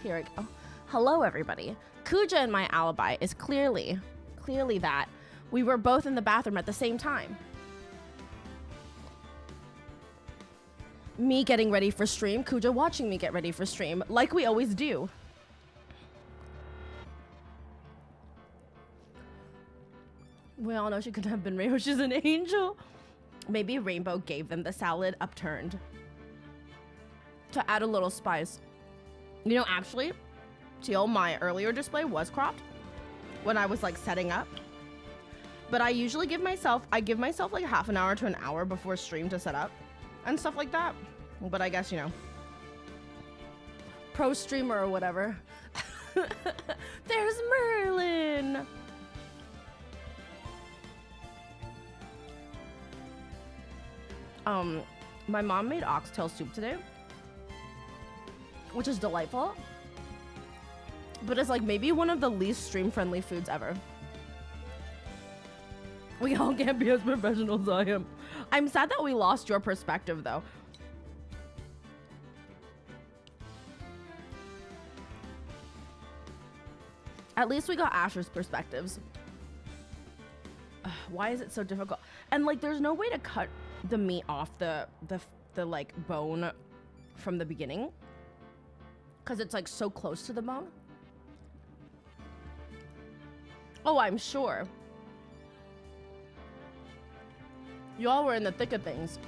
Here we go. Hello, everybody. Kuja and my alibi is clearly that we were both in the bathroom at the same time. Me getting ready for stream, Kuja watching me get ready for stream, like we always do. We all know she couldn't have been Rainbow. She's an angel. Maybe Rainbow gave them the salad upturned to add a little spice. You know, actually, Teal, my earlier display was cropped when I was like setting up. But I usually give myself like half an hour to an hour before stream to set up and stuff like that. But I guess, you know, pro streamer or whatever. There's Merlin. My mom made oxtail soup today, which is delightful, but it's like maybe one of the least stream-friendly foods ever. We all can't be as professional as I am. I'm sad that we lost your perspective, though. At least we got Asher's perspectives. Why is it so difficult? And like, there's no way to cut the meat off the like bone from the beginning, because it's like so close to the bone. Oh, I'm sure. Y'all were in the thick of things.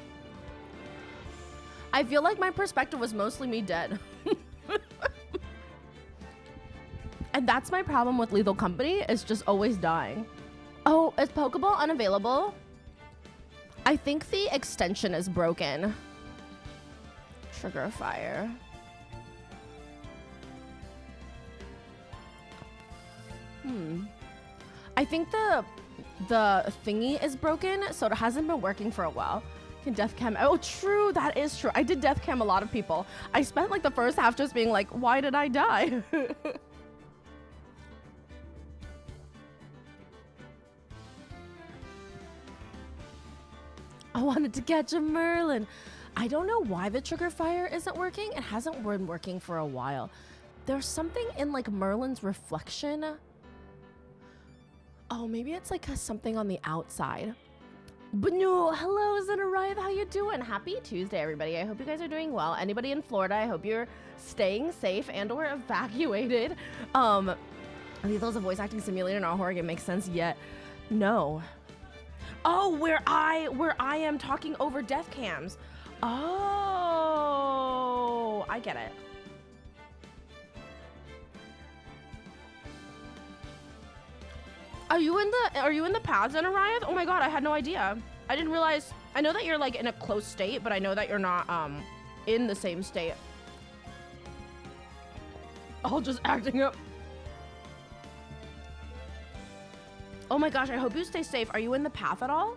I feel like my perspective was mostly me dead. And that's my problem with Lethal Company, is just always dying. Oh, is Pokeball unavailable? I think the extension is broken. Trigger fire. I think the thingy is broken, so it hasn't been working for a while. Can death cam? Oh, true. That is true. I did death cam a lot of people. I spent like the first half just being like, why did I die? I wanted to catch a Merlin. I don't know why the trigger fire isn't working. It hasn't been working for a while. There's something in like Merlin's reflection. Oh, maybe it's like something on the outside. But no, hello, Zenarive. How you doing? Happy Tuesday, everybody. I hope you guys are doing well. Anybody in Florida, I hope you're staying safe and or evacuated. Lethal's a voice acting simulator, not a horror game. Makes sense yet? No. Oh, where I am talking over death cams. Oh, I get it. Are you in the paths, Zenarive? Oh my god, I had no idea. I didn't realize. I know that you're like in a close state, but I know that you're not in the same state. All just acting up. Oh my gosh, I hope you stay safe. Are you in the path at all?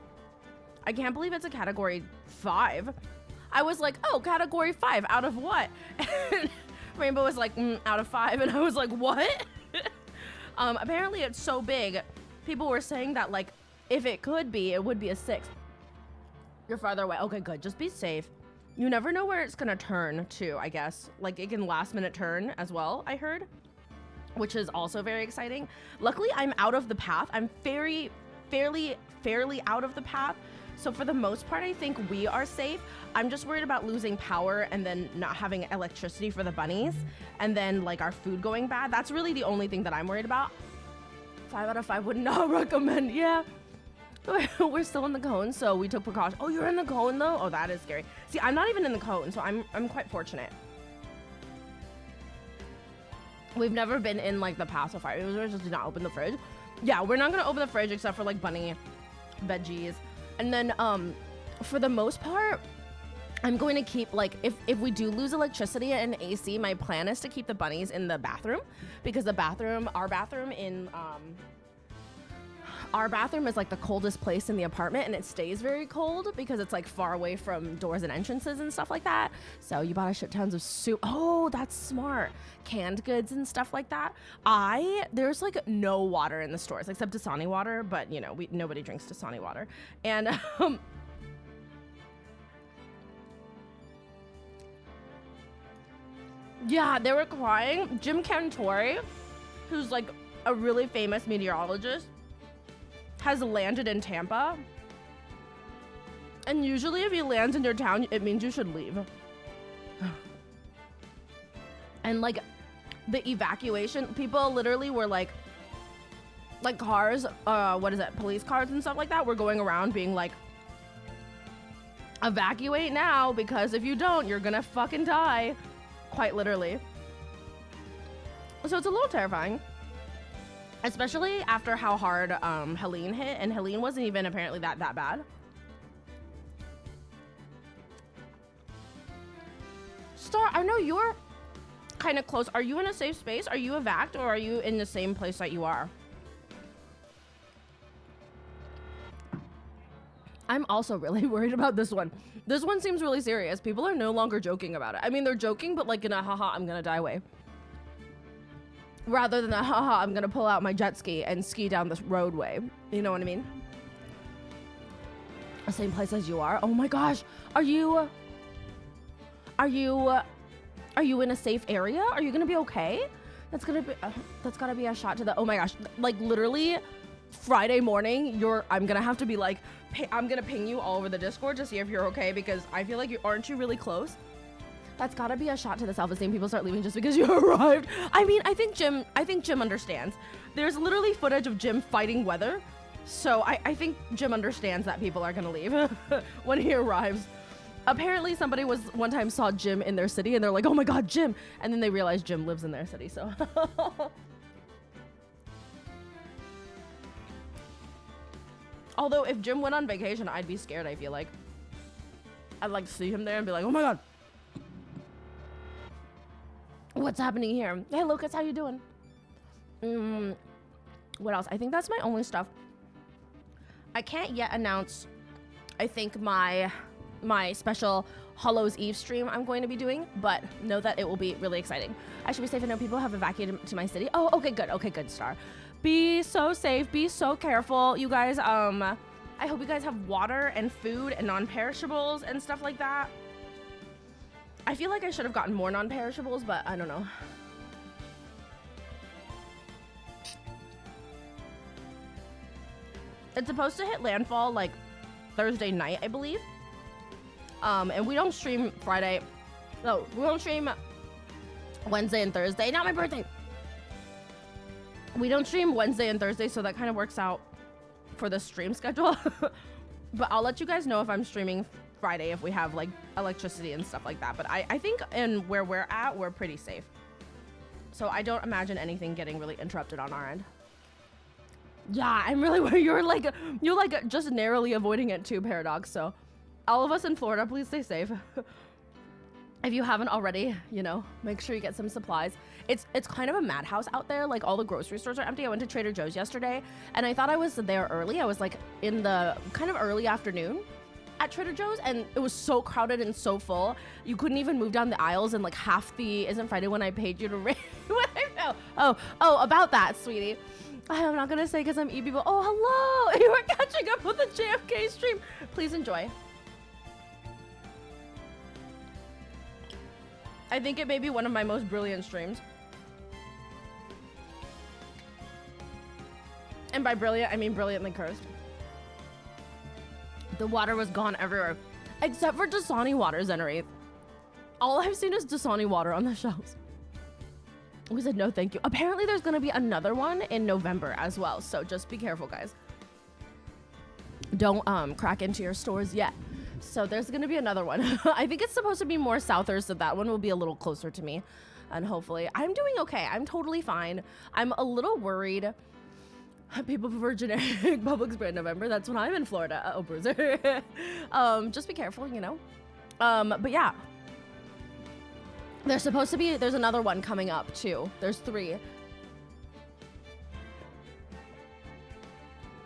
I can't believe it's a category 5. I was like, oh, category 5, out of what? And Rainbow was like, out of 5. And I was like, what? Apparently it's so big. People were saying that like, if it could be, it would be a 6. You're farther away. Okay, good. Just be safe. You never know where it's gonna turn to, I guess. Like it can last minute turn as well, I heard. Which is also very exciting. Luckily, I'm out of the path. I'm fairly out of the path. So for the most part, I think we are safe. I'm just worried about losing power and then not having electricity for the bunnies and then like our food going bad. That's really the only thing that I'm worried about. 5 out of 5 would not recommend. Yeah. We're still in the cone, so we took precautions. Oh, you're in the cone though? Oh, that is scary. See, I'm not even in the cone, so I'm quite fortunate. We've never been in like the pacifier. We just did not open the fridge. Yeah, we're not gonna open the fridge except for like bunny veggies. And then for the most part, I'm going to keep like if we do lose electricity and AC, my plan is to keep the bunnies in the bathroom because our bathroom is like the coldest place in the apartment and it stays very cold because it's like far away from doors and entrances and stuff like that. So you bought a shit tons of soup. Oh, that's smart. Canned goods and stuff like that. There's like no water in the stores except Dasani water, but you know, nobody drinks Dasani water. And Yeah, they were crying. Jim Cantore, who's like a really famous meteorologist, has landed in Tampa. And usually if he lands in your town, it means you should leave. And like the evacuation, people literally were like cars, police cars and stuff like that were going around being like, evacuate now, because if you don't, you're gonna fucking die. Quite literally. So it's a little terrifying. Especially after how hard Helene hit, and Helene wasn't even apparently that bad. Star, I know you're kind of close. Are you in a safe space? Are you evac, or are you in the same place that you are? I'm also really worried about this one. This one seems really serious. People are no longer joking about it. I mean, they're joking, but like in a haha, I'm gonna die way. Rather than a haha, I'm gonna pull out my jet ski and ski down this roadway. You know what I mean? The same place as you are. Oh my gosh. Are you in a safe area? Are you gonna be okay? That's gotta be a shot to the, oh my gosh. Like literally Friday morning, I'm gonna have to be like, I'm gonna ping you all over the Discord to see if you're okay, because I feel like aren't you really close? That's gotta be a shot to the self-esteem. People start leaving just because you arrived. I mean, I think Jim understands. There's literally footage of Jim fighting weather. So I think Jim understands that people are gonna leave when he arrives. Apparently somebody one time saw Jim in their city and they're like, oh my God, Jim. And then they realized Jim lives in their city, so. Although if Jim went on vacation, I'd be scared, I feel like. I'd like to see him there and be like, oh my God. What's happening here? Hey, Lucas, how you doing? What else? I think that's my only stuff. I can't yet announce, I think, my special Hallows Eve stream I'm going to be doing, but know that it will be really exciting. I should be safe. I know people have evacuated to my city. Oh, okay, good, Star. Be so safe, be so careful, you guys. I hope you guys have water and food and non-perishables and stuff like that. I feel like I should have gotten more non-perishables, but I don't know. It's supposed to hit landfall like Thursday night, I believe. And we don't stream Friday. No, we don't stream Wednesday and Thursday. Not my birthday. We don't stream Wednesday and Thursday, so that kind of works out for the stream schedule. But I'll let you guys know if I'm streaming Friday if we have like electricity and stuff like that. But I think in where we're at, we're pretty safe. So I don't imagine anything getting really interrupted on our end. Yeah, I'm really worried. You're like just narrowly avoiding it too, Paradox. So all of us in Florida, please stay safe. If you haven't already, you know, make sure you get some supplies. It's kind of a madhouse out there. Like all the grocery stores are empty. I went to Trader Joe's yesterday and I thought I was there early. I was like in the kind of early afternoon at Trader Joe's and it was so crowded and so full. You couldn't even move down the aisles and like half the Isn't Friday when I paid you to ring. Oh, about that, sweetie. I'm not gonna say because I'm EB, but oh, hello. You are catching up with the JFK stream. Please enjoy. I think it may be one of my most brilliant streams. And by brilliant, I mean brilliantly cursed. The water was gone everywhere. Except for Dasani water, Zenary. All I've seen is Dasani water on the shelves. We said no thank you. Apparently there's gonna be another one in November as well. So just be careful, guys. Don't crack into your stores yet. So there's gonna be another one. I think it's supposed to be more souther, so that one will be a little closer to me. And hopefully, I'm doing okay. I'm totally fine. I'm a little worried. People prefer generic Publix brand November. That's when I'm in Florida. Uh-oh, Bruiser. Just be careful, you know. But yeah. There's another one coming up too. There's 3.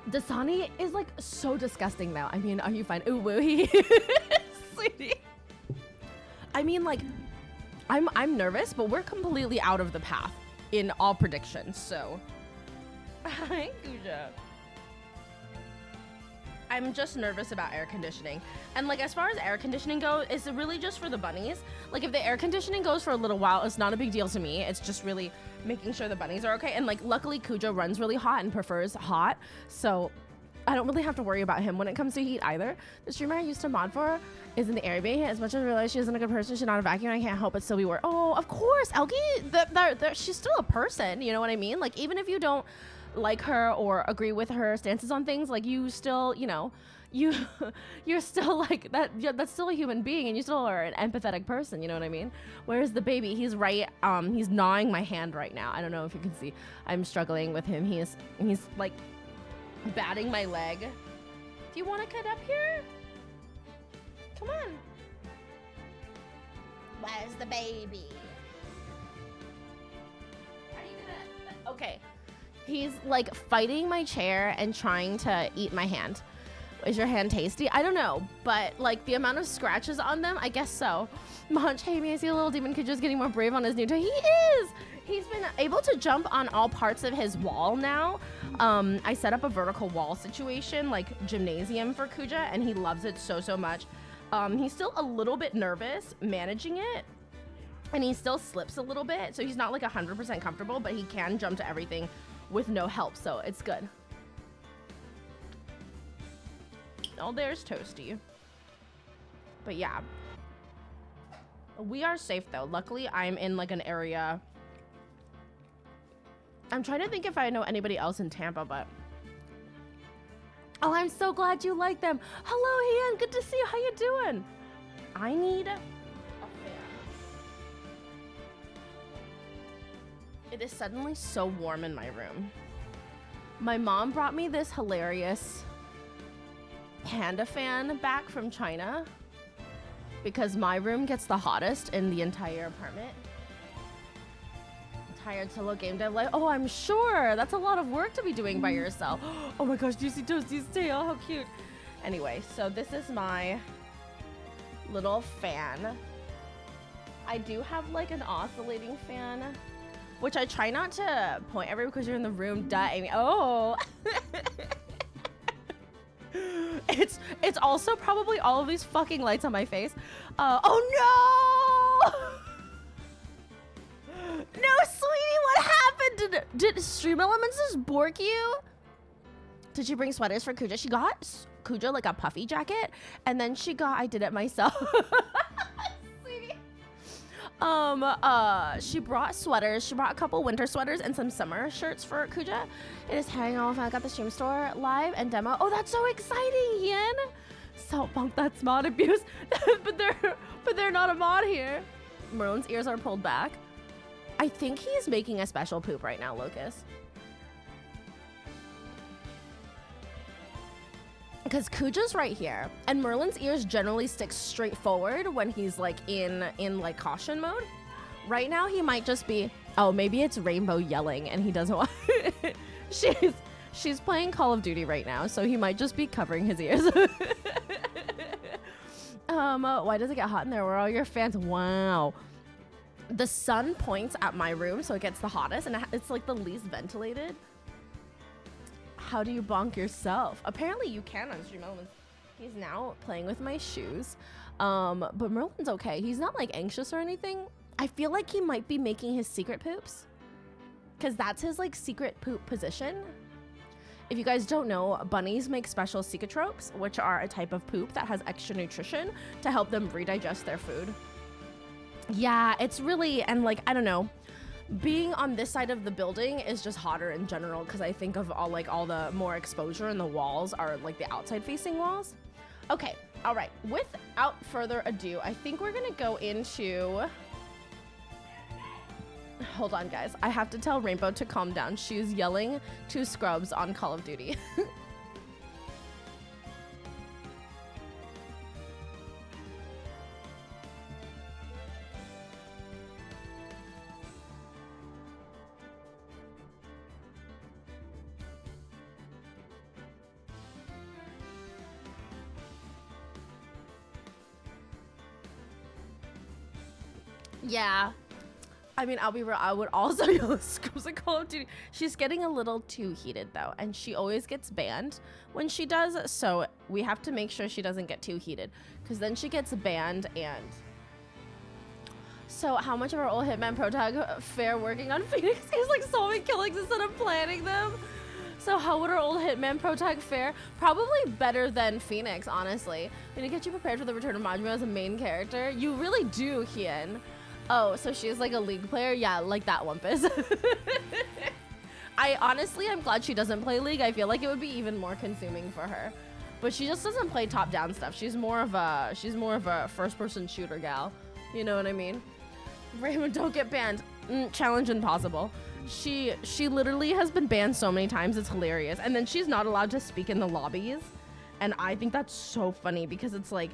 Dasani is like so disgusting now. I mean, are you fine? Ooh, wooey. Sweetie. I mean, like, I'm nervous, but we're completely out of the path in all predictions, so. Hi, Guja. I'm just nervous about air conditioning. And like, as far as air conditioning goes, it's really just for the bunnies. Like, if the air conditioning goes for a little while, it's not a big deal to me. It's just really making sure the bunnies are okay. And like, luckily Cujo runs really hot and prefers hot, so I don't really have to worry about him when it comes to heat either. The streamer I used to mod for is in the Airbnb. As much as I realize she isn't a good person, she's not a vacuum, I can't help but still be worried. Oh, of course, Elkie, she's still a person, you know what I mean? Like, even if you don't like her or agree with her stances on things, like, you still, you know, you're still like that. Yeah, that's still a human being, and you still are an empathetic person, you know what I mean? Where's the baby? He's right, he's gnawing my hand right now. I don't know if you can see, I'm struggling with him. He's like batting my leg. Do you want to cut up here? Come on. Where's the baby? Are you gonna... Okay. He's like fighting my chair and trying to eat my hand. Is your hand tasty? I don't know, but like the amount of scratches on them, I guess so. Munch, hey, me, I see a little demon kid just getting more brave on his new toy. He is! He's been able to jump on all parts of his wall now. I set up a vertical wall situation, like gymnasium for Kuja, and he loves it so, so much. He's still a little bit nervous managing it, and he still slips a little bit, so he's not like 100% comfortable, but he can jump to everything with no help, so it's good. Oh, there's Toasty. But yeah. We are safe though. Luckily, I'm in like an area. I'm trying to think if I know anybody else in Tampa, but... Oh, I'm so glad you like them. Hello, Ian. Good to see you. How you doing? I need a fan. It is suddenly so warm in my room. My mom brought me this hilarious panda fan back from China because my room gets the hottest in the entire apartment. Tired solo game dev life. Oh, I'm sure. That's a lot of work to be doing by yourself. Oh my gosh, do you see Toasty's tail? How cute. Anyway, so this is my little fan. I do have like an oscillating fan, which I try not to point everywhere because you're in the room. Amy. Oh. It's also probably all of these fucking lights on my face. Oh no! No, sweetie, what happened? Did Stream Elements just bork you? Did she bring sweaters for Kuja? She got Kuja like a puffy jacket, and then she got, I did it myself. Sweetie. She brought sweaters. She brought a couple winter sweaters and some summer shirts for Kuja. It is hanging off. I got the stream store live and demo. Oh, that's so exciting, Ian. So punk, that's mod abuse. but they're not a mod here. Merlin's ears are pulled back. I think he's making a special poop right now, Lucas. Because Kuja's right here, and Merlin's ears generally stick straight forward when he's like in like caution mode. Right now, he might just be, oh, maybe it's Rainbow yelling and he doesn't want, she's playing Call of Duty right now, so he might just be covering his ears. Why does it get hot in there? Where are all your fans? Wow. The sun points at my room, so it gets the hottest, and it's like the least ventilated. How do you bonk yourself? Apparently you can on Stream Elements. He's now playing with my shoes. But Merlin's okay. He's not like anxious or anything. I feel like he might be making his secret poops, because that's his like secret poop position. If you guys don't know, bunnies make special secretropes, which are a type of poop that has extra nutrition to help them redigest their food. Yeah, it's really, and like, I don't know, being on this side of the building is just hotter in general, because I think of all the more exposure, and the walls are like the outside facing walls. Okay, all right, without further ado, I think we're gonna go into, hold on guys, I have to tell Rainbow to calm down. She's yelling to Scrubs on Call of Duty. Yeah, I mean, I'll be real. I would also yell screams at Call of Duty. She's getting a little too heated though, and she always gets banned when she does. So we have to make sure she doesn't get too heated, because then she gets banned. And so, how much of our old Hitman Pro Tag fare working on Phoenix is like solving killings instead of planning them? So how would our old Hitman Pro Tag fare? Probably better than Phoenix, honestly. I'm gonna get you prepared for the return of Majima as a main character. You really do, Hien. Oh, so she's like a League player? Yeah, like that Wumpus. I'm glad she doesn't play League. I feel like it would be even more consuming for her. But she just doesn't play top-down stuff. She's more of a first-person shooter gal. You know what I mean? Raymond, don't get banned. Challenge impossible. She literally has been banned so many times, it's hilarious. And then she's not allowed to speak in the lobbies. And I think that's so funny, because it's like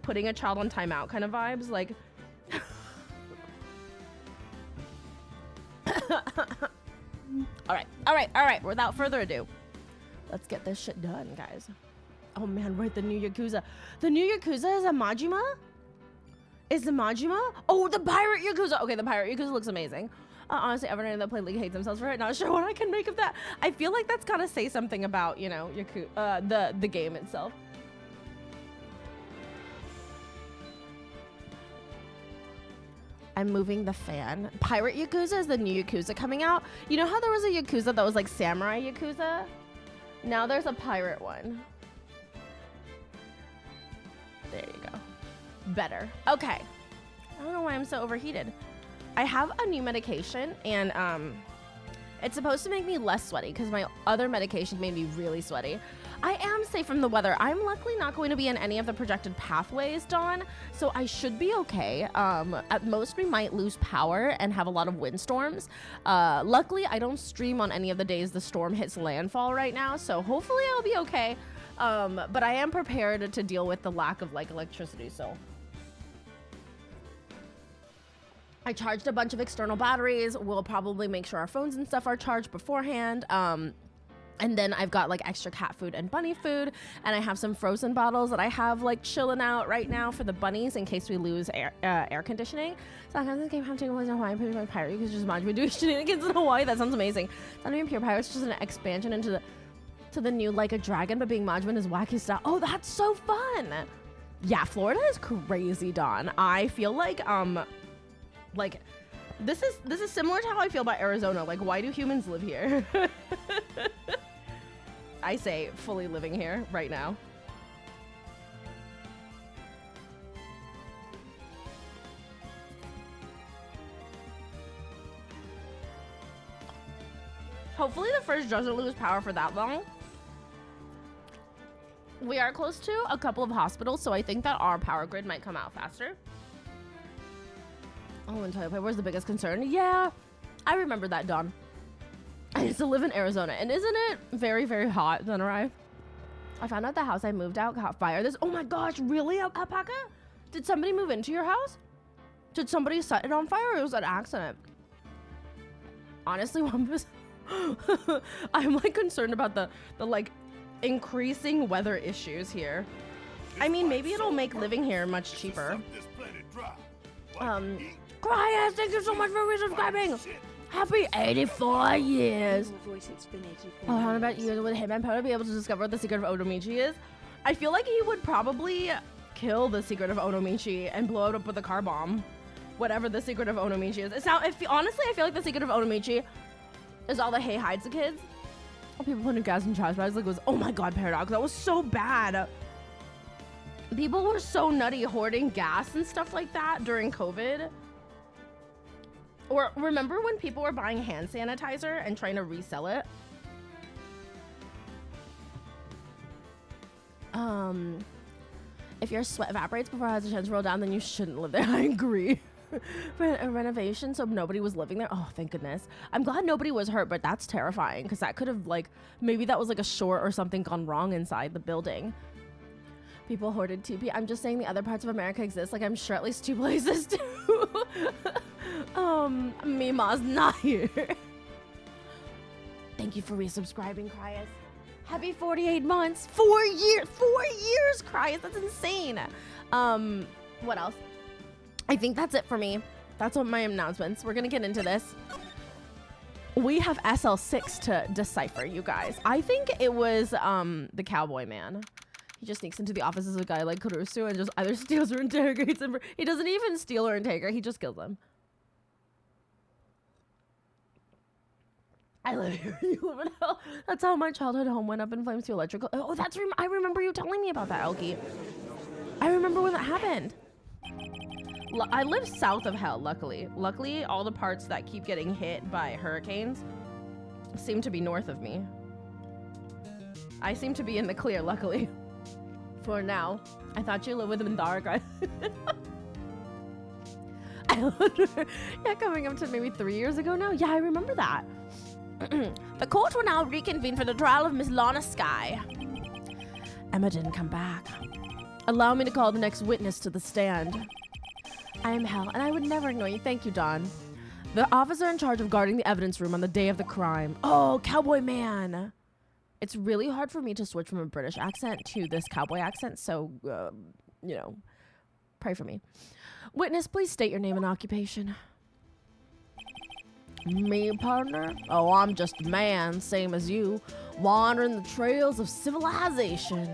putting a child on timeout kind of vibes. Like, all right. Without further ado, let's get this shit done, guys. Oh man, right, the new Yakuza. The new Yakuza is a Majima? Is the Majima? Oh, the Pirate Yakuza. Okay, the Pirate Yakuza looks amazing. Honestly, everyone that played League hates themselves for it. Not sure what I can make of that. I feel like that's gotta say something about, you know, the game itself. I'm moving the fan. Pirate Yakuza is the new Yakuza coming out. You know how there was a Yakuza that was like Samurai Yakuza? Now there's a pirate one. There you go. Better. Okay. I don't know why I'm so overheated. I have a new medication, and it's supposed to make me less sweaty, because my other medication made me really sweaty. I am safe from the weather. I'm luckily not going to be in any of the projected pathways, Dawn, so I should be okay. At most, we might lose power and have a lot of windstorms. Luckily, I don't stream on any of the days the storm hits landfall right now, so hopefully I'll be okay. But I am prepared to deal with the lack of like electricity, so. I charged a bunch of external batteries. We'll probably make sure our phones and stuff are charged beforehand. And then I've got like extra cat food and bunny food. And I have some frozen bottles that I have like chilling out right now for the bunnies in case we lose air conditioning. So I'm this game taking place in Hawaii, putting my pirate because just Majima doing shenanigans in Hawaii. That sounds amazing. It's not even pure pirates, just an expansion into the new like a dragon, but being Majima is wacky style. Oh, that's so fun. Yeah, Florida is crazy, Dawn. I feel like this is similar to how I feel about Arizona. Like, why do humans live here? I say fully living here right now. Hopefully the fridge doesn't lose power for that long. We are close to a couple of hospitals, so I think that our power grid might come out faster. Oh, and toilet paper was the biggest concern. Yeah, I remember that, Dawn. I used to live in Arizona, and isn't it very, very hot, Zenarive? I found out the house I moved out caught fire. Oh my gosh, really, Alpaca? Did somebody move into your house? Did somebody set it on fire, or was it an accident? Honestly, Wumpus, I'm like concerned about the like increasing weather issues here. I mean, maybe it'll make living here much cheaper. Cryas, thank you so much for resubscribing. Happy 84 years. Oh, how about you? Would Hitman Poe be able to discover what the secret of Onomichi is? I feel like he would probably kill the secret of Onomichi and blow it up with a car bomb. Whatever the secret of Onomichi is. Honestly, I feel like the secret of Onomichi is all the Hey hides the kids. Oh, people putting gas in trash bags. Like, oh my god, Paradox, that was so bad. People were so nutty hoarding gas and stuff like that during COVID. Or remember when people were buying hand sanitizer and trying to resell it? If your sweat evaporates before it has a chance to roll down, then you shouldn't live there. I agree. For a renovation, so nobody was living there. Oh, thank goodness. I'm glad nobody was hurt, but that's terrifying because that could have like, maybe that was like a short or something gone wrong inside the building. People hoarded TP. I'm just saying the other parts of America exist. Like, I'm sure at least 2 places do. Mima's not here. Thank you for resubscribing, Cryas. Happy 48 months. 4 years. 4 years, Cryas. That's insane. What else? I think that's it for me. That's what my announcements. We're gonna get into this. We have SL6 to decipher, you guys. I think it was the cowboy man. He just sneaks into the office as a guy like Caruso and just either steals or interrogates him. He doesn't even steal or interrogate. He just kills him. I live here. You live in hell. That's how my childhood home went up in flames to electrical. Oh, that's I remember you telling me about that, Elkie. I remember when that happened. I live south of hell, luckily. Luckily, all the parts that keep getting hit by hurricanes seem to be north of me. I seem to be in the clear, luckily. For now. I thought you lived with him in dark, right? Yeah, coming up to maybe 3 years ago now. Yeah, I remember that. The court will now reconvene for the trial of Miss Lana Skye. Emma didn't come back. Allow me to call the next witness to the stand. I am Hell, and I would never ignore you. Thank you, Don. The officer in charge of guarding the evidence room on the day of the crime. Oh, cowboy man. It's really hard for me to switch from a British accent to this cowboy accent, so, you know, pray for me. Witness, please state your name and occupation. Me, partner? Oh, I'm just a man, same as you, wandering the trails of civilization.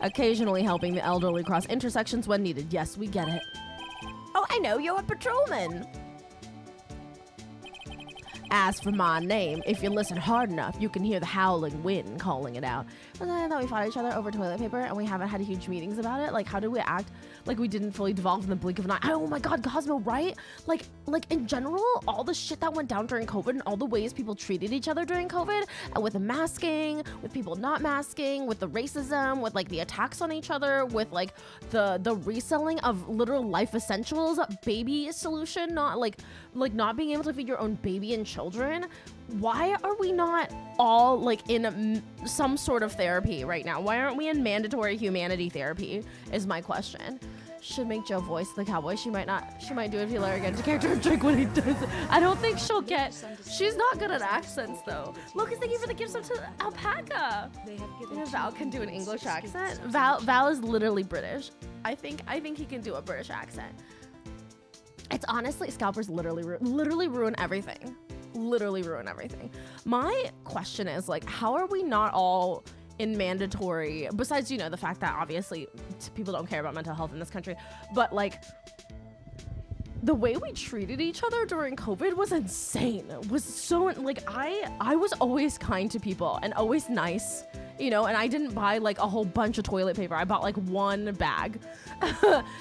Occasionally helping the elderly cross intersections when needed. Yes, we get it. Oh, I know, you're a patrolman. As for my name, if you listen hard enough, you can hear the howling wind calling it out. But then I thought we fought each other over toilet paper and we haven't had huge meetings about it. Like, how do we act like we didn't fully devolve in the blink of an eye? Oh my God, Cosmo, right? Like in general, all the shit that went down during COVID and all the ways people treated each other during COVID, and with the masking, with people not masking, with the racism, with like the attacks on each other, with like the reselling of literal life essentials, baby solution, not like not being able to feed your own baby and children. Why are we not all like in some sort of therapy right now? Why aren't we in mandatory humanity therapy is my question. Should make Joe voice the cowboy. She might do it if you let her get into character and drink when he does it. I don't think she'll get, she's not good at accents though. Lucas, thank you for the gifts up to Alpaca. Val can do an English accent. Val is literally British. I think he can do a British accent. It's honestly, scalpers literally ruin everything. Literally ruin everything. My question is like, how are we not all in mandatory, besides, you know, the fact that obviously people don't care about mental health in this country, but like the way we treated each other during COVID was insane. It was so like, I was always kind to people and always nice, you know, and I didn't buy like a whole bunch of toilet paper. I bought like one bag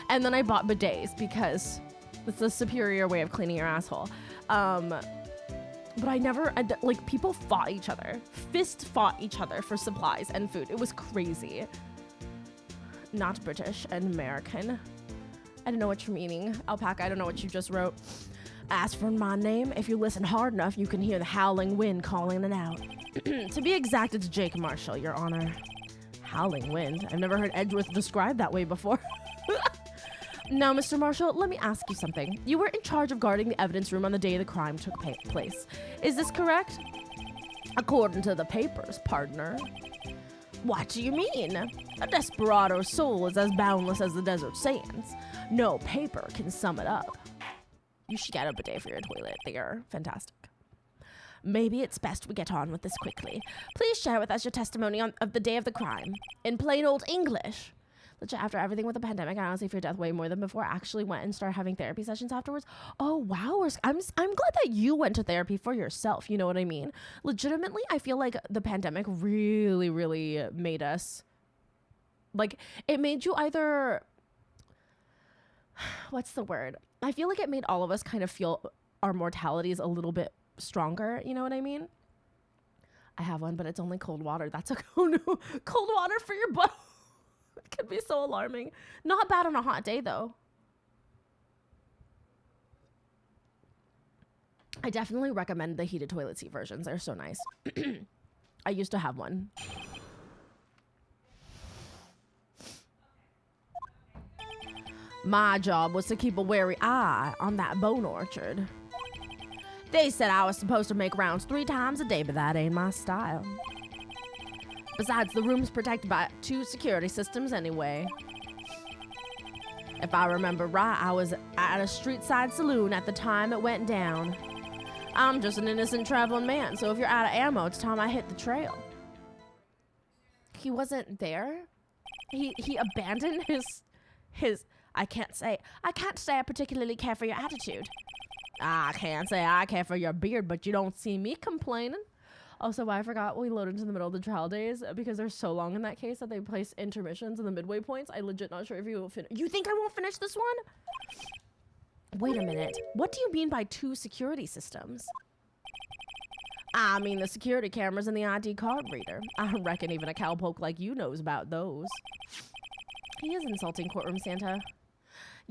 and then I bought bidets because it's a superior way of cleaning your asshole. But I never, like, people fought each other. Fist fought each other for supplies and food. It was crazy. Not British and American. I don't know what you're meaning. Alpaca, I don't know what you just wrote. As for my name, if you listen hard enough, you can hear the howling wind calling it out. To be exact, it's Jake Marshall, Your Honor. Howling wind? I've never heard Edgeworth described that way before. Now, Mr. Marshall, let me ask you something. You were in charge of guarding the evidence room on the day the crime took place. Is this correct? According to the papers, partner. What do you mean? A desperado's soul is as boundless as the desert sands. No paper can sum it up. You should get a bidet for your toilet. They are fantastic. Maybe it's best we get on with this quickly. Please share with us your testimony of the day of the crime. In plain old English. Legit, after everything with the pandemic, I honestly fear death way more than before. I actually went and started having therapy sessions afterwards. Oh, wow. I'm glad that you went to therapy for yourself. You know what I mean? Legitimately, I feel like the pandemic really, really made us, like, it made you either, what's the word? I feel like it made all of us kind of feel our mortalities a little bit stronger. You know what I mean? I have one, but it's only cold water. That's oh no, cold water for your butt. It could be so alarming. Not bad on a hot day, though. I definitely recommend the heated toilet seat versions. They're so nice. I used to have one. My job was to keep a wary eye on that bone orchard. They said I was supposed to make rounds 3 times a day, but that ain't my style. Besides, the room's protected by 2 security systems anyway. If I remember right, I was at a street side saloon at the time it went down. I'm just an innocent traveling man, so if you're out of ammo, it's time I hit the trail. He wasn't there? He abandoned his I can't say I particularly care for your attitude. I can't say I care for your beard, but you don't see me complaining. Also, why I forgot we loaded into the middle of the trial days because they're so long in that case that they place intermissions in the midway points. I legit not sure if you will finish. You think I won't finish this one? Wait a minute. What do you mean by 2 security systems? I mean the security cameras and the ID card reader. I reckon even a cowpoke like you knows about those. He is insulting Courtroom Santa.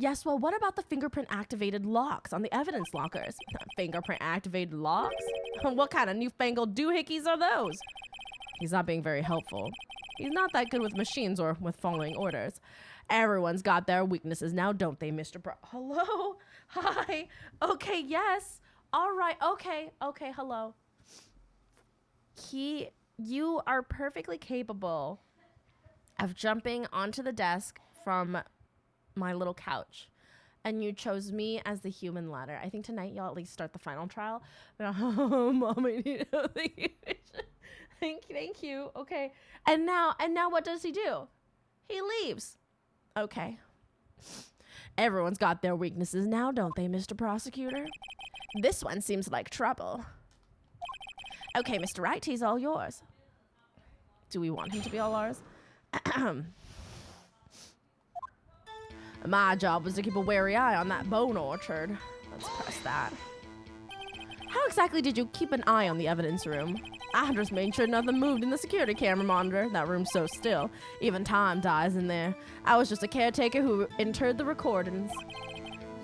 Yes, well, what about the fingerprint-activated locks on the evidence lockers? Fingerprint-activated locks? What kind of newfangled doohickeys are those? He's not being very helpful. He's not that good with machines or with following orders. Everyone's got their weaknesses now, don't they, Mr. Hello? Hi. Okay, yes. All right. Okay, hello. You are perfectly capable of jumping onto the desk from my little couch, and you chose me as the human ladder. I think tonight you'll at least start the final trial. But Mom, I need thank you. Okay. And now what does he do? He leaves. Okay. Everyone's got their weaknesses now, don't they, Mr. Prosecutor? This one seems like trouble. Okay, Mr. Wright, he's all yours. Do we want him to be all ours? My job was to keep a wary eye on that bone orchard. Let's press that. How exactly did you keep an eye on the evidence room? I just made sure nothing moved in the security camera monitor. That room's so still. Even time dies in there. I was just a caretaker who interred the recordings.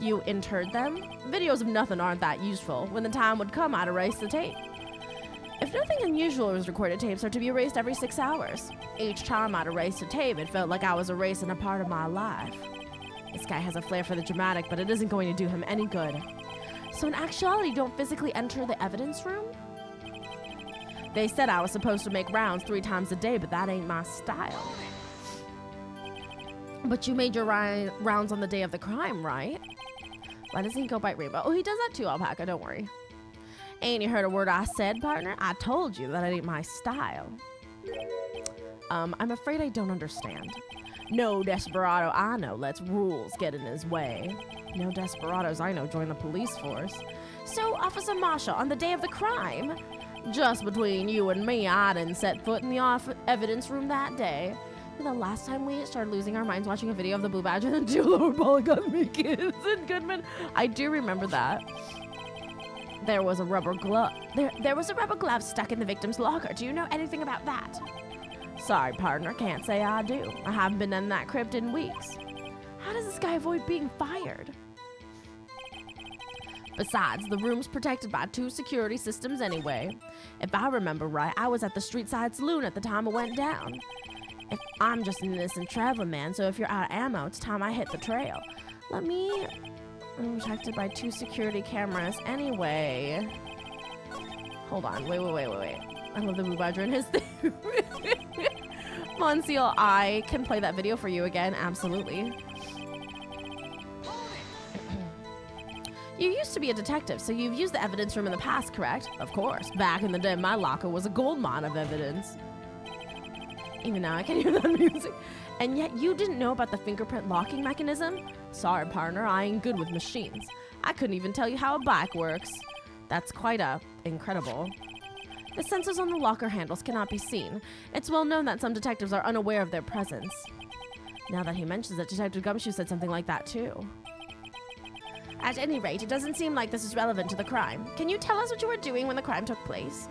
You interred them? Videos of nothing aren't that useful. When the time would come, I'd erase the tape. If nothing unusual was recorded, tapes are to be erased every 6 hours. Each time I'd erase a tape, it felt like I was erasing a part of my life. This guy has a flair for the dramatic, but it isn't going to do him any good. So in actuality, you don't physically enter the evidence room? They said I was supposed to make rounds 3 times a day, but that ain't my style. But you made your rounds on the day of the crime, right? Why doesn't he go bite Rainbow? Oh, he does that too, Alpaca, don't worry. Ain't you heard a word I said, partner? I told you that ain't my style. I'm afraid I don't understand. No desperado I know lets rules get in his way. No desperados I know join the police force. So, Officer Marshall, on the day of the crime, just between you and me, I didn't set foot in the evidence room that day. The last time we started losing our minds watching a video of the Blue Badger and the 2 lower polygon kids in Goodman. I do remember that. There was a rubber glove. There was a rubber glove stuck in the victim's locker. Do you know anything about that? Sorry, partner. Can't say I do. I haven't been in that crypt in weeks. How does this guy avoid being fired? Besides, the room's protected by 2 security systems anyway. If I remember right, I was at the street side saloon at the time it went down. If I'm just an innocent traveler man, so if you're out of ammo, it's time I hit the trail. I'm protected by 2 security cameras anyway. Hold on. Wait. I love the Blue Badger and his thing. Monsieur, I can play that video for you again. Absolutely. You used to be a detective, so you've used the evidence room in the past, correct? Of course. Back in the day, my locker was a gold mine of evidence. Even now, I can hear that music. And yet, you didn't know about the fingerprint locking mechanism? Sorry, partner, I ain't good with machines. I couldn't even tell you how a bike works. That's quite incredible. The sensors on the locker handles cannot be seen. It's well known that some detectives are unaware of their presence. Now that he mentions it, Detective Gumshoe said something like that too. At any rate, it doesn't seem like this is relevant to the crime. Can you tell us what you were doing when the crime took place?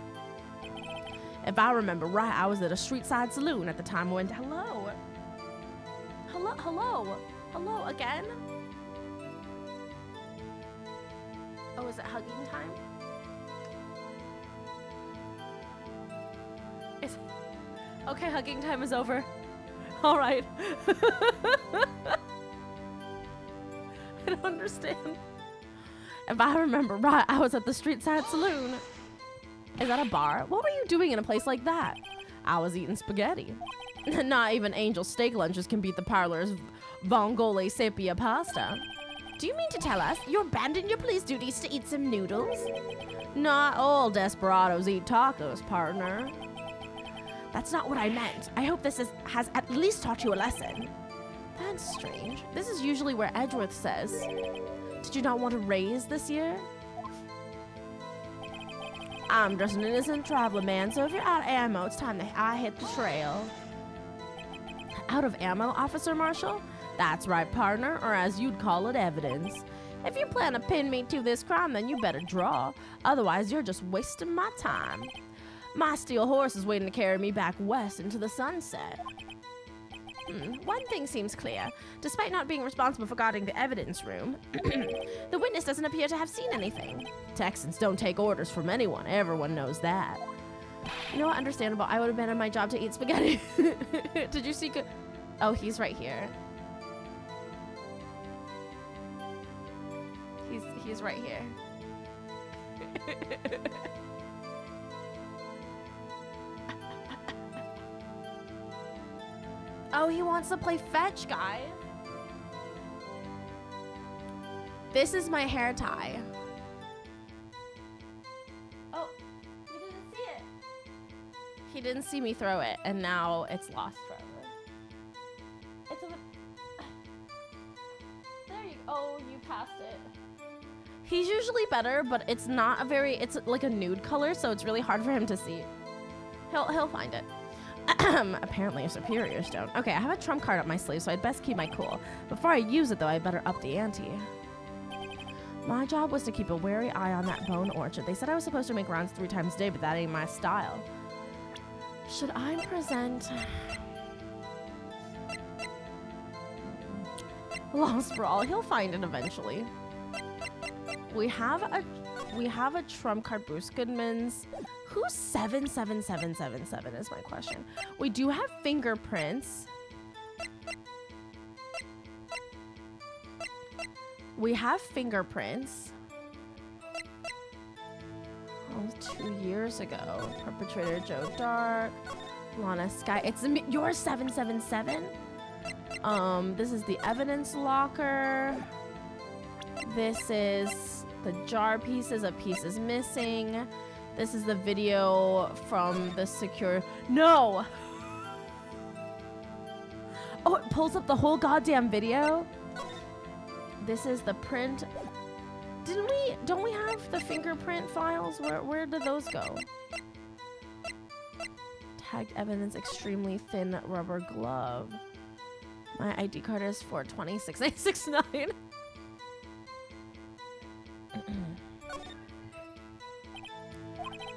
If I remember right, I was at a street side saloon at the time when... Hello? Hello again? Oh, is it hugging time? Okay, hugging time is over. All right. I don't understand. If I remember right, I was at the street side saloon. Is that a bar? What were you doing in a place like that? I was eating spaghetti. Not even Angel steak lunches can beat the parlor's vongole sepia pasta. Do you mean to tell us you abandoned your police duties to eat some noodles? Not all desperados eat tacos, partner. That's not what I meant. I hope this has at least taught you a lesson. That's strange. This is usually where Edgeworth says. Did you not want a raise this year? I'm just an innocent traveler, man, so if you're out of ammo, it's time that I hit the trail. Out of ammo, Officer Marshall? That's right, partner, or as you'd call it, evidence. If you plan to pin me to this crime, then you better draw. Otherwise, you're just wasting my time. My steel horse is waiting to carry me back west into the sunset. One thing seems clear. Despite not being responsible for guarding the evidence room, the witness doesn't appear to have seen anything. Texans don't take orders from anyone. Everyone knows that. You know what? Understandable. I would have been on my job to eat spaghetti. Did you see? Oh, he's right here. He's right here. Oh, he wants to play fetch, guys. This is my hair tie. Oh, he didn't see it. He didn't see me throw it, and now it's lost forever. It's a... There you go. Oh, you passed it. He's usually better, but it's not a very... It's like a nude color, so it's really hard for him to see. He'll find it. Apparently a superior stone. Okay, I have a trump card up my sleeve, so I'd best keep my cool. Before I use it, though, I better up the ante. My job was to keep a wary eye on that bone orchard. They said I was supposed to make rounds 3 times a day, but that ain't my style. Should I present... Lost for all. He'll find it eventually. We have a trump card, Bruce Goodman's. Who's 77777 is my question. We do have fingerprints. We have fingerprints. Oh, 2 years ago. Perpetrator Joe Dark. Lana Sky. It's your 777. This is the evidence locker. This is the jar pieces. A piece is missing. This is the video from the secure... No! Oh, it pulls up the whole goddamn video? This is the print... Don't we have the fingerprint files? Where did those go? Tagged evidence, extremely thin rubber glove. My ID card is 426-869.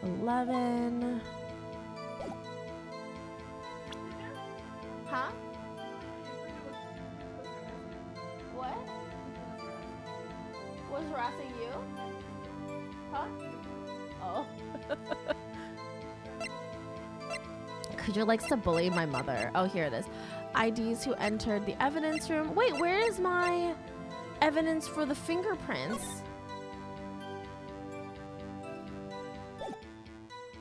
11. Huh? What? Was harassing you? Huh? Oh. Kujo likes to bully my mother. Oh, here it is. IDs who entered the evidence room. Wait, where is my evidence for the fingerprints?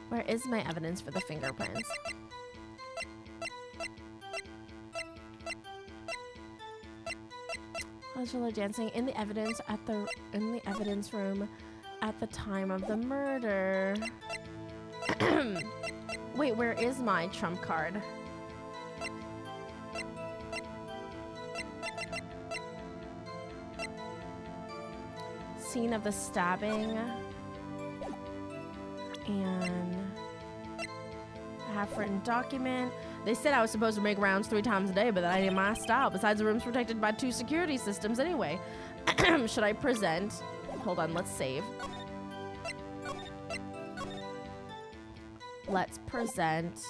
Where is my evidence for the fingerprints? Angela dancing in the evidence room at the time of the murder. Wait, where is my trump card? Scene of the stabbing. And a half-written document. They said I was supposed to make rounds 3 times a day, but that ain't my style. Besides, the room's protected by 2 security systems anyway. Should I present? Hold on, let's save. Let's present.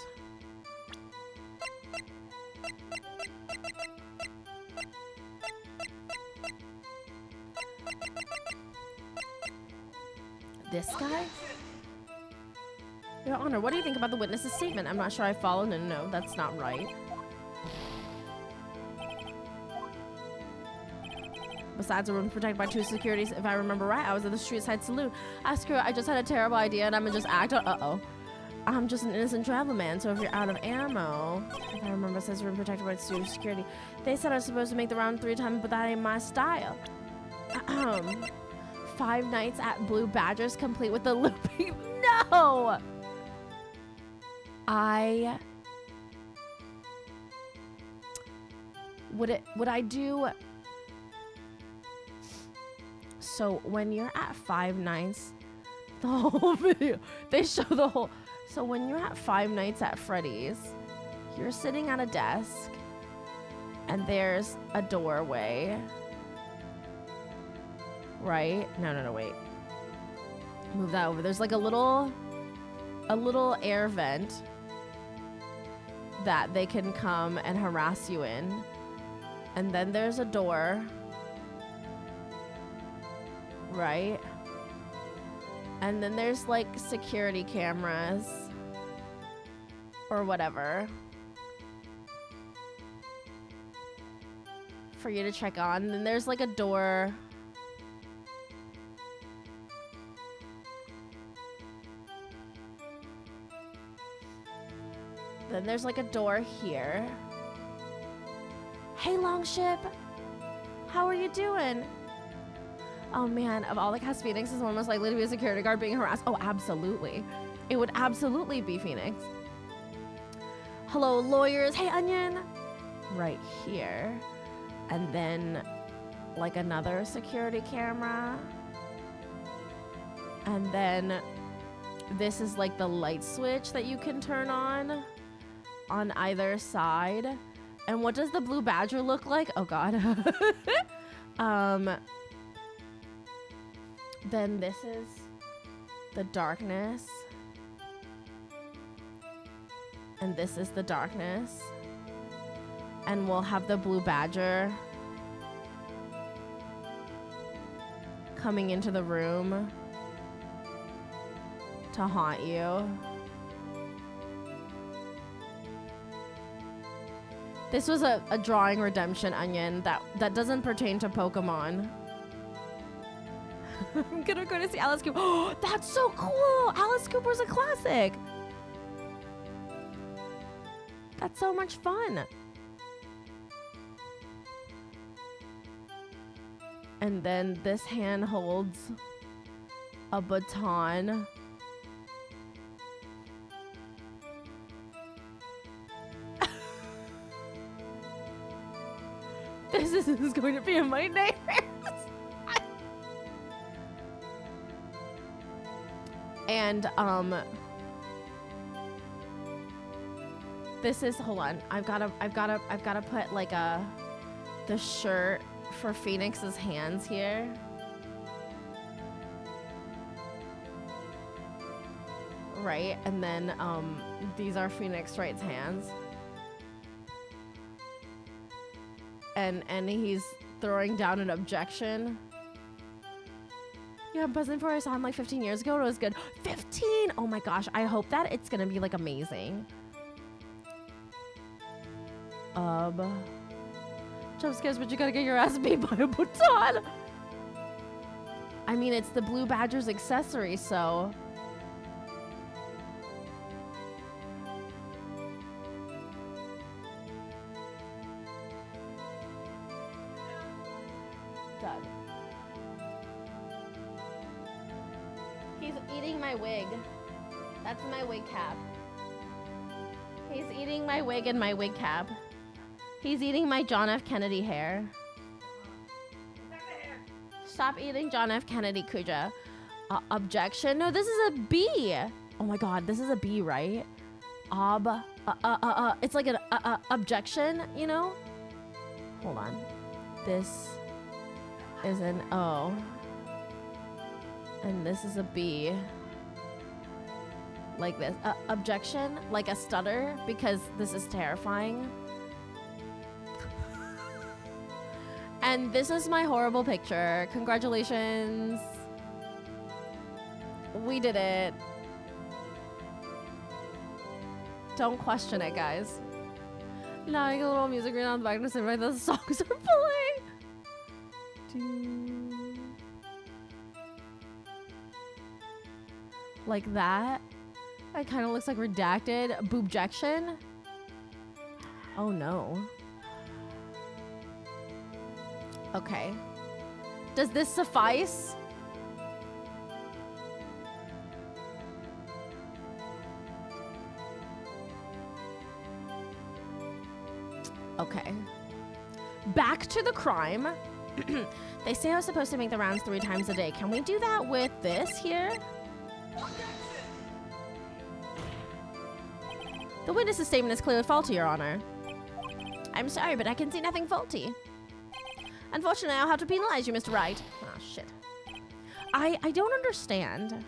This guy? Your Honor, what do you think about the witness's statement? I'm not sure I followed. No, that's not right. Besides, the room's protected by 2 securities. If I remember right, I was at the street side saloon. I just had a terrible idea and I'm gonna just act on. Uh-oh. I'm just an innocent travel man, so if you're out of ammo, if I remember, it says room protected by security. They said I was supposed to make the round 3 times, but that ain't my style. 5 nights at Blue Badgers, complete with the looping. No! Would I do... So when you're at 5 nights, the whole video, they show the whole... So when you're at 5 nights at Freddy's, you're sitting at a desk, and there's a doorway, right? No, wait. Move that over. There's like a little air vent that they can come and harass you in. And then there's a door, right? And then there's like security cameras or whatever for you to check on. And then there's like a door. Then there's like a door here. Hey, Longship. How are you doing? Oh man, of all the cast, Phoenix is one most likely to be a security guard being harassed. Oh, absolutely. It would absolutely be Phoenix. Hello, lawyers. Hey, Onion. Right here. And then like another security camera. And then this is like the light switch that you can turn on either side. And what does the Blue Badger look like? Oh God. Then this is the darkness. And this is the darkness. And we'll have the Blue Badger coming into the room to haunt you. This was a drawing redemption, Onion, that doesn't pertain to Pokemon. I'm gonna go to see Alice Cooper. Oh, that's so cool! Alice Cooper's a classic! That's so much fun. And then this hand holds a baton. This is going to be in my nightmares. And this is, hold on. I've gotta put like the shirt for Phoenix's hands here. Right, and then these are Phoenix Wright's hands. And he's throwing down an objection. Yeah, I'm buzzing for it. I saw him like 15 years ago. It was good. 15! Oh my gosh. I hope that it's gonna be like amazing. Jump scares, but you gotta get your ass beat by a baton. I mean, it's the Blue Badger's accessory, so. Done. He's eating my wig. That's my wig cap. He's eating my wig and my wig cap. He's eating my John F. Kennedy hair. Stop eating John F. Kennedy, Kuja. Objection? No, this is a B. Oh my God, this is a B, right? It's like an objection, you know? Hold on. This is an O. And this is a B. Like this. Objection? Like a stutter? Because this is terrifying. And this is my horrible picture. Congratulations. We did it. Don't question it, guys. Now I get a little music right on the back to say right the songs are playing. Like that. It kind of looks like redacted. Boobjection. Oh no. Okay. Does this suffice? Okay. Back to the crime. They say I was supposed to make the rounds 3 times a day. Can we do that with this here? The witness's statement is clearly faulty, Your Honor. I'm sorry, but I can see nothing faulty. Unfortunately, I'll have to penalize you, Mr. Wright. Oh, shit. I don't understand.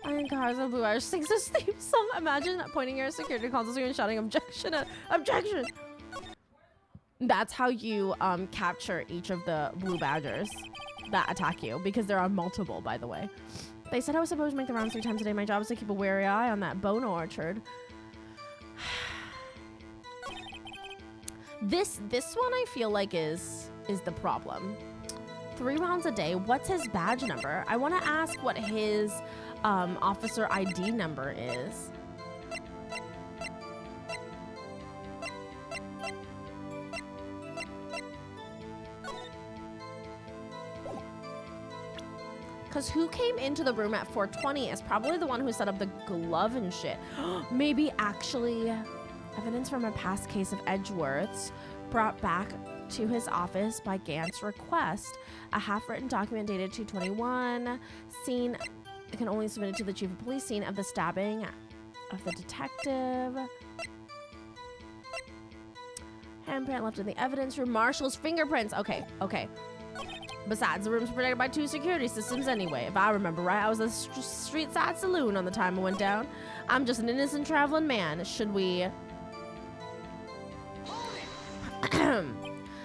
I think Cars of Blue Irish sings this theme song. Imagine pointing your security consoles and shouting objection, objection. That's how you capture each of the blue badgers that attack you, because there are multiple, by the way. They said I was supposed to make the rounds 3 times a day. My job is to keep a wary eye on that bone orchard. This one I feel like is the problem. 3 rounds a day. What's his badge number? I want to ask what his officer ID number is. Because who came into the room at 4:20 is probably the one who set up the glove and shit. Maybe actually evidence from a past case of Edgeworth's brought back to his office by Gant's request. A half-written document dated 2/21. Scene can only submit it to the chief of police. Scene of the stabbing of the detective. Handprint left in the evidence room. Marshall's fingerprints. Okay. Besides, the room's protected by 2 security systems anyway. If I remember right, I was at a street side saloon on the time it went down. I'm just an innocent traveling man. Should we...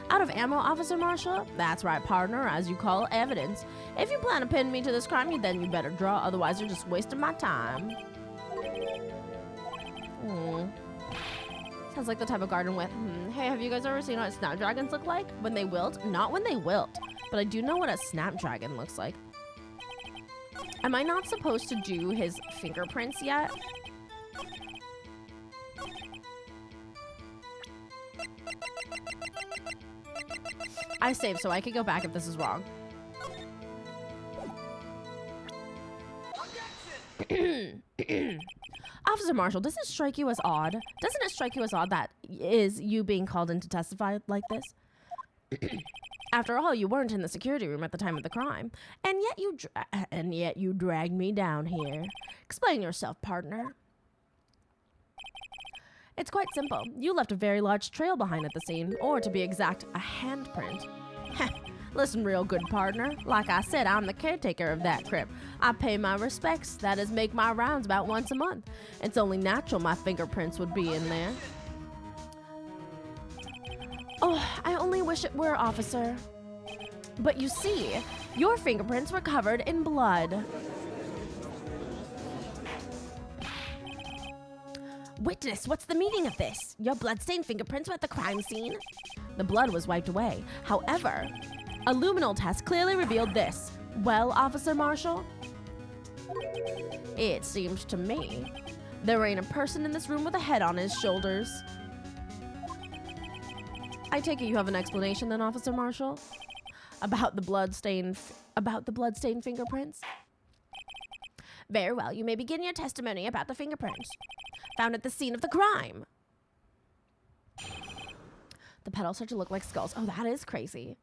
Out of ammo, Officer Marshall? That's right, partner, as you call evidence. If you plan to pin me to this crime, then you better draw, otherwise you're just wasting my time. Sounds like the type of garden with, hey, have you guys ever seen what snapdragons look like? When they wilt? Not when they wilt. But I do know what a snapdragon looks like. Am I not supposed to do his fingerprints yet? I saved so I could go back if this is wrong. Officer Marshall, does it strike you as odd? Doesn't it strike you as odd that is you being called in to testify like this? After all, you weren't in the security room at the time of the crime, and yet you dragged me down here. Explain yourself, partner. It's quite simple. You left a very large trail behind at the scene, or to be exact, a handprint. Listen real good, partner. Like I said, I'm the caretaker of that crypt. I pay my respects, that is, make my rounds about once a month. It's only natural my fingerprints would be in there. Oh, I only wish it were, officer. But you see, your fingerprints were covered in blood. Witness, what's the meaning of this? Your bloodstained fingerprints were at the crime scene? The blood was wiped away. However, a luminol test clearly revealed this. Well, Officer Marshall? It seems to me there ain't a person in this room with a head on his shoulders. I take it you have an explanation then, Officer Marshall? About the bloodstained fingerprints? Very well, you may begin your testimony about the fingerprints found at the scene of the crime. The petals start to look like skulls. Oh, that is crazy.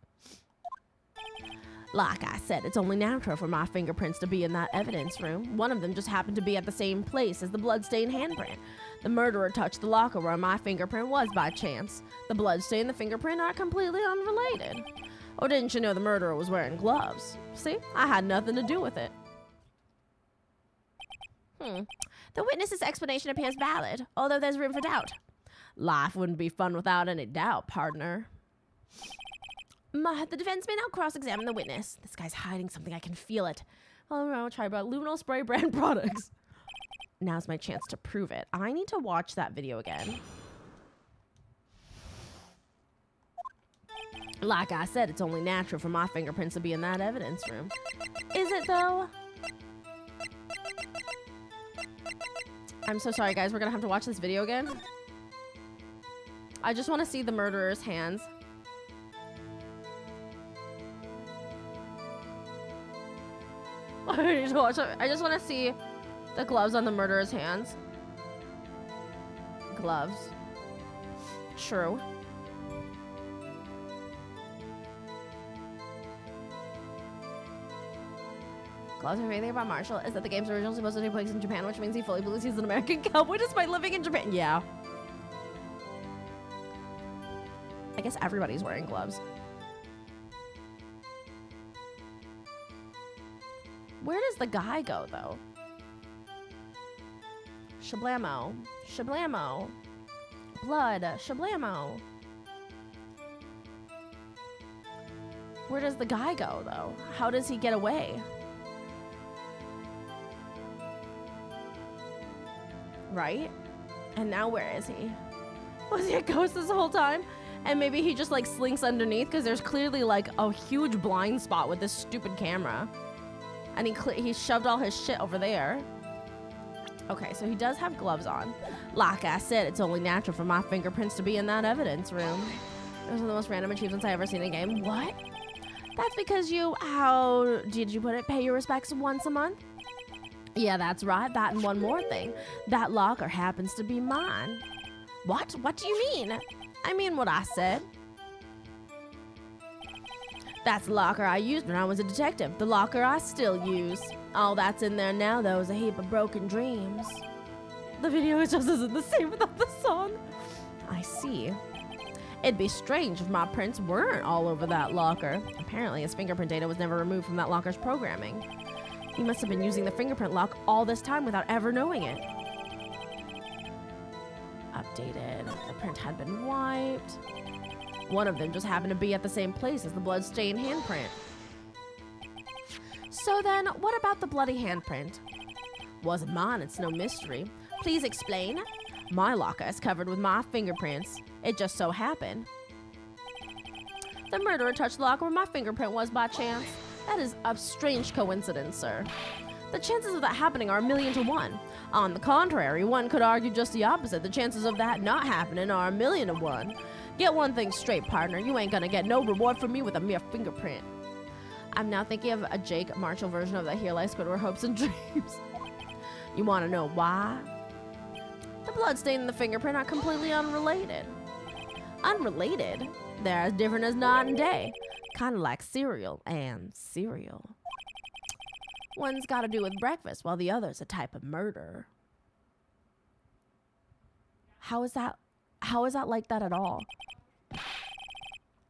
Like I said, it's only natural for my fingerprints to be in that evidence room. One of them just happened to be at the same place as the bloodstained handprint. The murderer touched the locker where my fingerprint was by chance. The bloodstain and the fingerprint are completely unrelated. Or didn't you know the murderer was wearing gloves? See, I had nothing to do with it. The witness's explanation appears valid, although there's room for doubt. Life wouldn't be fun without any doubt, partner. The defense may now cross-examine the witness. This guy's hiding something, I can feel it. I'll try about luminol spray brand products. Now's my chance to prove it. I need to watch that video again. Like I said, it's only natural for my fingerprints to be in that evidence room. Is it, though? I'm so sorry, guys. We're gonna have to watch this video again. I just want to see the murderer's hands. I need to watch it. I just want to see the gloves on the murderer's hands. Gloves. True. Gloves. My favorite thing about Marshall is that the game's originally supposed to take place in Japan, which means he fully believes he's an American cowboy despite living in Japan. Yeah. I guess everybody's wearing gloves. Where does the guy go, though? Shablamo. Shablamo. Blood. Shablamo. Where does the guy go, though? How does he get away? Right? And now where is he? Was he a ghost this whole time? And maybe he just like slinks underneath because there's clearly like a huge blind spot with this stupid camera. And he shoved all his shit over there. Okay, so he does have gloves on. Like I said, it's only natural for my fingerprints to be in that evidence room. Those are the most random achievements I ever seen in a game. What? That's because how did you put it? Pay your respects once a month? Yeah, that's right. That and one more thing. That locker happens to be mine. What? What do you mean? I mean what I said. That's the locker I used when I was a detective. The locker I still use. All that's in there now, though, is a heap of broken dreams. The video just isn't the same without the song. I see. It'd be strange if my prints weren't all over that locker. Apparently, his fingerprint data was never removed from that locker's programming. He must have been using the fingerprint lock all this time without ever knowing it. Updated. The print had been wiped. One of them just happened to be at the same place as the blood-stained handprint. So then, what about the bloody handprint? Wasn't mine, it's no mystery. Please explain. My locker is covered with my fingerprints. It just so happened. The murderer touched the locker where my fingerprint was by chance. That is a strange coincidence, sir. The chances of that happening are 1,000,000 to 1. On the contrary, one could argue just the opposite. The chances of that not happening are 1,000,000 to 1. Get one thing straight, partner. You ain't gonna get no reward from me with a mere fingerprint. I'm now thinking of a Jake Marshall version of the Here Lies Squidward Hopes and Dreams. You want to know why? The bloodstain and the fingerprint are completely unrelated. Unrelated? They're as different as night and day. Kind of like cereal and cereal. One's got to do with breakfast, while the other's a type of murder. How is that like that at all?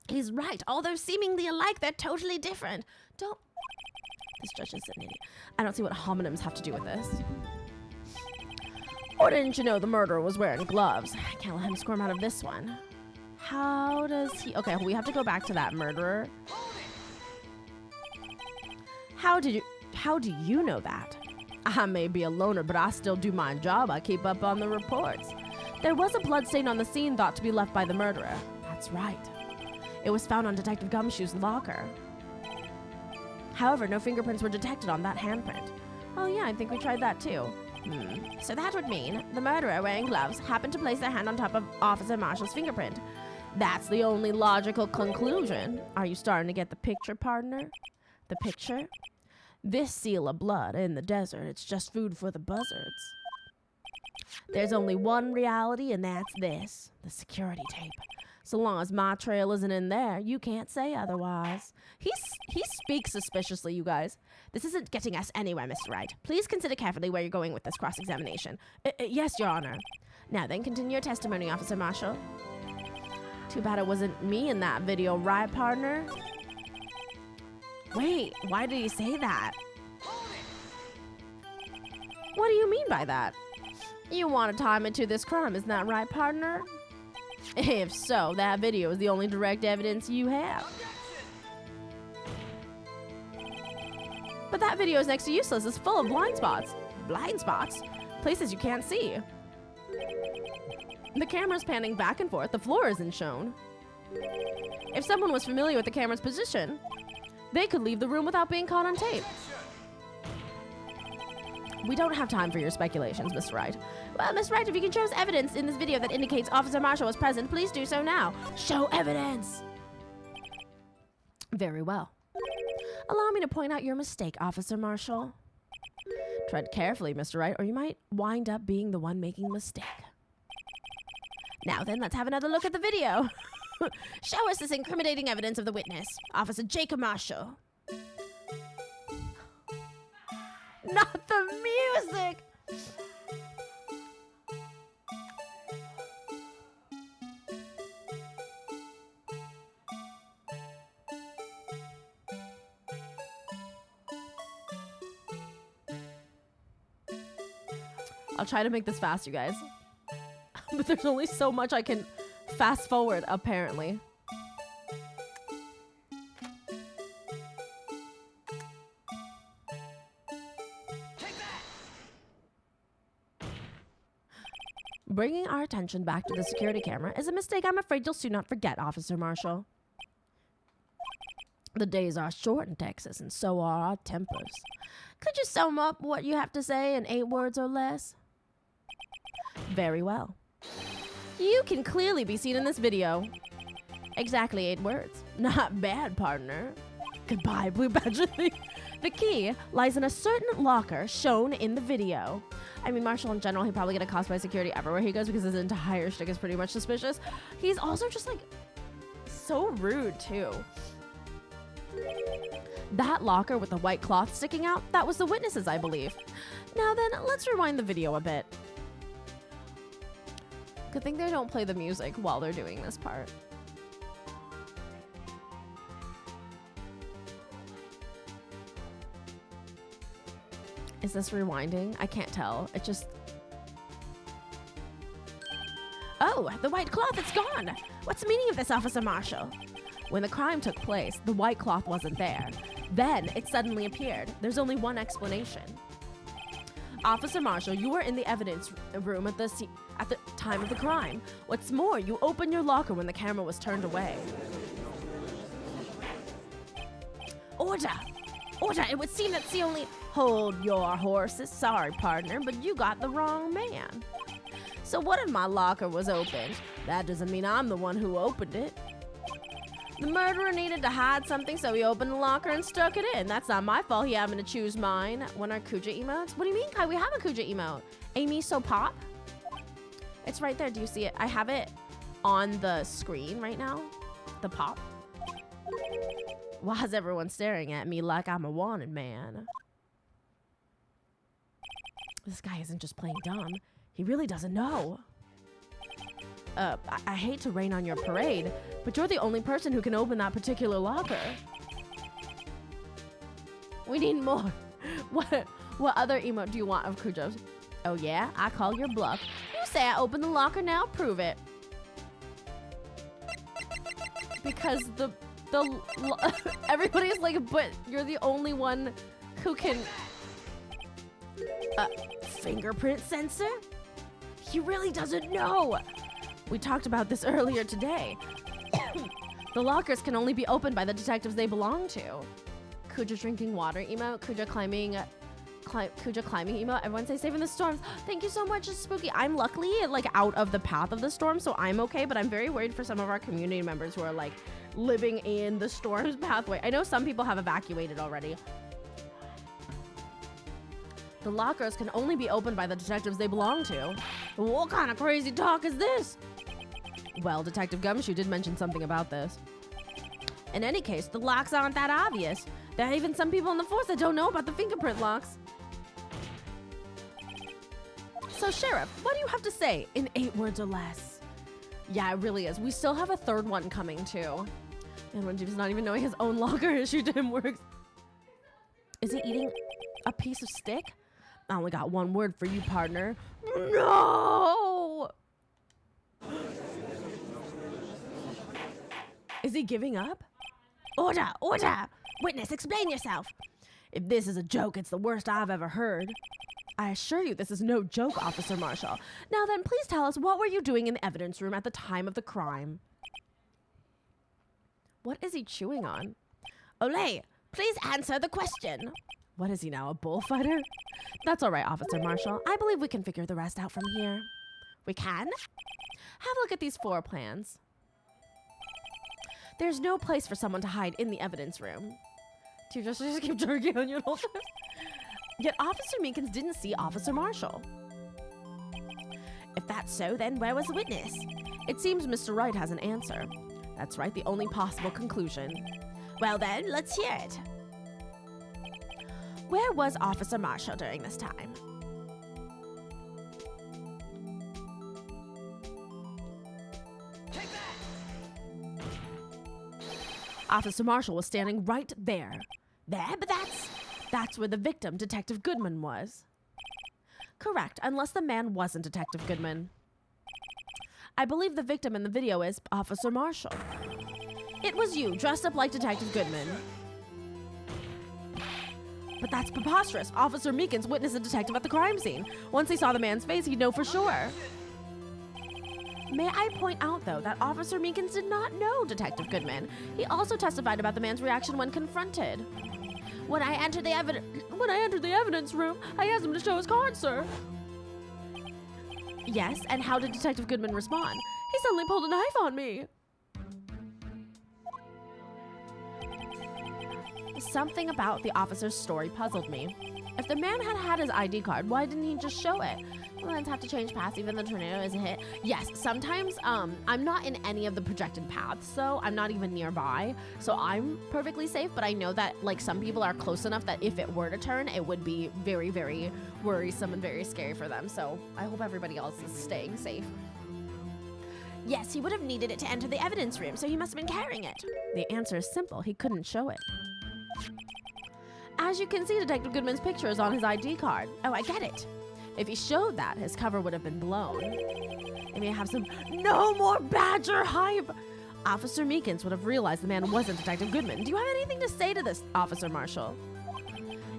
He's right. Although seemingly alike, they're totally different. This judge is an idiot. I don't see what homonyms have to do with this. Or didn't you know the murderer was wearing gloves? I can't let him squirm out of this one. How does he... Okay, we have to go back to that murderer. How do you know that? I may be a loner, but I still do my job. I keep up on the reports. There was a bloodstain on the scene thought to be left by the murderer. That's right. It was found on Detective Gumshoe's locker. However, no fingerprints were detected on that handprint. Oh yeah, I think we tried that too. So that would mean the murderer wearing gloves happened to place their hand on top of Officer Marshall's fingerprint. That's the only logical conclusion. Are you starting to get the picture, partner? The picture? This seal of blood in the desert, it's just food for the buzzards. There's only one reality, and that's this, the security tape. So long as my trail isn't in there, you can't say otherwise. He speaks suspiciously, you guys. This isn't getting us anywhere, Mr. Wright. Please consider carefully where you're going with this cross-examination. Yes, Your Honor. Now then, continue your testimony, Officer Marshall. Too bad it wasn't me in that video, right, partner? Wait, why did he say that? What do you mean by that? You want to tie me to this crime, isn't that right, partner? If so, that video is the only direct evidence you have. But that video is next to useless. It's full of blind spots. Blind spots? Places you can't see. The camera's panning back and forth. The floor isn't shown. If someone was familiar with the camera's position, they could leave the room without being caught on tape. We don't have time for your speculations, Mr. Wright. Well, Mr. Wright, if you can show us evidence in this video that indicates Officer Marshall was present, please do so now. Show evidence! Very well. Allow me to point out your mistake, Officer Marshall. Tread carefully, Mr. Wright, or you might wind up being the one making the mistake. Now then, let's have another look at the video. Show us this incriminating evidence of the witness, Officer Jacob Marshall. Not the music! I'll try to make this fast, you guys. But there's only so much I can fast forward, apparently. Bringing our attention back to the security camera is a mistake I'm afraid you'll soon not forget, Officer Marshall. The days are short in Texas, and so are our tempers. Could you sum up what you have to say in 8 words or less? Very well. You can clearly be seen in this video. Exactly 8 words. Not bad, partner. Goodbye, Blue Badger. The key lies in a certain locker shown in the video. I mean, Marshall in general, he probably get accosted by security everywhere he goes because his entire shtick is pretty much suspicious. He's also just like so rude too. That locker with the white cloth sticking out, that was the witnesses, I believe. Now then, let's rewind the video a bit. Good thing they don't play the music while they're doing this part. Is this rewinding? I can't tell. It just... Oh, the white cloth, it's gone! What's the meaning of this, Officer Marshall? When the crime took place, the white cloth wasn't there. Then it suddenly appeared. There's only one explanation. Officer Marshall, you were in the evidence room at the time of the crime. What's more, you opened your locker when the camera was turned away. Order! Order! It would seem that's the only... Hold your horses. Sorry, partner, but you got the wrong man. So what if my locker was opened? That doesn't mean I'm the one who opened it. The murderer needed to hide something, so he opened the locker and stuck it in. That's not my fault he happened to choose mine. One of our Kuja emotes? What do you mean, Kai? We have a Kuja emote. Amy So Pop? It's right there. Do you see it? I have it on the screen right now. The pop. Why is everyone staring at me like I'm a wanted man? This guy isn't just playing dumb. He really doesn't know. I hate to rain on your parade, but you're the only person who can open that particular locker. We need more. What other emote do you want of Kujo's? Oh yeah? I call your bluff. You say I opened the locker now? Prove it. Because everybody's like, but you're the only one who can... fingerprint sensor? He really doesn't know. We talked about this earlier today. The lockers can only be opened by the detectives they belong to. Kuja drinking water emote, Kuja climbing emote. Everyone say saving the storms. Thank you so much, Spooky. I'm luckily like out of the path of the storm, so I'm okay, but I'm very worried for some of our community members who are like living in the storm's pathway. I know some people have evacuated already. The lockers can only be opened by the detectives they belong to. What kind of crazy talk is this? Well, Detective Gumshoe did mention something about this. In any case, the locks aren't that obvious. There are even some people in the force that don't know about the fingerprint locks. So, Sheriff, what do you have to say in 8 words or less? Yeah, it really is. We still have a third one coming, too. And when Jim's not even knowing his own locker issue to him works. Is he eating a piece of stick? I only got 1 word for you, partner. No! Is he giving up? Order! Order! Witness, explain yourself. If this is a joke, it's the worst I've ever heard. I assure you this is no joke, Officer Marshall. Now then, please tell us, what were you doing in the evidence room at the time of the crime? What is he chewing on? Olay, please answer the question. What is he now, a bullfighter? That's all right, Officer Marshall. I believe we can figure the rest out from here. We can? Have a look at these floor plans. There's no place for someone to hide in the evidence room. Do you just keep jerking on your whole time? Yet Officer Meekins didn't see Officer Marshall. If that's so, then where was the witness? It seems Mr. Wright has an answer. That's right, the only possible conclusion. Well then, let's hear it. Where was Officer Marshall during this time? Take that! Officer Marshall was standing right there. There? But that's where the victim, Detective Goodman, was. Correct, unless the man wasn't Detective Goodman. I believe the victim in the video is Officer Marshall. It was you, dressed up like Detective Goodman. But that's preposterous. Officer Meekins witnessed a detective at the crime scene. Once he saw the man's face, he'd know for sure. May I point out, though, that Officer Meekins did not know Detective Goodman. He also testified about the man's reaction when confronted. When I entered the evidence room, I asked him to show his card, sir. Yes, and how did Detective Goodman respond? He suddenly pulled a knife on me. Something about the officer's story puzzled me. If the man had had his ID card, why didn't he just show it? Lanes have to change paths even though the tornado is a hit. Yes, sometimes I'm not in any of the projected paths, so I'm not even nearby. So I'm perfectly safe, but I know that like some people are close enough that if it were to turn, it would be very, very worrisome and very scary for them. So I hope everybody else is staying safe. Yes, he would have needed it to enter the evidence room, so he must have been carrying it. The answer is simple. He couldn't show it. As you can see, Detective Goodman's picture is on his ID card. Oh, I get it. If he showed that, his cover would have been blown. And we have some no more Badger hype. Officer Meekins would have realized the man wasn't Detective Goodman. Do you have anything to say to this, Officer Marshall?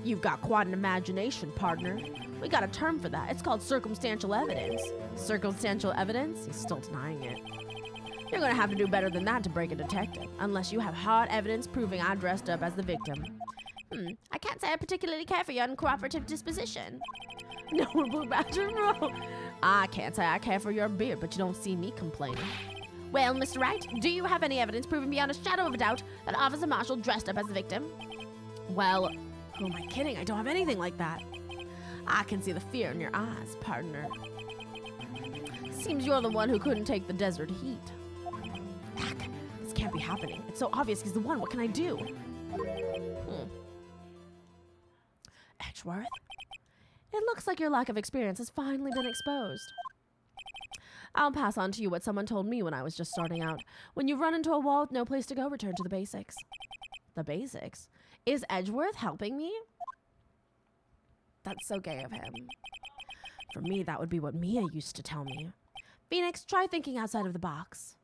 You've got quite an imagination, partner. We got a term for that. It's called circumstantial evidence. Circumstantial evidence? He's still denying it. You're gonna have to do better than that to break a detective, unless you have hard evidence proving I dressed up as the victim. I can't say I particularly care for your uncooperative disposition. No, Blue Badger, no. I can't say I care for your beard, but you don't see me complaining. Well, Mr. Wright, do you have any evidence proving beyond a shadow of a doubt that Officer Marshall dressed up as the victim? Well, who am I kidding? I don't have anything like that. I can see the fear in your eyes, partner. Seems you're the one who couldn't take the desert heat. Heck, this can't be happening. It's so obvious he's the one. What can I do? Edgeworth? It looks like your lack of experience has finally been exposed. I'll pass on to you what someone told me when I was just starting out. When you run into a wall with no place to go, return to the basics. The basics? Is Edgeworth helping me? That's so gay of him. For me, that would be what Mia used to tell me. Phoenix, try thinking outside of the box.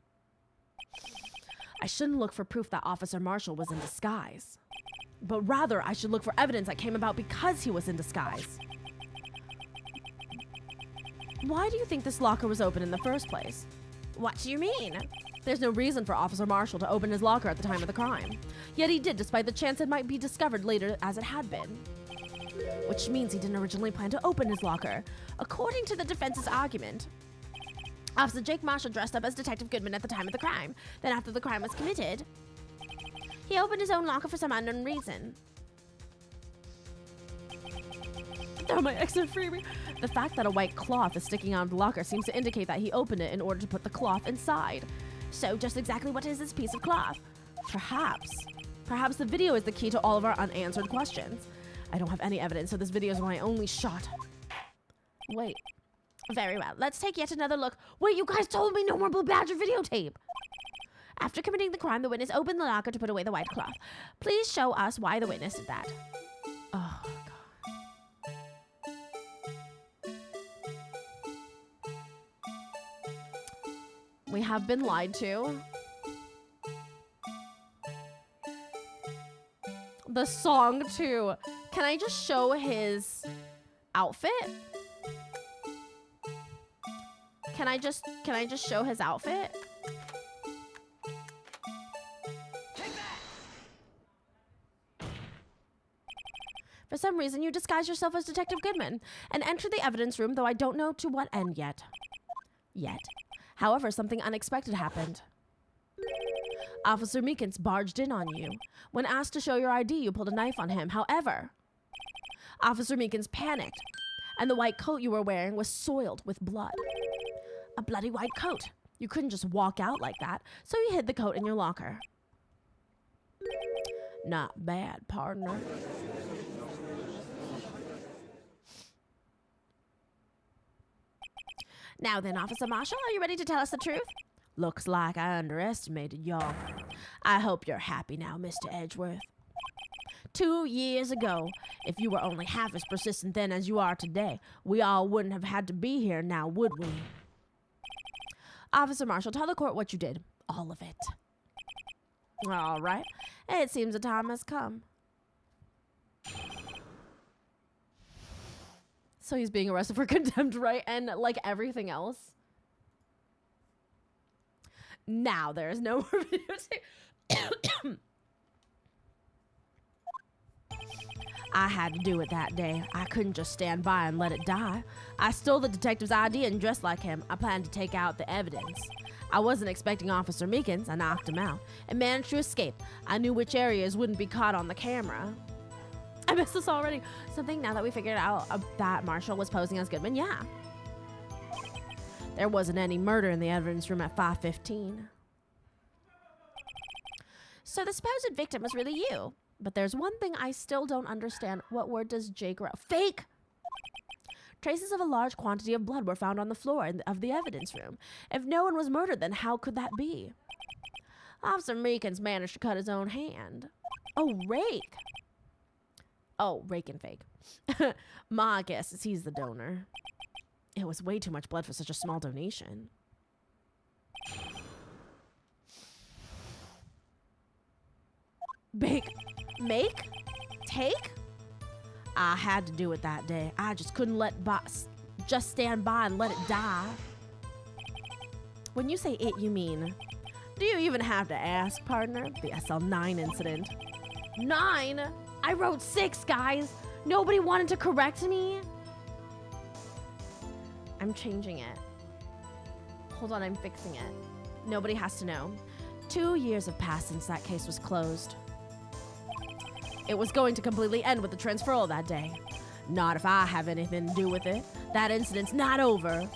I shouldn't look for proof that Officer Marshall was in disguise. But rather, I should look for evidence that came about because he was in disguise. Why do you think this locker was open in the first place? What do you mean? There's no reason for Officer Marshall to open his locker at the time of the crime. Yet he did, despite the chance it might be discovered later as it had been. Which means he didn't originally plan to open his locker. According to the defense's argument, Officer Jake Marshall dressed up as Detective Goodman at the time of the crime. Then after the crime was committed, he opened his own locker for some unknown reason. Oh, my exit freebie. The fact that a white cloth is sticking out of the locker seems to indicate that he opened it in order to put the cloth inside. So just exactly what is this piece of cloth? Perhaps the video is the key to all of our unanswered questions. I don't have any evidence, so this video is my only shot. Wait. Very well. Let's take yet another look. Wait, you guys told me no more Blue Badger videotape. After committing the crime, the witness opened the locker to put away the white cloth. Please show us why the witness did that. Oh, God. We have been lied to. The song, too. Can I just show his outfit? Can I just show his outfit? For some reason, you disguise yourself as Detective Goodman and enter the evidence room, though I don't know to what end yet. However, something unexpected happened. Officer Meekins barged in on you. When asked to show your ID, you pulled a knife on him. However, Officer Meekins panicked, and the white coat you were wearing was soiled with blood. A bloody white coat. You couldn't just walk out like that, so you hid the coat in your locker. Not bad, partner. Now then, Officer Marshall, are you ready to tell us the truth? Looks like I underestimated y'all. I hope you're happy now, Mr. Edgeworth. 2 years ago, if you were only half as persistent then as you are today, we all wouldn't have had to be here now, would we? Officer Marshall, tell the court what you did. All of it. All right. It seems the time has come. So he's being arrested for contempt, right? And like everything else. Now there's no more videotape. I had to do it that day. I couldn't just stand by and let it die. I stole the detective's ID and dressed like him. I planned to take out the evidence. I wasn't expecting Officer Meekins. I knocked him out and managed to escape. I knew which areas wouldn't be caught on the camera. I missed this already. Something now that we figured out that Marshall was posing as Goodman. Yeah. There wasn't any murder in the evidence room at 5:15. So the supposed victim was really you. But there's one thing I still don't understand. What word does J grow? Fake! Traces of a large quantity of blood were found on the floor of the evidence room. If no one was murdered, then how could that be? Officer Meekins managed to cut his own hand. Oh, rake! Oh, rake and fake. My guess is he's the donor. It was way too much blood for such a small donation. Bake. Make? Take? I had to do it that day. I just couldn't just stand by and let it die. When you say it, you mean, do you even have to ask, partner? The SL9 incident. 9? I wrote 6, guys. Nobody wanted to correct me. I'm changing it. Hold on, I'm fixing it. Nobody has to know. 2 years have passed since that case was closed. It was going to completely end with the transferal that day. Not if I have anything to do with it. That incident's not over.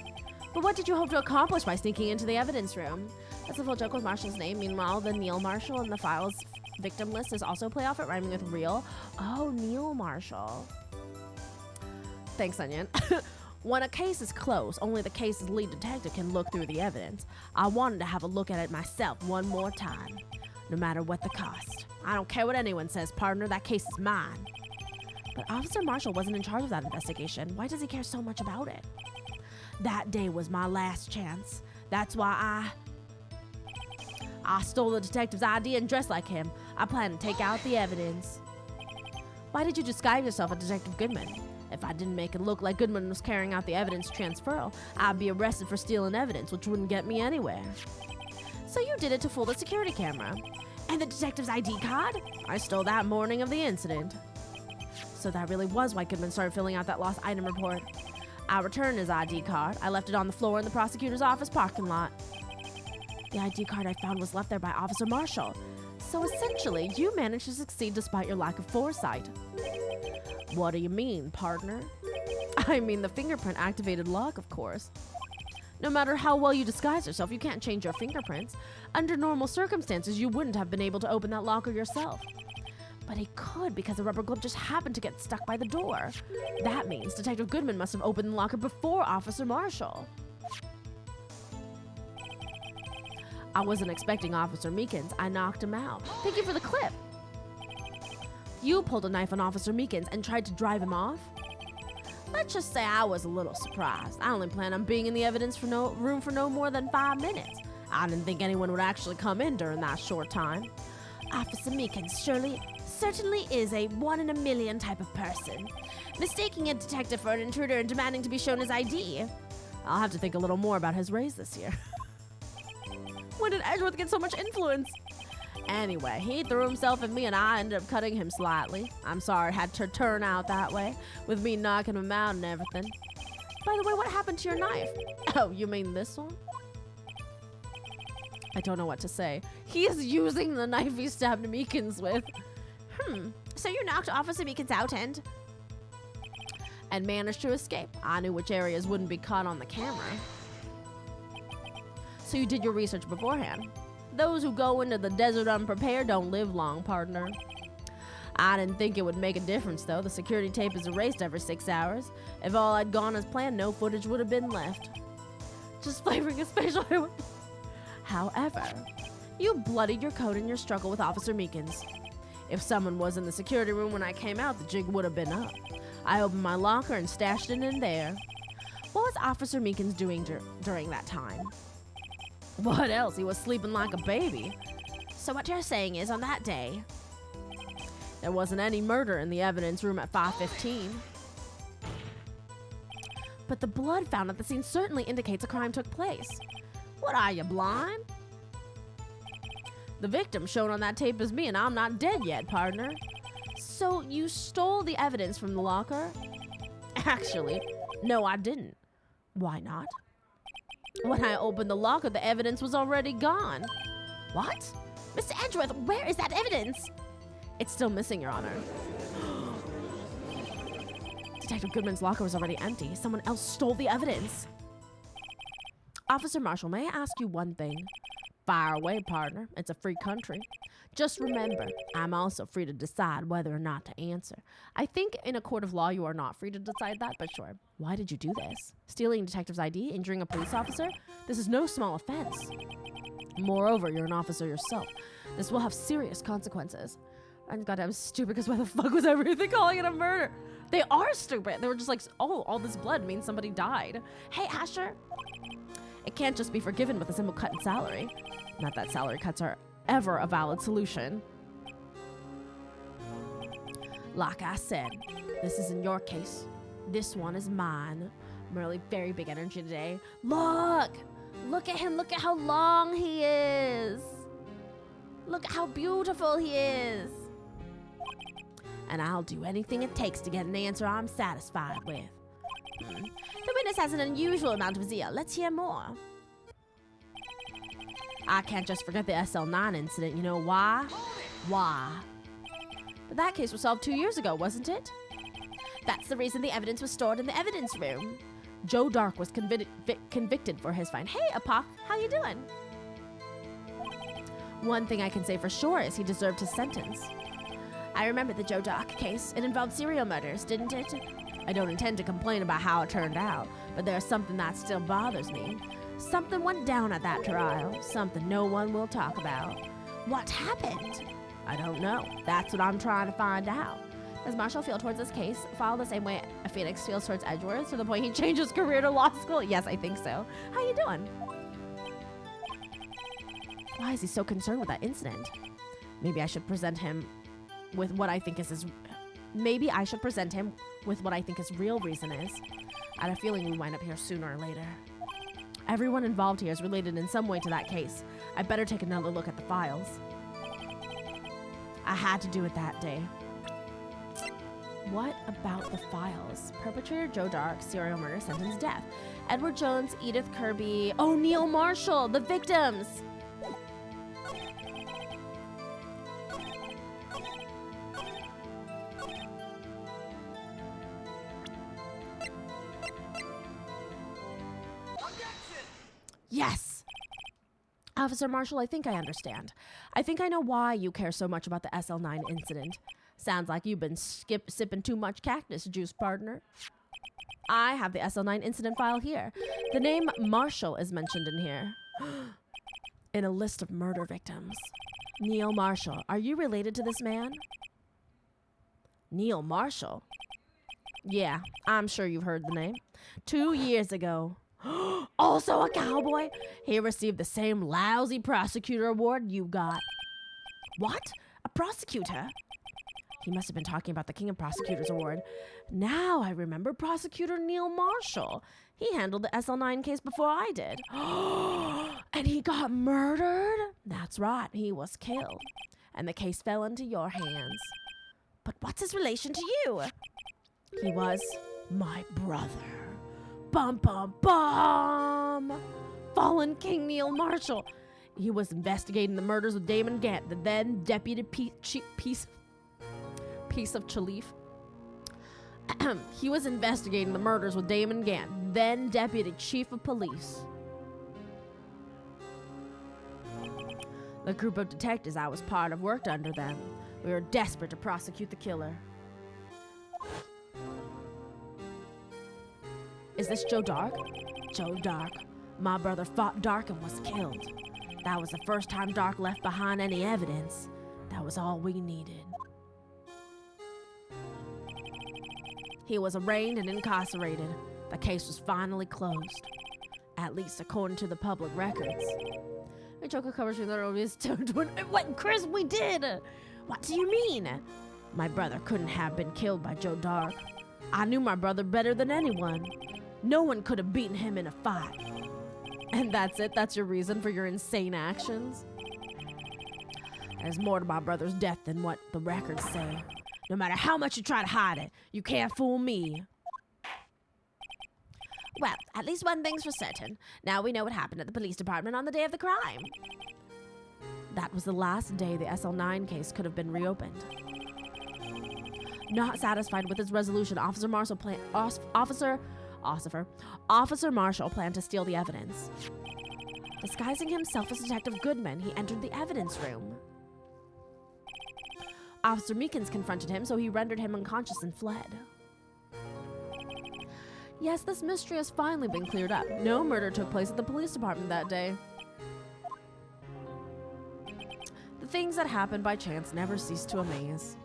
But what did you hope to accomplish by sneaking into the evidence room? That's the full joke with Marshall's name. Meanwhile, the Neil Marshall in the file's victim list is also play off it, rhyming with real. Oh, Neil Marshall. Thanks, Onion. When a case is closed, only the case's lead detective can look through the evidence. I wanted to have a look at it myself one more time, no matter what the cost. I don't care what anyone says, partner, that case is mine. But Officer Marshall wasn't in charge of that investigation. Why does he care so much about it? That day was my last chance. That's why I stole the detective's ID and dressed like him. I planned to take out the evidence. Why did you disguise yourself as Detective Goodman? If I didn't make it look like Goodman was carrying out the evidence transferal, I'd be arrested for stealing evidence, which wouldn't get me anywhere. So you did it to fool the security camera. And the detective's ID card? I stole that morning of the incident. So that really was why Goodman started filling out that lost item report. I returned his ID card. I left it on the floor in the prosecutor's office parking lot. The ID card I found was left there by Officer Marshall. So essentially, you managed to succeed despite your lack of foresight. What do you mean, partner? I mean the fingerprint activated lock, of course. No matter how well you disguise yourself, you can't change your fingerprints. Under normal circumstances, you wouldn't have been able to open that locker yourself. But he could because the rubber glove just happened to get stuck by the door. That means Detective Goodman must have opened the locker before Officer Marshall. I wasn't expecting Officer Meekins. I knocked him out. Thank you for the clip. You pulled a knife on Officer Meekins and tried to drive him off? Let's just say I was a little surprised. I only planned on being in the evidence room for no more than 5 minutes. I didn't think anyone would actually come in during that short time. Officer Meekins certainly is a 1 in a million type of person, mistaking a detective for an intruder and demanding to be shown his ID. I'll have to think a little more about his raise this year. When did Edgeworth get so much influence? Anyway, he threw himself at me and I ended up cutting him slightly. I'm sorry it had to turn out that way, with me knocking him out and everything. By the way, what happened to your knife? Oh, you mean this one? I don't know what to say. He is using the knife he stabbed Meekins with. So you knocked Officer Meekins out and managed to escape. I knew which areas wouldn't be caught on the camera. So you did your research beforehand. Those who go into the desert unprepared don't live long, partner. I didn't think it would make a difference, though. The security tape is erased every 6 hours. If all had gone as planned, no footage would have been left. Just flavoring a special... However, you bloodied your coat in your struggle with Officer Meekins. If someone was in the security room when I came out, the jig would have been up. I opened my locker and stashed it in there. What was Officer Meekins doing during that time? What else? He was sleeping like a baby. so what you're saying is on that day, there wasn't any murder in the evidence room at 5:15. But the blood found at the scene certainly indicates a crime took place. What are you, blind? The victim shown on that tape is me, and I'm not dead yet, partner. So you stole the evidence from the locker? Actually, no, I didn't. Why not? When I opened the locker, the evidence was already gone. what? Mr. Edgeworth, where is that evidence? It's still missing, Your Honor. Detective Goodman's locker was already empty. Someone else stole the evidence. Officer Marshall, may I ask you one thing? Fire away, partner. It's a free country. Just remember, I'm also free to decide whether or not to answer. I think in a court of law you are not free to decide that, but sure. Why did you do this? Stealing a detective's ID, injuring a police officer? This is no small offense. Moreover, you're an officer yourself. This will have serious consequences. I'm goddamn stupid, because why the fuck was everything calling it a murder? They are stupid. They were just like, oh, all this blood means somebody died. Hey, Asher. It can't just be forgiven with a simple cut in salary. Not that salary cuts are ever a valid solution. Like I said, this isn't your case. This one is mine. I'm really very big energy today. Look! Look at him. Look at how long he is. Look at how beautiful he is. And I'll do anything it takes to get an answer I'm satisfied with. The witness has an unusual amount of zeal. Let's hear more. I can't just forget the SL9 incident. You know why? Why? But that case was solved 2 years ago, wasn't it? That's the reason the evidence was stored in the evidence room. Joe Dark was convicted for his fine. Hey, Apoc, how you doing? One thing I can say for sure is he deserved his sentence. I remember the Joe Dark case. It involved serial murders, didn't it? I don't intend to complain about how it turned out, but there's something that still bothers me. Something went down at that trial, something no one will talk about. What happened? I don't know. That's what I'm trying to find out. Does Marshall feel towards this case file the same way a Phoenix feels towards Edgeworth, to the point he changed his career to law school? Yes, I think so. How you doing? Why is he so concerned with that incident? Maybe I should present him with what I think is his... Maybe I should present him with what I think his real reason is. I had a feeling we'd wind up here sooner or later. Everyone involved here is related in some way to that case. I better take another look at the files. I had to do it that day. What about the files? Perpetrator Joe Dark, serial murder, sentence, death. Edward Jones, Edith Kirby. Oh, Neil Marshall, the victims. Yes! Officer Marshall, I think I understand. I think I know why you care so much about the SL9 incident. Sounds like you've been sipping too much cactus juice, partner. I have the SL9 incident file here. The name Marshall is mentioned in here. In a list of murder victims. Neil Marshall. Are you related to this man? Neil Marshall? Yeah, I'm sure you've heard the name. 2 years ago. Also a cowboy? He received the same lousy prosecutor award you got. What? A prosecutor? He must have been talking about the King of Prosecutors Award. Now I remember Prosecutor Neil Marshall. He handled the SL9 case before I did. And he got murdered? That's right, he was killed. And the case fell into your hands. But what's his relation to you? He was my brother. Bum, bum, bum! Fallen King Neil Marshall. He was investigating the murders of Damon Gant, the then deputy piece of Chalif. He was investigating the murders with Damon Gant, then deputy chief of police. The group of detectives I was part of worked under them. We were desperate to prosecute the killer. Is this Joe Dark? Joe Dark. My brother fought Dark and was killed. That was the first time Dark left behind any evidence. That was all we needed. He was arraigned and incarcerated. The case was finally closed. At least according to the public records. The Joker covers with his What, Chris, we did! What do you mean? My brother couldn't have been killed by Joe Dark. I knew my brother better than anyone. No one could have beaten him in a fight. And that's it? That's your reason for your insane actions? There's more to my brother's death than what the records say. No matter how much you try to hide it, you can't fool me. Well, at least one thing's for certain. Now we know what happened at the police department on the day of the crime. That was the last day the SL9 case could have been reopened. Not satisfied with his resolution, Officer Marshall planned to steal the evidence. Disguising himself as Detective Goodman, he entered the evidence room. Officer Meekins confronted him, so he rendered him unconscious and fled. Yes, this mystery has finally been cleared up. No murder took place at the police department that day. The things that happen by chance never cease to amaze.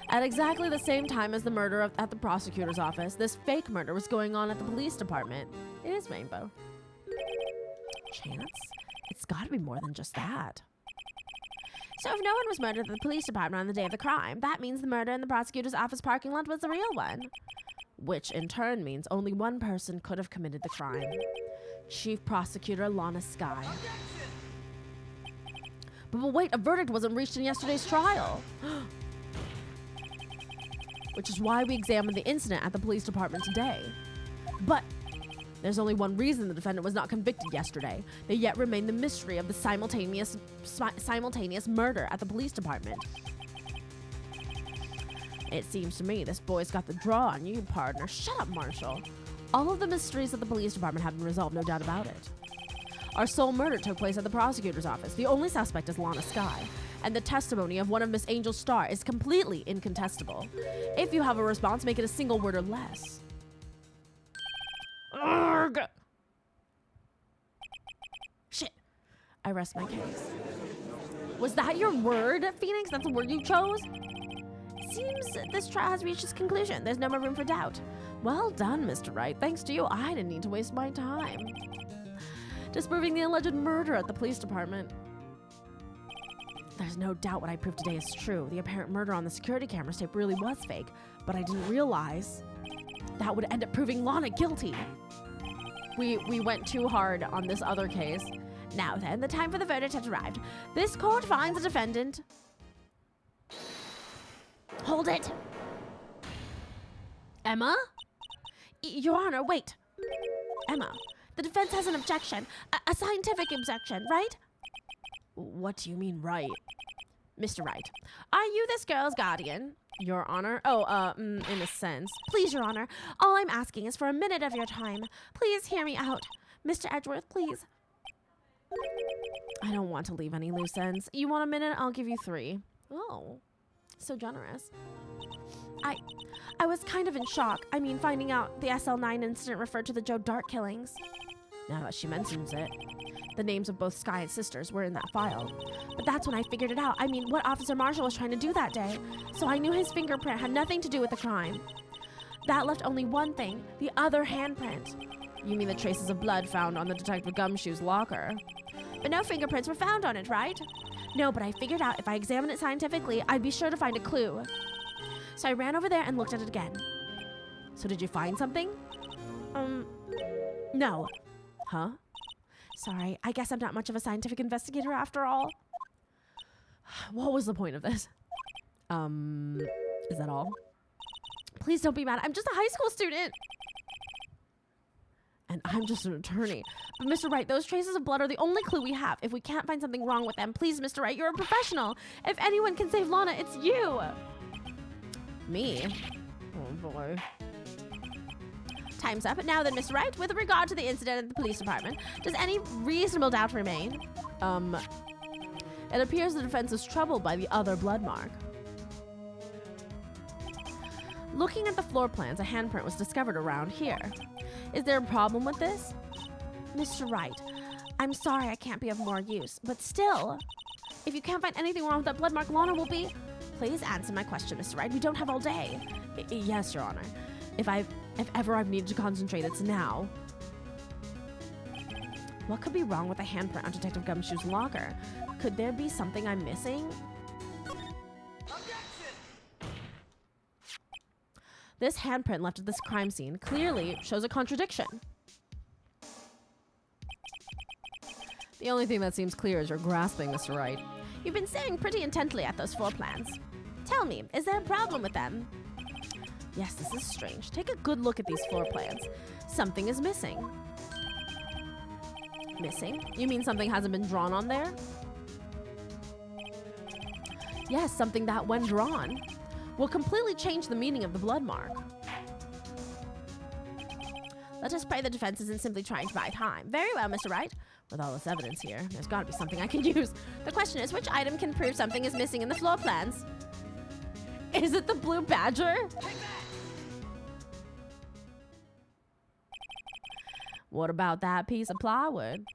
At exactly the same time as the murder at the prosecutor's office, this fake murder was going on at the police department. It is Rainbow. Chance? It's gotta be more than just that. So if no one was murdered at the police department on the day of the crime, that means the murder in the prosecutor's office parking lot was the real one. Which in turn means only one person could have committed the crime. Chief Prosecutor Lana Skye. But wait, a verdict wasn't reached in yesterday's trial. Which is why we examined the incident at the police department today. But there's only one reason the defendant was not convicted yesterday. There yet remained the mystery of the simultaneous murder at the police department. It seems to me this boy's got the draw on you, partner. Shut up, Marshall. All of the mysteries at the police department have been resolved, no doubt about it. Our sole murder took place at the prosecutor's office. The only suspect is Lana Skye, and the testimony of one of Miss Angel's Star is completely incontestable. If you have a response, make it a single word or less. Urgh. Shit. I rest my case. Was that your word, Phoenix? That's the word you chose? Seems this trial has reached its conclusion. There's no more room for doubt. Well done, Mr. Wright. Thanks to you, I didn't need to waste my time disproving the alleged murder at the police department. There's no doubt what I proved today is true. The apparent murder on the security camera tape really was fake, but I didn't realize that would end up proving Lana guilty. We went too hard on this other case. Now then, the time for the verdict has arrived. This court finds the defendant... Hold it. Emma? Your Honor, wait. Emma, the defense has an objection. A scientific objection, right? What do you mean, right? Mr. Wright, are you this girl's guardian? Your Honor? Oh, in a sense. Please, Your Honor, all I'm asking is for a minute of your time. Please hear me out. Mr. Edgeworth, please. I don't want to leave any loose ends. You want a minute? I'll give you 3. Oh, so generous. I was kind of in shock. I mean, finding out the SL9 incident referred to the Joe Dark killings. Now that she mentions it, the names of both Skye and sisters were in that file. But that's when I figured it out. I mean, what Officer Marshall was trying to do that day. So I knew his fingerprint had nothing to do with the crime. That left only one thing, the other handprint. You mean the traces of blood found on the Detective Gumshoe's locker? But no fingerprints were found on it, right? No, but I figured out if I examine it scientifically, I'd be sure to find a clue. So I ran over there and looked at it again. So did you find something? No. Huh? Sorry, I guess I'm not much of a scientific investigator after all. What was the point of this? Is that all? Please don't be mad. I'm just a high school student. And I'm just an attorney. But Mr. Wright, those traces of blood are the only clue we have. If we can't find something wrong with them, please, Mr. Wright, you're a professional. If anyone can save Lana, it's you. Me? Oh boy. Time's up. Now then, Mr. Wright, with regard to the incident at the police department, does any reasonable doubt remain? It appears the defense is troubled by the other blood mark. Looking at the floor plans, a handprint was discovered around here. Is there a problem with this? Mr. Wright, I'm sorry I can't be of more use, but still, if you can't find anything wrong with that blood mark, Lana will be... Please answer my question, Mr. Wright. We don't have all day. Yes, Your Honor. If ever I've needed to concentrate, it's now. What could be wrong with the handprint on Detective Gumshoe's locker? Could there be something I'm missing? Objection! This handprint left at this crime scene clearly shows a contradiction. The only thing that seems clear is you're grasping, Mr. Wright. You've been staring pretty intently at those floor plans. Tell me, is there a problem with them? Yes, this is strange. Take a good look at these floor plans. Something is missing. Missing? You mean something hasn't been drawn on there? Yes, something that, when drawn, will completely change the meaning of the blood mark. Let us pray the defense isn't simply trying to buy time. Very well, Mr. Wright. With all this evidence here, there's got to be something I can use. The question is, which item can prove something is missing in the floor plans? Is it the blue badger? What about that piece of plywood?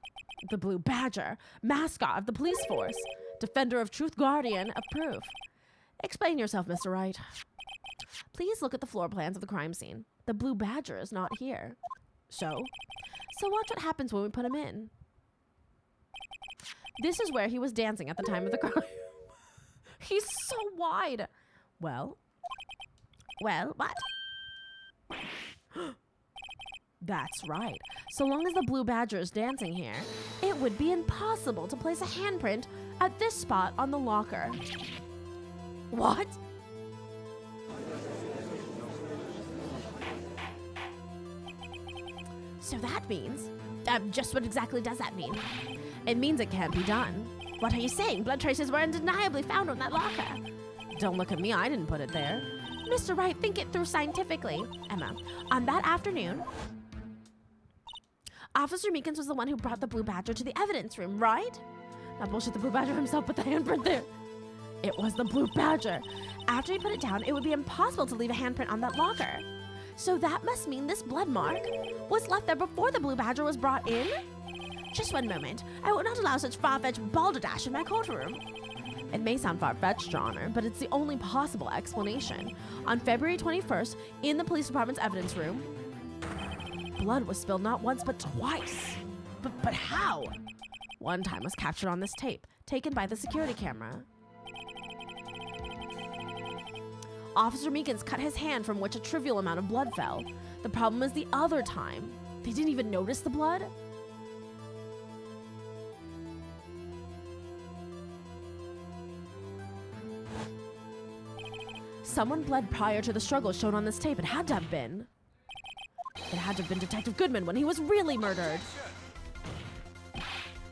The blue badger, mascot of the police force, defender of truth, guardian of proof. Explain yourself, Mr. Wright. Please look at the floor plans of the crime scene. The blue badger is not here. So watch what happens when we put him in. This is where he was dancing at the time of the crime. He's so wide. Well, what? That's right. So long as the blue badger is dancing here, it would be impossible to place a handprint at this spot on the locker. What? So that means... just what exactly does that mean? It means it can't be done. What are you saying? Blood traces were undeniably found on that locker. Don't look at me, I didn't put it there. Mr. Wright, think it through scientifically. Emma, on that afternoon, Officer Meekins was the one who brought the blue badger to the evidence room, right? Not bullshit, the blue badger himself put the handprint there. It was the blue badger. After he put it down, it would be impossible to leave a handprint on that locker. So that must mean this blood mark was left there before the blue badger was brought in? Just one moment. I will not allow such far-fetched balderdash in my courtroom. It may sound far-fetched, Your Honor, but it's the only possible explanation. On February 21st, in the police department's evidence room, blood was spilled not once but twice. But how? One time was captured on this tape, taken by the security camera. Officer Meekins cut his hand from which a trivial amount of blood fell. The problem is the other time. They didn't even notice the blood? Someone bled prior to the struggle shown on this tape. It had to have been. It had to have been Detective Goodman when he was really murdered.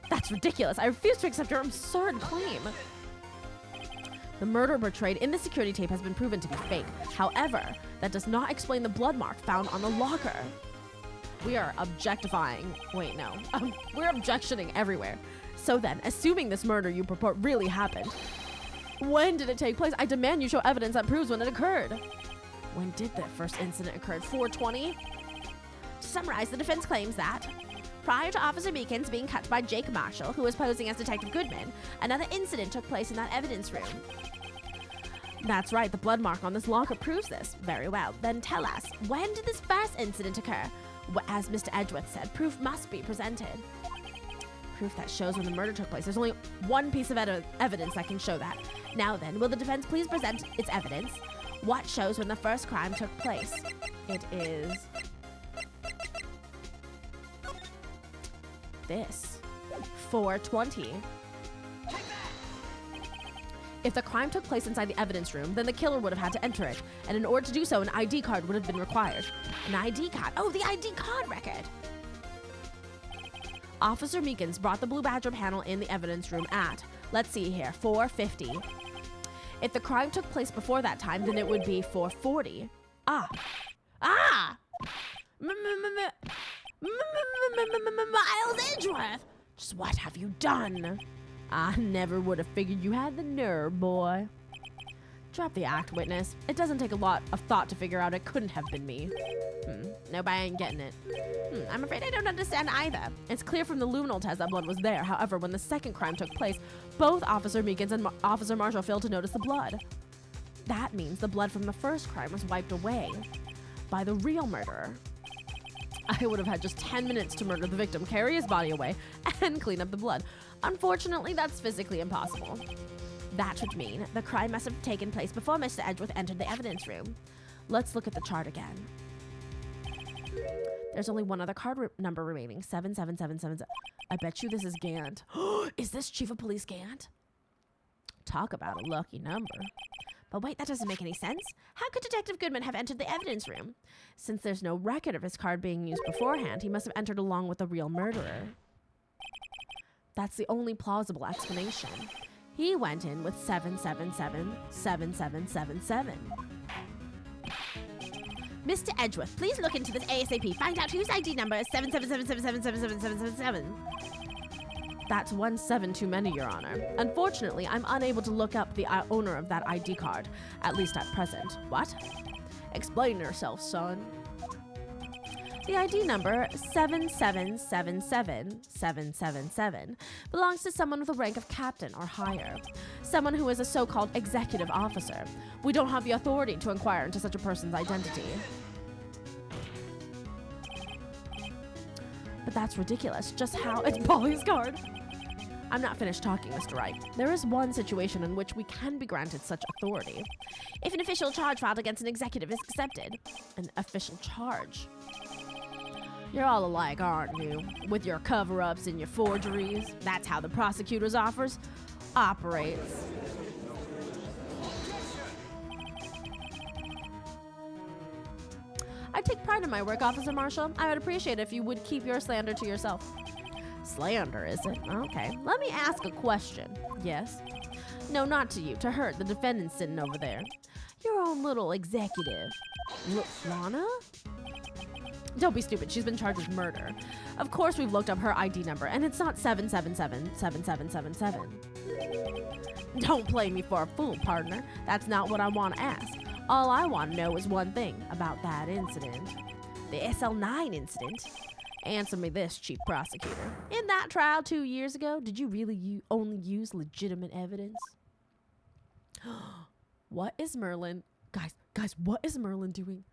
That's ridiculous. I refuse to accept your absurd claim. The murder portrayed in the security tape has been proven to be fake. However, that does not explain the blood mark found on the locker. We are objectifying. Wait, no. We're objectioning everywhere. So then, assuming this murder you purport really happened, when did it take place? I demand you show evidence that proves when it occurred. When did the first incident occur? 420? To summarize, the defense claims that prior to Officer Meekins being cut by Jake Marshall, who was posing as Detective Goodman, another incident took place in that evidence room. That's right, the blood mark on this locker proves this. Very well, then tell us, when did this first incident occur? As Mr. Edgeworth said, proof must be presented. proof that shows when the murder took place. There's only one piece of evidence that can show that. Now then, will the defense please present its evidence? What shows when the first crime took place? It is this. 420. If the crime took place inside the evidence room, then the killer would have had to enter it, and in order to do so, an ID card would have been required. An ID card? Oh, the ID card record! Officer Meekins brought the Blue Badger panel in the evidence room at, let's see here, 4:50. If the crime took place before that time, then it would be 4:40. Miles Edgeworth! Just what have you done? I never would have figured you had the nerve, boy. Drop the act, witness. It doesn't take a lot of thought to figure out it couldn't have been me. Nope, I ain't getting it. I'm afraid I don't understand either. It's clear from the luminal test that blood was there. However, when the second crime took place, both Officer Meekins and Officer Marshall failed to notice the blood. That means the blood from the first crime was wiped away by the real murderer. I would have had just 10 minutes to murder the victim, carry his body away, and clean up the blood. Unfortunately, that's physically impossible. That would mean the crime must have taken place before Mr. Edgeworth entered the evidence room. Let's look at the chart again. There's only one other card number remaining, 77777. I bet you this is Gant. Is this Chief of Police Gant? Talk about a lucky number. But wait, that doesn't make any sense. How could Detective Goodman have entered the evidence room? Since there's no record of his card being used beforehand, he must have entered along with the real murderer. That's the only plausible explanation. He went in with 7777777. Mr. Edgeworth, please look into this ASAP. Find out whose ID number is 777777777. That's 17 too many, Your Honor. Unfortunately, I'm unable to look up the owner of that ID card, at least at present. What? Explain yourself, son. The ID number 7777777 belongs to someone with a rank of captain or higher, someone who is a so-called executive officer. We don't have the authority to inquire into such a person's identity. But that's ridiculous. Just how? It's Polly's card. I'm not finished talking, Mr. Wright. There is one situation in which we can be granted such authority. If an official charge filed against an executive is accepted. An official charge. You're all alike, aren't you? With your cover-ups and your forgeries. That's how the prosecutor's office operates. I take pride in my work, Officer Marshall. I would appreciate it if you would keep your slander to yourself. Slander, is it? Okay. Let me ask a question. Yes? No, not to you. To her, the defendant sitting over there. Your own little executive. Lana? Don't be stupid. She's been charged with murder. Of course we've looked up her ID number, and it's not 7777777. Don't play me for a fool, partner. That's not what I want to ask. All I want to know is one thing about that incident. The SL9 incident. Answer me this, Chief Prosecutor. In that trial 2 years ago, did you really only use legitimate evidence? What is Merlin? Guys, what is Merlin doing?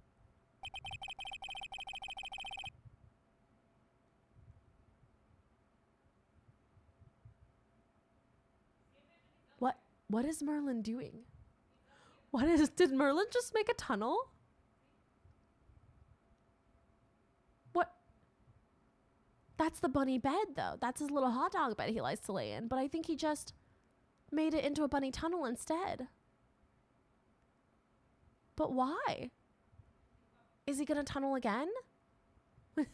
What is Merlin doing? Did Merlin just make a tunnel? What? That's the bunny bed, though. That's his little hot dog bed he likes to lay in. But I think he just made it into a bunny tunnel instead. But why? Is he gonna tunnel again? What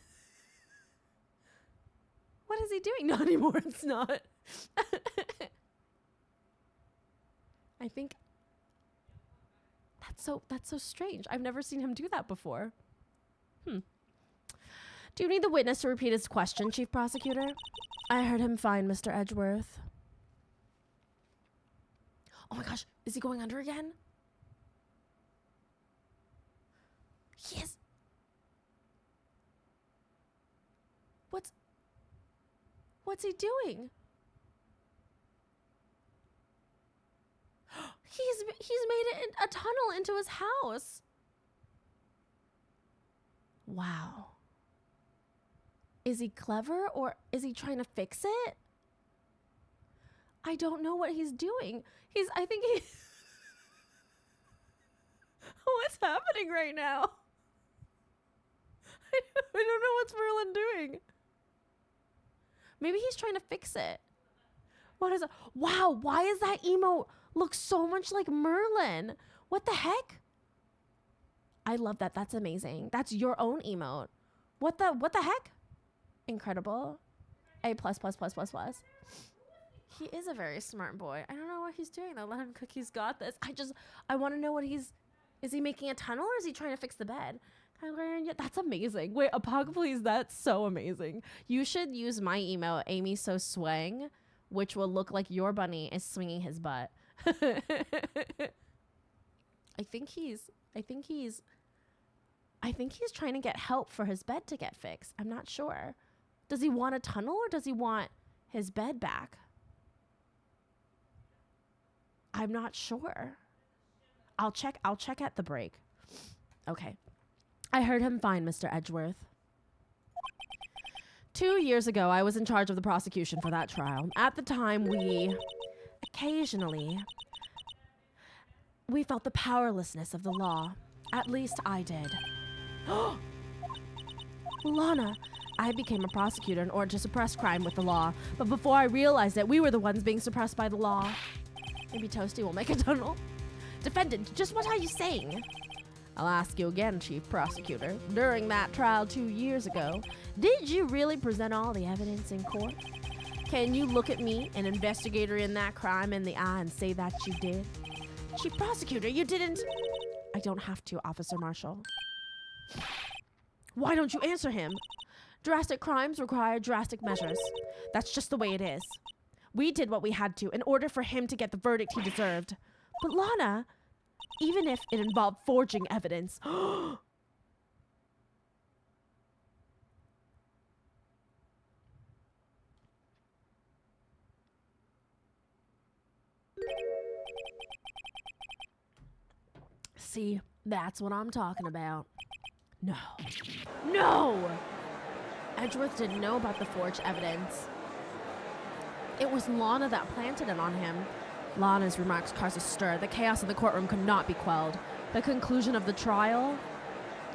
is he doing? Not anymore, it's not. I think that's so strange. I've never seen him do that before. Do you need the witness to repeat his question, Chief Prosecutor? I heard him fine, Mr. Edgeworth. Oh my gosh, is he going under again? Yes. What's he doing? He's made it a tunnel into his house. Wow. Is he clever or is he trying to fix it? I don't know what he's doing. I think what's happening right now? I don't know what's Merlin doing. Maybe he's trying to fix it. What is it? Wow, why is that emote look so much like Merlin? What the heck? I love that. That's amazing. That's your own emote. What the heck? Incredible. A plus plus plus plus plus. He is a very smart boy. I don't know what he's doing though. Let him cook. He's got this. I want to know what is he making a tunnel or is he trying to fix the bed? Yeah, that's amazing. Wait, Apog, please. That's so amazing. You should use my emote, Amy So Swang, which will look like your bunny is swinging his butt. I think he's trying to get help for his bed to get fixed. I'm not sure. Does he want a tunnel or does he want his bed back? I'm not sure. I'll check at the break. Okay. I heard him fine, Mr. Edgeworth. 2 years ago, I was in charge of the prosecution for that trial. At the time, we felt the powerlessness of the law. At least I did. Lana, I became a prosecutor in order to suppress crime with the law. But before I realized it, we were the ones being suppressed by the law. Maybe Toasty will make a tunnel. Defendant, just what are you saying? I'll ask you again, Chief Prosecutor. During that trial 2 years ago, did you really present all the evidence in court? Can you look at me, an investigator in that crime, in the eye and say that you did? Chief Prosecutor, you didn't. I don't have to, Officer Marshall. Why don't you answer him? Drastic crimes require drastic measures. That's just the way it is. We did what we had to in order for him to get the verdict he deserved. But Lana, even if it involved forging evidence. See, that's what I'm talking about. No. No! Edgeworth didn't know about the forged evidence. It was Lana that planted it on him. Lana's remarks caused a stir. The chaos in the courtroom could not be quelled. The conclusion of the trial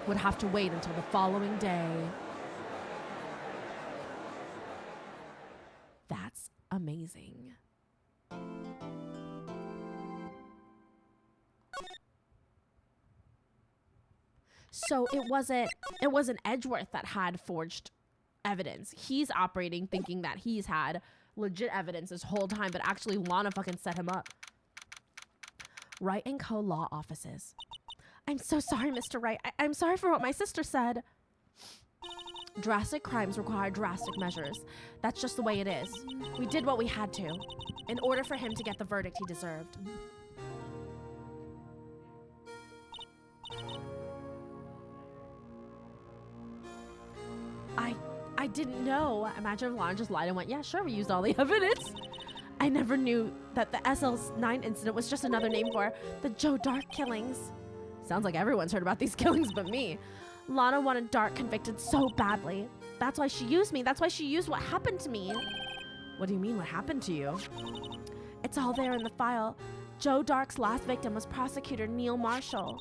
would have to wait until the following day. That's amazing. So it wasn't Edgeworth that had forged evidence. He's operating thinking that he's had legit evidence this whole time, but actually Lana fucking set him up. Wright & Co. Law Offices. I'm so sorry, Mr. Wright. I'm sorry for what my sister said. Drastic crimes require drastic measures. That's just the way it is. We did what we had to in order for him to get the verdict he deserved. I didn't know. Imagine if Lana just lied and went, yeah, sure, we used all the evidence. I never knew that the SL9 incident was just another name for the Joe Dark killings. Sounds like everyone's heard about these killings but me. Lana wanted Dark convicted so badly. That's why she used me. That's why she used what happened to me. What do you mean, what happened to you? It's all there in the file. Joe Dark's last victim was prosecutor Neil Marshall.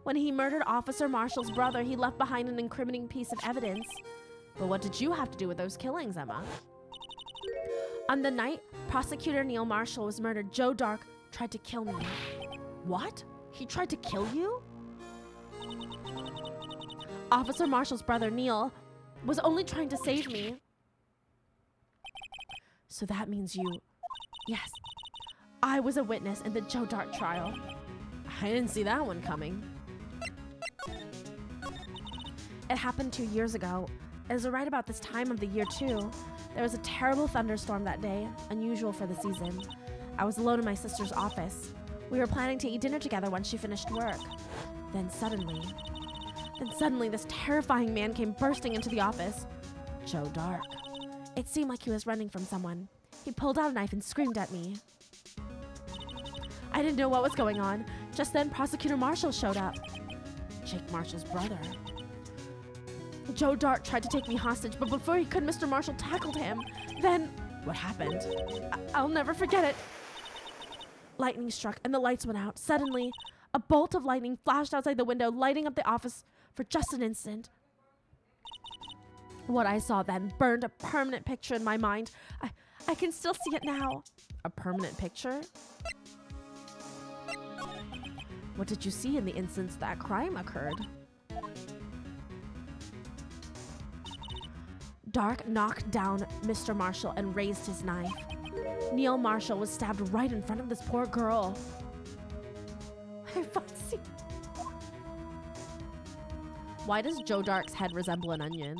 When he murdered Officer Marshall's brother, he left behind an incriminating piece of evidence. But what did you have to do with those killings, Emma? On the night Prosecutor Neil Marshall was murdered, Joe Dark tried to kill me. What? He tried to kill you? Officer Marshall's brother, Neil, was only trying to save me. So that means you... Yes, I was a witness in the Joe Dark trial. I didn't see that one coming. It happened 2 years ago. It was right about this time of the year, too. There was a terrible thunderstorm that day, unusual for the season. I was alone in my sister's office. We were planning to eat dinner together once she finished work. Then suddenly, this terrifying man came bursting into the office. Joe Dark. It seemed like he was running from someone. He pulled out a knife and screamed at me. I didn't know what was going on. Just then, Prosecutor Marshall showed up. Jake Marshall's brother. Joe Dark tried to take me hostage, but before he could, Mr. Marshall tackled him. Then What happened? I'll never forget it. Lightning struck and the lights went out. Suddenly, a bolt of lightning flashed outside the window, lighting up the office for just an instant. What I saw then burned a permanent picture in my mind. I can still see it now. A permanent picture? What did you see in the instance that crime occurred? Dark knocked down Mr. Marshall and raised his knife. Neil Marshall was stabbed right in front of this poor girl. Why does Joe Dark's head resemble an onion?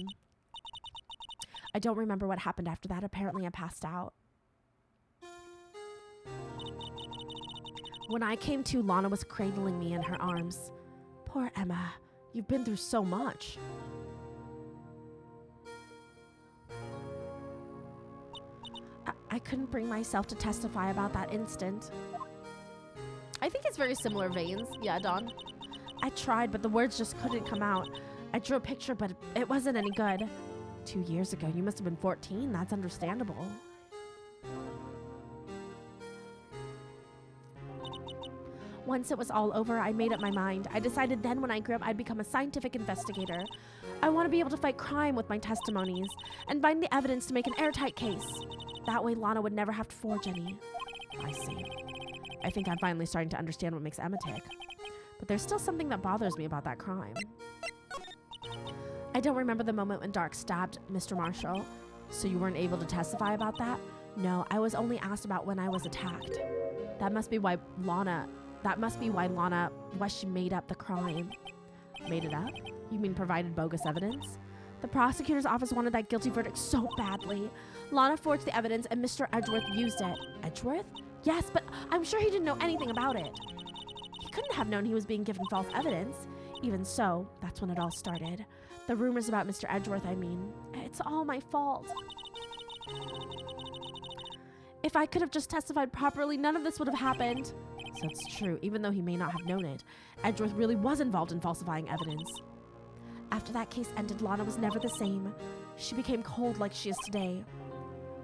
I don't remember what happened after that. Apparently I passed out. When I came to, Lana was cradling me in her arms. Poor Emma, you've been through so much. I couldn't bring myself to testify about that instant. I think it's very similar veins. Yeah, Dawn. I tried, but the words just couldn't come out. I drew a picture, but it wasn't any good. 2 years ago, you must have been 14. That's understandable. Once it was all over, I made up my mind. I decided then when I grew up, I'd become a scientific investigator. I want to be able to fight crime with my testimonies and find the evidence to make an airtight case. That way, Lana would never have to forge any. I see. I think I'm finally starting to understand what makes Emma tick. But there's still something that bothers me about that crime. I don't remember the moment when Dark stabbed Mr. Marshall. So you weren't able to testify about that? No, I was only asked about when I was attacked. That must be why Lana, she made up the crime. Made it up? You mean provided bogus evidence? The prosecutor's office wanted that guilty verdict so badly. Lana forged the evidence and Mr. Edgeworth used it. Edgeworth? Yes, but I'm sure he didn't know anything about it. He couldn't have known he was being given false evidence. Even so, that's when it all started. The rumors about Mr. Edgeworth, I mean. It's all my fault. If I could have just testified properly, none of this would have happened. So it's true, even though he may not have known it. Edgeworth really was involved in falsifying evidence. After that case ended, Lana was never the same. She became cold like she is today.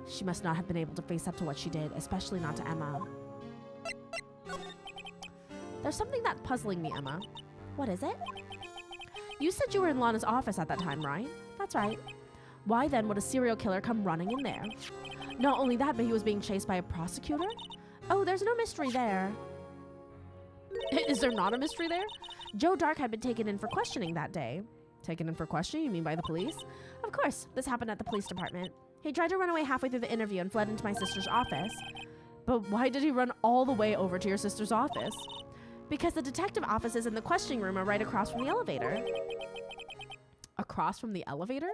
She must not have been able to face up to what she did, especially not to Emma. There's something that's puzzling me, Emma. What is it? You said you were in Lana's office at that time, right? That's right. Why then would a serial killer come running in there? Not only that, but he was being chased by a prosecutor? Oh, there's no mystery there. Is there not a mystery there? Joe Dark had been taken in for questioning that day. Taken in for questioning? You mean by the police? Of course, this happened at the police department. He tried to run away halfway through the interview and fled into my sister's office. But why did he run all the way over to your sister's office? Because the detective offices and the questioning room are right across from the elevator. Across from the elevator?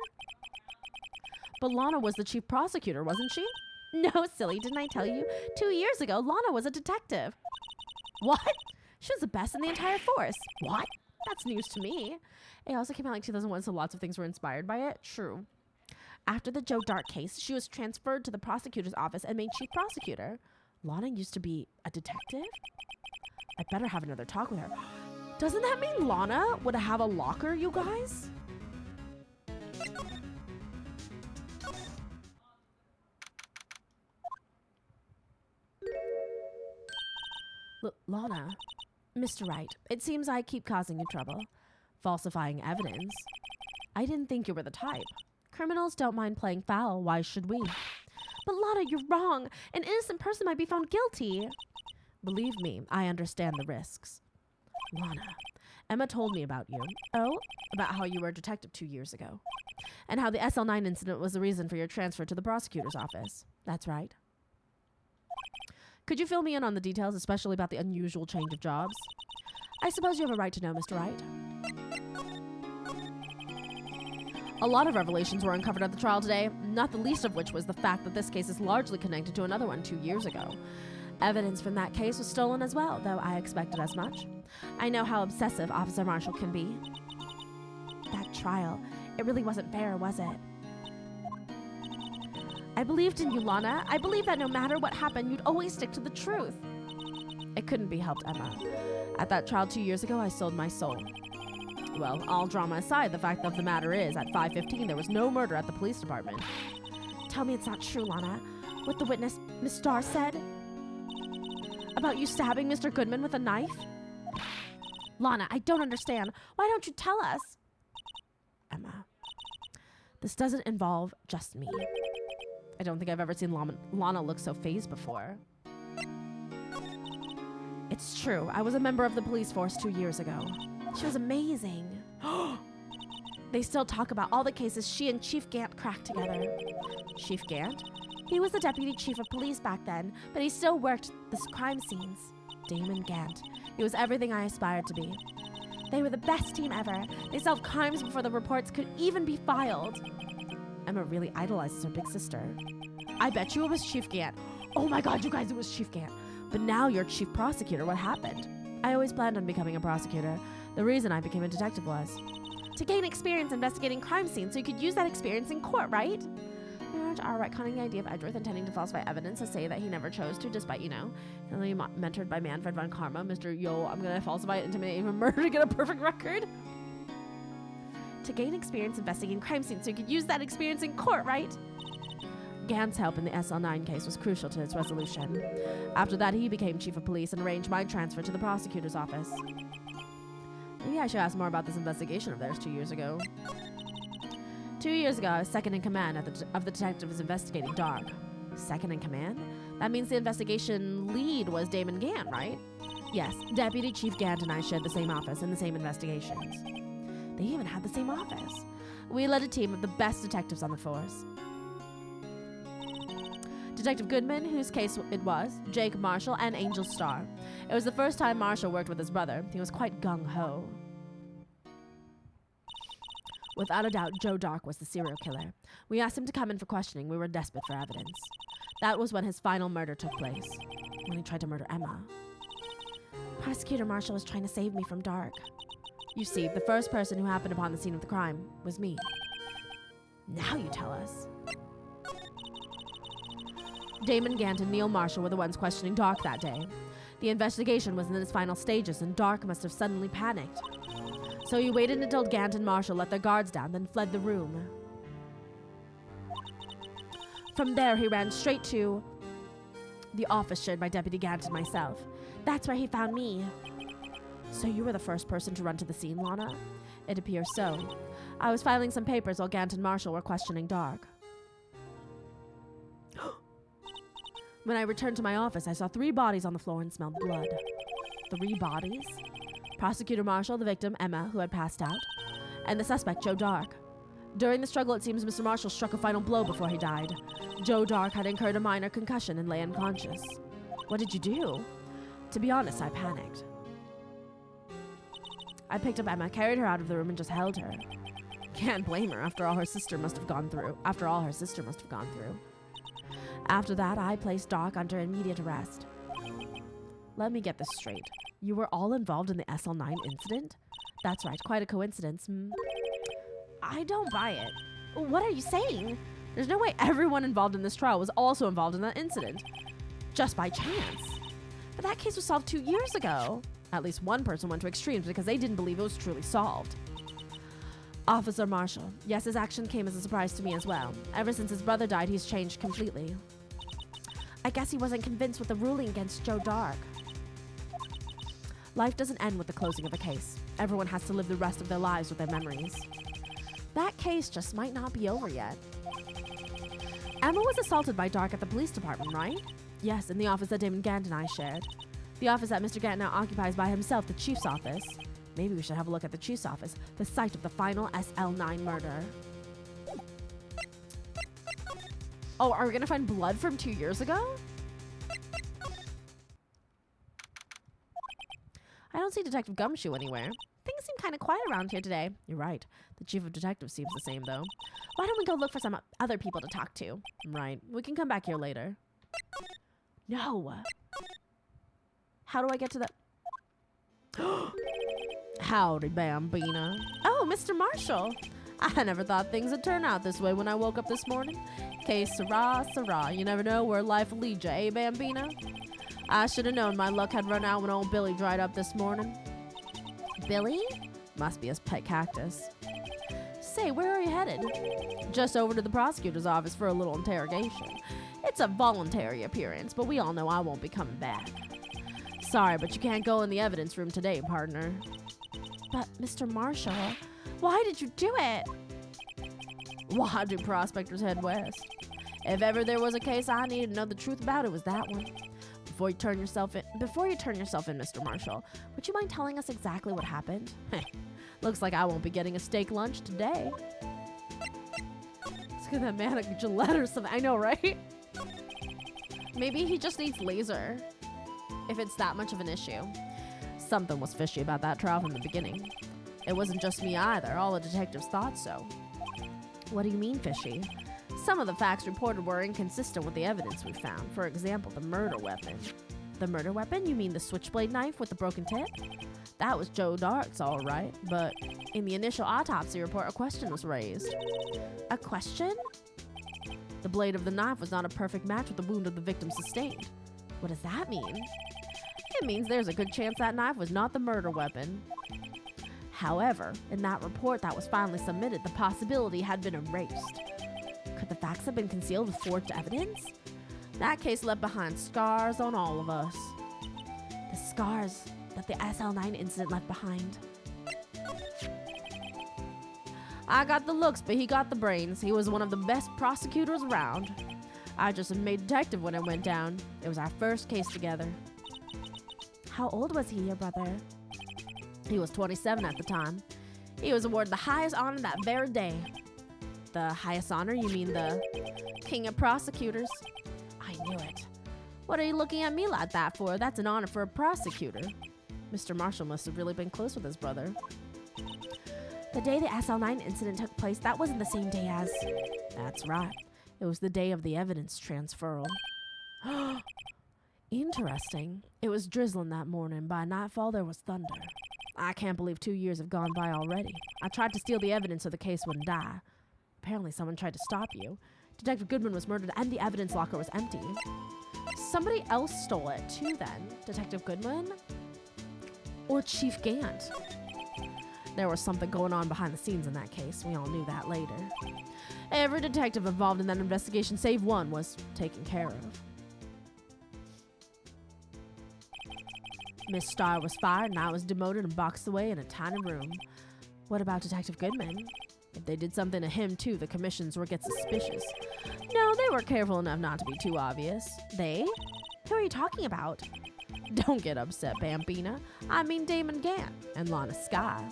But Lana was the chief prosecutor, wasn't she? No, silly, didn't I tell you? 2 years ago, Lana was a detective. What? She was the best in the entire force. What? That's news to me. It also came out like 2001, so lots of things were inspired by it. True. After the Joe Dark case, she was transferred to the prosecutor's office and made chief prosecutor. Lana used to be a detective? I'd better have another talk with her. Doesn't that mean Lana would have a locker, you guys? Lana, Mr. Wright, it seems I keep causing you trouble. Falsifying evidence. I didn't think you were the type. Criminals don't mind playing foul, why should we? But Lana, you're wrong. An innocent person might be found guilty. Believe me, I understand the risks. Lana, Emma told me about you. Oh? About how you were a detective 2 years ago. And how the SL9 incident was the reason for your transfer to the prosecutor's office. That's right. Could you fill me in on the details, especially about the unusual change of jobs? I suppose you have a right to know, Mr. Wright. A lot of revelations were uncovered at the trial today, not the least of which was the fact that this case is largely connected to another one 2 years ago. Evidence from that case was stolen as well, though I expected as much. I know how obsessive Officer Marshall can be. That trial, it really wasn't fair, was it? I believed in you, Lana. I believed that no matter what happened, you'd always stick to the truth. It couldn't be helped, Emma. At that trial 2 years ago, I sold my soul. Well, all drama aside, the fact of the matter is, at 5:15, there was no murder at the police department. Tell me it's not true, Lana. what the witness, Miss Starr, said? About you stabbing Mr. Goodman with a knife? Lana, I don't understand. Why don't you tell us? Emma, this doesn't involve just me. I don't think I've ever seen Lana look so fazed before. It's true. I was a member of the police force 2 years ago. She was amazing. They still talk about all the cases she and Chief Gant cracked together. Chief Gant? He was the deputy chief of police back then, but he still worked the crime scenes. Damon Gant. He was everything I aspired to be. They were the best team ever. They solved crimes before the reports could even be filed. Emma really idolizes her big sister. I bet you it was Chief Gant. Oh my god, you guys, it was Chief Gant. But now you're chief prosecutor. What happened? I always planned on becoming a prosecutor. The reason I became a detective was to gain experience investigating crime scenes so you could use that experience in court, right? Marriage are retconning the idea of Edgeworth intending to falsify evidence to say that he never chose to, despite, being mentored by Manfred von Karma, Mr. Yo, I'm gonna falsify, intimidate, even murder to get a perfect record. To gain experience investigating crime scenes so you could use that experience in court, right? Gant's help in the SL9 case was crucial to its resolution. After that, he became chief of police and arranged my transfer to the prosecutor's office. Maybe I should ask more about this investigation of theirs 2 years ago. 2 years ago, I was second in command of the detectives investigating Dark. Second in command? That means the investigation lead was Damon Gant, right? Yes, Deputy Chief Gant and I shared the same office and the same investigations. They even had the same office. We led a team of the best detectives on the force. Detective Goodman, whose case it was, Jake Marshall, and Angel Starr. It was the first time Marshall worked with his brother. He was quite gung-ho. Without a doubt, Joe Dark was the serial killer. We asked him to come in for questioning. We were desperate for evidence. That was when his final murder took place, when he tried to murder Emma. Prosecutor Marshall was trying to save me from Dark. You see, the first person who happened upon the scene of the crime was me. Now you tell us. Damon Gant and Neil Marshall were the ones questioning Dark that day. The investigation was in its final stages, and Dark must have suddenly panicked. So he waited until Gant and Marshall let their guards down, then fled the room. From there, he ran straight to the office shared by Deputy Gant and myself. That's where he found me. So you were the first person to run to the scene, Lana? It appears so. I was filing some papers while Gant and Marshall were questioning Dark. When I returned to my office, I saw 3 bodies on the floor and smelled blood. 3 bodies? Prosecutor Marshall, the victim, Emma, who had passed out, and the suspect, Joe Dark. During the struggle, it seems Mr. Marshall struck a final blow before he died. Joe Dark had incurred a minor concussion and lay unconscious. What did you do? To be honest, I panicked. I picked up Emma, carried her out of the room, and just held her. Can't blame her after all her sister must have gone through. After that, I placed Dark under immediate arrest. Let me get this straight. You were all involved in the SL9 incident? That's right, quite a coincidence. I don't buy it. What are you saying? There's no way everyone involved in this trial was also involved in that incident. Just by chance. But that case was solved 2 years ago. At least one person went to extremes because they didn't believe it was truly solved. Officer Marshall. Yes, his action came as a surprise to me as well. Ever since his brother died, he's changed completely. I guess he wasn't convinced with the ruling against Joe Dark. Life doesn't end with the closing of a case. Everyone has to live the rest of their lives with their memories. That case just might not be over yet. Emma was assaulted by Dark at the police department, right? Yes, in the office that Damon Gant and I shared. The office that Mr. Gant now occupies by himself, the chief's office. Maybe we should have a look at the chief's office, the site of the final SL9 murder. Oh, are we gonna find blood from 2 years ago? I don't see Detective Gumshoe anywhere. Things seem kind of quiet around here today. You're right. The chief of detectives seems the same, though. Why don't we go look for some other people to talk to? Right. We can come back here later. No. How do I get to the... Howdy, Bambina. Oh, Mr. Marshall. I never thought things would turn out this way when I woke up this morning. Que sera, sera. You never know where life will lead you, eh, Bambina? I should have known my luck had run out when old Billy dried up this morning. Billy? Must be his pet cactus. Say, where are you headed? Just over to the prosecutor's office for a little interrogation. It's It's a voluntary appearance, but we all know I won't be coming back. Sorry, but you can't go in the evidence room today, partner. But, Mr. Marshall, why did you do it? Why do prospectors head west? If ever there was a case I needed to know the truth about, it was that one. Before you turn yourself in, Mr. Marshall, would you mind telling us exactly what happened? Looks like I won't be getting a steak lunch today. Let's get that man a Gillette or something. I know, right? Maybe he just needs laser. If it's that much of an issue. Something was fishy about that trial from the beginning. It wasn't just me either. All the detectives thought so. What do you mean fishy? Some of the facts reported were inconsistent with the evidence we found. For example, the murder weapon. The murder weapon? You mean the switchblade knife with the broken tip? That was Joe Dart's, all right. But in the initial autopsy report, a question was raised. A question? The blade of the knife was not a perfect match with the wound of the victim sustained. What does that mean? It means there's a good chance that knife was not the murder weapon. However, in that report that was finally submitted, the possibility had been erased. Could the facts have been concealed with forged evidence? That case left behind scars on all of us. The scars that the SL9 incident left behind. I got the looks, but he got the brains. He was one of the best prosecutors around. I just had made detective when it went down. It was our first case together. How old was he, your brother? He was 27 at the time. He was awarded the highest honor that very day. The highest honor? You mean the king of prosecutors? I knew it. What are you looking at me like that for? That's an honor for a prosecutor. Mr. Marshall must have really been close with his brother. The day the SL9 incident took place, that wasn't the same day as... That's right. It was the day of the evidence transferal. Interesting. It was drizzling that morning. By nightfall, there was thunder. I can't believe 2 years have gone by already. I tried to steal the evidence so the case wouldn't die. Apparently someone tried to stop you. Detective Goodman was murdered and the evidence locker was empty. Somebody else stole it too then. Detective Goodman? Or Chief Gant? There was something going on behind the scenes in that case. We all knew that later. Every detective involved in that investigation, save one, was taken care of. Miss Starr was fired and I was demoted and boxed away in a tiny room. What about Detective Goodman? If they did something to him too, the commissions would get suspicious. No, they were careful enough not to be too obvious. They? Who are you talking about? Don't get upset, Bambina. I mean Damon Gant and Lana Skye.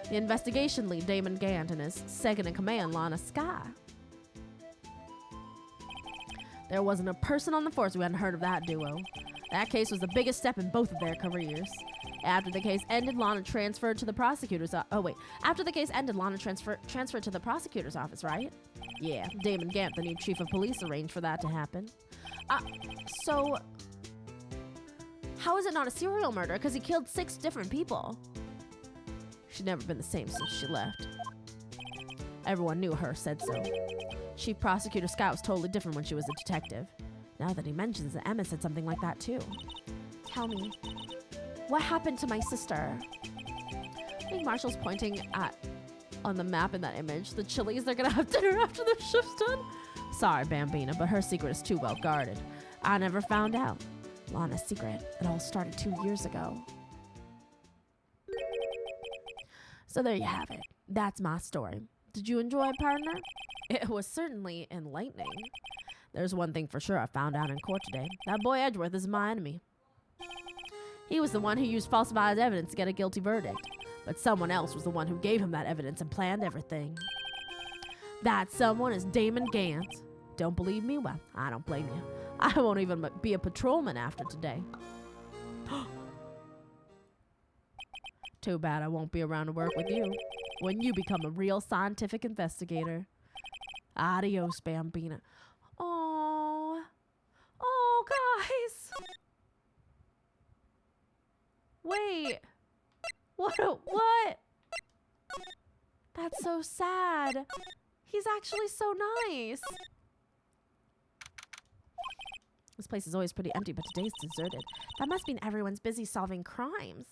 The investigation lead, Damon Gant, and his second-in-command, Lana Skye. There wasn't a person on the force who hadn't heard of that duo. That case was the biggest step in both of their careers. After the case ended, Lana transferred to the prosecutor's After the case ended, Lana transferred to the prosecutor's office, right? Yeah, Damon Gant, the new chief of police, arranged for that to happen. So... How is it not a serial murder? Because he killed 6 different people. She'd never been the same since she left. Everyone knew her, said so. Chief Prosecutor Scott was totally different when she was a detective. Now that he mentions it, Emma said something like that too. Tell me, what happened to my sister? I think Marshall's pointing at, on the map in that image, the Chili's they're gonna have dinner after the shift's done. Sorry, Bambina, but her secret is too well guarded. I never found out. Lana's secret. It all started 2 years ago. So there you have it. That's my story. Did you enjoy it, partner? It was certainly enlightening. There's one thing for sure I found out in court today. That boy Edgeworth is my enemy. He was the one who used falsified evidence to get a guilty verdict. But someone else was the one who gave him that evidence and planned everything. That someone is Damon Gant. Don't believe me? Well, I don't blame you. I won't even be a patrolman after today. Too bad I won't be around to work with you when you become a real scientific investigator. Adios, Bambina. Oh, guys. Wait. What? That's so sad. He's actually so nice. This place is always pretty empty, but today's deserted. That must mean everyone's busy solving crimes.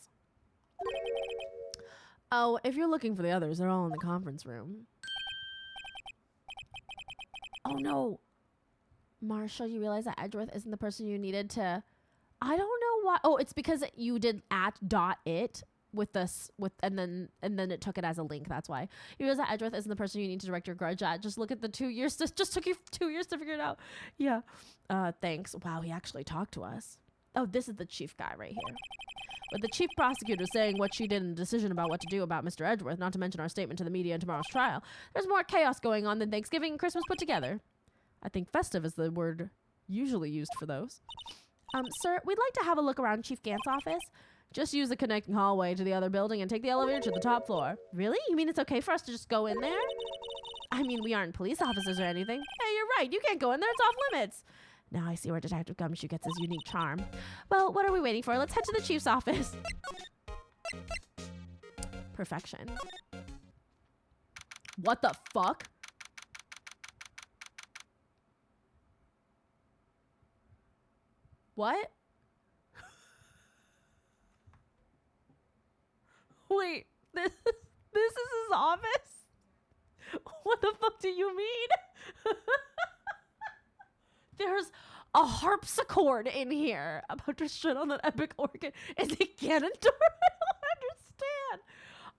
Oh, if you're looking for the others, they're all in the conference room. Oh no, Marshall, you realize that Edgeworth isn't the person you needed to. I don't know why. Oh, it's because you did @it with this and then it took it as a link. That's why. You realize that Edgeworth isn't the person you need to direct your grudge at. Just look at the 2 years. This just took you 2 years to figure it out. Yeah. Thanks. Wow, he actually talked to us. Oh, this is the chief guy right here. With the chief prosecutor saying what she did and the decision about what to do about Mr. Edgeworth, not to mention our statement to the media in tomorrow's trial, there's more chaos going on than Thanksgiving and Christmas put together. I think festive is the word usually used for those. Sir, we'd like to have a look around Chief Gant's office. Just use the connecting hallway to the other building and take the elevator to the top floor. Really? You mean it's okay for us to just go in there? I mean, we aren't police officers or anything. Hey, you're right. You can't go in there. It's off limits. Now I see where Detective Gumshoe gets his unique charm. Well, what are we waiting for? Let's head to the chief's office. Perfection. What the fuck? What? Wait, this is his office? What the fuck do you mean? There's a harpsichord in here. About to shit on that epic organ. Is it Ganondorf? I don't understand.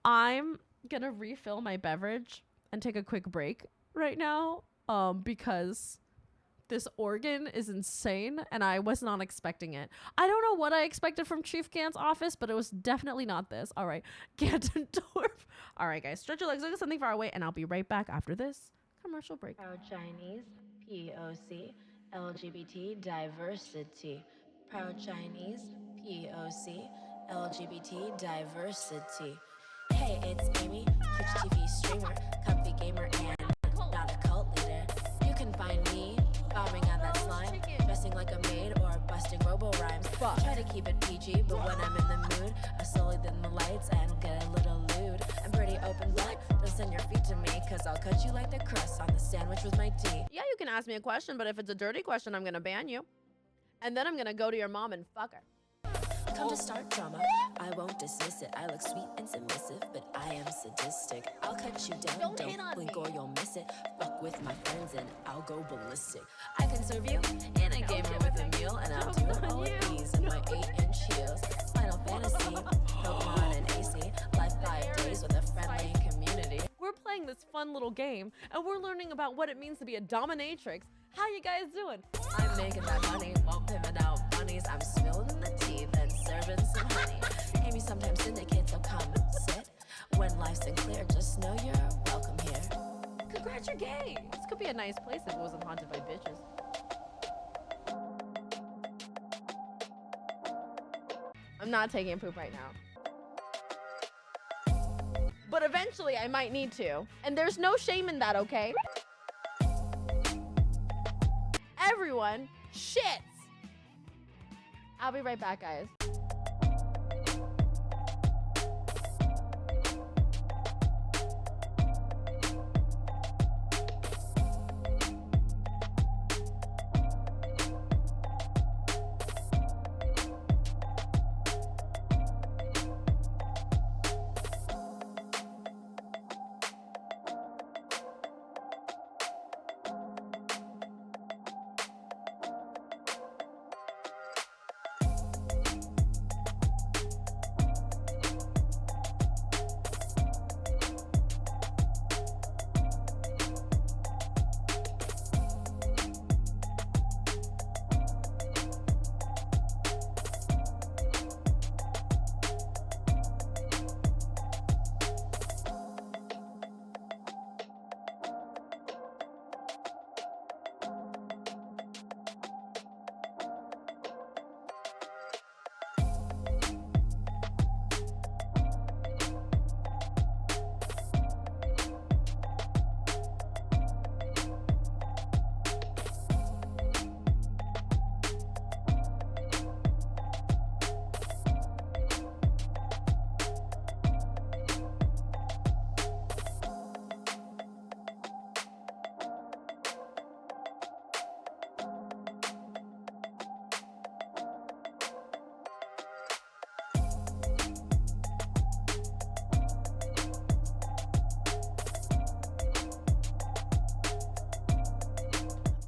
I'm gonna refill my beverage and take a quick break right now, because this organ is insane and I was not expecting it. I don't know what I expected from Chief Gant's office, but it was definitely not this. All right, Ganondorf. All right, guys, stretch your legs, look at something far away, and I'll be right back after this commercial break. Proud Chinese, POC, LGBT diversity. Proud Chinese, POC, LGBT diversity. Hey, it's Amy, Twitch TV streamer, comfy gamer, and not a cult leader. You can find me bombing on that slime, dressing like a maid or busting robo rhymes. Try to keep it PG, but when I'm in the mood, I slowly dim the lights and get a little lewd. I'm pretty open book, just send your feet to me, cause I'll cut you like the crust on the sandwich with my tea. Yeah, you can ask me a question, but if it's a dirty question, I'm gonna ban you. And then I'm gonna go to your mom and fuck her. Come to start drama, I won't dismiss it. I look sweet and submissive, but I am sadistic. I'll cut you down, don't blink or you'll miss it. Fuck with my friends and I'll go ballistic. I can serve you in a gamer with a meal, and I'll do all of these in my 8-inch heels. Final Fantasy, Pokemon and AC, life 5 days with a friendly community. We're playing this fun little game, and we're learning about what it means to be a dominatrix. How you guys doing? I'm making that money, won't pivot out bunnies. I'm spilling the tea, then serving some honey. Amy sometimes syndicates, so come sit. When life's unclear, just know you're welcome here. Congrats, you're gay. This could be a nice place if it wasn't haunted by bitches. I'm not taking a poop right now. But eventually I might need to. And there's no shame in that, okay? Everyone shits. I'll be right back, guys.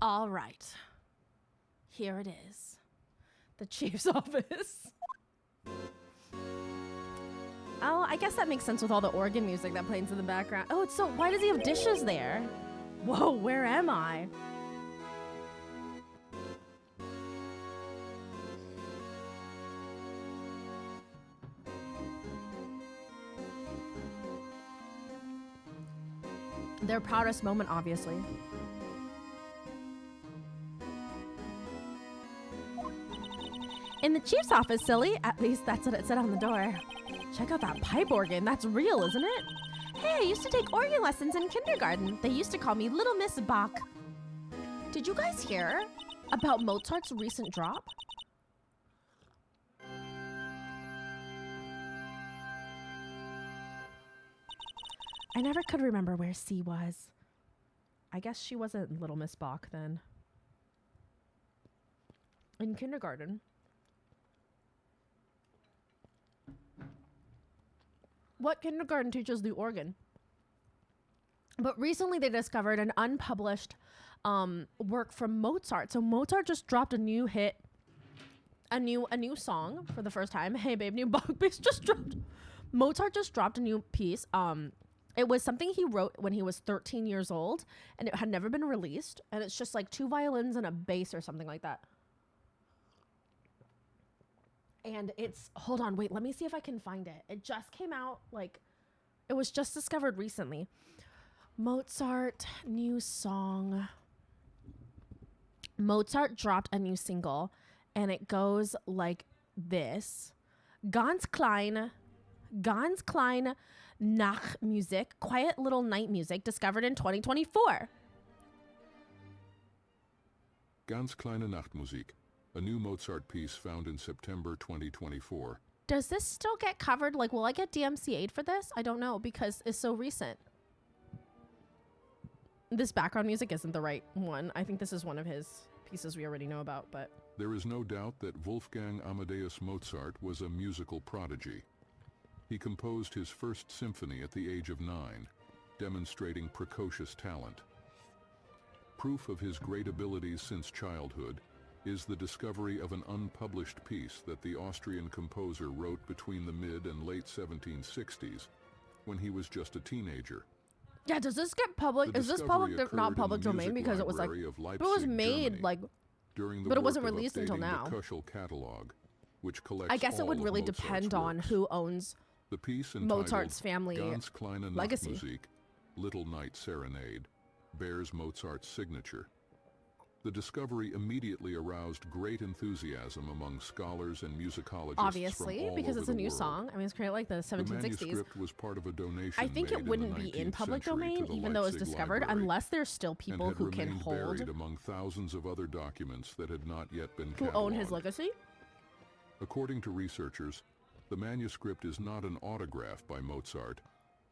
All right. Here it is. The chief's office. Oh, I guess that makes sense with all the organ music that plays in the background. Oh, it's so... Why does he have dishes there? Whoa, where am I? Their proudest moment, obviously. In the chief's office, silly. At least that's what it said on the door. Check out that pipe organ. That's real, isn't it? Hey, I used to take organ lessons in kindergarten. They used to call me Little Miss Bach. Did you guys hear about Mozart's recent drop? I never could remember where C was. I guess she wasn't Little Miss Bach then. In kindergarten. What kindergarten teaches the organ? But recently they discovered an unpublished work from Mozart. So Mozart just dropped a new hit, a new song for the first time. Hey babe, new Bach piece just dropped. Mozart just dropped a new piece. It was something he wrote when he was 13 years old, and it had never been released. And it's just like 2 violins and a bass or something like that. And it's, hold on, wait, let me see if I can find it. It just came out, like, it was just discovered recently. Mozart, new song. Mozart dropped a new single, and it goes like this. Ganz kleine Nachtmusik, quiet little night music, discovered in 2024. Ganz kleine Nachtmusik, a new Mozart piece found in September 2024. Does this still get covered? Like, will I get DMCA'd for this? I don't know, because it's so recent. This background music isn't the right one. I think this is one of his pieces we already know about, but... There is no doubt that Wolfgang Amadeus Mozart was a musical prodigy. He composed his first symphony at the age of 9, demonstrating precocious talent. Proof of his great abilities since childhood is the discovery of an unpublished piece that the Austrian composer wrote between the mid and late 1760s, when he was just a teenager. Yeah, does this get public? Is this public, not public domain? Because it was like, but it was made Germany, like, during the but it work wasn't of released until updating now. the Kuschel catalog, which collects I guess it would all of really Mozart's depend on works. who owns The piece entitled Mozart's family Ganz kleine legacy. Nachtmusik, Little Night Serenade, bears Mozart's signature. The discovery immediately aroused great enthusiasm among scholars and musicologists Obviously, from all because over it's the a new world. song. I mean, it's created like the The 1760s. manuscript was part of a donation I think made it wouldn't in the be in 19th public century to domain, the even though it was Leipzig discovered, Library, unless there's still and people had who can remained hold, buried among thousands of other documents that had not yet been who own his cataloged. legacy. According to researchers, the manuscript is not an autograph by Mozart,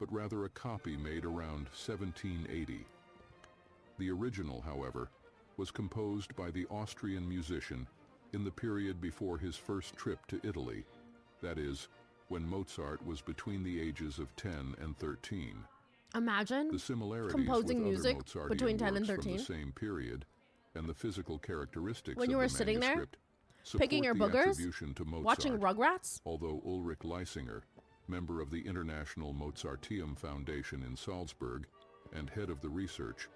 but rather a copy made around 1780. The original, however, was composed by the Austrian musician in the period before his first trip to Italy, that is, when Mozart was between the ages of 10 and 13. Imagine The similarities composing with music other Mozartian between 10 and works 13. from the same period and the physical characteristics When you of were the sitting there, manuscript picking support your the boogers, attribution to Mozart, watching Rugrats. although Ulrich Leisinger, member of the International Mozarteum Foundation in Salzburg and head of the research,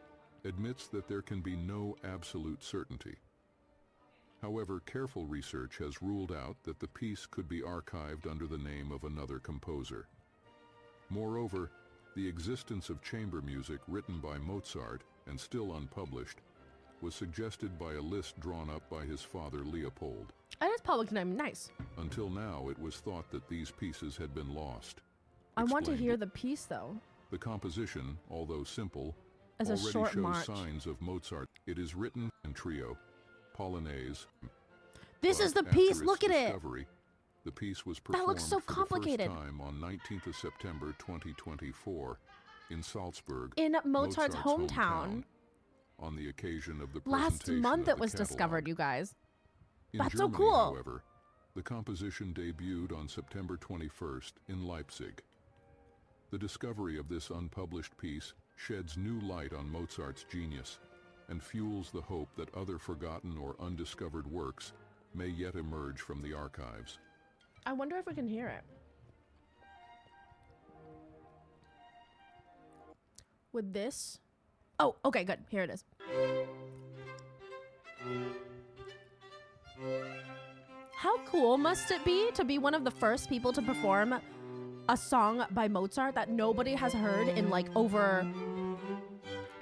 admits that there can be no absolute certainty. However, careful research has ruled out that the piece could be archived under the name of another composer. Moreover, the existence of chamber music written by Mozart and still unpublished was suggested by a list drawn up by his father Leopold. That is public domain. Nice. Until now, it was thought that these pieces had been lost. I want to Explained hear the piece though. The composition, although simple, As a already short shows march. signs of Mozart. It is written in trio, Polonaise. This but is the after piece. its Look at it. discovery, the piece was That performed looks so for complicated. the first time on 19th of September 2024 in Salzburg, In Mozart's hometown. hometown, on the occasion of the Last presentation month of it was the discovered, catalog. you guys. In That's so Germany, cool. however, the composition debuted on September 21st in Leipzig. The discovery of this unpublished piece sheds new light on Mozart's genius and fuels the hope that other forgotten or undiscovered works may yet emerge from the archives. I wonder if we can hear it. With this? Oh, okay, good. Here it is. How cool must it be to be one of the first people to perform a song by Mozart that nobody has heard in like over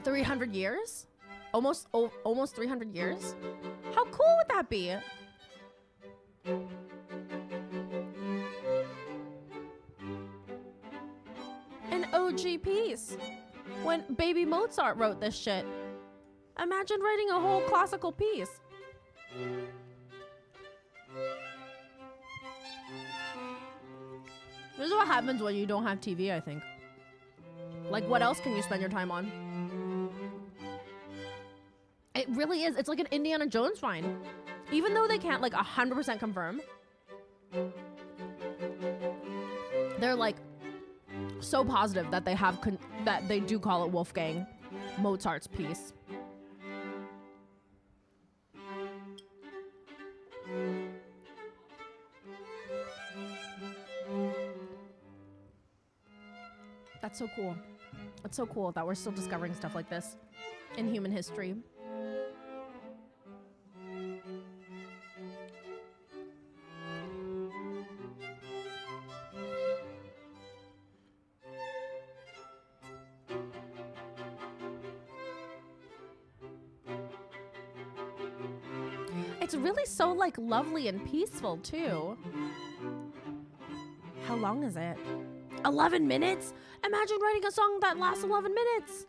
300 years? Almost 300 years? How cool would that be? An OG piece. When baby Mozart wrote this shit. Imagine writing a whole classical piece. This is what happens when you don't have TV, I think. Like, what else can you spend your time on? It really is. It's like an Indiana Jones find. Even though they can't, like, 100% confirm. They're, like, so positive that they have that they do call it Wolfgang Mozart's piece. That's so cool. It's so cool that we're still discovering stuff like this in human history. It's really so like lovely and peaceful too. How long is it? 11 minutes? Imagine writing a song that lasts 11 minutes.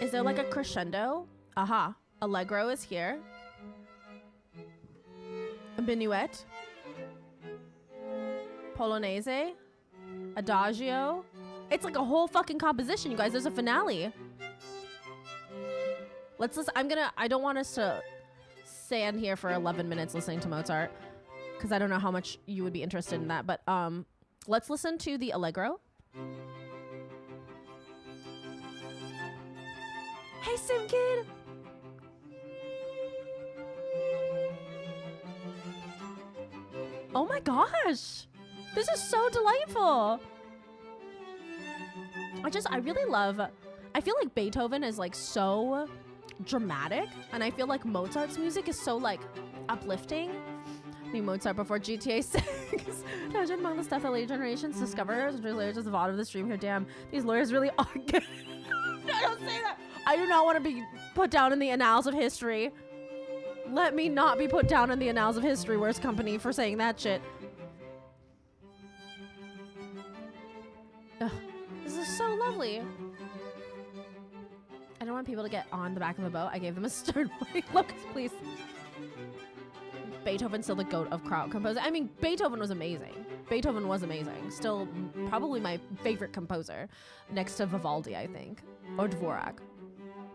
Is there like a crescendo? Aha. Allegro is here. A minuet. Polonaise. Adagio. It's like a whole fucking composition, you guys. There's a finale. Let's listen. I don't want us to stand here for 11 minutes listening to Mozart, because I don't know how much you would be interested in that. But let's listen to the Allegro. Hey, Sim Kid. Oh my gosh. This is so delightful. I really love, I feel like Beethoven is like so dramatic, and I feel like Mozart's music is so like uplifting. New Mozart before GTA 6. Imagine among the stuff that later generations discover, which later just evolved of the stream here. Damn, these lawyers really are good. No, don't say that. I do not want to be put down in the annals of history. Let me not be put down in the annals of history, worst company, for saying that shit. Ugh, this is so lovely. I don't want people to get on the back of a boat. I gave them a stern warning. Look, please. Beethoven's still the goat of crowd composer. I mean, Beethoven was amazing. Beethoven was amazing. Still probably my favorite composer, next to Vivaldi, I think. Or Dvorak.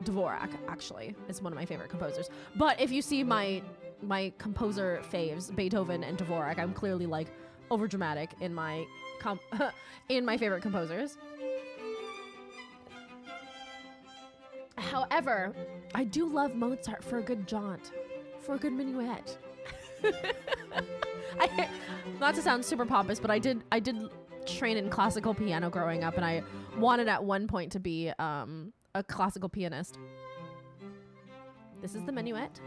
Dvorak, actually, is one of my favorite composers. But if you see my composer faves, Beethoven and Dvorak, I'm clearly like overdramatic in my in my favorite composers. However, I do love Mozart for a good jaunt, for a good minuet. Not to sound super pompous, but I did train in classical piano growing up, and I wanted at one point to be a classical pianist. This is the minuet.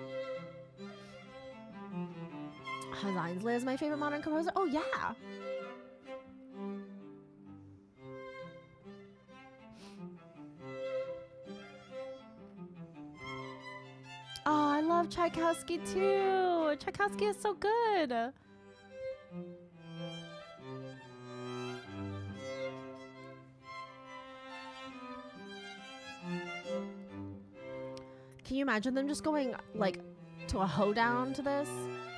Hans Einzler is my favorite modern composer. Oh yeah. Oh, I love Tchaikovsky too. Tchaikovsky is so good. Can you imagine them just going like to a hoedown to this?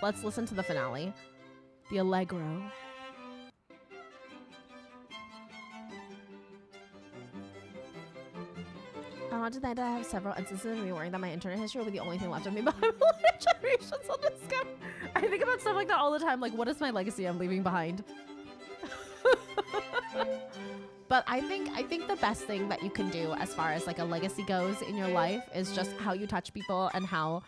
Let's listen to the finale. The Allegro. I want to think that I have several instances of me worrying that my internet history will be the only thing left of me behind later generations will discover. I think about stuff like that all the time. Like, what is my legacy I'm leaving behind? But I think the best thing that you can do as far as like a legacy goes in your life is just how you touch people and how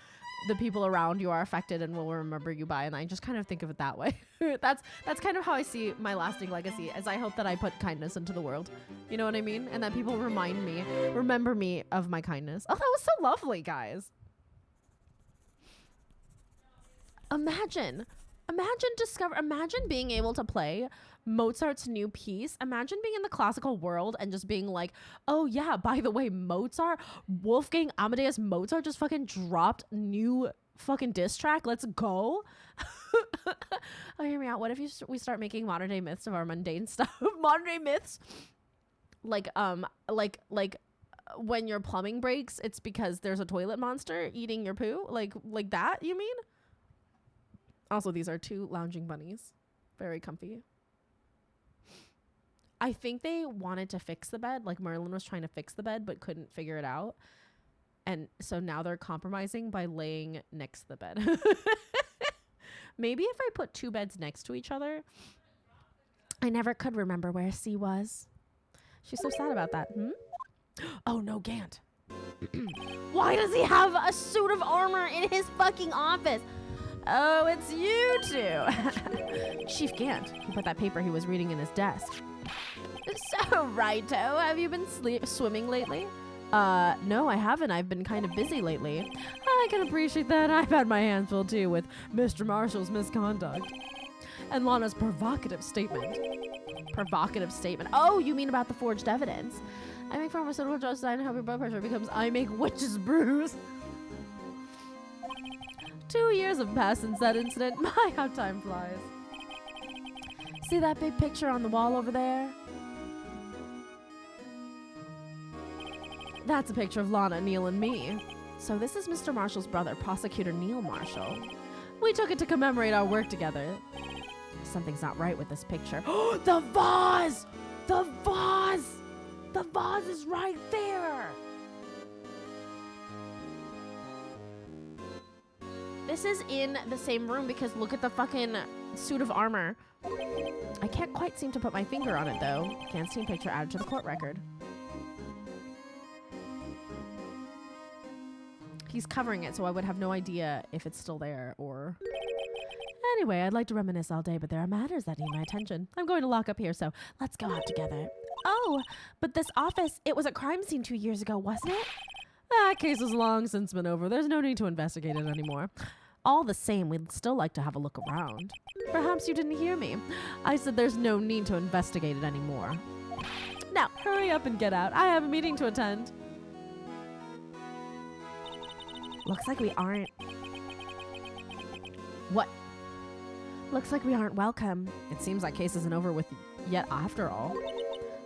the people around you are affected and will remember you by. And I just kind of think of it that way. That's kind of how I see my lasting legacy, as I hope that I put kindness into the world. You know what I mean? And that people remember me of my kindness. Oh, that was so lovely, guys. Imagine being able to play Mozart's new piece. Imagine being in the classical world and just being like, oh yeah, by the way, Wolfgang Amadeus Mozart just fucking dropped new fucking diss track. Let's go. Oh, hear me out. What if we start making modern day myths of our mundane stuff? Modern day myths? Like when your plumbing breaks, it's because there's a toilet monster eating your poo? Like that, you mean? Also, these are 2 lounging bunnies. Very comfy. I think they wanted to fix the bed. Like Merlin was trying to fix the bed, but couldn't figure it out. And so now they're compromising by laying next to the bed. Maybe if I put 2 beds next to each other. I never could remember where C was. She's so sad about that. Oh, no, Gant. Why does he have a suit of armor in his fucking office? Oh, it's you 2. Chief Gant. He put that paper he was reading in his desk. So, Righto, have you been swimming lately? No, I haven't. I've been kind of busy lately. I can appreciate that. I've had my hands full too with Mr. Marshall's misconduct. And Lana's provocative statement. Provocative statement. Oh, you mean about the forged evidence? I make pharmaceutical drugs designed to help your blood pressure becomes I make witch's brews. 2 years have passed since that incident. My, how time flies. See that big picture on the wall over there? That's a picture of Lana, Neil, and me. So this is Mr. Marshall's brother, Prosecutor Neil Marshall. We took it to commemorate our work together. Something's not right with this picture. Oh, the vase! The vase! The vase is right there! This is in the same room because look at the fucking suit of armor. I can't quite seem to put my finger on it, though. Can't see a picture added to the court record. He's covering it, so I would have no idea if it's still there or... Anyway, I'd like to reminisce all day, but there are matters that need my attention. I'm going to lock up here, so let's go out together. Oh, but this office, it was a crime scene 2 years ago, wasn't it? That case is long since been over. There's no need to investigate it anymore. All the same, we'd still like to have a look around. Perhaps you didn't hear me. I said there's no need to investigate it anymore. Now, hurry up and get out. I have a meeting to attend. Looks like we aren't... What? Looks like we aren't welcome. It seems like case isn't over with yet after all.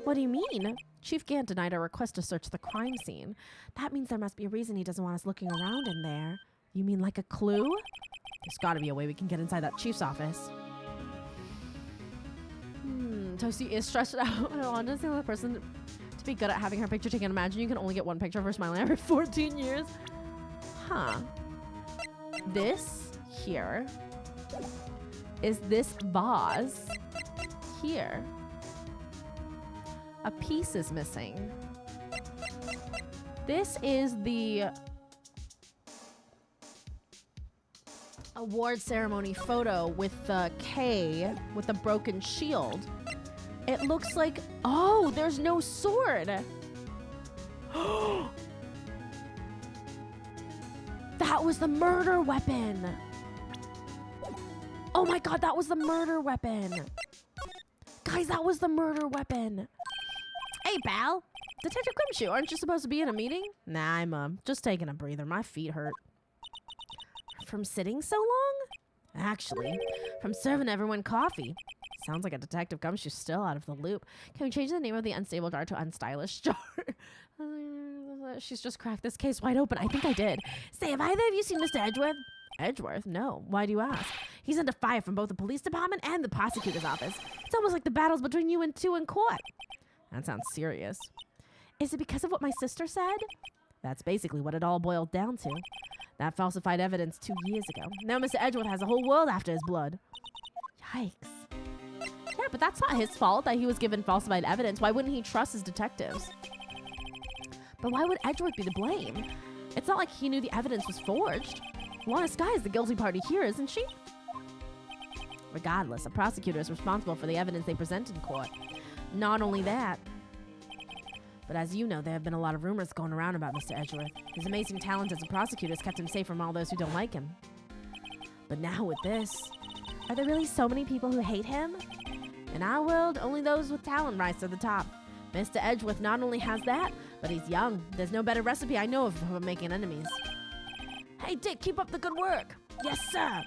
What do you mean? Chief Gant denied our request to search the crime scene. That means there must be a reason he doesn't want us looking around in there. You mean like a clue? There's gotta be a way we can get inside that chief's office. Toasty is stressed out. I want to see the person to be good at having her picture taken. Imagine you can only get one picture of her smiling every 14 years. Huh. This here is this vase here. A piece is missing. This is the award ceremony photo with the K with the broken shield. It looks like, oh, there's no sword. That was the murder weapon. Oh my God, that was the murder weapon. Guys, that was the murder weapon. Hey, pal. Detective Grimshoe, aren't you supposed to be in a meeting? Nah, I'm just taking a breather. My feet hurt. From sitting so long? Actually, from serving everyone coffee. Sounds like a Detective Gumshoe's still out of the loop. Can we change the name of the unstable jar to unstylish jar? She's just cracked this case wide open. I think I did. Say, have either of you seen Mr. Edgeworth? Edgeworth? No. Why do you ask? He's under fire from both the police department and the prosecutor's office. It's almost like the battle's between you and two in court. That sounds serious. Is it because of what my sister said? That's basically what it all boiled down to. That falsified evidence 2 years ago. Now Mr. Edgeworth has the whole world after his blood. Yikes. Yeah, but that's not his fault that he was given falsified evidence. Why wouldn't he trust his detectives? But why would Edgeworth be to blame? It's not like he knew the evidence was forged. Lana Skye is the guilty party here, isn't she? Regardless, a prosecutor is responsible for the evidence they present in court. Not only that, but as you know, there have been a lot of rumors going around about Mr. Edgeworth. His amazing talent as a prosecutor has kept him safe from all those who don't like him. But now with this, are there really so many people who hate him? In our world, only those with talent rise to the top. Mr. Edgeworth not only has that, but he's young. There's no better recipe I know of for making enemies. Hey, Dick, keep up the good work. Yes, sir.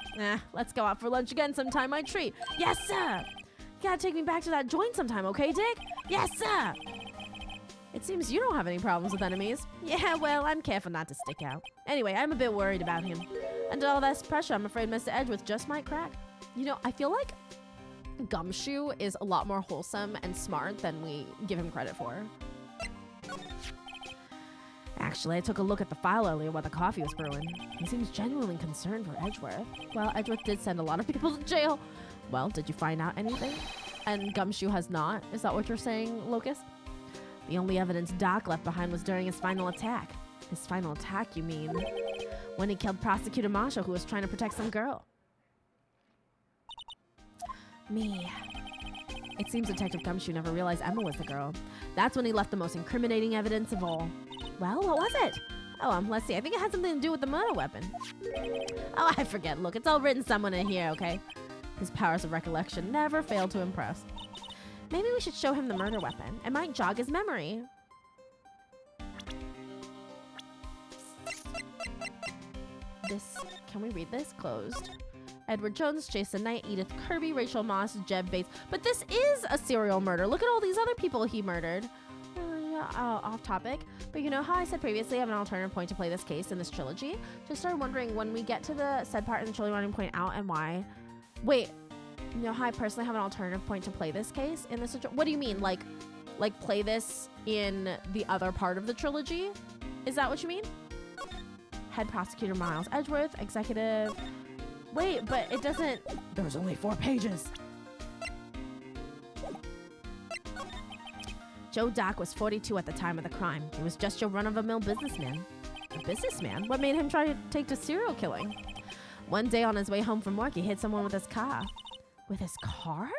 Let's go out for lunch again sometime, my treat. Yes, sir. You gotta take me back to that joint sometime, okay, Dick? Yes, sir. It seems you don't have any problems with enemies. Yeah, well, I'm careful not to stick out. Anyway, I'm a bit worried about him. Under all this pressure, I'm afraid Mr. Edgeworth just might crack. You know, I feel like Gumshoe is a lot more wholesome and smart than we give him credit for. Actually, I took a look at the file earlier while the coffee was brewing. He seems genuinely concerned for Edgeworth. Well, Edgeworth did send a lot of people to jail. Well, did you find out anything? And Gumshoe has not? Is that what you're saying, Locust? The only evidence Doc left behind was during his final attack. His final attack, you mean? When he killed Prosecutor Marshall, who was trying to protect some girl. Me. It seems Detective Gumshoe never realized Emma was the girl. That's when he left the most incriminating evidence of all. Well, what was it? Oh, let's see. I think it had something to do with the murder weapon. Oh, I forget. Look, it's all written somewhere in here, okay? His powers of recollection never fail to impress. Maybe we should show him the murder weapon. It might jog his memory. Can we read this? Closed. Edward Jones, Jason Knight, Edith Kirby, Rachel Moss, Jeb Bates. But this is a serial murder. Look at all these other people he murdered. Off topic. But you know how I said previously I have an alternative point to play this case in this trilogy? Just started wondering when we get to the said part in the trilogy, wanting to point out and why. Wait, you know how I personally have an alternative point to play this case in this? What do you mean? Like play this in the other part of the trilogy? Is that what you mean? Head prosecutor Miles Edgeworth, executive. Wait, but it doesn't. There's only 4 pages. Joe Dock was 42 at the time of the crime. He was just your run-of-the-mill businessman. A businessman? What made him try to take to serial killing? One day on his way home from work, he hit someone with his car. With his car?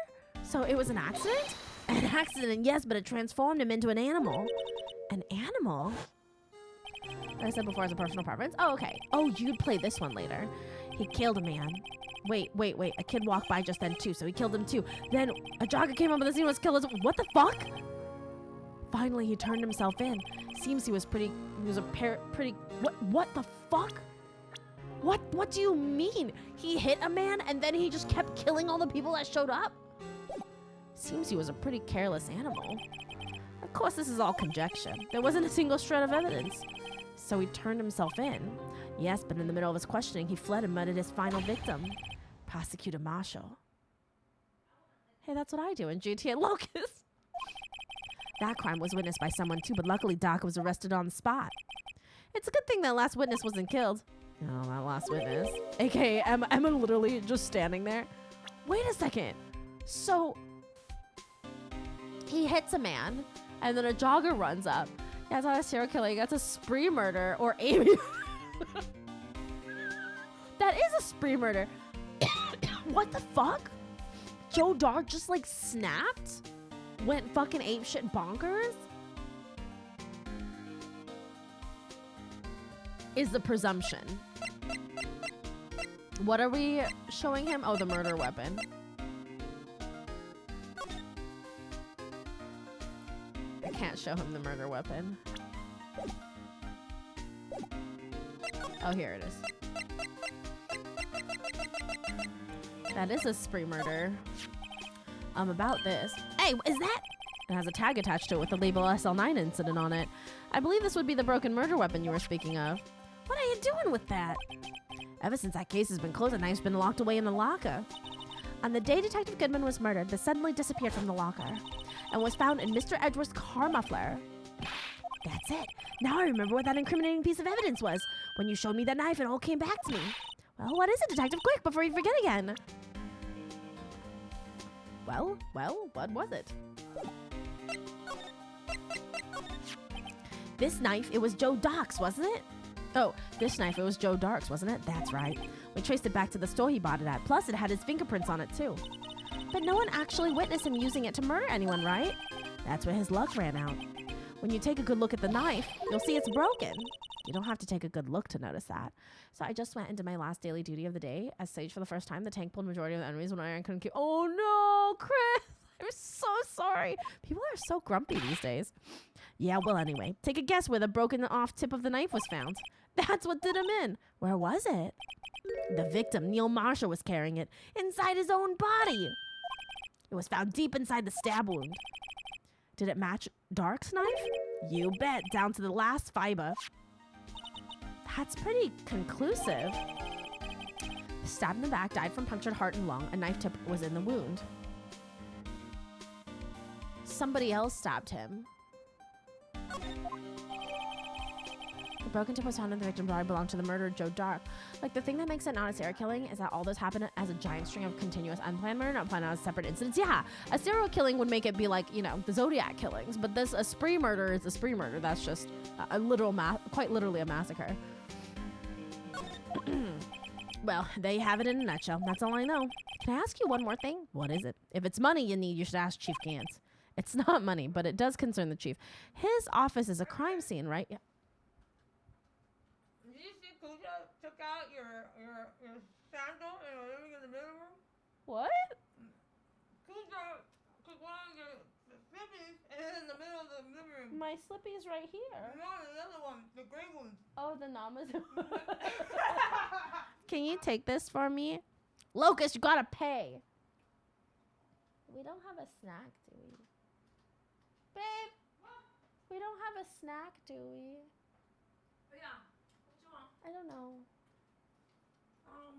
So it was an accident? An accident, yes, but it transformed him into an animal. An animal? Like I said before, as a personal preference. Oh, okay. Oh, you'd play this one later. He killed a man. Wait. A kid walked by just then, too, so he killed him, too. Then a jogger came up with the scene was killed. What the fuck? Finally, he turned himself in. Seems he was pretty. What the fuck? What do you mean? He hit a man and then he just kept killing all the people that showed up? Seems he was a pretty careless animal. Of course, this is all conjecture. There wasn't a single shred of evidence. So he turned himself in. Yes, but in the middle of his questioning, he fled and murdered his final victim, Prosecutor Marshall. Hey, that's what I do in GTA Locust. That crime was witnessed by someone too, but luckily Doc was arrested on the spot. It's a good thing that last witness wasn't killed. Oh, that last witness. AKA Emma literally just standing there. Wait a second. So, he hits a man, and then a jogger runs up. That's not a serial killer. That's a spree murder, or Amy. That is a spree murder. What the fuck? Joe Dock just like snapped? Went fucking apeshit bonkers? Is the presumption. What are we showing him? Oh, the murder weapon. I can't show him the murder weapon. Oh, here it is. That is a spree murder. About this. Hey, is that? It has a tag attached to it with the label SL9 incident on it. I believe this would be the broken murder weapon you were speaking of. What are you doing with that? Ever since that case has been closed, the knife's been locked away in the locker. On the day Detective Goodman was murdered, this suddenly disappeared from the locker and was found in Mr. Edgeworth's car muffler. That's it. Now I remember what that incriminating piece of evidence was. When you showed me that knife, it all came back to me. Well, what is it, Detective? Quick, before you forget again. Well, what was it? This knife, it was Joe Dark's, wasn't it? Oh, this knife, it was Joe Dark's, wasn't it? That's right. We traced it back to the store he bought it at. Plus, it had his fingerprints on it, too. But no one actually witnessed him using it to murder anyone, right? That's where his luck ran out. When you take a good look at the knife, you'll see it's broken. You don't have to take a good look to notice that. So I just went into my last daily duty of the day. As Sage, for the first time, the tank pulled majority of the enemies when I couldn't keep... Oh, no, Chris! I'm so sorry. People are so grumpy these days. Yeah, well, anyway. Take a guess where the broken off tip of the knife was found. That's what did him in. Where was it? The victim, Neil Marshall, was carrying it inside his own body. It was found deep inside the stab wound. Did it match Dark's knife? You bet, down to the last fiber. That's pretty conclusive. Stabbed in the back, died from punctured heart and lung. A knife tip was in the wound. Somebody else stabbed him. The broken tip was found in the victim's body, belonged to the murderer, Joe Dark. Like, the thing that makes it not a serial killing is that all this happened as a giant string of continuous unplanned murder, not planned out as separate incidents. Yeah, a serial killing would make it be like, you know, the Zodiac killings, but this, a spree murder is a spree murder. That's just a literal, quite literally a massacre. Well, there you have it in a nutshell. That's all I know. Can I ask you one more thing? What is it? If it's money you need, you should ask Chief Gantz. It's not money, but it does concern the chief. His office is a crime scene, right? Yeah. Did you see Kuja took out your sandal and were living in the middle room? What? Kuja took one of your slippies and hid in the middle of the living room. My slippy's right here. No, the other one, the gray one. Oh, the Namas. Can you take this for me? Locust, you gotta pay. We don't have a snack, do we? Babe, we don't have a snack, do we? Yeah. What you want? I don't know.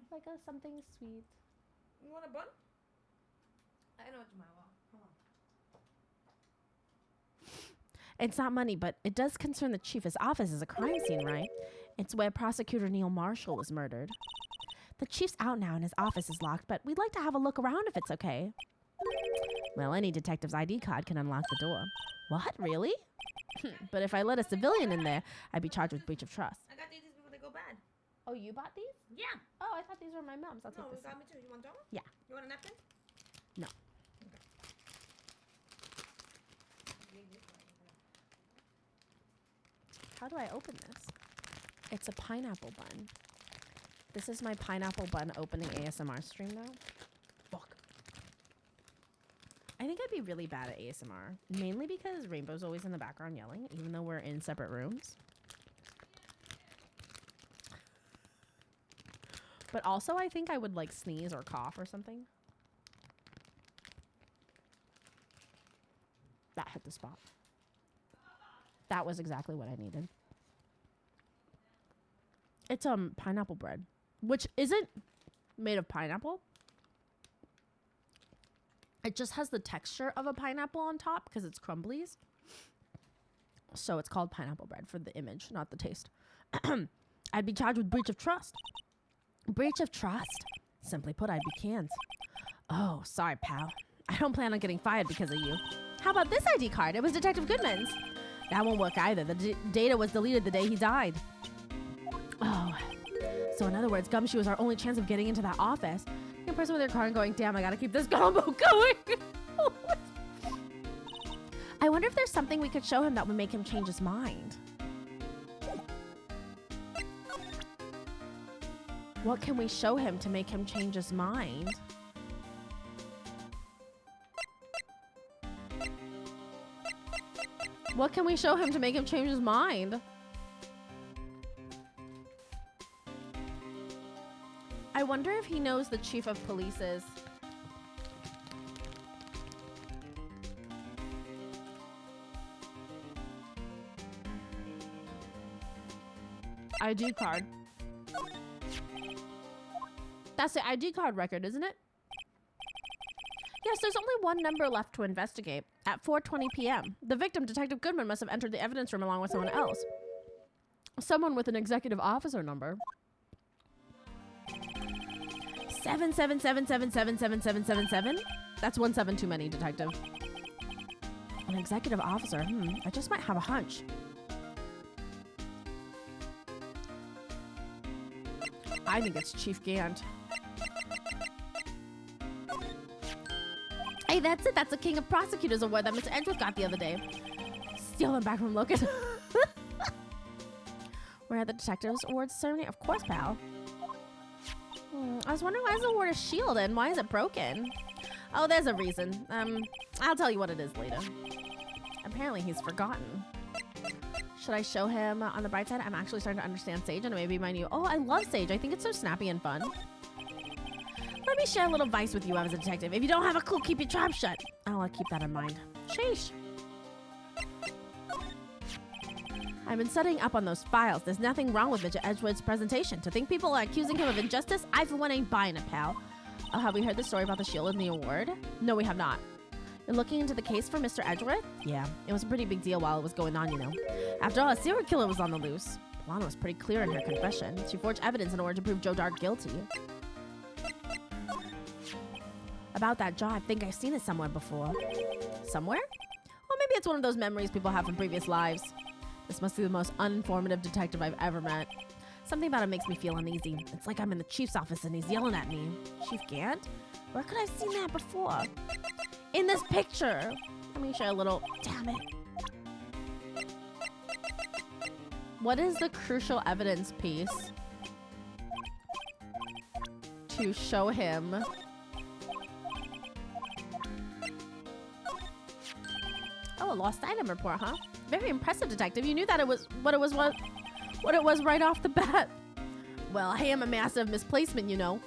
Like something sweet. You want a bun? I know what you might want. Hold on. It's not money, but it does concern the chief. His office is a crime scene, right? It's where prosecutor Neil Marshall was murdered. The chief's out now and his office is locked, but we'd like to have a look around if it's okay. Well, any detective's ID card can unlock the door. What? Really? But if I let a civilian in there, I'd be charged with breach of trust. I got these before they go bad. Oh, you bought these? Yeah. Oh, I thought these were my mom's. I'll No, take you this. got me too. You want that one? Yeah. You want a napkin? No. How do I open this? It's a pineapple bun. This is my pineapple bun opening ASMR stream now. Fuck. I think I'd be really bad at ASMR. Mainly because Rainbow's always in the background yelling, even though we're in separate rooms. But also, I think I would like sneeze or cough or something. That hit the spot. That was exactly what I needed. It's pineapple bread, which isn't made of pineapple. It just has the texture of a pineapple on top because it's crumblies. So it's called pineapple bread for the image, not the taste. I'd be charged with breach of trust. Breach of trust? Simply put, I'd be canned. Oh, sorry, pal. I don't plan on getting fired because of you. How about this ID card? It was Detective Goodman's. That won't work either. The data was deleted the day he died. Oh. So in other words, Gumshoe was our only chance of getting into that office. A person with their car and going, damn, I gotta keep this combo going. I wonder if there's something we could show him that would make him change his mind. What can we show him to make him change his mind? What can we show him to make him change his mind? I wonder if he knows the chief of police's. ID card. That's the ID card record, isn't it? Yes, there's only one number left to investigate. At 4:20 p.m., the victim, Detective Goodman, must have entered the evidence room along with someone else. Someone with an executive officer number. 777777777. That's 17 too many, detective. An executive officer. I just might have a hunch. I think it's Chief Gant. Hey, that's it. That's the King of Prosecutors award that Mr. Edgeworth got the other day. Stealing back from Locust. We're at the Detectives Awards ceremony? Of course, pal. I was wondering why is the award a shield and why is it broken? Oh, there's a reason. I'll tell you what it is later. Apparently he's forgotten. Should I show him on the bright side? I'm actually starting to understand Sage and it may be my new... Oh, I love Sage. I think it's so snappy and fun. Let me share a little advice with you as a detective. If you don't have a clue, keep your trap shut. I'll keep that in mind. Sheesh. I've been studying up on those files. There's nothing wrong with Mr. Edgewood's presentation. To think people are accusing him of injustice, I for one ain't buying it, pal. Oh, have we heard the story about the shield and the award? No, we have not. You're looking into the case for Mr. Edgeworth? Yeah, it was a pretty big deal while it was going on, you know. After all, a serial killer was on the loose. Lana was pretty clear in her confession. She forged evidence in order to prove Joe Dart guilty. About that jaw, I think I've seen it somewhere before. Somewhere? Or maybe it's one of those memories people have from previous lives. This must be the most uninformative detective I've ever met. Something about it makes me feel uneasy. It's like I'm in the chief's office and he's yelling at me. Chief Gant? Where could I have seen that before? In this picture! Let me share a little... Damn it. What is the crucial evidence piece to show him... Oh, a lost item report, huh? Very impressive, detective. You knew that it was what it was right off the bat. Well, I am a master of misplacement, you know.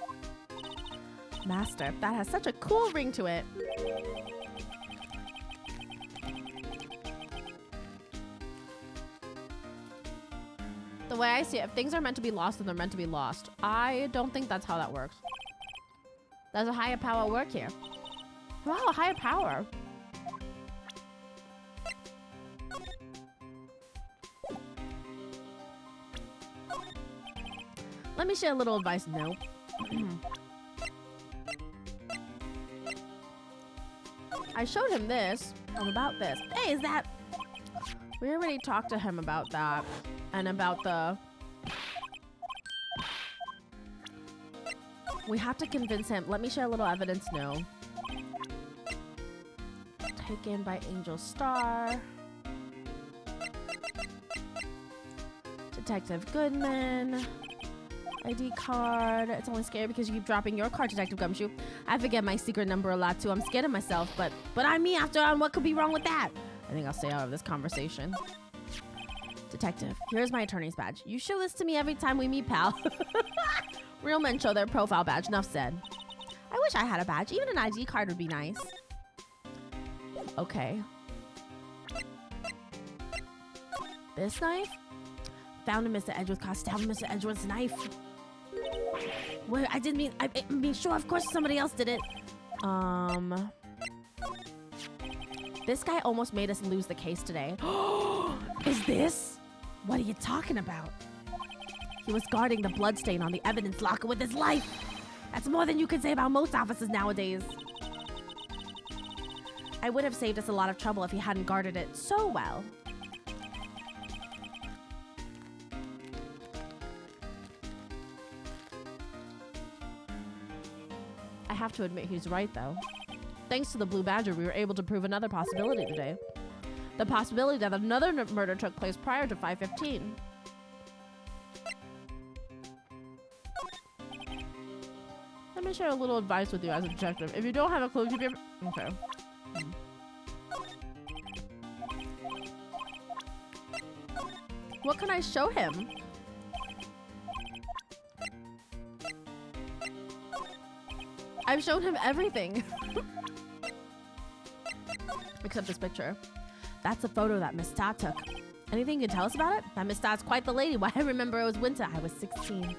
Master, that has such a cool ring to it. The way I see it, if things are meant to be lost, then they're meant to be lost. I don't think that's how that works. There's a higher power at work here. Wow, a higher power. Let me share a little advice. No. I showed him this. About this. Hey, is that... We already talked to him about that. And about the... We have to convince him. Let me share a little evidence. No. Taken by Angel Star. Detective Goodman. ID card. It's only scary because you keep dropping your card, Detective Gumshoe. I forget my secret number a lot too. I'm scared of myself, but I'm me after all, and what could be wrong with that? I think I'll stay out of this conversation. Detective, here's my attorney's badge. You show this to me every time we meet, pal. Real men show their profile badge. Enough said. I wish I had a badge. Even an ID card would be nice. Okay. This knife? Found in Mr. Edgeworth's car. Stabbed Mr. Edgeworth's knife. Wait, I didn't mean... I mean, sure, of course somebody else did it. This guy almost made us lose the case today. Is this? What are you talking about? He was guarding the bloodstain on the evidence locker with his life. That's more than you can say about most officers nowadays. I would have saved us a lot of trouble if he hadn't guarded it so well. I have to admit he's right, though. Thanks to the Blue Badger, we were able to prove another possibility today. The possibility that another murder took place prior to 5:15. Let me share a little advice with you as a detective. If you don't have a clue, keep your... Okay. What can I show him? I've shown him everything. Except this picture. That's a photo that Miss Stott took. Anything you can tell us about it? That Miss Stott's quite the lady. Why, I remember it was winter. I was 16.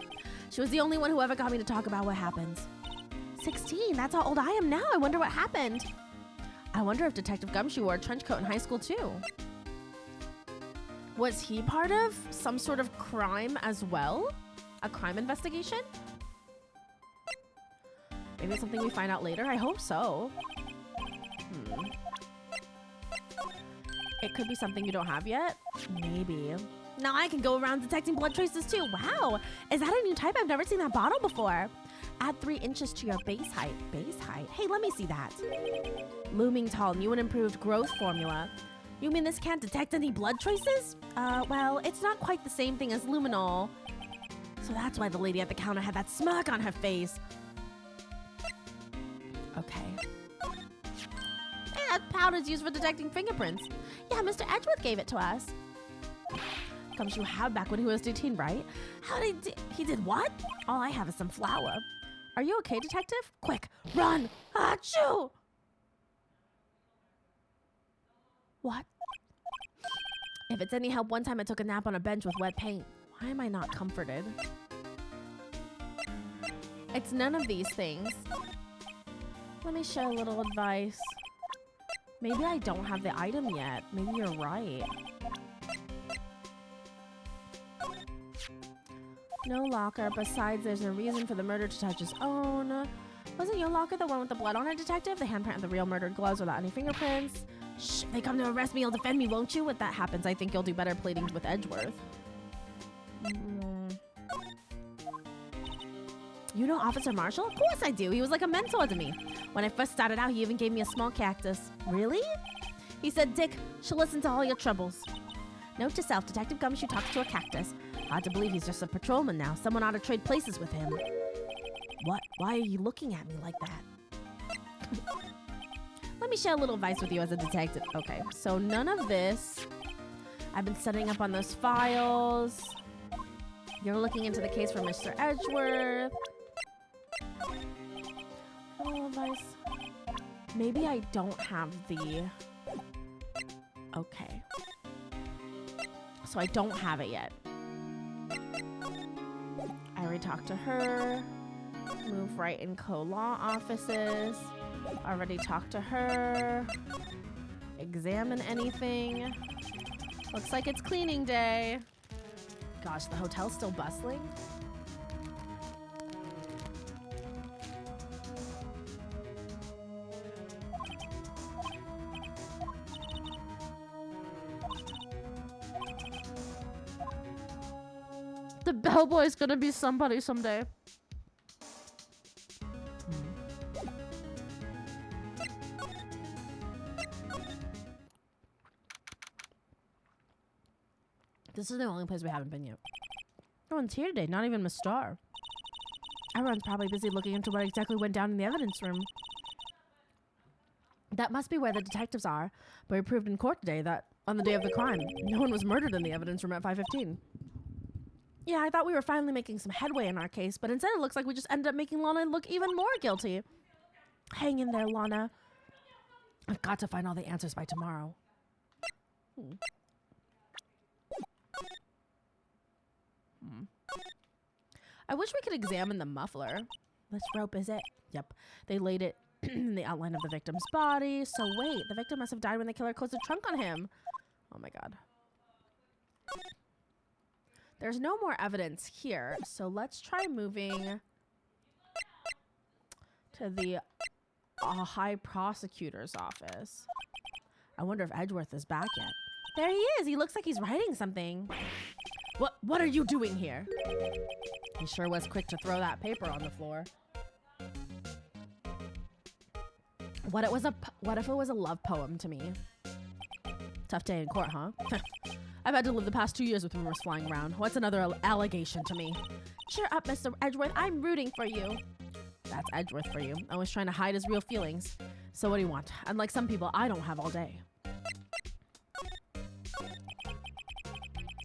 She was the only one who ever got me to talk about what happened. 16? That's how old I am now. I wonder what happened. I wonder if Detective Gumshoe wore a trench coat in high school, too. Was he part of some sort of crime as well? A crime investigation? Maybe it's something we find out later. I hope so. It could be something you don't have yet. Maybe. Now I can go around detecting blood traces too. Wow. Is that a new type? I've never seen that bottle before. Add 3 inches to your base height. Base height? Hey, let me see that. Looming tall, new and improved growth formula. You mean this can't detect any blood traces? Well, it's not quite the same thing as luminol. So that's why the lady at the counter had that smirk on her face. Okay. Hey, that powder's used for detecting fingerprints. Yeah, Mr. Edgeworth gave it to us. Comes you had back when he was 18, right? How did he did what? All I have is some flour. Are you okay, detective? Quick, run! Achoo! What? If it's any help, one time I took a nap on a bench with wet paint. Why am I not comforted? It's none of these things. Let me share a little advice. Maybe I don't have the item yet. Maybe you're right. No locker. Besides, there's no reason for the murderer to touch his own. Wasn't your locker the one with the blood on it, detective? The handprint of the real murdered gloves without any fingerprints? Shh, they come to arrest me, you'll defend me, won't you? If that happens, I think you'll do better pleading with Edgeworth. You know Officer Marshall? Of course I do. He was like a mentor to me. When I first started out, he even gave me a small cactus. Really? He said, Dick, she'll listen to all your troubles. Note to self, Detective Gumshoe talks to a cactus. Hard to believe he's just a patrolman now. Someone ought to trade places with him. What? Why are you looking at me like that? Let me share a little advice with you as a detective. Okay, so none of this. I've been setting up on those files. You're looking into the case for Mr. Edgeworth. A little advice. Maybe I don't have the... Okay. So I don't have it yet. I already talked to her. Move Wright and co-law offices. Already talked to her. Examine anything. Looks like it's cleaning day. Gosh, the hotel's still bustling. The bellboy's gonna be somebody someday. This is the only place we haven't been yet. No one's here today, not even Miss Starr. Everyone's probably busy looking into what exactly went down in the evidence room. That must be where the detectives are, but we proved in court today that on the day of the crime, no one was murdered in the evidence room at 5:15. Yeah, I thought we were finally making some headway in our case, but instead it looks like we just ended up making Lana look even more guilty. Hang in there, Lana. I've got to find all the answers by tomorrow. I wish we could examine the muffler. This rope, is it? Yep. They laid it in the outline of the victim's body. So wait, the victim must have died when the killer closed the trunk on him. Oh my god. There's no more evidence here, so let's try moving to the High Prosecutor's office. I wonder if Edgeworth is back yet. There he is. He looks like he's writing something. What are you doing here? He sure was quick to throw that paper on the floor. What if it was a love poem to me? Tough day in court, huh? I've had to live the past 2 years with rumors flying around. What's another allegation to me? Cheer up, Mr. Edgeworth. I'm rooting for you. That's Edgeworth for you. Always trying to hide his real feelings. So what do you want? Unlike some people, I don't have all day.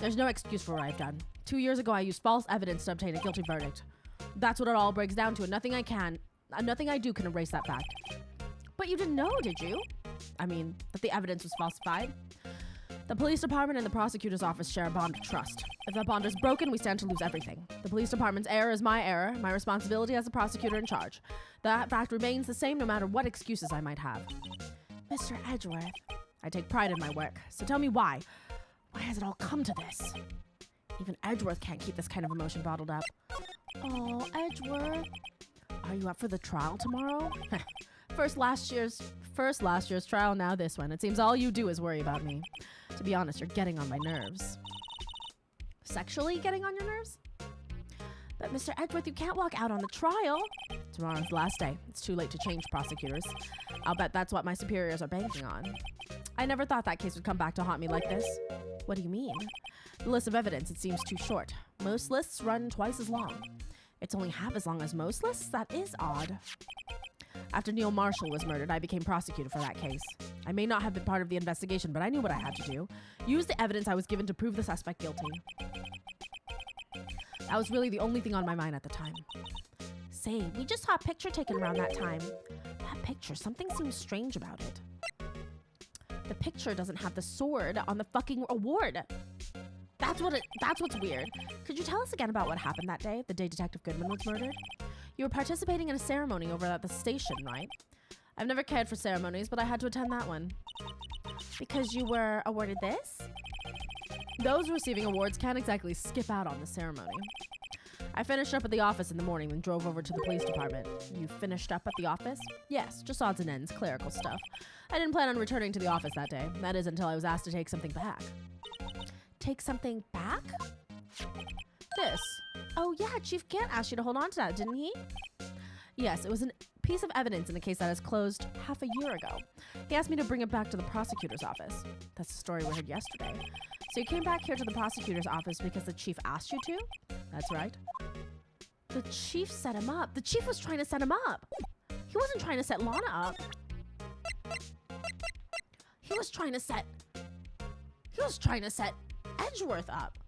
There's no excuse for what I've done. 2 years ago, I used false evidence to obtain a guilty verdict. That's what it all breaks down to, and nothing I do can erase that fact. But you didn't know, did you? I mean, that the evidence was falsified? The police department and the prosecutor's office share a bond of trust. If that bond is broken, we stand to lose everything. The police department's error is my error, my responsibility as the prosecutor in charge. That fact remains the same no matter what excuses I might have. Mr. Edgeworth, I take pride in my work, so tell me why. Why has it all come to this? Even Edgeworth can't keep this kind of emotion bottled up. Oh, Edgeworth. Are you up for the trial tomorrow? First last year's First last year's trial, now this one. It seems all you do is worry about me. To be honest, you're getting on my nerves. Sexually getting on your nerves? But Mr. Edgeworth, you can't walk out on the trial. Tomorrow's the last day. It's too late to change prosecutors. I'll bet that's what my superiors are banking on. I never thought that case would come back to haunt me like this. What do you mean? The list of evidence, it seems too short. Most lists run twice as long. It's only half as long as most lists? That is odd. After Neil Marshall was murdered, I became prosecutor for that case. I may not have been part of the investigation, but I knew what I had to do. Use the evidence I was given to prove the suspect guilty. That was really the only thing on my mind at the time. Say, we just saw a picture taken around that time. That picture, something seems strange about it. The picture doesn't have the sword on the fucking award. That's what's weird. Could you tell us again about what happened that day, the day Detective Goodman was murdered? You were participating in a ceremony over at the station, right? I've never cared for ceremonies, but I had to attend that one. Because you were awarded this? Those receiving awards can't exactly skip out on the ceremony. I finished up at the office in the morning, then drove over to the police department. You finished up at the office? Yes, just odds and ends, clerical stuff. I didn't plan on returning to the office that day. That is until I was asked to take something back. Take something back? This. Oh yeah, Chief Gant asked you to hold on to that, didn't he? Yes, it was a piece of evidence in a case that is closed half a year ago. He asked me to bring it back to the prosecutor's office. That's the story we heard yesterday. So you came back here to the prosecutor's office because the chief asked you to? That's right. The chief set him up. The chief was trying to set him up. He wasn't trying to set Lana up. He was trying to set Edgeworth up.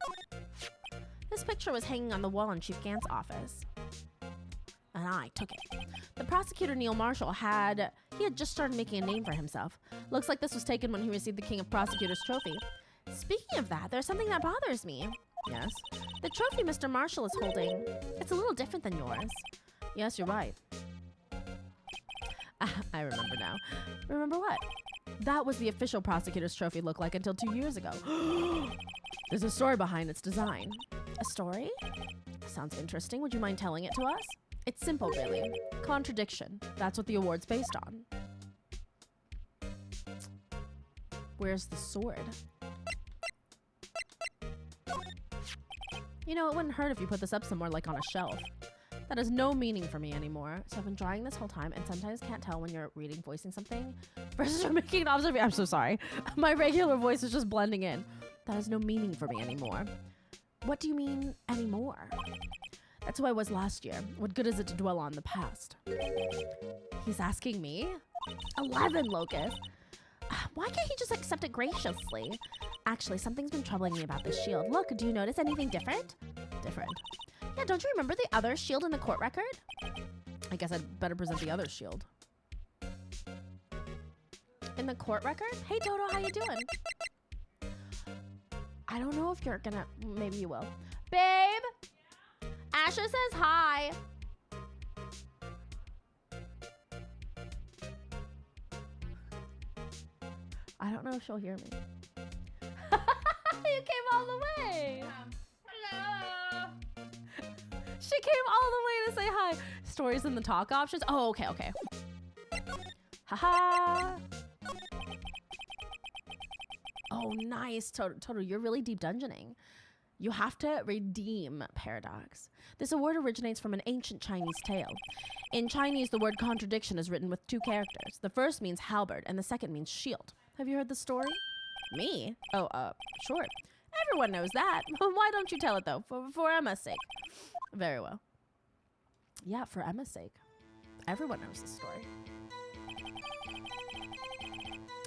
This picture was hanging on the wall in Chief Gant's office. And I took it. The prosecutor, Neil Marshall, had just started making a name for himself. Looks like this was taken when he received the King of Prosecutors trophy. Speaking of that, there's something that bothers me. Yes? The trophy Mr. Marshall is holding, it's a little different than yours. Yes, you're right. I remember now. Remember what? That was the official prosecutor's trophy look like until 2 years ago. There's a story behind its design. A story? Sounds interesting. Would you mind telling it to us? It's simple, really. Contradiction. That's what the award's based on. Where's the sword? You know, it wouldn't hurt if you put this up somewhere like on a shelf. That has no meaning for me anymore. So I've been drawing this whole time and sometimes can't tell when you're reading, voicing something versus you're making an observation. I'm so sorry. My regular voice is just blending in. That has no meaning for me anymore. What do you mean anymore? That's who I was last year. What good is it to dwell on the past? He's asking me? 11, Locust. Why can't he just accept it graciously? Actually, something's been troubling me about this shield. Look, do you notice anything different? Different. Yeah, don't you remember the other shield in the court record? I guess I'd better present the other shield. In the court record? Hey, Dodo, how you doing? I don't know if you're gonna... Maybe you will. Babe! Asha says hi. I don't know if she'll hear me. You came all the way. Hello. She came all the way to say hi. Stories in the talk options. Oh, okay, okay. Haha. Oh, nice. Toto, you're really deep dungeoning. You have to redeem Paradox. This award originates from an ancient Chinese tale. In Chinese, the word contradiction is written with 2 characters. The first means halberd, and the second means shield. Have you heard the story? Me? Oh, sure. Everyone knows that. Why don't you tell it, though? For Emma's sake. Very well. Yeah, for Emma's sake. Everyone knows the story.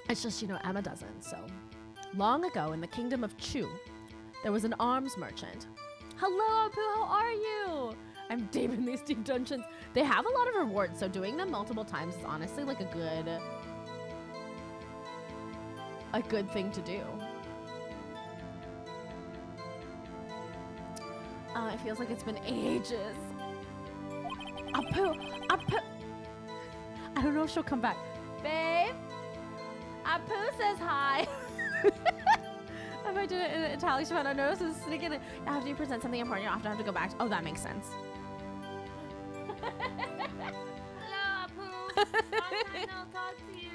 It's just, you know, Emma doesn't, so. Long ago, in the kingdom of Chu, there was an arms merchant. Hello, Apu, how are you? I'm deep in these deep dungeons. They have a lot of rewards, so doing them multiple times is honestly like a good thing to do. It feels like it's been ages. Apu. I don't know if she'll come back. Babe, Apu says hi. If I did it in italics, she found out notice is sneaking in. After you present something important, you often have to go back. Oh, that makes sense. Hello, Apu. Long time no talk to you.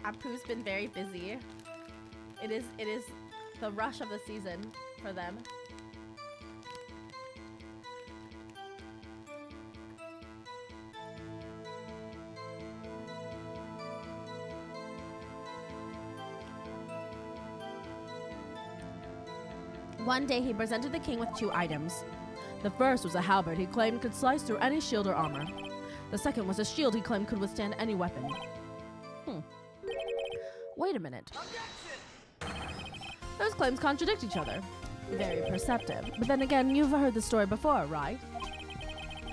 Apu's been very busy. It is the rush of the season for them. One day he presented the king with 2 items. The first was a halberd he claimed could slice through any shield or armor. The second was a shield he claimed could withstand any weapon. Wait a minute. Those claims contradict each other. Very perceptive. But then again, you've heard the story before, right?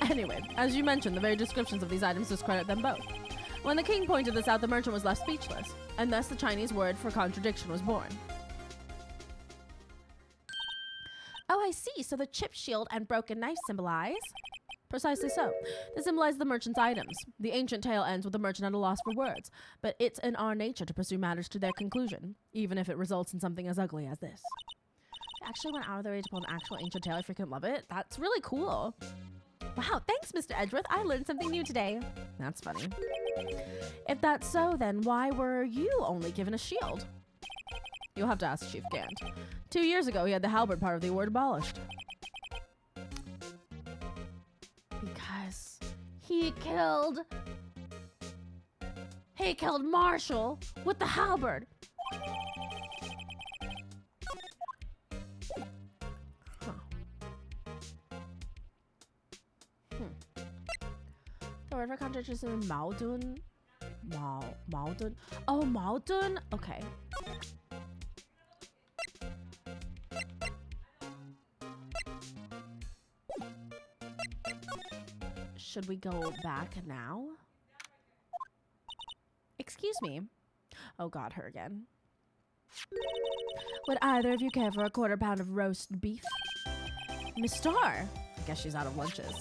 Anyway, as you mentioned, the very descriptions of these items discredit them both. When the king pointed this out, the merchant was left speechless, and thus the Chinese word for contradiction was born. Oh, I see. So the chipped shield and broken knife symbolize? Precisely so. They symbolize the merchant's items. The ancient tale ends with the merchant at a loss for words, but it's in our nature to pursue matters to their conclusion, even if it results in something as ugly as this. They actually went out of their way to pull an actual ancient tale. I freaking love it. That's really cool. Wow, thanks, Mr. Edgeworth. I learned something new today. That's funny. If that's so, then why were you only given a shield? You'll have to ask Chief Gant. 2 years ago, he had the halberd part of the award abolished. Because he killed Marshall with the halberd. The word for contradiction is 矛盾. 矛盾. Oh, 矛盾. Okay. Should we go back now? Excuse me. Oh God, her again. Would either of you care for a quarter pound of roast beef? Miss Star. I guess she's out of lunches.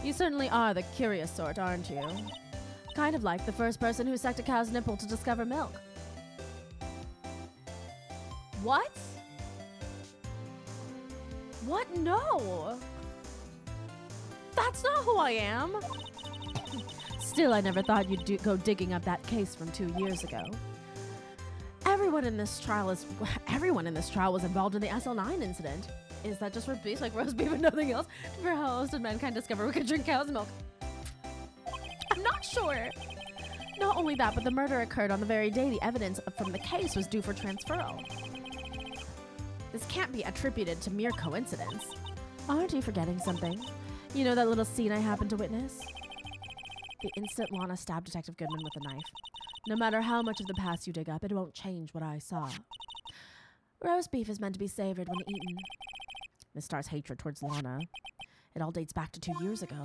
You certainly are the curious sort, aren't you? Kind of like the first person who sucked a cow's nipple to discover milk. What? What? No. That's not who I am. Still, I never thought you'd go digging up that case from 2 years ago. Everyone in this trial was involved in the SL9 incident. Is that just roast beef, like roast beef and nothing else? For how else did mankind discover we could drink cow's milk? I'm not sure. Not only that, but the murder occurred on the very day the evidence from the case was due for transferal. This can't be attributed to mere coincidence. Aren't you forgetting something? You know that little scene I happened to witness? The instant Lana stabbed Detective Goodman with a knife. No matter how much of the past you dig up, it won't change what I saw. Roast beef is meant to be savored when eaten. Miss Star's hatred towards Lana. It all dates back to 2 years ago.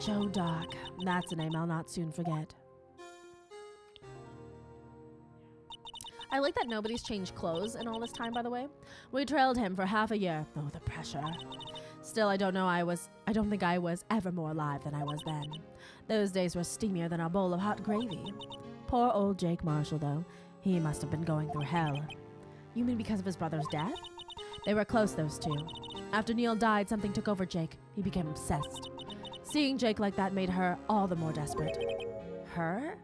Joe Doc. That's a name I'll not soon forget. I like that nobody's changed clothes in all this time, by the way. We trailed him for half a year. Oh, the pressure. Still, I don't think I was ever more alive than I was then. Those days were steamier than a bowl of hot gravy. Poor old Jake Marshall, though. He must have been going through hell. You mean because of his brother's death? They were close, those two. After Neil died, something took over Jake. He became obsessed. Seeing Jake like that made her all the more desperate. Her?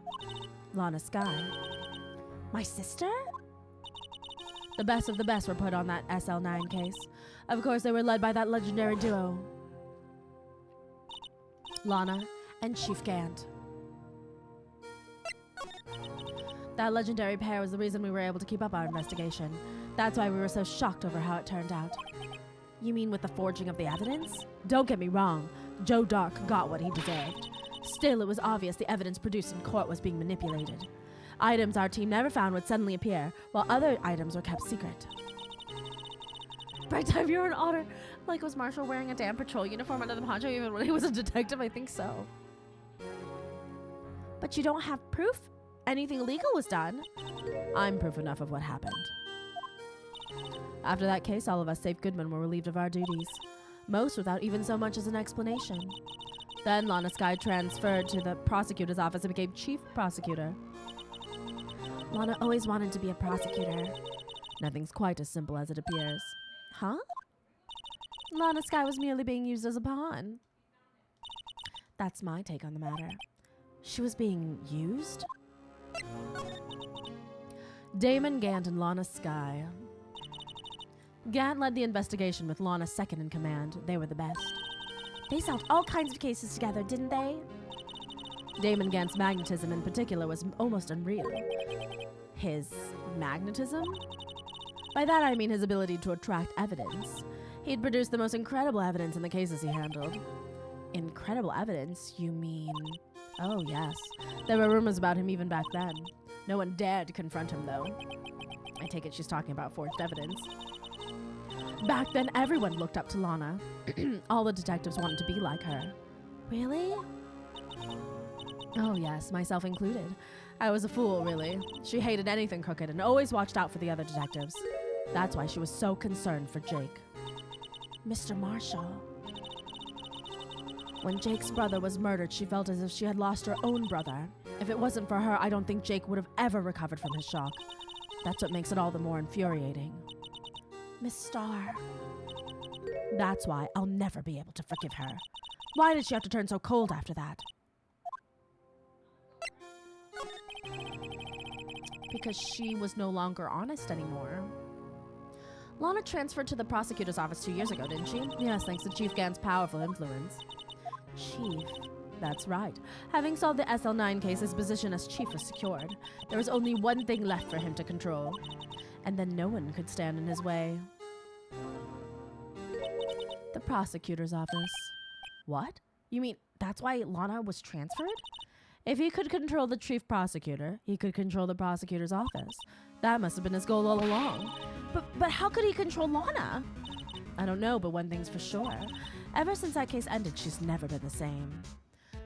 Lana Skye. My sister? The best of the best were put on that SL9 case. Of course, they were led by that legendary duo, Lana and Chief Gant. That legendary pair was the reason we were able to keep up our investigation. That's why we were so shocked over how it turned out. You mean with the forging of the evidence? Don't get me wrong, Joe Dark got what he deserved. Still, it was obvious the evidence produced in court was being manipulated. Items our team never found would suddenly appear, while other items were kept secret. Bright time, you're an otter. Like, was Marshall wearing a damn patrol uniform under the poncho even when he was a detective? I think so. But you don't have proof anything illegal was done. I'm proof enough of what happened. After that case, all of us save Goodman were relieved of our duties. Most without even so much as an explanation. Then Lana Skye transferred to the prosecutor's office and became chief prosecutor. Lana always wanted to be a prosecutor. Nothing's quite as simple as it appears. Huh? Lana Skye was merely being used as a pawn. That's my take on the matter. She was being used? Damon Gant and Lana Skye. Gant led the investigation with Lana second in command. They were the best. They solved all kinds of cases together, didn't they? Damon Gant's magnetism in particular was almost unreal. His magnetism? By that I mean his ability to attract evidence. He'd produced the most incredible evidence in the cases he handled. Incredible evidence? You mean... Oh, yes. There were rumors about him even back then. No one dared to confront him, though. I take it she's talking about forged evidence. Back then, everyone looked up to Lana. All the detectives wanted to be like her. Really? Oh, yes, myself included. I was a fool, really. She hated anything crooked and always watched out for the other detectives. That's why she was so concerned for Jake. Mr. Marshall. When Jake's brother was murdered, she felt as if she had lost her own brother. If it wasn't for her, I don't think Jake would have ever recovered from his shock. That's what makes it all the more infuriating. Miss Starr. That's why I'll never be able to forgive her. Why did she have to turn so cold after that? Because she was no longer honest anymore. Lana transferred to the prosecutor's office 2 years ago, didn't she? Yes, thanks to Chief Gant's powerful influence. Chief. That's right. Having solved the SL9 case, his position as chief was secured. There was only one thing left for him to control. And then no one could stand in his way. The prosecutor's office. What? You mean that's why Lana was transferred? If he could control the chief prosecutor, he could control the prosecutor's office. That must have been his goal all along. But how could he control Lana? I don't know, but one thing's for sure. Ever since that case ended, she's never been the same.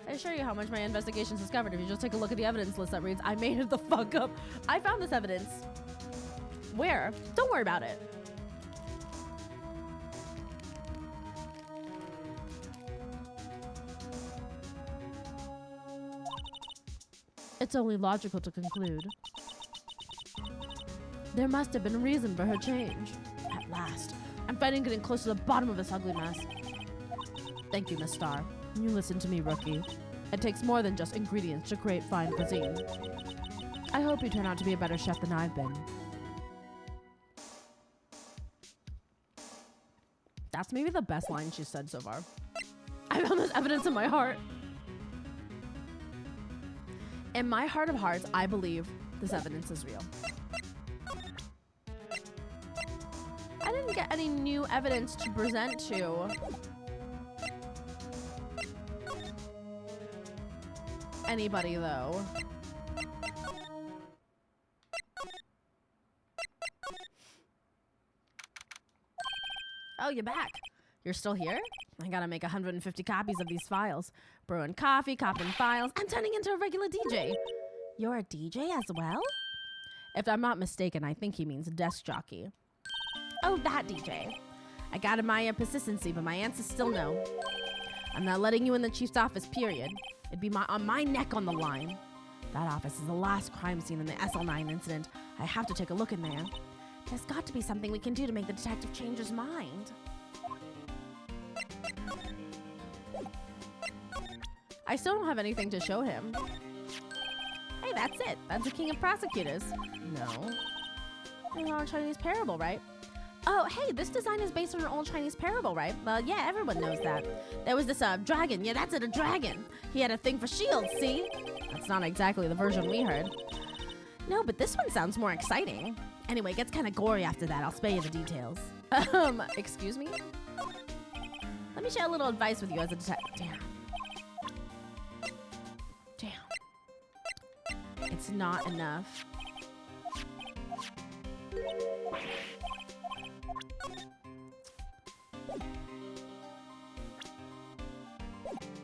I assure you how much my investigation's discovered if you just take a look at the evidence list that reads, I made it the fuck up. I found this evidence. Where? Don't worry about it. It's only logical to conclude. There must have been a reason for her change. At last, I'm finally getting close to the bottom of this ugly mess. Thank you, Miss Starr. You listen to me, rookie. It takes more than just ingredients to create fine cuisine. I hope you turn out to be a better chef than I've been. That's maybe the best line she's said so far. I found this evidence in my heart. In my heart of hearts, I believe this evidence is real. I didn't get any new evidence to present to anybody, though. Oh, you're back. You're still here? I gotta make 150 copies of these files. Brewing coffee, copying files. I'm turning into a regular DJ. You're a DJ as well? If I'm not mistaken, I think he means desk jockey. Oh, that DJ. I gotta admire persistency, but my answer's still no. I'm not letting you in the chief's office, period. It'd be on my neck on the line. That office is the last crime scene in the SL9 incident. I have to take a look in there. There's got to be something we can do to make the detective change his mind. I still don't have anything to show him. Hey, that's it. That's the king of prosecutors. No. An old Chinese parable, right? Oh, hey, this design is based on an old Chinese parable, right? Well, yeah, everyone knows that. There was this dragon. Yeah, that's it, a dragon. He had a thing for shields, see? That's not exactly the version we heard. No, but this one sounds more exciting. Anyway, it gets kind of gory after that. I'll spare you the details. Excuse me? Let me share a little advice with you as a detective. Damn. It's not enough.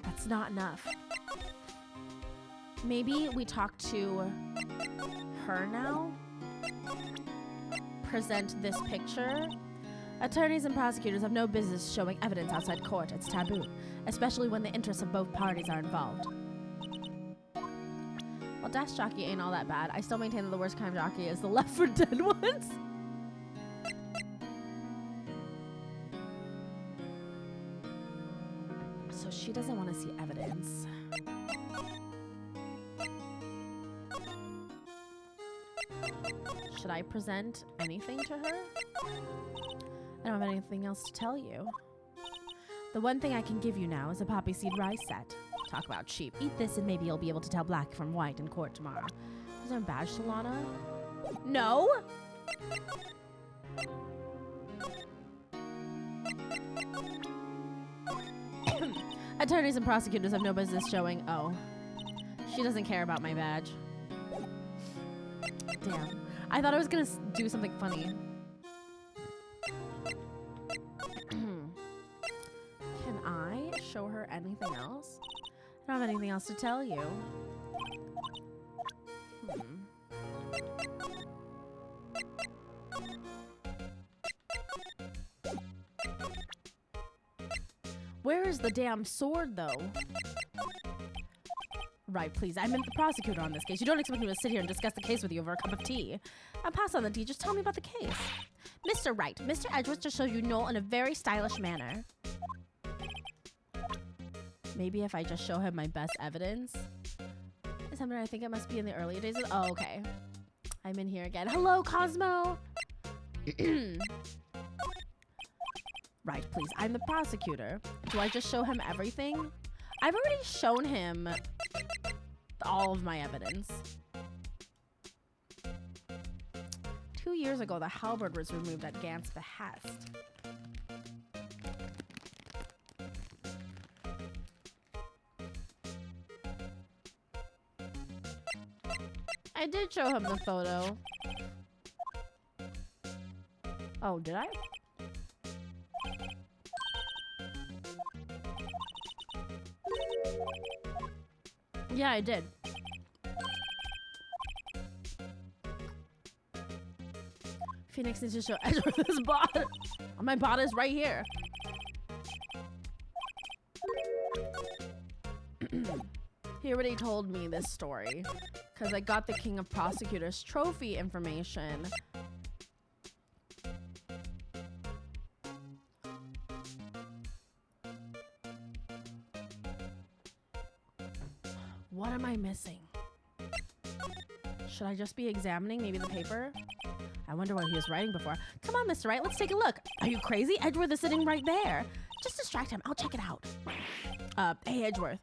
That's not enough. Maybe we talk to her now? Present this picture? Attorneys and prosecutors have no business showing evidence outside court. It's taboo, especially when the interests of both parties are involved. Well, desk jockey ain't all that bad. I still maintain that the worst kind of jockey is the Left 4 Dead ones. So she doesn't want to see evidence. Should I present anything to her? I don't have anything else to tell you. The one thing I can give you now is a poppy seed rice set. Talk about cheap. Eat this and maybe you'll be able to tell black from white in court tomorrow. Is there a badge, Solana? No? Attorneys and prosecutors have no business showing. Oh. She doesn't care about my badge. Damn. I thought I was gonna do something funny. Can I show her anything else? I don't have anything else to tell you. Where is the damn sword, though? Right, please. I meant the prosecutor on this case. You don't expect me to sit here and discuss the case with you over a cup of tea. I'll pass on the tea. Just tell me about the case. Mr. Wright, Mr. Edgeworth just showed you Noel in a very stylish manner. Maybe if I just show him my best evidence. Something I think it must be in the earlier days of... Oh, okay. I'm in here again. Hello, Cosmo! Right, please. I'm the prosecutor. Do I just show him everything? I've already shown him all of my evidence. 2 years ago, the halberd was removed at Gant's behest. I did show him the photo. Oh, did I? Yeah, I did. Phoenix needs to show Edgeworth his bot. My bot is right here. He already told me this story because I got the King of Prosecutors trophy information. What am I missing? Should I just be examining maybe the paper? I wonder what he was writing before. Come on, Mr. Wright, let's take a look. Are you crazy? Edgeworth is sitting right there. Just distract him. I'll check it out. Hey, Edgeworth.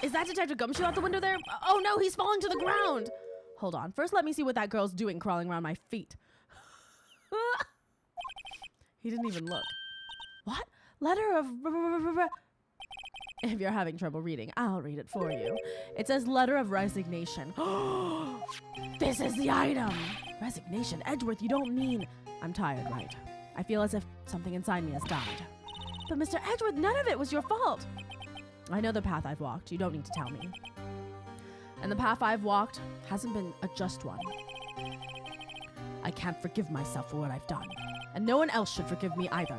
Is that Detective Gumshoe out the window there? Oh no, he's falling to the ground. Hold on. First, let me see what that girl's doing crawling around my feet. He didn't even look. What? Letter of... If you're having trouble reading, I'll read it for you. It says letter of resignation. This is the item. Resignation? Edgeworth, you don't mean... I'm tired, right? I feel as if something inside me has died. But Mr. Edgeworth, none of it was your fault. I know the path I've walked. You don't need to tell me. And the path I've walked hasn't been a just one. I can't forgive myself for what I've done. And no one else should forgive me either.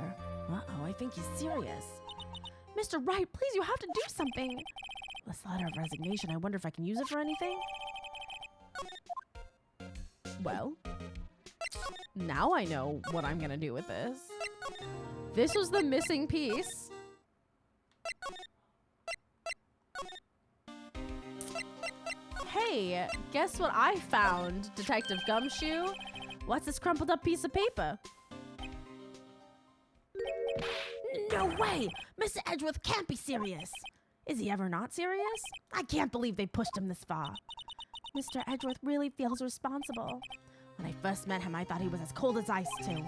Uh-oh, I think he's serious. Mr. Wright, please, you have to do something. This letter of resignation, I wonder if I can use it for anything? Well, now I know what I'm gonna do with this. This was the missing piece. Hey, guess what I found, Detective Gumshoe? What's this crumpled up piece of paper? No way! Mr. Edgeworth can't be serious. Is he ever not serious? I can't believe they pushed him this far. Mr. Edgeworth really feels responsible. When I first met him, I thought he was as cold as ice, too.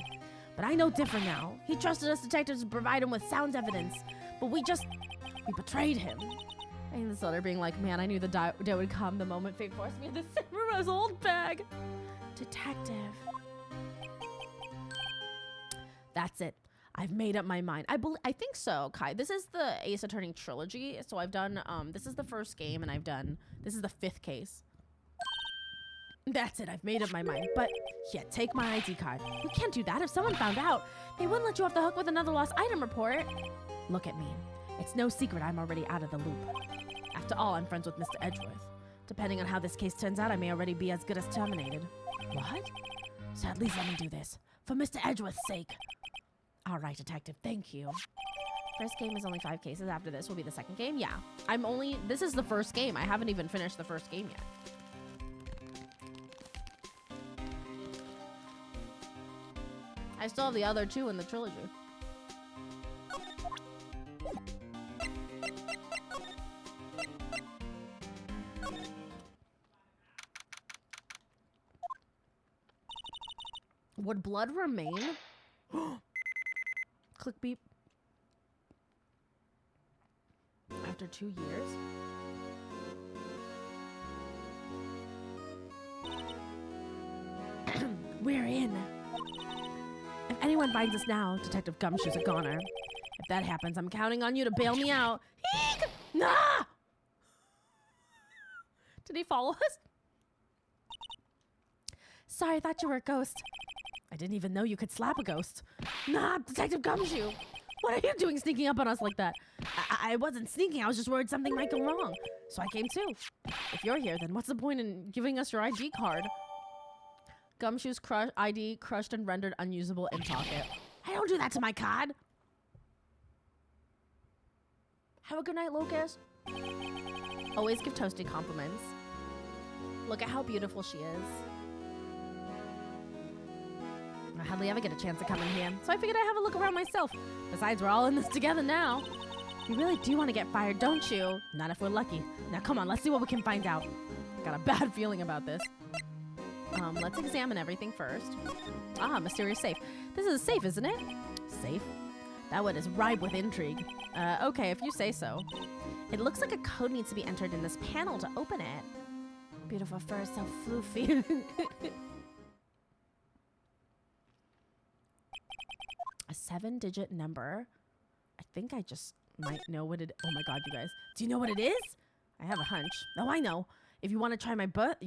But I know different now. He trusted us detectives to provide him with sound evidence, but we betrayed him. And this letter being like, man, I knew the day would come the moment fate forced me to send Rose old bag. Detective. That's it. I've made up my mind. I think so, Kai. This is the Ace Attorney trilogy. So I've done, this is the first game and this is the 5th case. That's it. I've made up my mind. But yeah, take my ID card. You can't do that. If someone found out, they wouldn't let you off the hook with another lost item report. Look at me. It's no secret I'm already out of the loop. After all, I'm friends with Mr. Edgeworth. Depending on how this case turns out, I may already be as good as terminated. What? So at least let me do this. For Mr. Edgeworth's sake. All right, Detective, thank you. First game is only 5 cases. After this will be the second game. Yeah, this is the first game. I haven't even finished the first game yet. I still have the other two in the trilogy. Would blood remain? Click beep. After 2 years? We're in. If anyone finds us now, Detective Gumshoe's a goner. If that happens, I'm counting on you to bail me out. Eek! Nah! Did he follow us? Sorry, I thought you were a ghost. I didn't even know you could slap a ghost. Nah, Detective Gumshoe! What are you doing sneaking up on us like that? I wasn't sneaking, I was just worried something might go wrong. So I came too. If you're here, then what's the point in giving us your ID card? Gumshoe's ID crushed and rendered unusable in pocket. I don't do that to my card. Have a good night, Locust. Always give Toasty compliments. Look at how beautiful she is. I hardly ever get a chance to come in here, so I figured I'd have a look around myself. Besides, we're all in this together now. You really do want to get fired, don't you? Not if we're lucky. Now come on, let's see what we can find out. Got a bad feeling about this. Let's examine everything first. Ah, mysterious safe. This is a safe, isn't it? Safe? That word is ripe with intrigue. Okay, if you say so. It looks like a code needs to be entered in this panel to open it. Beautiful fur, so floofy. A 7-digit number. I think I just might know what it. Oh my god, you guys! Do you know what it is? I have a hunch. Oh, I know. If you want to try my birth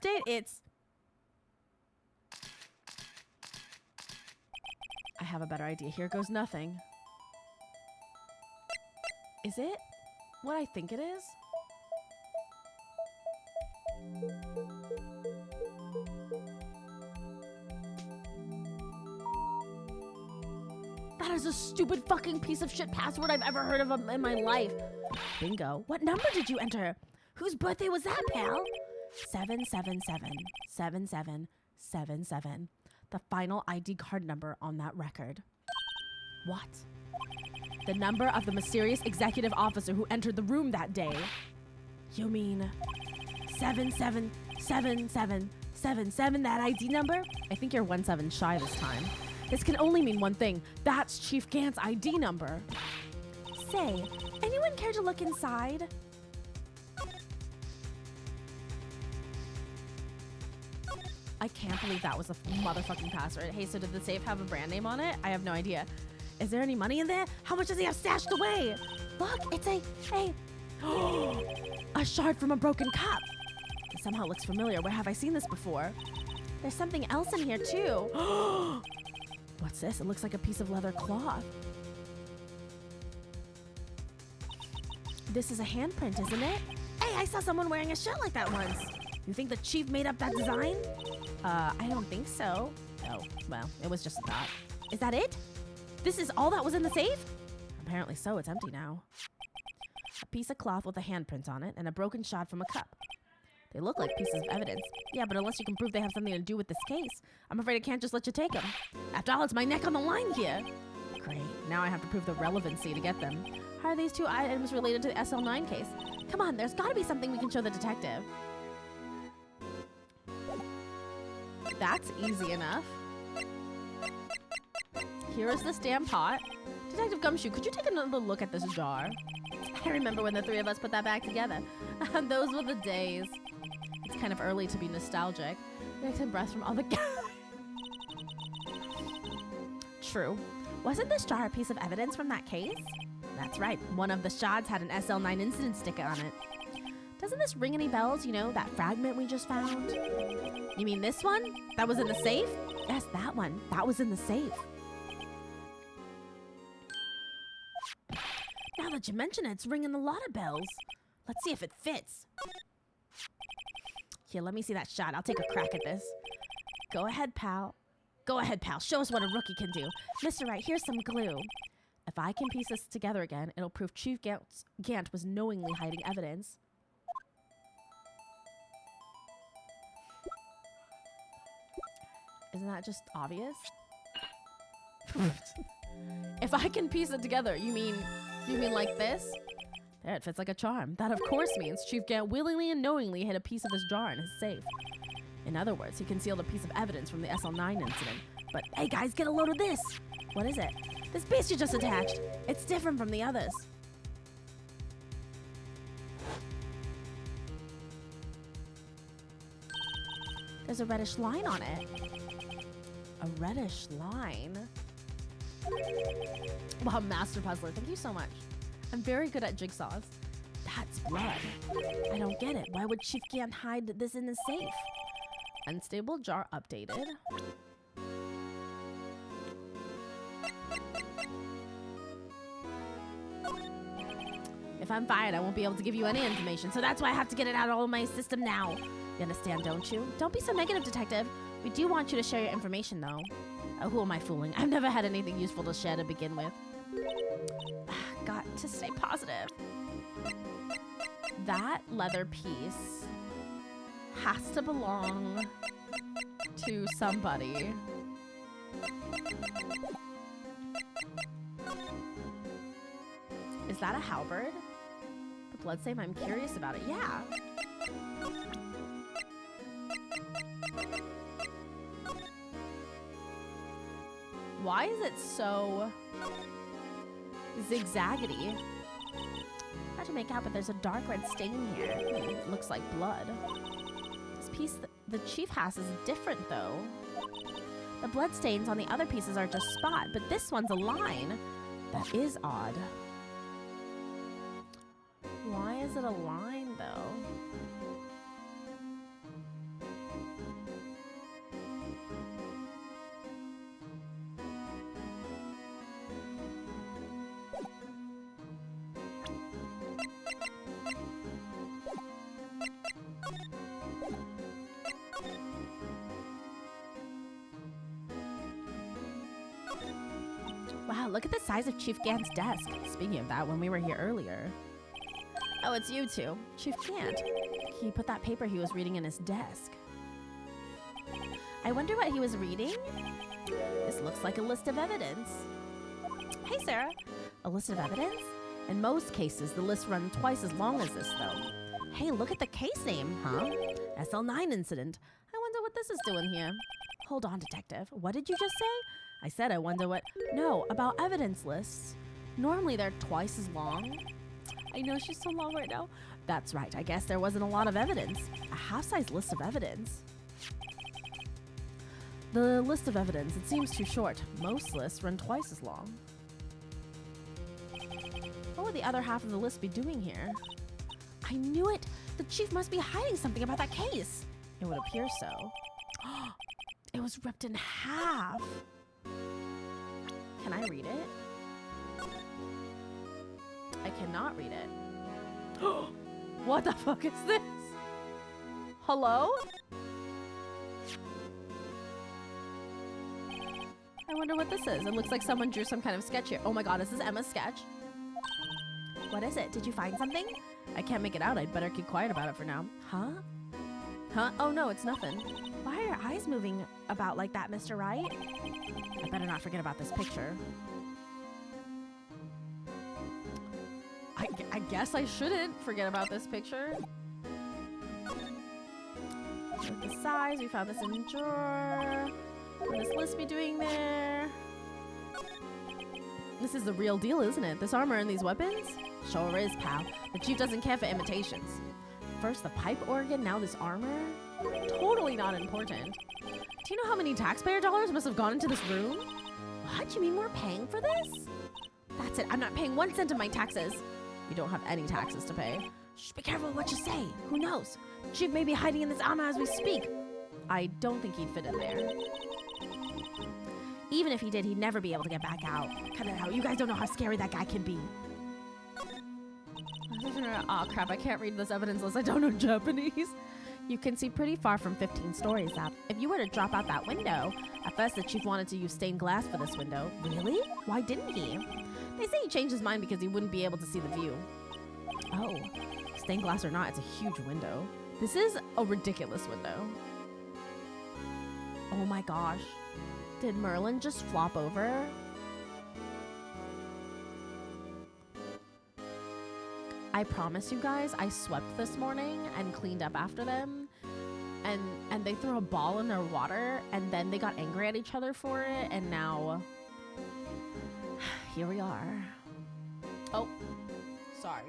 date? It's. I have a better idea. Here goes nothing. Is it what I think it is? That is the stupid fucking piece of shit password I've ever heard of in my life. Bingo. What number did you enter? Whose birthday was that, pal? 7777777. The final ID card number on that record. What? The number of the mysterious executive officer who entered the room that day. You mean 7777777, that ID number? I think you're 17 shy this time. This can only mean one thing. That's Chief Gant's ID number. Say, anyone care to look inside? I can't believe that was a motherfucking password. Hey, so did the safe have a brand name on it? I have no idea. Is there any money in there? How much does he have stashed away? Look, it's a shard from a broken cup. It somehow looks familiar. Where have I seen this before? There's something else in here too. What's this? It looks like a piece of leather cloth. This is a handprint, isn't it? Hey, I saw someone wearing a shirt like that once. You think the chief made up that design? I don't think so. Oh, well, it was just a thought. Is that it? This is all that was in the safe? Apparently so, it's empty now. A piece of cloth with a handprint on it and a broken shard from a cup. They look like pieces of evidence. Yeah, but unless you can prove they have something to do with this case, I'm afraid I can't just let you take them. After all, it's my neck on the line here. Great, now I have to prove the relevancy to get them. How are these two items related to the SL9 case? Come on, there's gotta be something we can show the detective. That's easy enough. Here is this damn pot. Detective Gumshoe, could you take another look at this jar? I remember when the three of us put that back together. Those were the days. It's kind of early to be nostalgic. Take breaths from all the True. Wasn't this jar a piece of evidence from that case? That's right. One of the shards had an SL9 incident sticker on it. Doesn't this ring any bells? You know, that fragment we just found? You mean this one? That was in the safe? Yes, that one. That was in the safe. Now that you mention it, it's ringing a lot of bells. Let's see if it fits. Here, let me see that shot. I'll take a crack at this. Go ahead, pal. Go ahead, pal. Show us what a rookie can do. Mr. Wright, here's some glue. If I can piece this together again, it'll prove Chief Gant was knowingly hiding evidence. Isn't that just obvious? If I can piece it together, you mean like this? There, it fits like a charm. That of course means Chief Gant willingly and knowingly hid a piece of this jar in his safe. In other words, he concealed a piece of evidence from the SL9 incident. But hey guys, get a load of this! What is it? This piece you just attached. It's different from the others. There's a reddish line on it. A reddish line? Wow, Master Puzzler, thank you so much. I'm very good at jigsaws. That's blood. I don't get it. Why would Chief Gant hide this in his safe? Unstable jar updated. If I'm fired, I won't be able to give you any information, so that's why I have to get it out of my system now. You understand, don't you? Don't be so negative, Detective. We do want you to share your information, though. Oh, who am I fooling? I've never had anything useful to share to begin with. Got to stay positive. That leather piece has to belong to somebody. Is that a halberd? The bloodstain, I'm curious about it. Yeah. Why is it so zigzaggedy? Hard to make out, but there's a dark red stain here. It looks like blood. This piece the chief has is different, though. The blood stains on the other pieces are just spot, but this one's a line. That is odd. Why is it a line, though? Wow, look at the size of Chief Gant's desk. Speaking of that, when we were here earlier. Oh, it's you two. Chief Gant. He put that paper he was reading in his desk. I wonder what he was reading? This looks like a list of evidence. Hey, Sarah. A list of evidence? In most cases, the list runs twice as long as this, though. Hey, look at the case name, huh? SL9 incident. I wonder what this is doing here. Hold on, Detective. What did you just say? I said I wonder what... No, about evidence lists. Normally they're twice as long. I know she's so long right now. That's right. I guess there wasn't a lot of evidence. A half-size list of evidence. The list of evidence, it seems too short. Most lists run twice as long. What would the other half of the list be doing here? I knew it! The chief must be hiding something about that case. It would appear so. It was ripped in half. Can I read it? I cannot read it. What the fuck is this? Hello? I wonder what this is. It looks like someone drew some kind of sketch here. Oh my god, is this Emma's sketch? What is it? Did you find something? I can't make it out. I'd better keep quiet about it for now. Huh? Huh? Oh no, it's nothing. Why are your eyes moving about like that, Mr. Wright? I better not forget about this picture. I guess I shouldn't forget about this picture. With the size, we found this in the drawer. What would this list be doing there? This is the real deal, isn't it? This armor and these weapons? Sure is, pal. The chief doesn't care for imitations. First the pipe organ, now this armor? Totally not important. Do you know how many taxpayer dollars must have gone into this room? What? You mean we're paying for this? That's it. I'm not paying 1 cent of my taxes. You don't have any taxes to pay. Shh, be careful what you say. Who knows? The chief may be hiding in this armor as we speak. I don't think he'd fit in there. Even if he did, he'd never be able to get back out. Cut it out. You guys don't know how scary that guy can be. Oh crap, I can't read this evidence list. I don't know Japanese. You can see pretty far from 15 stories up. If you were to drop out that window, at first the chief wanted to use stained glass for this window. Really? Why didn't he? They say he changed his mind because he wouldn't be able to see the view. Oh, stained glass or not, it's a huge window. This is a ridiculous window. Oh my gosh. Did Merlin just flop over? I promise you guys, I swept this morning and cleaned up after them. And they threw a ball in their water and then they got angry at each other for it. And now, here we are. Oh, sorry.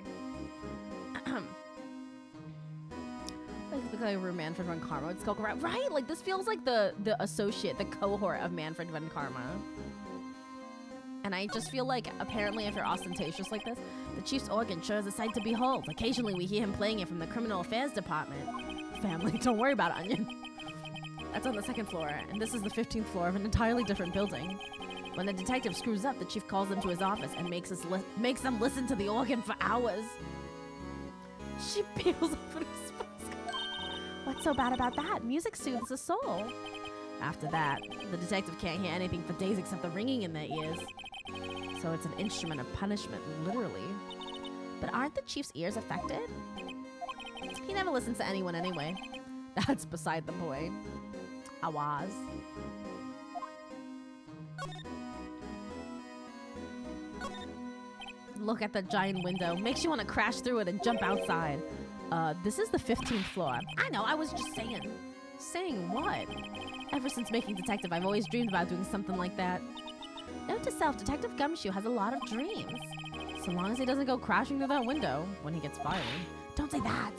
Like a Manfred von Karma would skulk around. Right? Like this feels like the associate, the cohort of Manfred von Karma. And I just feel like apparently if you're ostentatious like this, the chief's organ sure is a sight to behold. Occasionally we hear him playing it from the criminal affairs department. Family, don't worry about it, Onion. That's on the 2nd floor, and this is the 15th floor of an entirely different building. When the detective screws up, the chief calls them to his office and makes them listen to the organ for hours. She peels off his What's so bad about that? Music soothes the soul. After that, the detective can't hear anything for days except the ringing in their ears. So it's an instrument of punishment, literally. But aren't the chief's ears affected? He never listens to anyone anyway. That's beside the point. Awaz. Look at the giant window. Makes you want to crash through it and jump outside. This is the 15th floor. I know, I was just saying. Saying what? Ever since making detective, I've always dreamed about doing something like that. Note to self, Detective Gumshoe has a lot of dreams. So long as he doesn't go crashing through that window when he gets fired. Don't say that.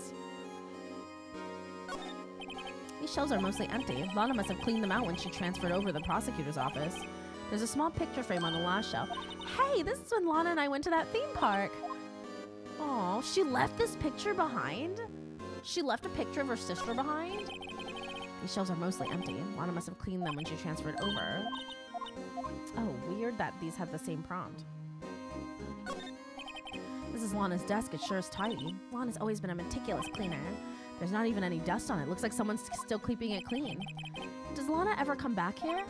These shelves are mostly empty. Lana must have cleaned them out when she transferred over to the prosecutor's office. There's a small picture frame on the last shelf. Hey, this is when Lana and I went to that theme park. Oh, she left this picture behind? She left a picture of her sister behind? These shelves are mostly empty. Lana must have cleaned them when she transferred over. Oh, weird that these have the same prompt. This is Lana's desk. It sure is tidy. Lana's always been a meticulous cleaner. There's not even any dust on it. Looks like someone's still keeping it clean. Does Lana ever come back here?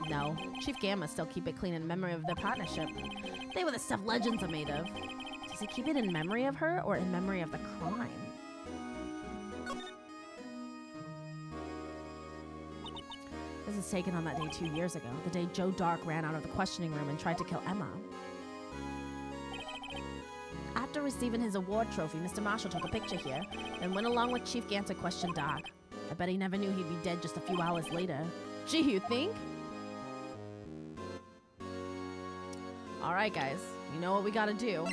No. Chief Gamma still keep it clean in memory of their partnership. They were the stuff legends are made of. Does he keep it in memory of her or in memory of the crime? This is taken on that day 2 years ago, the day Joe Dark ran out of the questioning room and tried to kill Emma. After receiving his award trophy, Mr. Marshall took a picture here, then went along with Chief Gant to question Dark. I bet he never knew he'd be dead just a few hours later. Gee, you think? Alright guys, you know what we gotta do.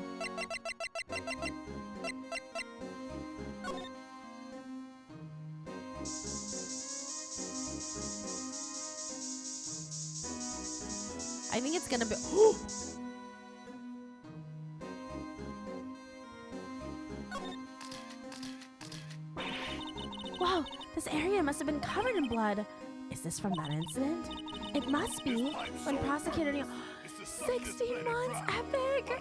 I think it's gonna be. Wow, this area must have been covered in blood. Is this from that incident? It must be. When prosecutor Neil. 16 months, epic!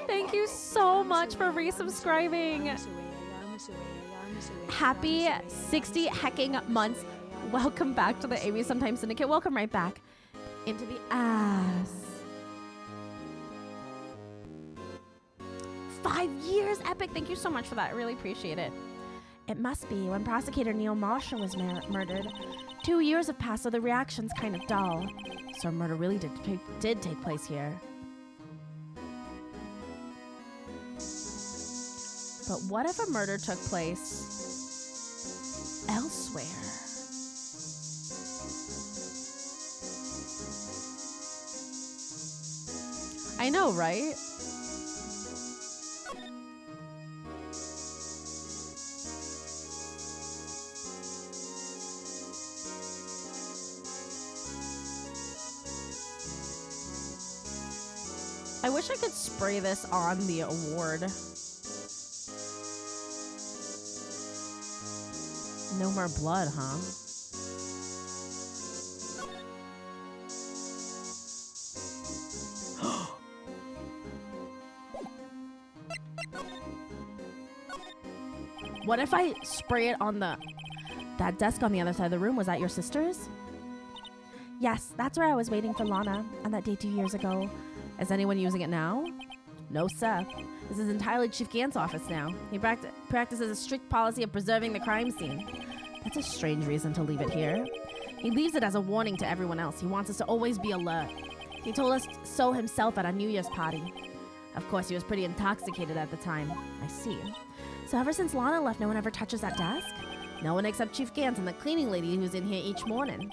Thank you so much for resubscribing. Happy 60 hecking months. Welcome back to the Amy Sometimes Syndicate. Welcome right back into the ass. 5 years, epic. Thank you so much for that. I really appreciate it. It must be when prosecutor Neil Marshall was murdered. 2 years have passed, so the reaction's kind of dull. So a murder really did take place here. But what if a murder took place elsewhere? I know, right? I wish I could spray this on the award. No more blood, huh? What if I spray it on that desk on the other side of the room? Was that your sister's? Yes, that's where I was waiting for Lana on that day 2 years ago. Is anyone using it now? No, sir. This is entirely Chief Gant's office now. He practices a strict policy of preserving the crime scene. That's a strange reason to leave it here. He leaves it as a warning to everyone else. He wants us to always be alert. He told us so himself at our New Year's party. Of course, he was pretty intoxicated at the time. I see. So ever since Lana left, no one ever touches that desk? No one except Chief Gantz and the cleaning lady who's in here each morning.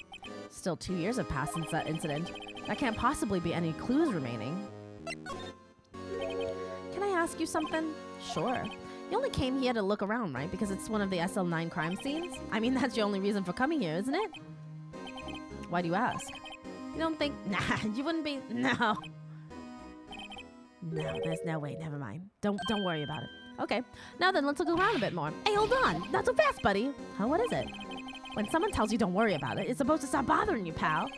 Still 2 years have passed since that incident. There can't possibly be any clues remaining. Can I ask you something? Sure. You only came here to look around, right? Because it's one of the SL9 crime scenes? I mean, that's your only reason for coming here, isn't it? Why do you ask? You don't think... Nah, you wouldn't be... No. No, there's no way. Never mind. Don't worry about it. Okay. Now then, let's look around a bit more. Hey, hold on. Not so fast, buddy. Huh, what is it? When someone tells you don't worry about it, it's supposed to stop bothering you, pal.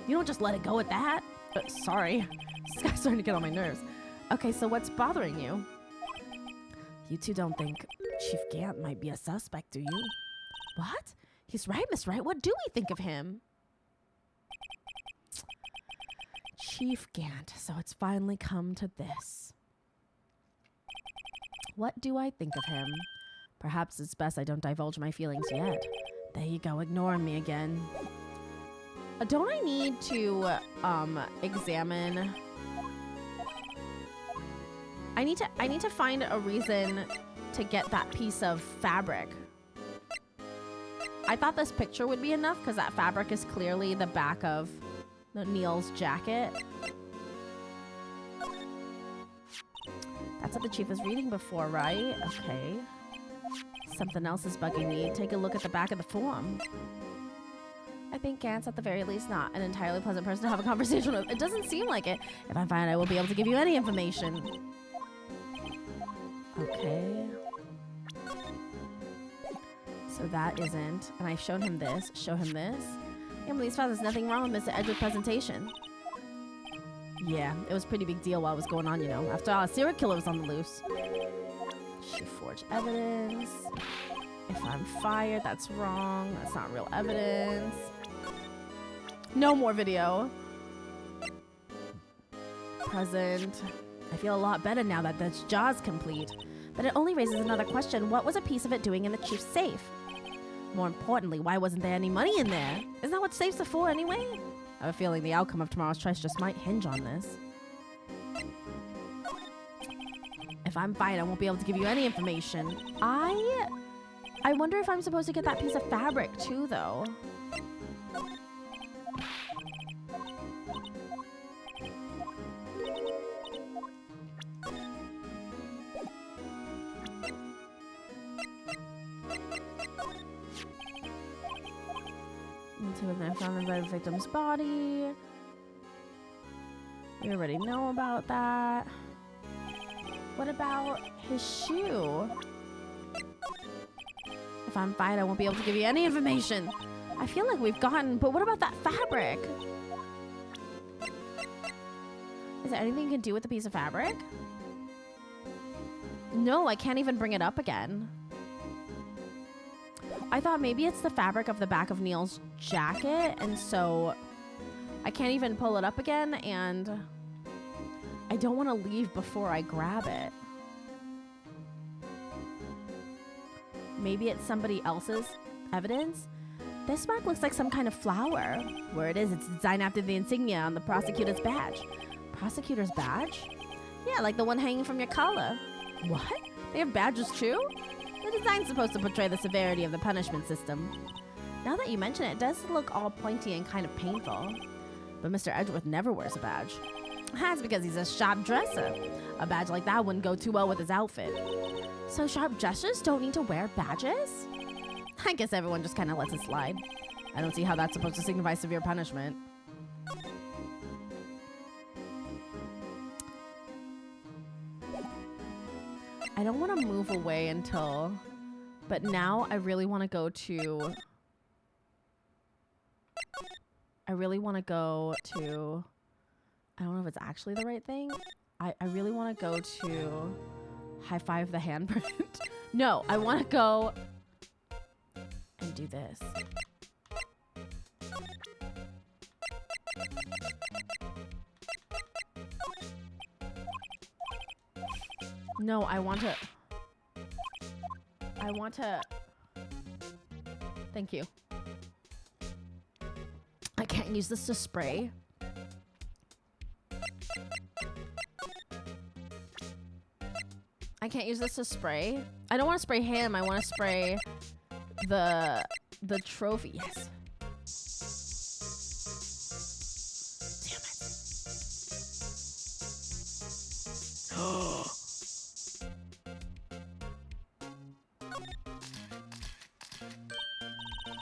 You don't just let it go at that. Sorry. This guy's starting to get on my nerves. Okay, so what's bothering you? You two don't think Chief Gant might be a suspect, do you? What? He's right, Miss Wright. What do we think of him? Chief Gant. So it's finally come to this. What do I think of him? Perhaps it's best I don't divulge my feelings yet. There you go, ignoring me again. Don't I need to examine... I need to find a reason to get that piece of fabric. I thought this picture would be enough because that fabric is clearly the back of Neil's jacket. That's what the chief was reading before, right? Okay. Something else is bugging me. Take a look at the back of the form. I think Gant's at the very least not an entirely pleasant person to have a conversation with. It doesn't seem like it. If I'm fine, I will be able to give you any information. Okay. So that isn't. And I've shown him this. Show him this. I'm pleased found there's nothing wrong with Mr. Edgeworth's presentation. Yeah, it was a pretty big deal while it was going on, you know. After all, a serial killer was on the loose. She forged evidence. If I'm fired, that's wrong. That's not real evidence. No more video. Present. I feel a lot better now that the jaw's complete. But it only raises another question. What was a piece of it doing in the chief's safe? More importantly, why wasn't there any money in there? Isn't that what safes are for anyway? I have a feeling the outcome of tomorrow's choice just might hinge on this. If I'm fine, I won't be able to give you any information. I wonder if I'm supposed to get that piece of fabric too, though. Until I found the victim's body. We already know about that. What about his shoe? If I'm fine, I won't be able to give you any information. I feel like we've gotten, but what about that fabric? Is there anything you can do with the piece of fabric? No, I can't even bring it up again. I thought maybe it's the fabric of the back of Neil's jacket, and so I can't even pull it up again, and I don't want to leave before I grab it. Maybe it's somebody else's evidence? This mark looks like some kind of flower. Where it is, it's designed after the insignia on the prosecutor's badge. Prosecutor's badge? Yeah, like the one hanging from your collar. What? They have badges too? The design's supposed to portray the severity of the punishment system. Now that you mention it, it does look all pointy and kind of painful. But Mr. Edgeworth never wears a badge. That's because he's a sharp dresser. A badge like that wouldn't go too well with his outfit. So sharp dressers don't need to wear badges? I guess everyone just kind of lets it slide. I don't see how that's supposed to signify severe punishment. I don't want to move away until... But now I really want to go to... I really want to go to... I don't know if it's actually the right thing. I really want to go to... High five the handprint. No, I want to go... and do this. No, I want to... Thank you. I can't use this to spray. I can't use this to spray. I don't want to spray him. I want to spray the trophy. Yes.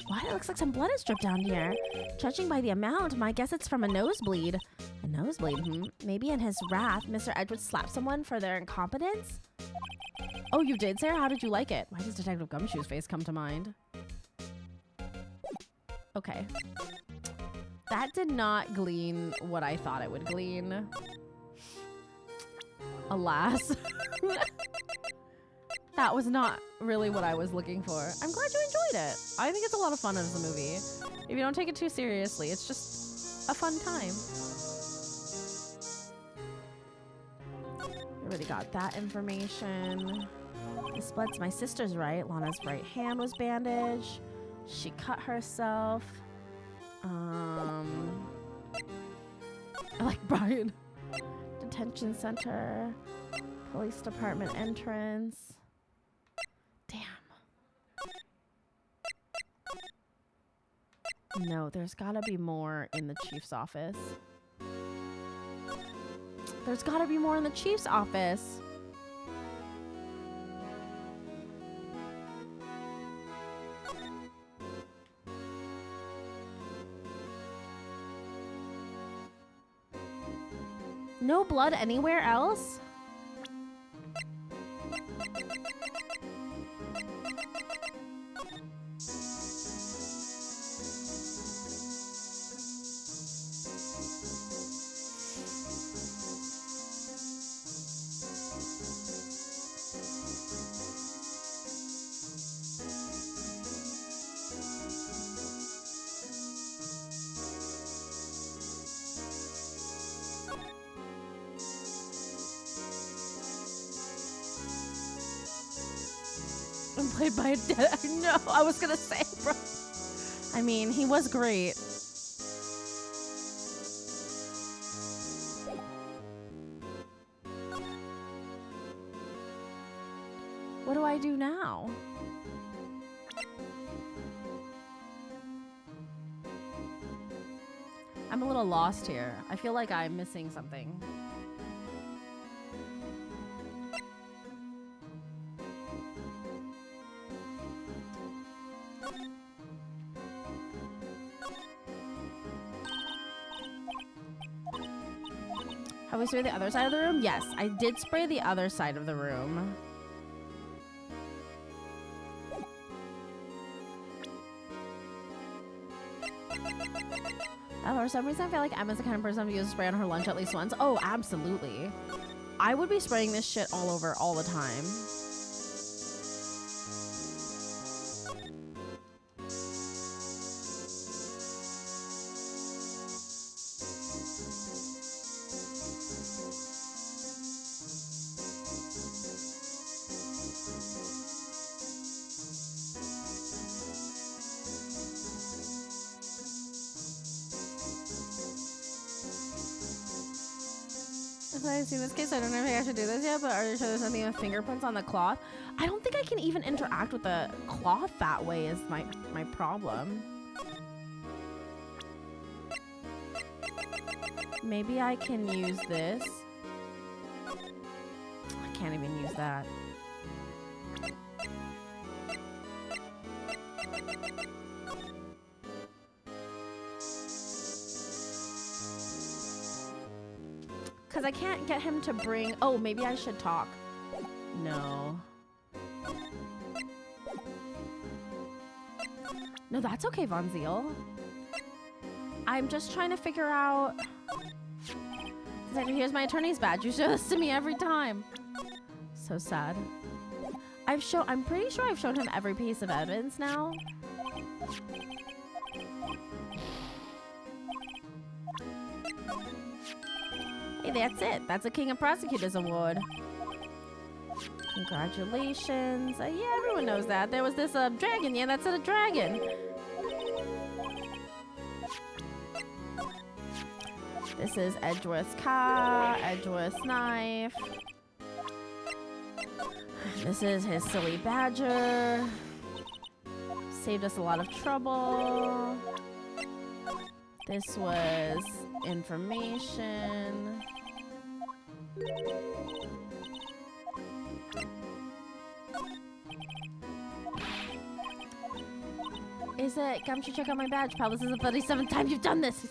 Why, it looks like some blood has dripped down here. Judging by the amount, my guess it's from a nosebleed. A nosebleed, Maybe in his wrath, Mr. Edgewood slapped someone for their incompetence? Oh, you did, Sarah? How did you like it? Why does Detective Gumshoe's face come to mind? Okay. That did not glean what I thought it would glean. Alas. That was not really what I was looking for. I'm glad you enjoyed it. I think it's a lot of fun as a movie. If you don't take it too seriously, it's just a fun time. We already got that information. This blood's my sister's, right? Lana's right hand was bandaged. She cut herself. I like Brian. Detention center. Police department entrance. Damn. No, there's gotta be more in the chief's office. There's gotta be more in the chief's office. No blood anywhere else? Played by a dead. No, I was gonna say, bro. I mean, he was great. What do I do now? I'm a little lost here. I feel like I'm missing something. Have we sprayed the other side of the room? Yes, I did spray the other side of the room. Oh, for some reason I feel like Emma's the kind of person who uses spray on her lunch at least once. Oh, absolutely. I would be spraying this shit all over all the time. In this case, I don't know if I should do this yet, but are you sure there's nothing with fingerprints on the cloth? I don't think I can even interact with the cloth that way is my problem. Maybe I can use this. I can't even use that. Because I can't get him to bring... Oh, maybe I should talk. No. No, that's okay, Von Ziel. I'm just trying to figure out... Here's my attorney's badge. You show this to me every time. So sad. I'm pretty sure I've shown him every piece of evidence now. Hey, that's it. That's a King of Prosecutors award. Congratulations. Yeah, everyone knows that. There was this dragon. Yeah, that's a dragon. This is Edgeworth's car, Edgeworth's knife. This is his silly badger. Saved us a lot of trouble. This was information. Is it? Come to check out my badge, pal. This is the 37th time you've done this.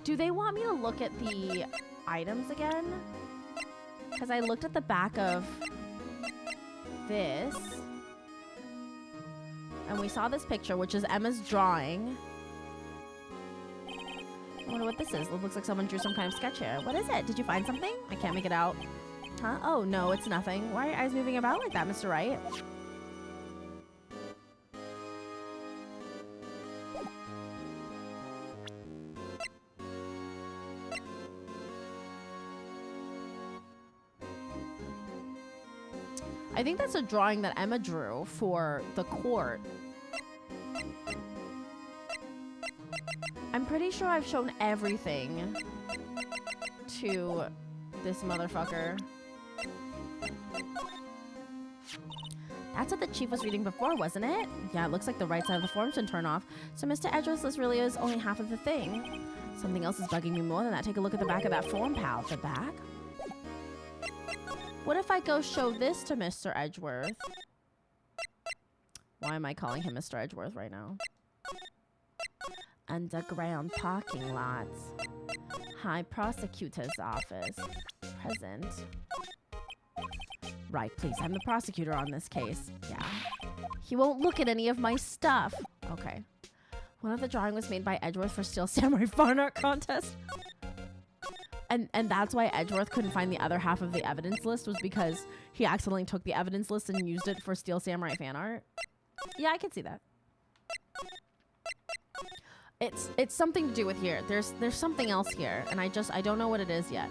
Do they want me to look at the items again? Because I looked at the back of this. And we saw this picture, which is Emma's drawing. I wonder what this is. It looks like someone drew some kind of sketch here. What is it? Did you find something? I can't make it out. Huh? Oh, no, it's nothing. Why are your eyes moving about like that, Mr. Wright? I think that's a drawing that Emma drew for the court. I'm pretty sure I've shown everything to this motherfucker. That's what the chief was reading before, wasn't it? Yeah, it looks like the right side of the form's been turned off. So Mr. Edgeworth's list really is only half of the thing. Something else is bugging me more than that. Take a look at the back of that form, pal. The back? What if I go show this to Mr. Edgeworth? Why am I calling him Mr. Edgeworth right now? Underground parking lots. High prosecutor's office. Present. Right, please. I'm the prosecutor on this case. Yeah. He won't look at any of my stuff. Okay. One of the drawing was made by Edgeworth for Steel Samurai Fine Art Contest. And that's why Edgeworth couldn't find the other half of the evidence list, was because he accidentally took the evidence list and used it for Steel Samurai fan art. Yeah, I can see that. It's something to do with here. There's something else here, and I don't know what it is yet.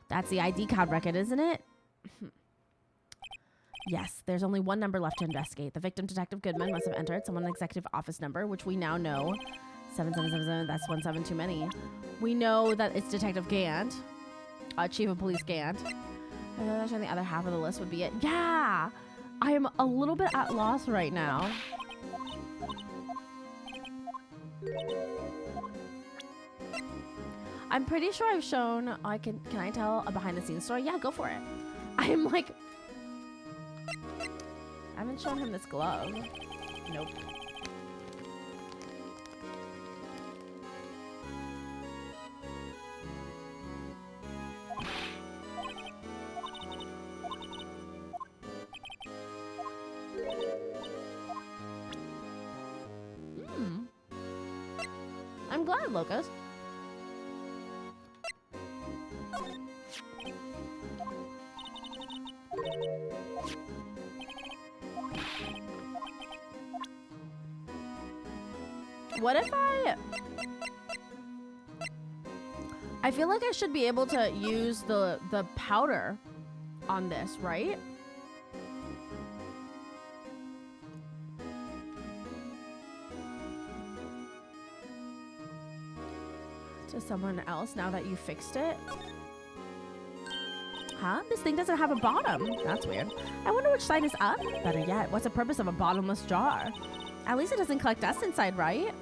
That's the ID card record, isn't it? Yes, there's only one number left to investigate. The victim, Detective Goodman, must have entered someone's executive office number, which we now know. 7777, that's 17 too many. We know that it's Detective Gant, Chief of Police Gant. And the other half of the list would be it. Yeah! I am a little bit at loss right now. I'm pretty sure I've shown, can I tell a behind the scenes story? Yeah, go for it. I am like, I haven't shown him this glove. Nope. I'm glad, Locust. What if I feel like I should be able to use the powder on this, right? To someone else now that you fixed it? Huh? This thing doesn't have a bottom. That's weird. I wonder which side is up. Better yet, what's the purpose of a bottomless jar? At least it doesn't collect dust inside, right?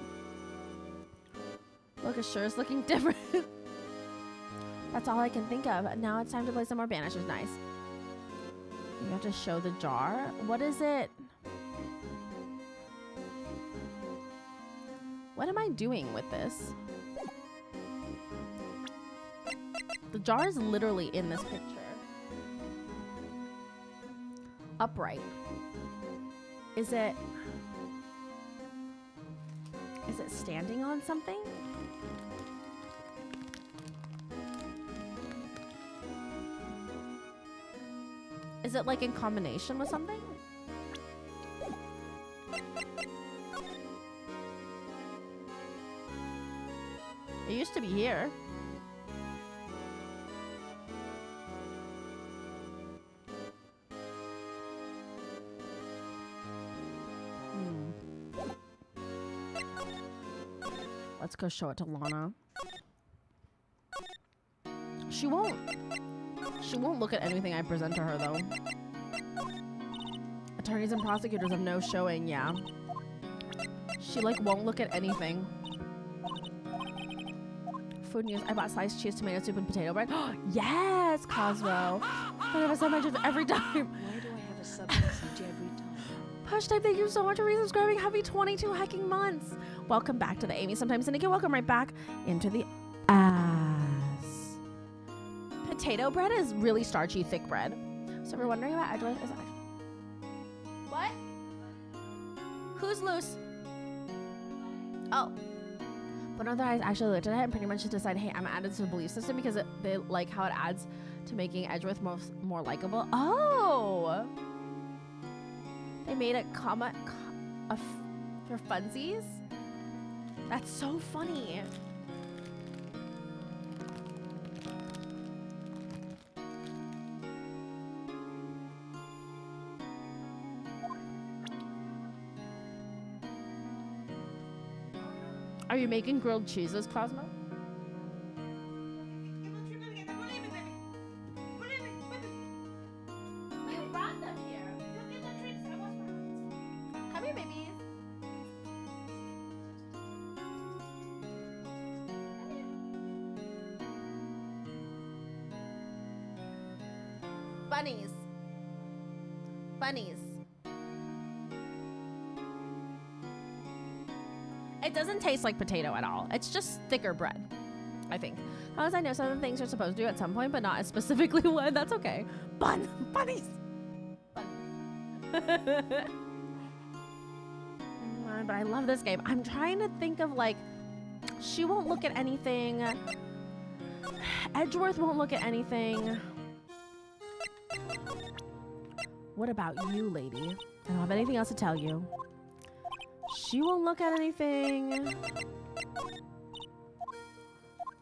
Look, it sure is looking different. That's all I can think of. Now it's time to play some more Banishers. Nice. You have to show the jar. What is it? What am I doing with this? The jar is literally in this picture. Upright. Is it standing on something? Is it like in combination with something? It used to be here. Let's go show it to Lana. She won't look at anything I present to her though. Attorneys and prosecutors have no showing, yeah. She like won't look at anything. Food news. I bought sliced cheese, tomato soup, and potato bread. Yes, Cosmo. I have a sub every time. Why do I have a sub-message every time? Push type, thank you so much for resubscribing. Happy 22 hacking months. Welcome back to the Amy Sometimes Syndicate. Welcome right back into the ass. Potato bread is really starchy, thick bread. So if you're wondering about Edgeworth, is what? Who's loose? Oh. But no, that I actually looked at it and pretty much just decided, hey, I'm gonna add it to the belief system because they like how it adds to making Edgeworth more likable. Oh. They made it for funsies? That's so funny. Are you making grilled cheeses, Cosmo? You brought them here. Come here, babies. Bunnies. Bunnies. It doesn't taste like potato at all. It's just thicker bread, I think. As I know, some of the things are supposed to do at some point, but not as specifically what. That's okay. Bunnies. But I love this game. I'm trying to think of like, she won't look at anything. Edgeworth won't look at anything. What about you, lady? I don't have anything else to tell you. She won't look at anything.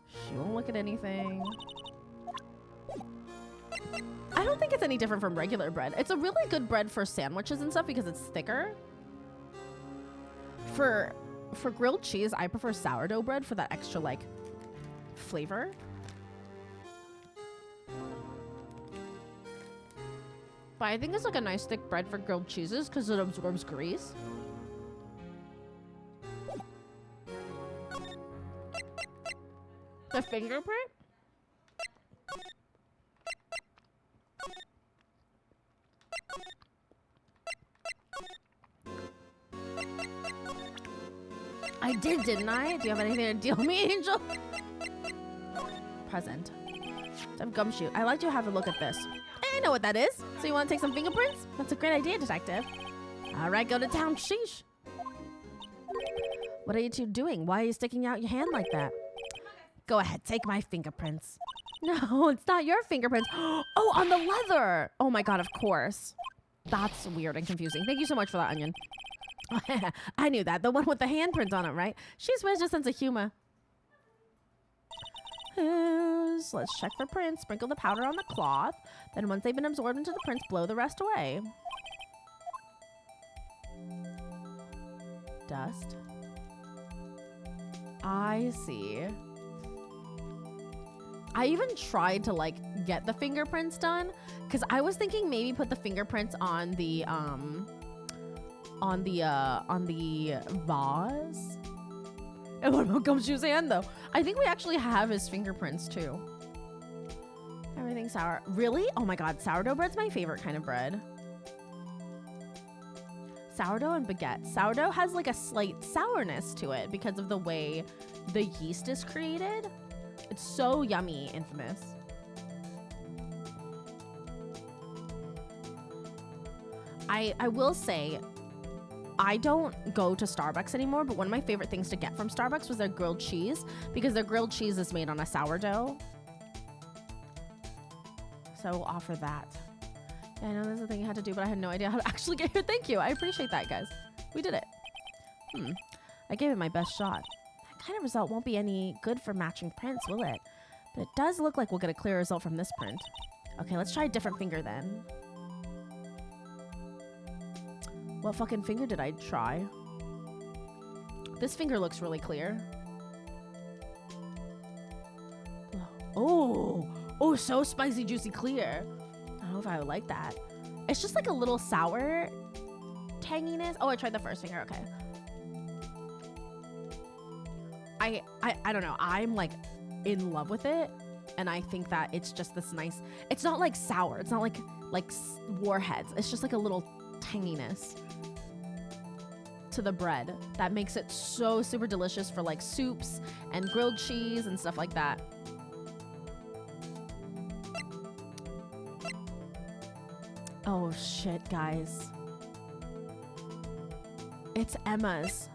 She won't look at anything. I don't think it's any different from regular bread. It's a really good bread for sandwiches and stuff because it's thicker. For grilled cheese, I prefer sourdough bread for that extra like flavor. But I think it's like a nice thick bread for grilled cheeses because it absorbs grease. The fingerprint? I did, didn't I? Do you have anything to deal me, Angel? Present. Some gumshoe. I like to have a look at this. I know what that is. So you want to take some fingerprints? That's a great idea, detective. All right, go to town. Sheesh. What are you two doing? Why are you sticking out your hand like that? Go ahead, take my fingerprints. No, it's not your fingerprints. Oh, on the leather. Oh my God, of course. That's weird and confusing. Thank you so much for that, Onion. I knew that. The one with the handprint on it, right? She's wears a sense of humor. Let's check for prints. Sprinkle the powder on the cloth. Then once they've been absorbed into the prints, blow the rest away. Dust. I see. I even tried to like get the fingerprints done because I was thinking maybe put the fingerprints on the vase. And what about Gumshoe's hand though? I think we actually have his fingerprints too. Everything sour. Really? Oh my God, sourdough bread's my favorite kind of bread. Sourdough and baguette. Sourdough has like a slight sourness to it because of the way the yeast is created. It's so yummy, Infamous. I will say, I don't go to Starbucks anymore, but one of my favorite things to get from Starbucks was their grilled cheese because their grilled cheese is made on a sourdough. So I will offer that. Yeah, I know there's a thing you had to do, but I had no idea how to actually get here. Thank you. I appreciate that, guys. We did it. I gave it my best shot. That kind of result won't be any good for matching prints, will it? But it does look like we'll get a clear result from this print. Okay, let's try a different finger then. What fucking finger did I try? This finger looks really clear. Oh, so spicy, juicy, clear. I don't know if I would like that. It's just like a little sour tanginess. Oh, I tried the first finger. Okay. I don't know. I'm like in love with it, and I think that it's just this nice. It's not like sour. It's not like warheads. It's just like a little tanginess to the bread that makes it so super delicious for like soups and grilled cheese and stuff like that. Oh shit, guys. It's Emma's.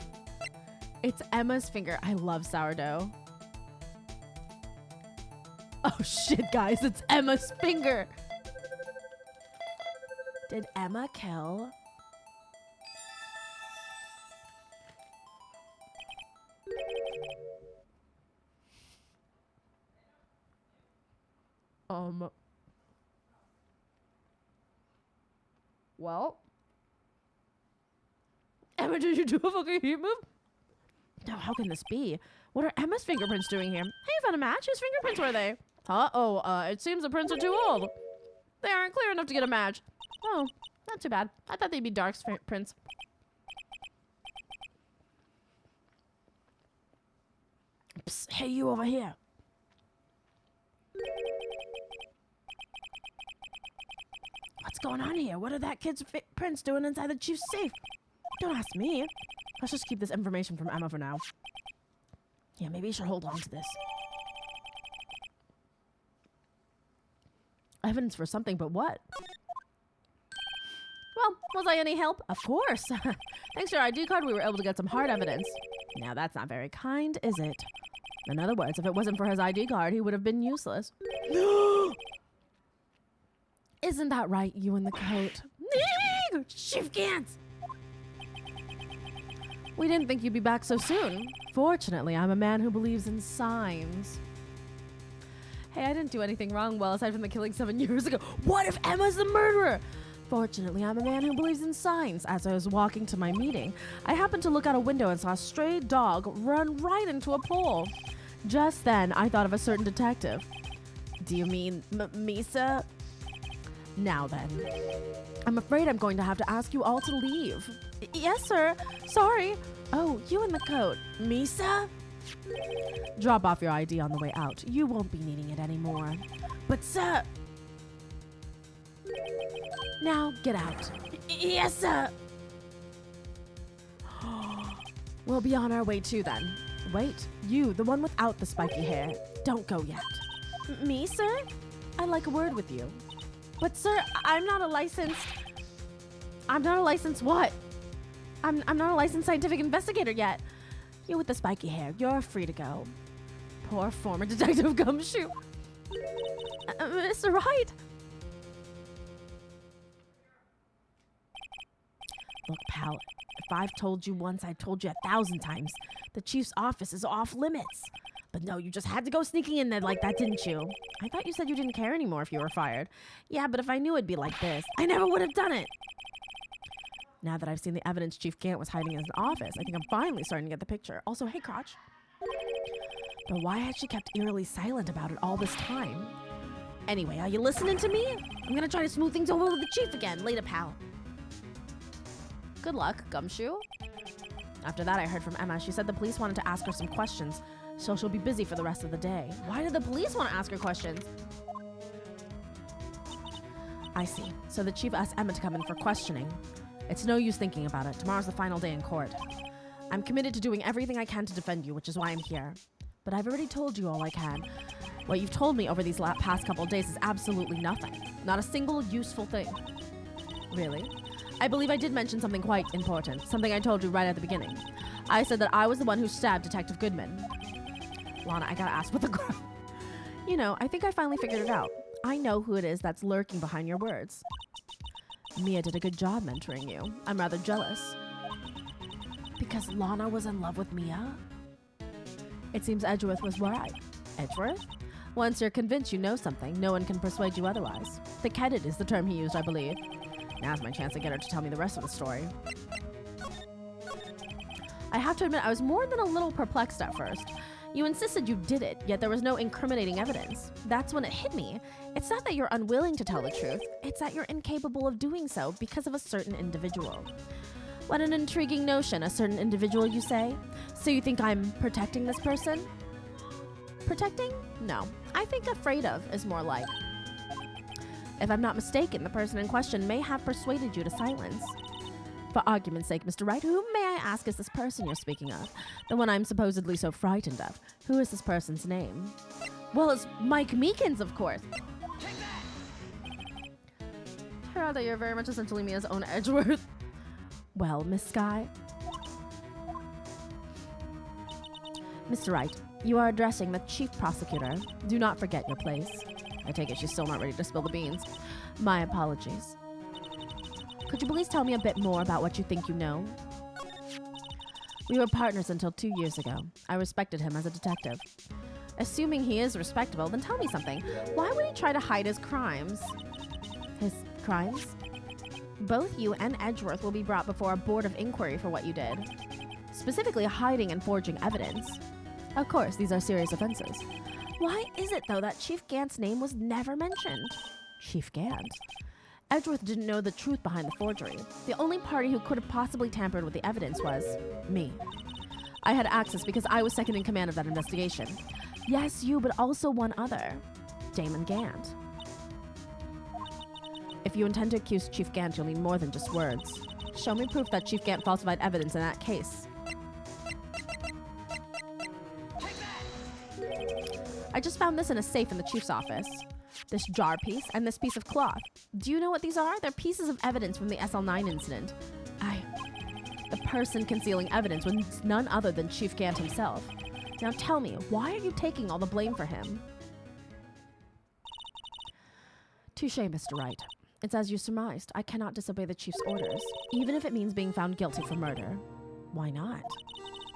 It's Emma's finger. I love sourdough. Oh shit, guys. It's Emma's finger. Did Emma kill? Well, Emma, did you do a fucking heat move? No, how can this be? What are Emma's fingerprints doing here? Hey, you found a match? Whose fingerprints were they? It seems the prints are too old. They aren't clear enough to get a match. Oh, not too bad. I thought they'd be dark prints. Psst, hey, you over here. What's going on here? What are that kid's prints doing inside the chief's safe? Don't ask me. Let's just keep this information from Emma for now. Yeah, maybe you should hold on to this. Evidence for something, but what? Well, was I any help? Of course. Thanks to your ID card, we were able to get some hard evidence. Now, that's not very kind, is it? In other words, if it wasn't for his ID card, he would have been useless. Isn't that right, you in the coat? Chief Gantz! We didn't think you'd be back so soon. Fortunately, I'm a man who believes in signs. Hey, I didn't do anything wrong, well, aside from the killing 7 years ago. What if Emma's the murderer? Fortunately, I'm a man who believes in signs. As I was walking to my meeting, I happened to look out a window and saw a stray dog run right into a pole. Just then, I thought of a certain detective. Do you mean Misa? Now then, I'm afraid I'm going to have to ask you all to leave. Yes, sir. Sorry. Oh, you in the coat. Misa? Drop off your ID on the way out. You won't be needing it anymore. But, sir... Now, get out. Yes, sir. We'll be on our way too, then. Wait, you, the one without the spiky hair. Don't go yet. Me, sir? I'd like a word with you. But, sir, I'm not a licensed what? I'm not a licensed scientific investigator yet. You with the spiky hair, you're free to go. Poor former Detective Gumshoe. Mr. Wright? Look, pal, if I've told you once, I've told you 1,000 times. The chief's office is off limits. But no, you just had to go sneaking in there like that, didn't you? I thought you said you didn't care anymore if you were fired. Yeah, but if I knew it'd be like this, I never would have done it. Now that I've seen the evidence Chief Gant was hiding in his office, I think I'm finally starting to get the picture. Also, hey, Crotch. But why had she kept eerily silent about it all this time? Anyway, are you listening to me? I'm gonna try to smooth things over with the chief again. Later, pal. Good luck, Gumshoe. After that, I heard from Emma. She said the police wanted to ask her some questions, so she'll be busy for the rest of the day. Why did the police want to ask her questions? I see. So the chief asked Emma to come in for questioning. It's no use thinking about it. Tomorrow's the final day in court. I'm committed to doing everything I can to defend you, which is why I'm here. But I've already told you all I can. What you've told me over these past couple of days is absolutely nothing. Not a single useful thing. Really? I believe I did mention something quite important. Something I told you right at the beginning. I said that I was the one who stabbed Detective Goodman. Lana, I gotta ask what the... You know, I think I finally figured it out. I know who it is that's lurking behind your words. Mia did a good job mentoring you. I'm rather jealous. Because Lana was in love with Mia? It seems Edgeworth was right. Edgeworth? Once you're convinced you know something, no one can persuade you otherwise. Thick-headed is the term he used, I believe. Now's my chance to get her to tell me the rest of the story. I have to admit, I was more than a little perplexed at first. You insisted you did it, yet there was no incriminating evidence. That's when it hit me. It's not that you're unwilling to tell the truth, it's that you're incapable of doing so because of a certain individual. What an intriguing notion, a certain individual, you say? So you think I'm protecting this person? Protecting? No. I think afraid of is more like. If I'm not mistaken, the person in question may have persuaded you to silence. For argument's sake, Mr. Wright, who may I ask is this person you're speaking of? The one I'm supposedly so frightened of. Who is this person's name? Well, it's Mike Meekins, of course. Turns out that you're very much essentially Mia's own Edgeworth. Well, Miss Skye. Mr. Wright, you are addressing the chief prosecutor. Do not forget your place. I take it she's still not ready to spill the beans. My apologies. Could you please tell me a bit more about what you think you know? We were partners until 2 years ago. I respected him as a detective. Assuming he is respectable, then tell me something. Why would he try to hide his crimes? His crimes? Both you and Edgeworth will be brought before a board of inquiry for what you did. Specifically, hiding and forging evidence. Of course, these are serious offenses. Why is it, though, that Chief Gant's name was never mentioned? Chief Gant? Edgeworth didn't know the truth behind the forgery. The only party who could have possibly tampered with the evidence was me. I had access because I was second in command of that investigation. Yes, you, but also one other. Damon Gant. If you intend to accuse Chief Gant, you'll need more than just words. Show me proof that Chief Gant falsified evidence in that case. I just found this in a safe in the chief's office. This jar piece and this piece of cloth. Do you know what these are? They're pieces of evidence from the SL9 incident. The person concealing evidence was none other than Chief Gant himself. Now tell me, why are you taking all the blame for him? Touché, Mr. Wright. It's as you surmised. I cannot disobey the chief's orders, even if it means being found guilty for murder. Why not?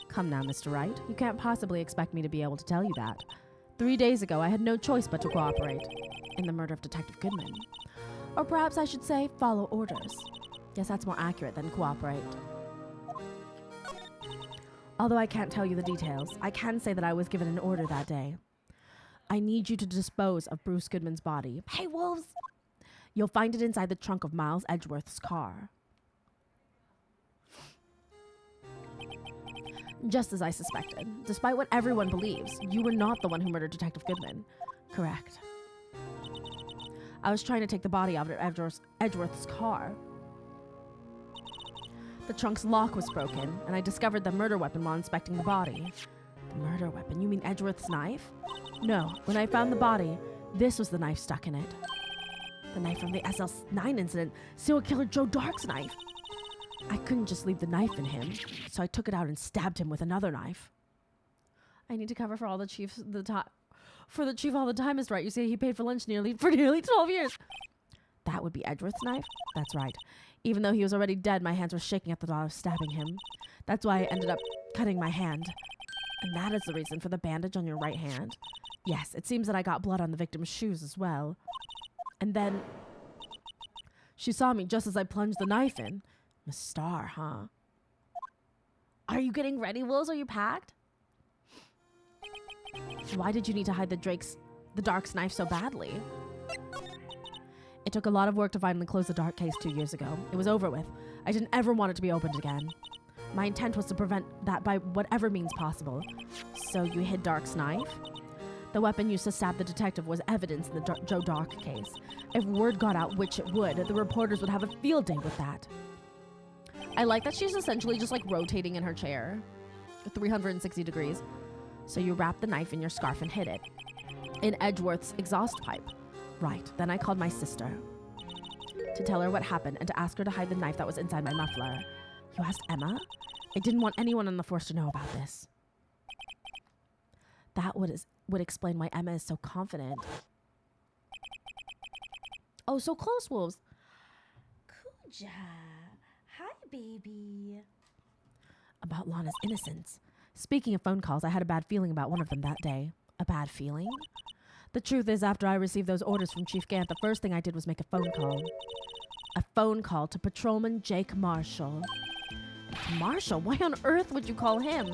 Come now, Mr. Wright. You can't possibly expect me to be able to tell you that. 3 days ago, I had no choice but to cooperate in the murder of Detective Goodman. Or perhaps I should say, follow orders. Yes, that's more accurate than cooperate. Although I can't tell you the details, I can say that I was given an order that day. I need you to dispose of Bruce Goodman's body. Hey, wolves! You'll find it inside the trunk of Miles Edgeworth's car. Just as I suspected. Despite what everyone believes, you were not the one who murdered Detective Goodman. Correct. I was trying to take the body out of Edgeworth's car. The trunk's lock was broken, and I discovered the murder weapon while inspecting the body. The murder weapon? You mean Edgeworth's knife? No, when I found the body, this was the knife stuck in it. The knife from the SL9 incident, serial killer Joe Dark's knife. I couldn't just leave the knife in him, so I took it out and stabbed him with another knife. I need to cover for all the chiefs for the chief all the time, Mr. Wright. You say he paid for lunch for nearly 12 years. That would be Edgeworth's knife? That's right. Even though he was already dead, my hands were shaking at the thought of stabbing him. That's why I ended up cutting my hand. And that is the reason for the bandage on your right hand. Yes, it seems that I got blood on the victim's shoes as well. And then she saw me just as I plunged the knife in. Miss Starr, huh? Are you getting ready, wolves? Are you packed? Why did you need to hide the Dark's knife so badly? It took a lot of work to finally close the Dark case 2 years ago. It was over with. I didn't ever want it to be opened again. My intent was to prevent that by whatever means possible. So you hid Dark's knife? The weapon used to stab the detective was evidence in the Joe Dark case. If word got out, which it would, the reporters would have a field day with that. I like that she's essentially just like rotating in her chair. 360 degrees. So you wrapped the knife in your scarf and hid it. In Edgeworth's exhaust pipe. Right, then I called my sister. To tell her what happened and to ask her to hide the knife that was inside my muffler. You asked Emma? I didn't want anyone on the force to know about this. That would explain why Emma is so confident. Oh, so close, wolves. Kuja. Hi, baby. about Lana's innocence. Speaking of phone calls, I had a bad feeling about one of them that day. A bad feeling? The truth is, after I received those orders from Chief Gant, the first thing I did was make a phone call. A phone call to Patrolman Jake Marshall. Marshall? Why on earth would you call him?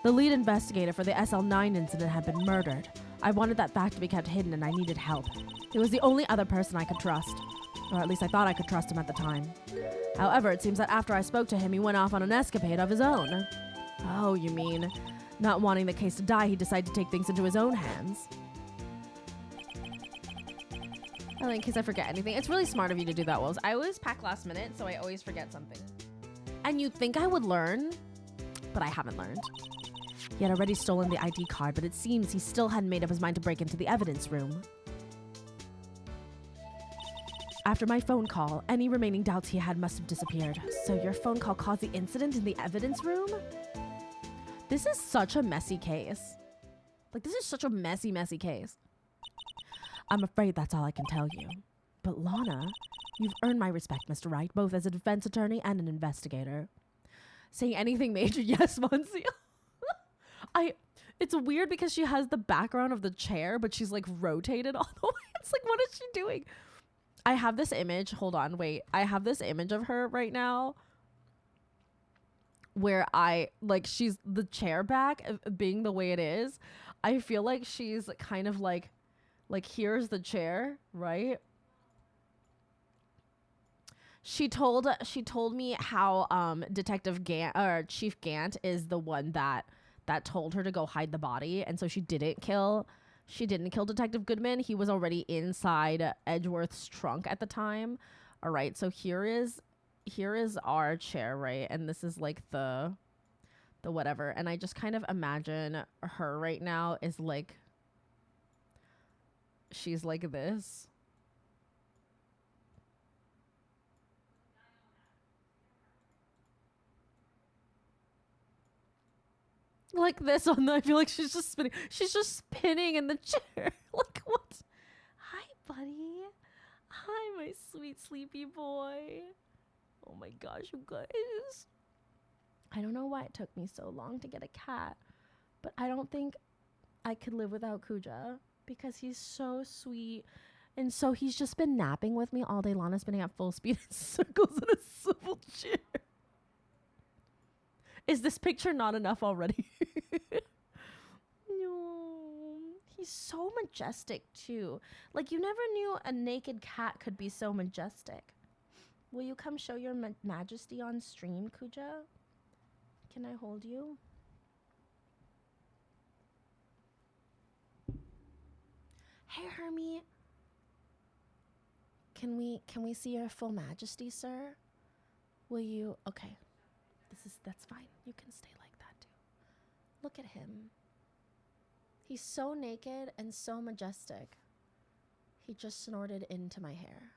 The lead investigator for the SL9 incident had been murdered. I wanted that fact to be kept hidden and I needed help. He was the only other person I could trust. Or at least I thought I could trust him at the time. However, it seems that after I spoke to him, he went off on an escapade of his own. Oh, you mean, not wanting the case to die, he decided to take things into his own hands. Oh, in case I forget anything. It's really smart of you to do that, Wills. I always pack last minute, so I always forget something. And you'd think I would learn, but I haven't learned. He had already stolen the ID card, but it seems he still hadn't made up his mind to break into the evidence room. After my phone call, any remaining doubts he had must have disappeared. So your phone call caused the incident in the evidence room? This is such a messy case. Like, this is such a messy, messy case. I'm afraid that's all I can tell you. But Lana, you've earned my respect, Mr. Wright, both as a defense attorney and an investigator. Saying anything major, yes, Monsieur. It's weird because she has the background of the chair, but she's like rotated all the way. It's like, what is she doing? I have this image. Hold on, wait. I have this image of her right now where she's the chair back being the way it is. I feel like she's kind of like here's the chair, right? She told me how Detective Gant or Chief Gant is the one that told her to go hide the body, and so she didn't kill Detective Goodman. He was already inside Edgeworth's trunk at the time. All right, so here is our chair, right? And this is like the whatever. And I just kind of imagine her right now is like, she's like this. Like this on the, I feel like she's just spinning. She's just spinning in the chair. Like, what? Hi, buddy. Hi, my sweet sleepy boy. Oh my gosh, you guys. I don't know why it took me so long to get a cat, but I don't think I could live without Kuja because he's so sweet. And so he's just been napping with me all day long, spinning at full speed in circles in a swivel chair. Is this picture not enough already? No. He's so majestic, too. Like, you never knew a naked cat could be so majestic. Will you come show your majesty on stream, Kuja? Can I hold you? Hey, Hermie. Can we see your full majesty, sir? Will you? Okay. That's fine. You can stay like that too. Look at him. He's so naked and so majestic. He just snorted into my hair.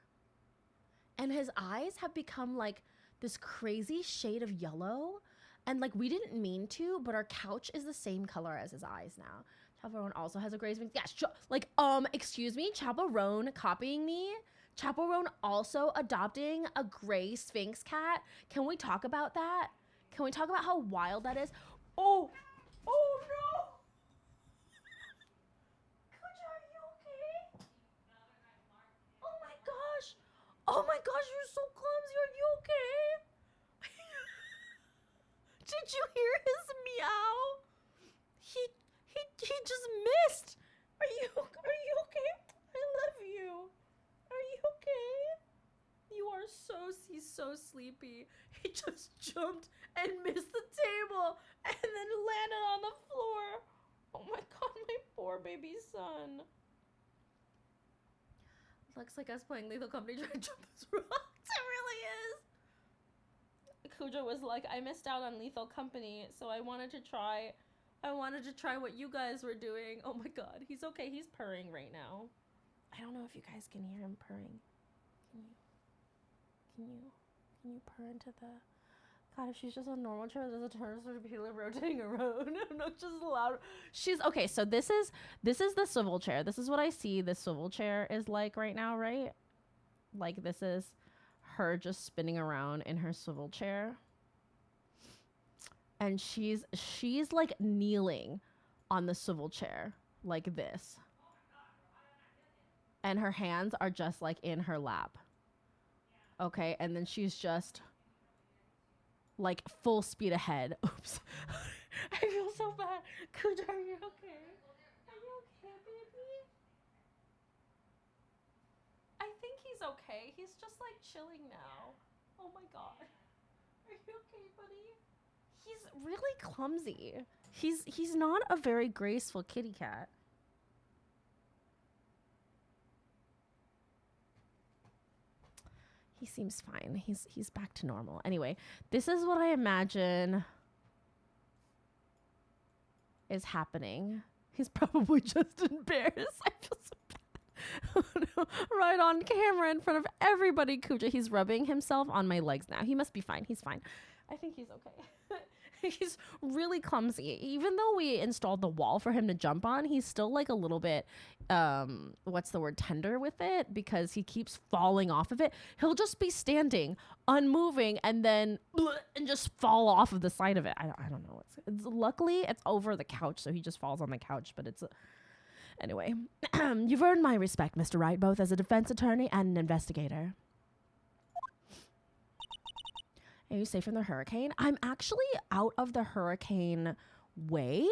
And his eyes have become like this crazy shade of yellow. And like, we didn't mean to, but our couch is the same color as his eyes now. Chaperone also has a gray sphinx. Yeah, excuse me, Chaperone copying me. Chaperone also adopting a gray sphinx cat. Can we talk about that? Can we talk about how wild that is? Oh no! Kuja, are you okay? Oh my gosh, you're so clumsy. Are you okay? Did you hear his meow? He just missed. Are you okay? I love you. Are you okay? You are he's so sleepy. He just jumped and missed the table and then landed on the floor. Oh my god, my poor baby son. Looks like us playing Lethal Company trying to jump this rock. It really is. Kuja was like, I missed out on Lethal Company, so I wanted to try what you guys were doing. Oh my god, he's okay. He's purring right now. I don't know if you guys can hear him purring. Can you purr into the... God, if she's just a normal chair, there's a turn sort of people rotating around. I'm not just loud. She's okay. So this is the swivel chair. This is what I see this swivel chair is like right now, right? Like, this is her just spinning around in her swivel chair. and she's like kneeling on the swivel chair like this, and her hands are just like in her lap. Okay, and then she's just like full speed ahead. Oops. I feel so bad. Kuja, are you okay? Are you okay, baby? I think he's okay. He's just like chilling now. Oh my god. Are you okay, buddy? He's really clumsy. He's not a very graceful kitty cat. He seems fine. He's back to normal. Anyway, this is what I imagine is happening. He's probably just embarrassed. I feel so bad. Oh no. Right on camera in front of everybody, Kuja. He's rubbing himself on my legs now. He must be fine. He's fine. I think he's okay. He's really clumsy. Even though we installed the wall for him to jump on, he's still like a little bit, what's the word, tender with it, because he keeps falling off of it. He'll just be standing, unmoving, and then and just fall off of the side of it. I don't know. It's luckily it's over the couch, so he just falls on the couch. But it's anyway. You've earned my respect, Mr. Wright, both as a defense attorney and an investigator. Are you safe from the hurricane? I'm actually out of the hurricane way.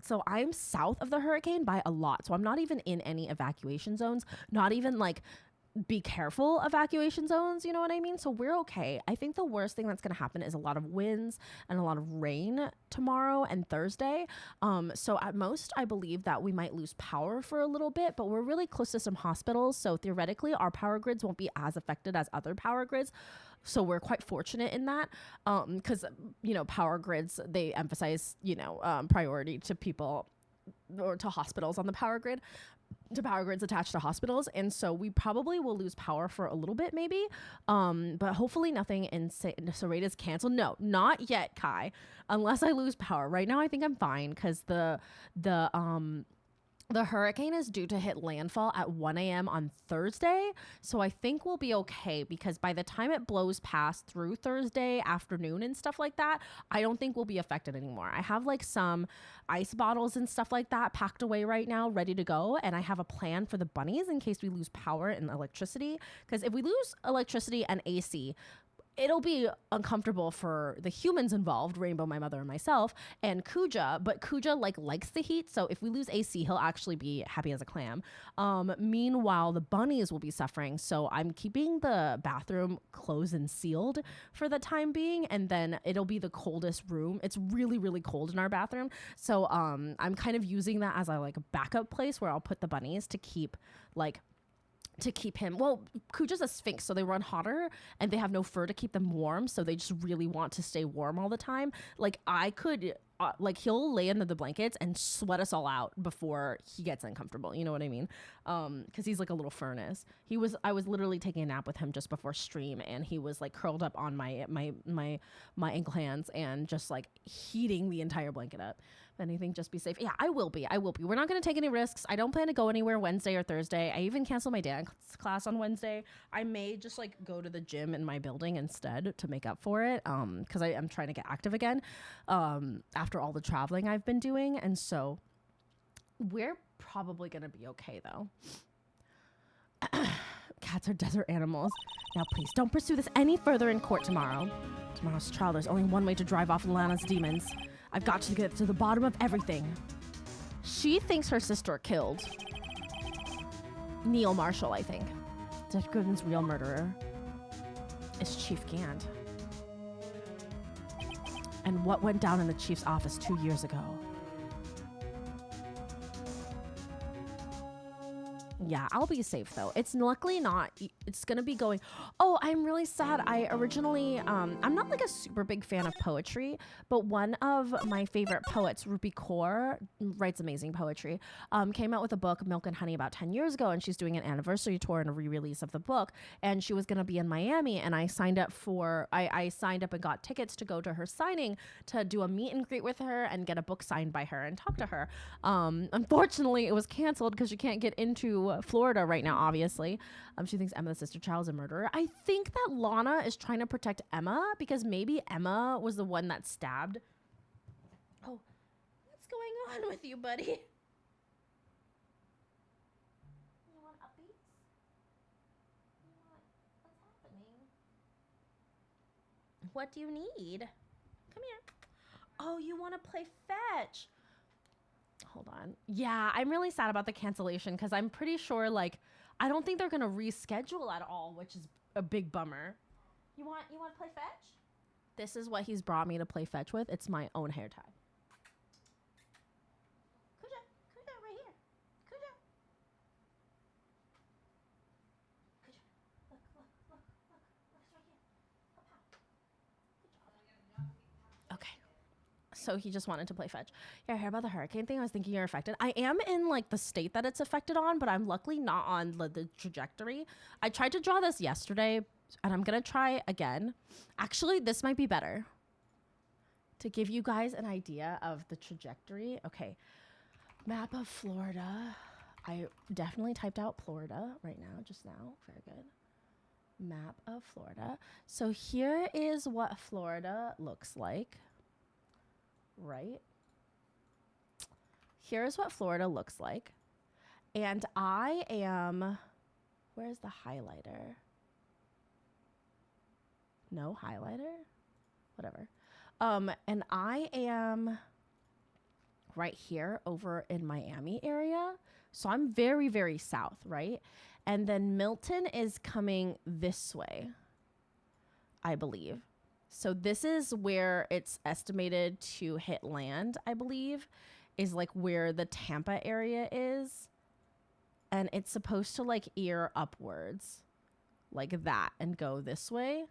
So I'm south of the hurricane by a lot. So I'm not even in any evacuation zones, not even like be careful evacuation zones. You know what I mean? So we're okay. I think the worst thing that's going to happen is a lot of winds and a lot of rain tomorrow and Thursday. So at most, I believe that we might lose power for a little bit, but we're really close to some hospitals. So theoretically, our power grids won't be as affected as other power grids. So we're quite fortunate in that, because, you know, power grids, they emphasize, you know, priority to people or to hospitals on the power grid, to power grids attached to hospitals. And so we probably will lose power for a little bit maybe, but hopefully nothing insane. So rate is canceled. No, not yet, Kai, unless I lose power. Right now I think I'm fine because the hurricane is due to hit landfall at 1 a.m. on Thursday. So I think we'll be okay because by the time it blows past through Thursday afternoon and stuff like that, I don't think we'll be affected anymore. I have like some ice bottles and stuff like that packed away right now, ready to go. And I have a plan for the bunnies in case we lose power and electricity. Because if we lose electricity and AC, it'll be uncomfortable for the humans involved, Rainbow, my mother, and myself, and Kuja. But Kuja likes the heat, so if we lose AC, he'll actually be happy as a clam. Meanwhile, the bunnies will be suffering, so I'm keeping the bathroom closed and sealed for the time being, and then it'll be the coldest room. It's really, really cold in our bathroom, so I'm kind of using that as a backup place where I'll put the bunnies to keep him. Well, Kuja's a sphinx, so they run hotter and they have no fur to keep them warm, so they just really want to stay warm all the time. Like I could he'll lay under the blankets and sweat us all out before he gets uncomfortable, you know what I mean? Because he's like a little furnace. I was literally taking a nap with him just before stream, and he was like curled up on my ankle hands and just like heating the entire blanket up. If anything, just be safe. Yeah, I will be. We're not going to take any risks. I don't plan to go anywhere Wednesday or Thursday. I even canceled my dance class on Wednesday. I may just go to the gym in my building instead to make up for it, because I'm trying to get active again after all the traveling I've been doing. And so we're probably going to be okay, though. Cats are desert animals. Now, please don't pursue this any further in court tomorrow. Tomorrow's trial, there's only one way to drive off Lana's demons. I've got to get to the bottom of everything. She thinks her sister killed Neil Marshall, I think. Detective Gooden's real murderer is Chief Gant. And what went down in the chief's office 2 years ago? Yeah, I'll be safe though. It's luckily not, it's gonna be going, oh, I'm really sad. I originally, I'm not a super big fan of poetry, but one of my favorite poets, Rupi Kaur, writes amazing poetry, came out with a book, Milk and Honey, about 10 years ago, and she's doing an anniversary tour and a re-release of the book, and she was gonna be in Miami, and I signed up and got tickets to go to her signing to do a meet and greet with her and get a book signed by her and talk to her. Unfortunately, it was canceled because you can't get into Florida right now, obviously. She thinks Emma, the sister child, is a murderer. I think that Lana is trying to protect Emma because maybe Emma was the one that stabbed Oh, what's going on with you, buddy? You want upbeats? What's happening? What do you need? Come here. Oh, you want to play fetch? Hold on. Yeah, I'm really sad about the cancellation because I'm pretty sure, like, I don't think they're gonna reschedule at all, which is a big bummer. You want to play fetch? This is what he's brought me to play fetch with. It's my own hair tie. Kuja, right here. Kuja. Kuja, look, it's right here. Okay. So he just wanted to play fetch. Yeah, I heard about the hurricane thing. I was thinking you're affected. I am in like the state that it's affected on, but I'm luckily not on the trajectory. I tried to draw this yesterday, and I'm going to try again. Actually, this might be better to give you guys an idea of the trajectory. Okay. Map of Florida. I definitely typed out Florida right now, just now. Very good. Map of Florida. So here is what Florida looks like. Right? Here's what Florida looks like. And I am, where's the highlighter? No highlighter? Whatever. And I am right here over in Miami area. So I'm very, very south, right? And then Milton is coming this way, I believe. So this is where it's estimated to hit land, I believe, is like where the Tampa area is. And it's supposed to like ear upwards like that and go this way.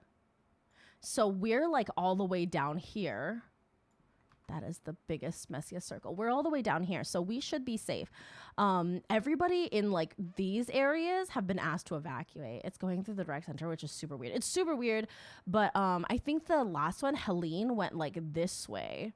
So we're like all the way down here. That is the biggest, messiest circle. We're all the way down here, so we should be safe. Everybody in like these areas have been asked to evacuate. It's going through the direct center, which is super weird. It's super weird, but I think the last one, Helene, went like this way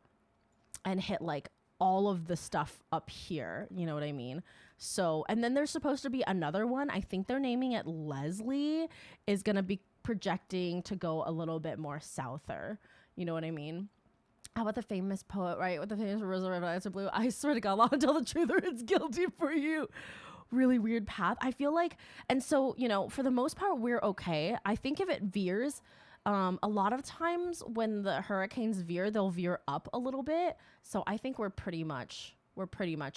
and hit like all of the stuff up here. You know what I mean? So, and then there's supposed to be another one. I think they're naming it Leslie, is going to be projecting to go a little bit more souther. You know what I mean? How about the famous poet, right? With the famous Rosa Red Eyes Are Blue. I swear to God, law and tell the truth or it's guilty for you. Really weird path. I feel like, and so, you know, for the most part, we're okay. I think if it veers, a lot of times when the hurricanes veer, they'll veer up a little bit. So I think we're pretty much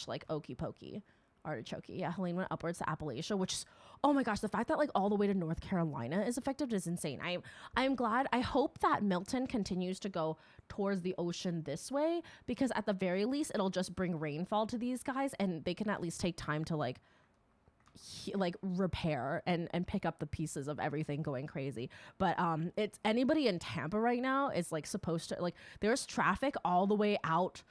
like okey pokey. Artichoke. Yeah, Helene went upwards to Appalachia, which is, oh my gosh, the fact that like all the way to North Carolina is affected is insane. I'm glad. I hope that Milton continues to go towards the ocean this way, because at the very least it'll just bring rainfall to these guys and they can at least take time to like repair and pick up the pieces of everything going crazy. But it's anybody in Tampa right now is like supposed to, like, there's traffic all the way out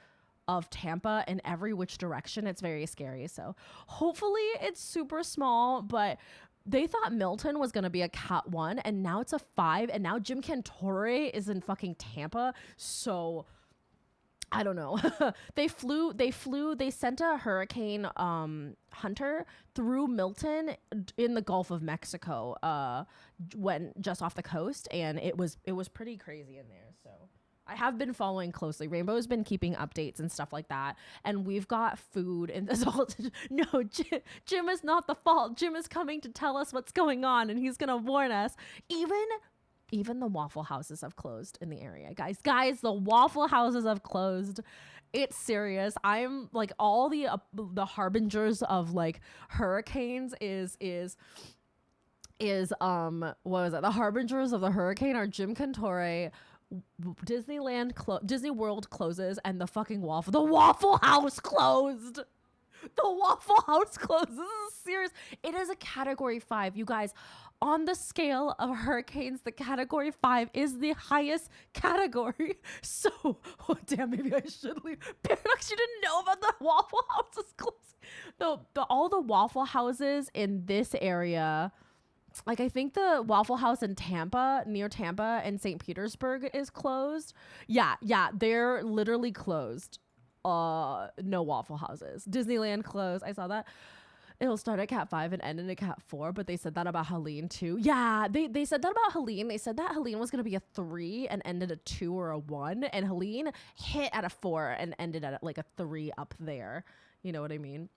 of Tampa in every which direction. It's very scary. So hopefully it's super small, but they thought Milton was going to be a Cat 1 and now it's a 5, and now Jim Cantore is in fucking Tampa. So I don't know. They sent a hurricane hunter through Milton in the Gulf of Mexico when just off the coast, and it was pretty crazy in there. So I have been following closely. Rainbow's been keeping updates and stuff like that. And we've got food and this all. No, Jim is not the fault. Jim is coming to tell us what's going on and he's going to warn us. Even the Waffle Houses have closed in the area. Guys, the Waffle Houses have closed. It's serious. I'm like all the harbingers of like hurricanes is what was it? The harbingers of the hurricane are Jim Cantore, Disney World closes, and the Waffle House closed. The Waffle House closed. This is serious. It is a Category 5. You guys, on the scale of hurricanes, the Category 5 is the highest category. So, oh damn, maybe I should leave. Paradox, you didn't know about the Waffle Houses closing. All the Waffle Houses in this area, like I think the Waffle House in Tampa, near Tampa and St. Petersburg is closed. Yeah, they're literally closed. No Waffle Houses. Disneyland closed. I saw that. it'll start at cat 5 and end in a cat 4, but they said that about Helene too. Yeah, they said that about Helene. They said that Helene was going to be a 3 and ended a 2 or a 1, and Helene hit at a 4 and ended at like a 3 up there. You know what I mean?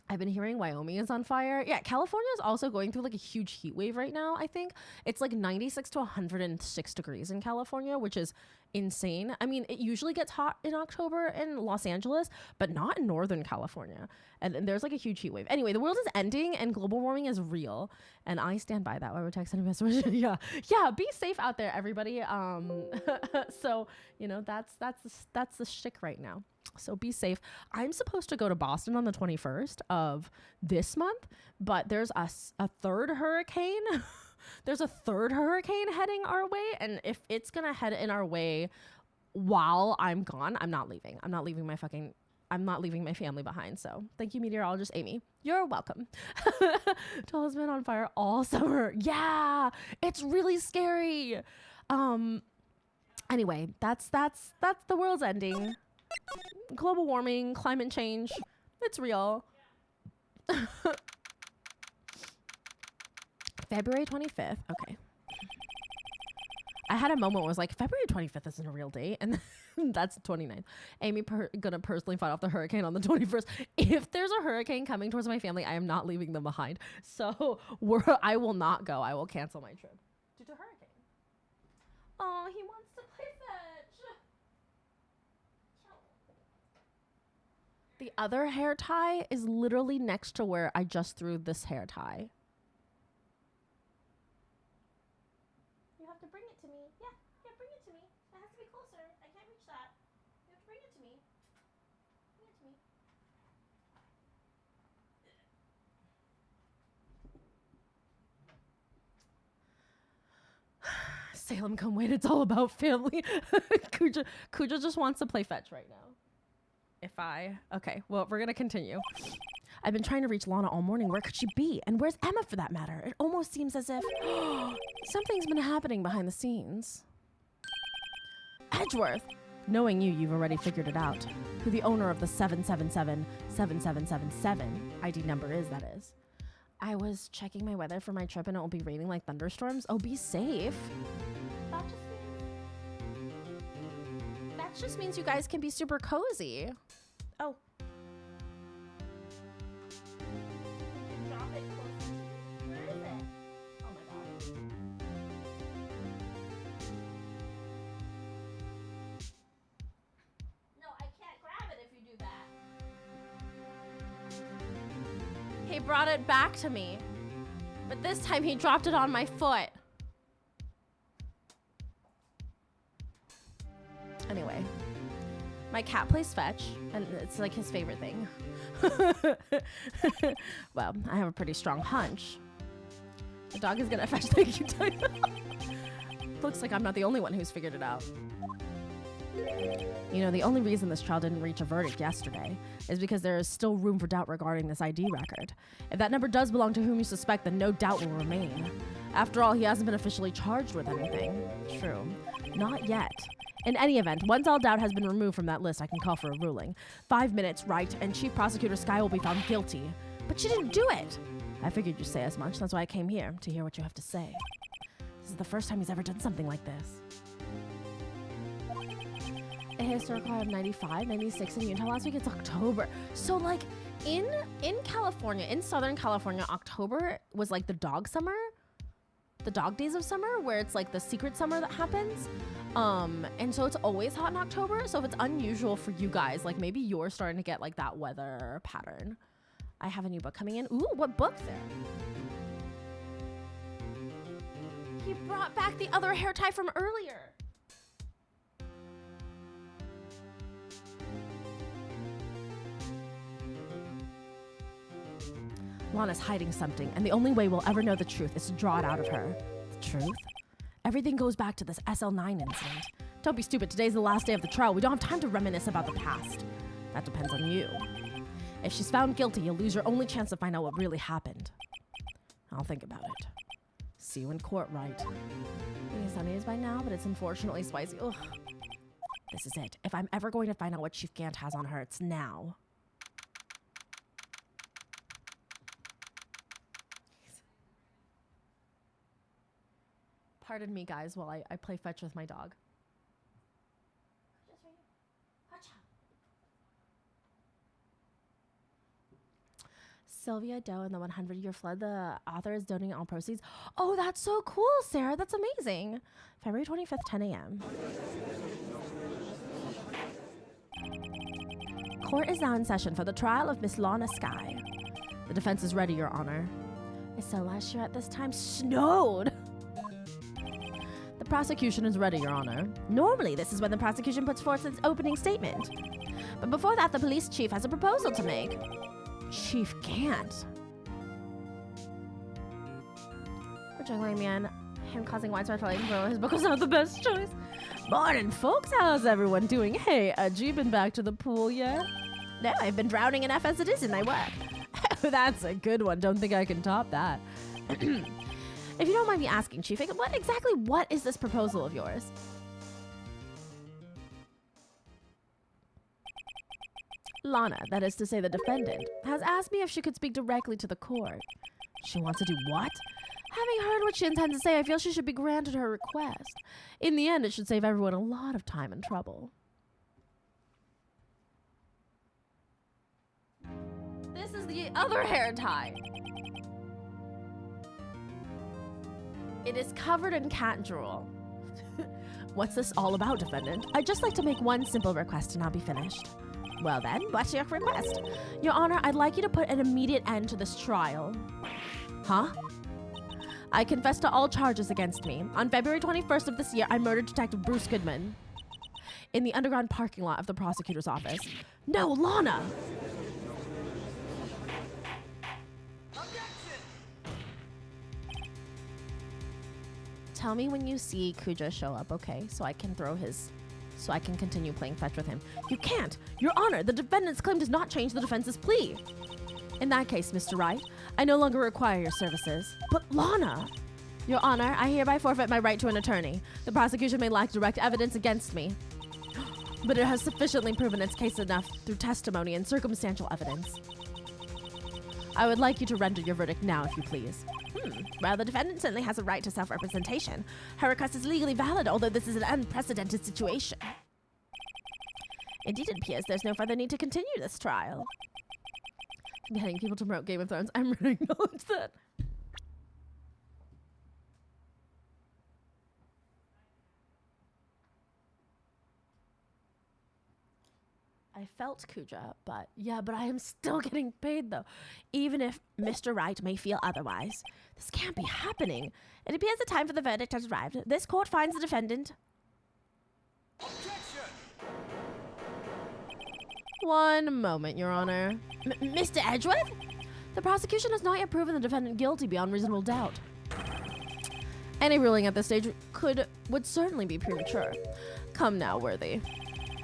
I've been hearing Wyoming is on fire. Yeah, California is also going through like a huge heat wave right now, I think. It's like 96 to 106 degrees in California, which is insane. I mean, it usually gets hot in October in Los Angeles, but not in Northern California. And there's like a huge heat wave. Anyway, the world is ending and global warming is real. And I stand by that. Why would text any message? Yeah, be safe out there, everybody. So, you know, that's the shtick right now. So be safe. I'm supposed to go to Boston on the 21st of this month, but there's a third hurricane. There's a third hurricane heading our way. And if it's going to head in our way while I'm gone, I'm not leaving. I'm not leaving my family behind. So thank you, meteorologist Amy. You're welcome. Tall has been on fire all summer. Yeah, it's really scary. Anyway, that's the world's ending. Global warming, climate change, it's real. February 25th. Okay. I had a moment where I was like, February 25th isn't a real date. And that's the 29th. Amy gonna personally fight off the hurricane on the 21st. If there's a hurricane coming towards my family, I am not leaving them behind. So I will not go. I will cancel my trip due to hurricane. Oh, he wants to play fetch. The other hair tie is literally next to where I just threw this hair tie. You have to bring it to me. Yeah, bring it to me. It has to be closer. I can't reach that. You have to bring it to me. Bring it to me. Salem, come wait. It's all about family. Kuja just wants to play fetch right now. Okay, well, we're going to continue. I've been trying to reach Lana all morning. Where could she be? And where's Emma for that matter? It almost seems as if something's been happening behind the scenes. Edgeworth! Knowing you've already figured it out. Who the owner of the 777-7777 ID number is, that is. I was checking my weather for my trip and it will be raining like thunderstorms. Oh, be safe. That just means you guys can be super cozy. Oh. Drop it closer. Where is it? Oh my god. No, I can't grab it if you do that. He brought it back to me. But this time he dropped it on my foot. Anyway, my cat plays fetch, and it's like his favorite thing. Well, I have a pretty strong hunch. The dog is gonna fetch. Thank you. Looks like I'm not the only one who's figured it out. You know, the only reason this trial didn't reach a verdict yesterday is because there is still room for doubt regarding this ID record. If that number does belong to whom you suspect, then no doubt will remain. After all, he hasn't been officially charged with anything. True. Not yet. In any event, once all doubt has been removed from that list, I can call for a ruling. 5 minutes, Wright, and Chief Prosecutor Skye will be found guilty. But she didn't do it! I figured you'd say as much. That's why I came here, to hear what you have to say. This is the first time he's ever done something like this. A historical high of 95, 96 in Utah last week. It's October. So, like, in California, in Southern California, October was like the dog summer. The dog days of summer, where it's like the secret summer that happens. And so it's always hot in October. So if it's unusual for you guys, like maybe you're starting to get like that weather pattern. I have a new book coming in. Ooh, what book's there? He brought back the other hair tie from earlier. Lana's hiding something, and the only way we'll ever know the truth is to draw it out of her. The truth? Everything goes back to this SL9 incident. Don't be stupid. Today's the last day of the trial. We don't have time to reminisce about the past. That depends on you. If she's found guilty, you'll lose your only chance to find out what really happened. I'll think about it. See you in court, Wright. Maybe sunny is by now, but it's unfortunately spicy. Ugh. This is it. If I'm ever going to find out what Chief Gant has on her, it's now. Pardon me, guys, while I play fetch with my dog. Sylvia Doe and the 100-Year Flood. The author is donating all proceeds. Oh, that's so cool, Sarah. That's amazing. February 25th, 10 a.m. Court is now in session for the trial of Miss Lana Skye. The defense is ready, Your Honor. So last year at this time snowed. The prosecution is ready, Your Honor. Normally, this is when the prosecution puts forth its opening statement. But before that, the police chief has a proposal to make. Chief Gant. We're juggling, man. Him causing widespread fighting for his book was not the best choice. Morning, folks. How's everyone doing? Hey, you been back to the pool yet? No, I've been drowning enough as it is in my work. That's a good one. Don't think I can top that. If you don't mind me asking, Chief, what is this proposal of yours? Lana, that is to say the defendant, has asked me if she could speak directly to the court. She wants to do what? Having heard what she intends to say, I feel she should be granted her request. In the end, it should save everyone a lot of time and trouble. This is the other hair tie. It is covered in cat drool. What's this all about, defendant? I'd just like to make one simple request and I'll be finished. Well then, what's your request? Your Honor, I'd like you to put an immediate end to this trial. Huh? I confess to all charges against me. On February 21st of this year, I murdered Detective Bruce Goodman in the underground parking lot of the prosecutor's office. No, Lana! Tell me when you see Kuja show up, okay? So I can continue playing fetch with him. You can't! Your Honor, the defendant's claim does not change the defense's plea. In that case, Mr. Wright, I no longer require your services. But Lana! Your Honor, I hereby forfeit my right to an attorney. The prosecution may lack direct evidence against me, but it has sufficiently proven its case enough through testimony and circumstantial evidence. I would like you to render your verdict now, if you please. Well, the defendant certainly has a right to self-representation. Her request is legally valid, although this is an unprecedented situation. Indeed, it appears there's no further need to continue this trial. Getting people to promote Game of Thrones. I'm ready to acknowledge that. I felt Kuja, but I am still getting paid though. Even if Mr. Wright may feel otherwise. This can't be happening. It appears the time for the verdict has arrived. This court finds the defendant. Objection! One moment, Your Honor. Mr. Edgeworth? The prosecution has not yet proven the defendant guilty beyond reasonable doubt. Any ruling at this stage would certainly be premature. Come now, Worthy.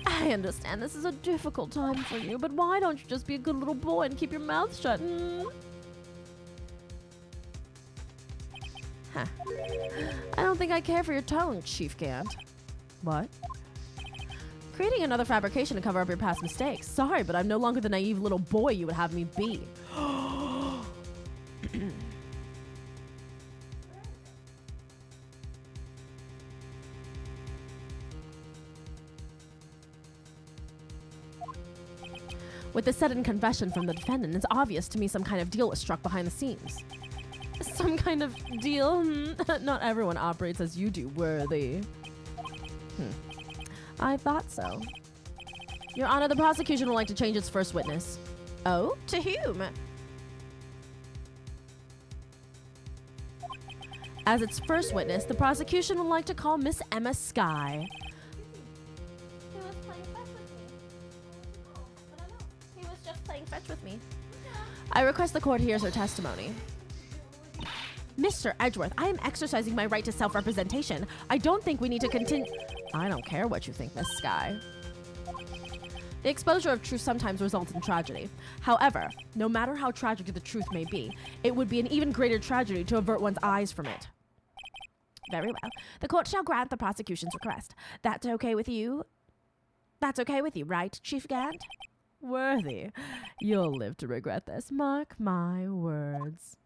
I understand this is a difficult time for you, but why don't you just be a good little boy and keep your mouth shut? Huh. I don't think I care for your tone, Chief Gant. What? Creating another fabrication to cover up your past mistakes. Sorry, but I'm no longer the naive little boy you would have me be. With the sudden confession from the defendant, it's obvious to me some kind of deal was struck behind the scenes. Some kind of deal? Not everyone operates as you do, Worthy. I thought so. Your Honor, the prosecution would like to change its first witness. Oh? To whom? As its first witness, the prosecution would like to call Miss Emma Skye. He was playing fetch with me. Oh, but I know. He was just playing fetch with me. I request the court hears her testimony. Mr. Edgeworth, I am exercising my right to self-representation. I don't think we need to continue. I don't care what you think, Miss Skye. The exposure of truth sometimes results in tragedy. However, no matter how tragic the truth may be, it would be an even greater tragedy to avert one's eyes from it. Very well. The court shall grant the prosecution's request. That's okay with you? That's okay with you, right, Chief Gant? Worthy. You'll live to regret this. Mark my words.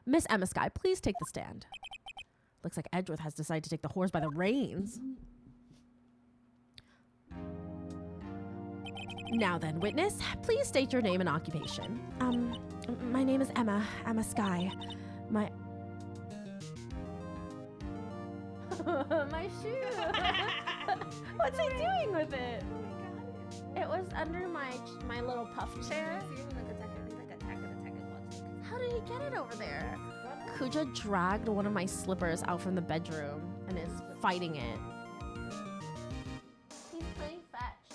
Miss Emma Skye, please take the stand. Looks like Edgeworth has decided to take the horse by the reins. Now then, witness, please state your name and occupation. My name is Emma Sky. My shoe. What's he doing with it? It was under my little puff chair. How did he get it over there? Kuja dragged one of my slippers out from the bedroom and is fighting it. He's playing fetch.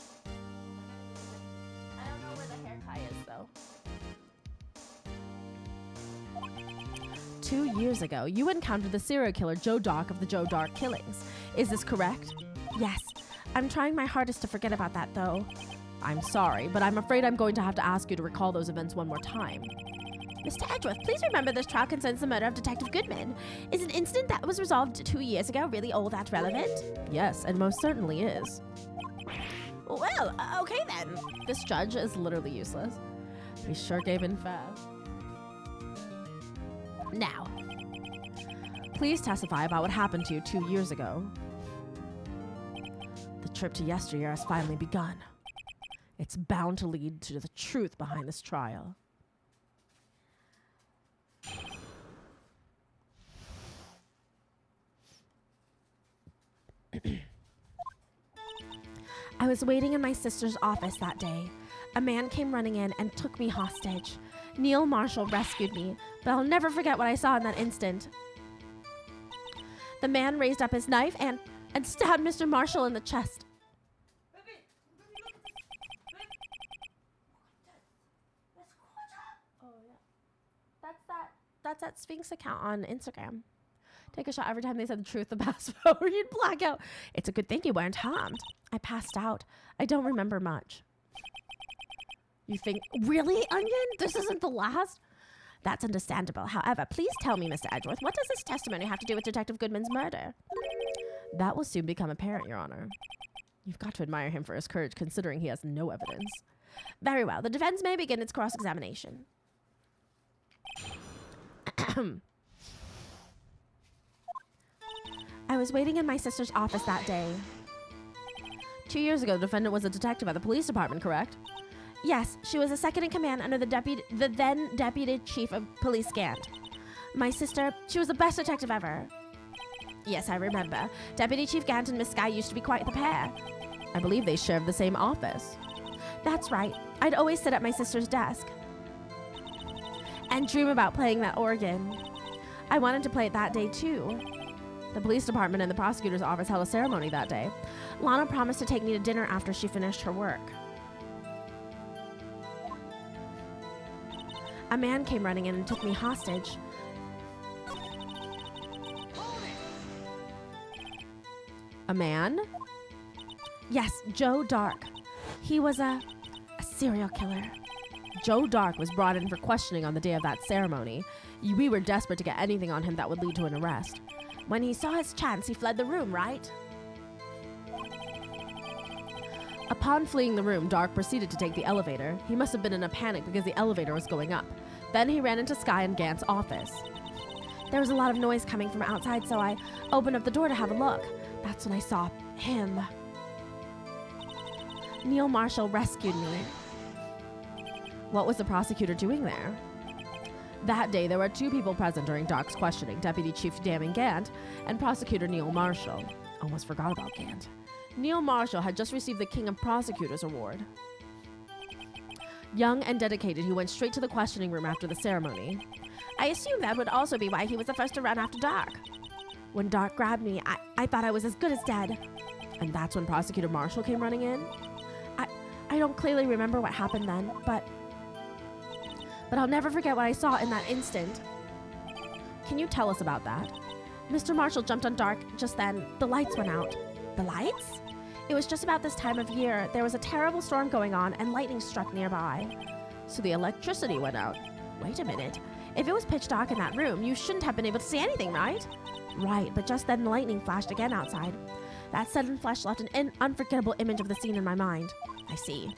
I don't know where the hair tie is, though. 2 years ago, you encountered the serial killer Joe Dark of the Joe Dark killings. Is this correct? Yes. I'm trying my hardest to forget about that, though. I'm sorry, but I'm afraid I'm going to have to ask you to recall those events one more time. Mr. Edgeworth, please remember this trial concerns the murder of Detective Goodman. Is an incident that was resolved 2 years ago really all that relevant? Yes, it most certainly is. Well, okay then. This judge is literally useless. He sure gave in fast. Now, please testify about what happened to you 2 years ago. The trip to yesteryear has finally begun. It's bound to lead to the truth behind this trial. I was waiting in my sister's office that day. A man came running in and took me hostage. Neil Marshall rescued me, but I'll never forget what I saw in that instant. The man raised up his knife and stabbed Mr. Marshall in the chest. That's that Sphinx account on Instagram. Take a shot every time they said the truth, the pass forward, you'd black out. It's a good thing you weren't harmed. I passed out. I don't remember much. You think, really, Onion? This isn't the last? That's understandable. However, please tell me, Mr. Edgeworth, what does this testimony have to do with Detective Goodman's murder? That will soon become apparent, Your Honor. You've got to admire him for his courage, considering he has no evidence. Very well. The defense may begin its cross-examination. I was waiting in my sister's office that day. 2 years ago, the defendant was a detective at the police department, correct? Yes, she was a second in command under the then deputy chief of police Gant. My sister, she was the best detective ever. Yes, I remember. Deputy Chief Gant and Miss Sky used to be quite the pair. I believe they shared the same office. That's right. I'd always sit at my sister's desk and dream about playing that organ. I wanted to play it that day, too. The police department and the prosecutor's office held a ceremony that day. Lana promised to take me to dinner after she finished her work. A man came running in and took me hostage. A man? Yes, Joe Dark. He was a serial killer. Joe Dark was brought in for questioning on the day of that ceremony. We were desperate to get anything on him that would lead to an arrest. When he saw his chance, he fled the room, right? Upon fleeing the room, Dark proceeded to take the elevator. He must have been in a panic because the elevator was going up. Then he ran into Sky and Gant's office. There was a lot of noise coming from outside, so I opened up the door to have a look. That's when I saw him. Neil Marshall rescued me. What was the prosecutor doing there? That day, there were two people present during Dark's questioning, Deputy Chief Damon Gant and Prosecutor Neil Marshall. Almost forgot about Gant. Neil Marshall had just received the King of Prosecutors Award. Young and dedicated, he went straight to the questioning room after the ceremony. I assume that would also be why he was the first to run after Dark. When Dark grabbed me, I thought I was as good as dead. And that's when Prosecutor Marshall came running in? I don't clearly remember what happened then, but I'll never forget what I saw in that instant. Can you tell us about that? Mr. Marshall jumped on Dark just then. The lights went out. The lights? It was just about this time of year. There was a terrible storm going on and lightning struck nearby. So the electricity went out. Wait a minute. If it was pitch dark in that room, you shouldn't have been able to see anything, right? Right, but just then the lightning flashed again outside. That sudden flash left an unforgettable image of the scene in my mind. I see.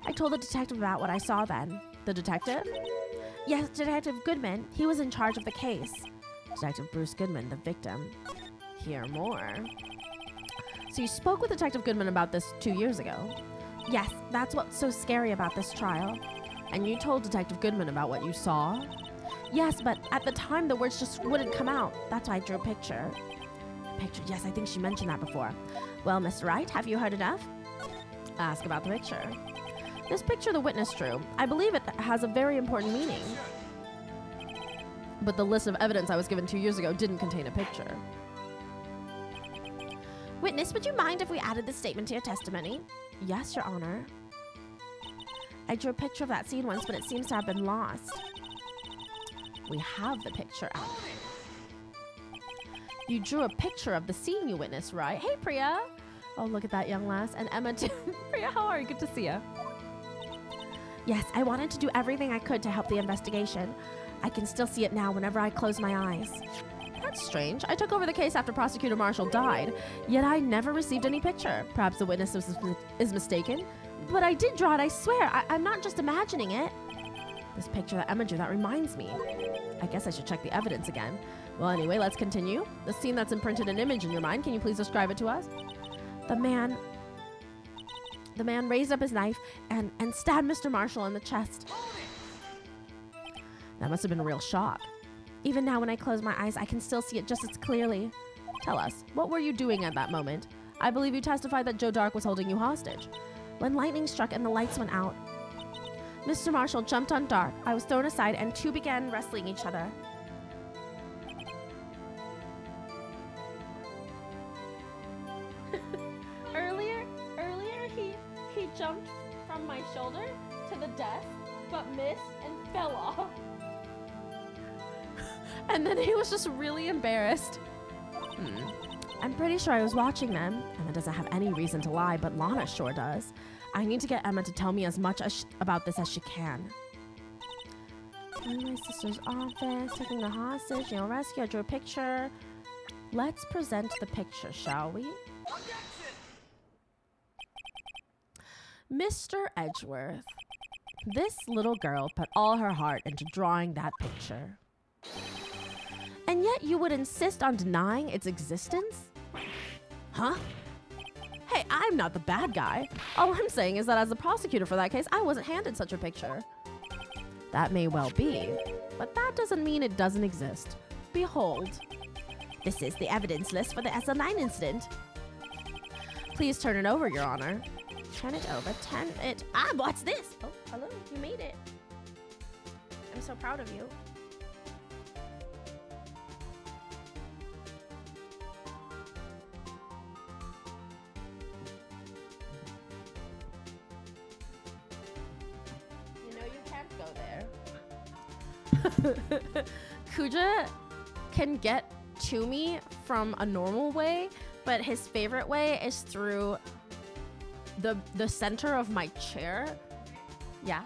I told the detective about what I saw then. The detective? Yes, Detective Goodman. He was in charge of the case. Detective Bruce Goodman, the victim. Hear more. So you spoke with Detective Goodman about this 2 years ago? Yes, that's what's so scary about this trial. And you told Detective Goodman about what you saw? Yes, but at the time the words just wouldn't come out. That's why I drew a picture. A picture, yes, I think she mentioned that before. Well, Mr. Wright, have you heard enough? Ask about the picture. This picture the witness drew, I believe it has a very important meaning. But the list of evidence I was given 2 years ago didn't contain a picture. Witness, would you mind if we added this statement to your testimony? Yes, Your Honor. I drew a picture of that scene once, but it seems to have been lost. We have the picture out. You drew a picture of the scene you witnessed, right? Hey, Priya. Oh, look at that young lass. And Emma, too. Priya, how are you? Good to see you. Yes, I wanted to do everything I could to help the investigation. I can still see it now whenever I close my eyes. That's strange. I took over the case after Prosecutor Marshall died, yet I never received any picture. Perhaps the witness is mistaken. But I did draw it, I swear. I'm not just imagining it. This picture that Emma drew, that reminds me. I guess I should check the evidence again. Well, anyway, let's continue. The scene that's imprinted an image in your mind, can you please describe it to us? The man raised up his knife and stabbed Mr. Marshall in the chest. That must have been a real shock. Even now when I close my eyes, I can still see it just as clearly. Tell us, what were you doing at that moment? I believe you testified that Joe Dark was holding you hostage. When lightning struck and the lights went out, Mr. Marshall jumped on Dark. I was thrown aside and two began wrestling each other. Earlier he jumped from my shoulder to the desk, but missed and fell off. And then he was just really embarrassed. I'm pretty sure I was watching them. Emma doesn't have any reason to lie, but Lana sure does. I need to get Emma to tell me as much about this as she can. In my sister's office, taking the hostage, rescue, I drew a picture. Let's present the picture, shall we? Mr. Edgeworth, this little girl put all her heart into drawing that picture. And yet you would insist on denying its existence? Huh? Hey, I'm not the bad guy. All I'm saying is that as the prosecutor for that case, I wasn't handed such a picture. That may well be, but that doesn't mean it doesn't exist. Behold. This is the evidence list for the SL9 incident. Please turn it over, Your Honor. Turn it over. What's this? Oh, hello. You made it. I'm so proud of you. Kuja can get to me from a normal way, but his favorite way is through the center of my chair. Yeah.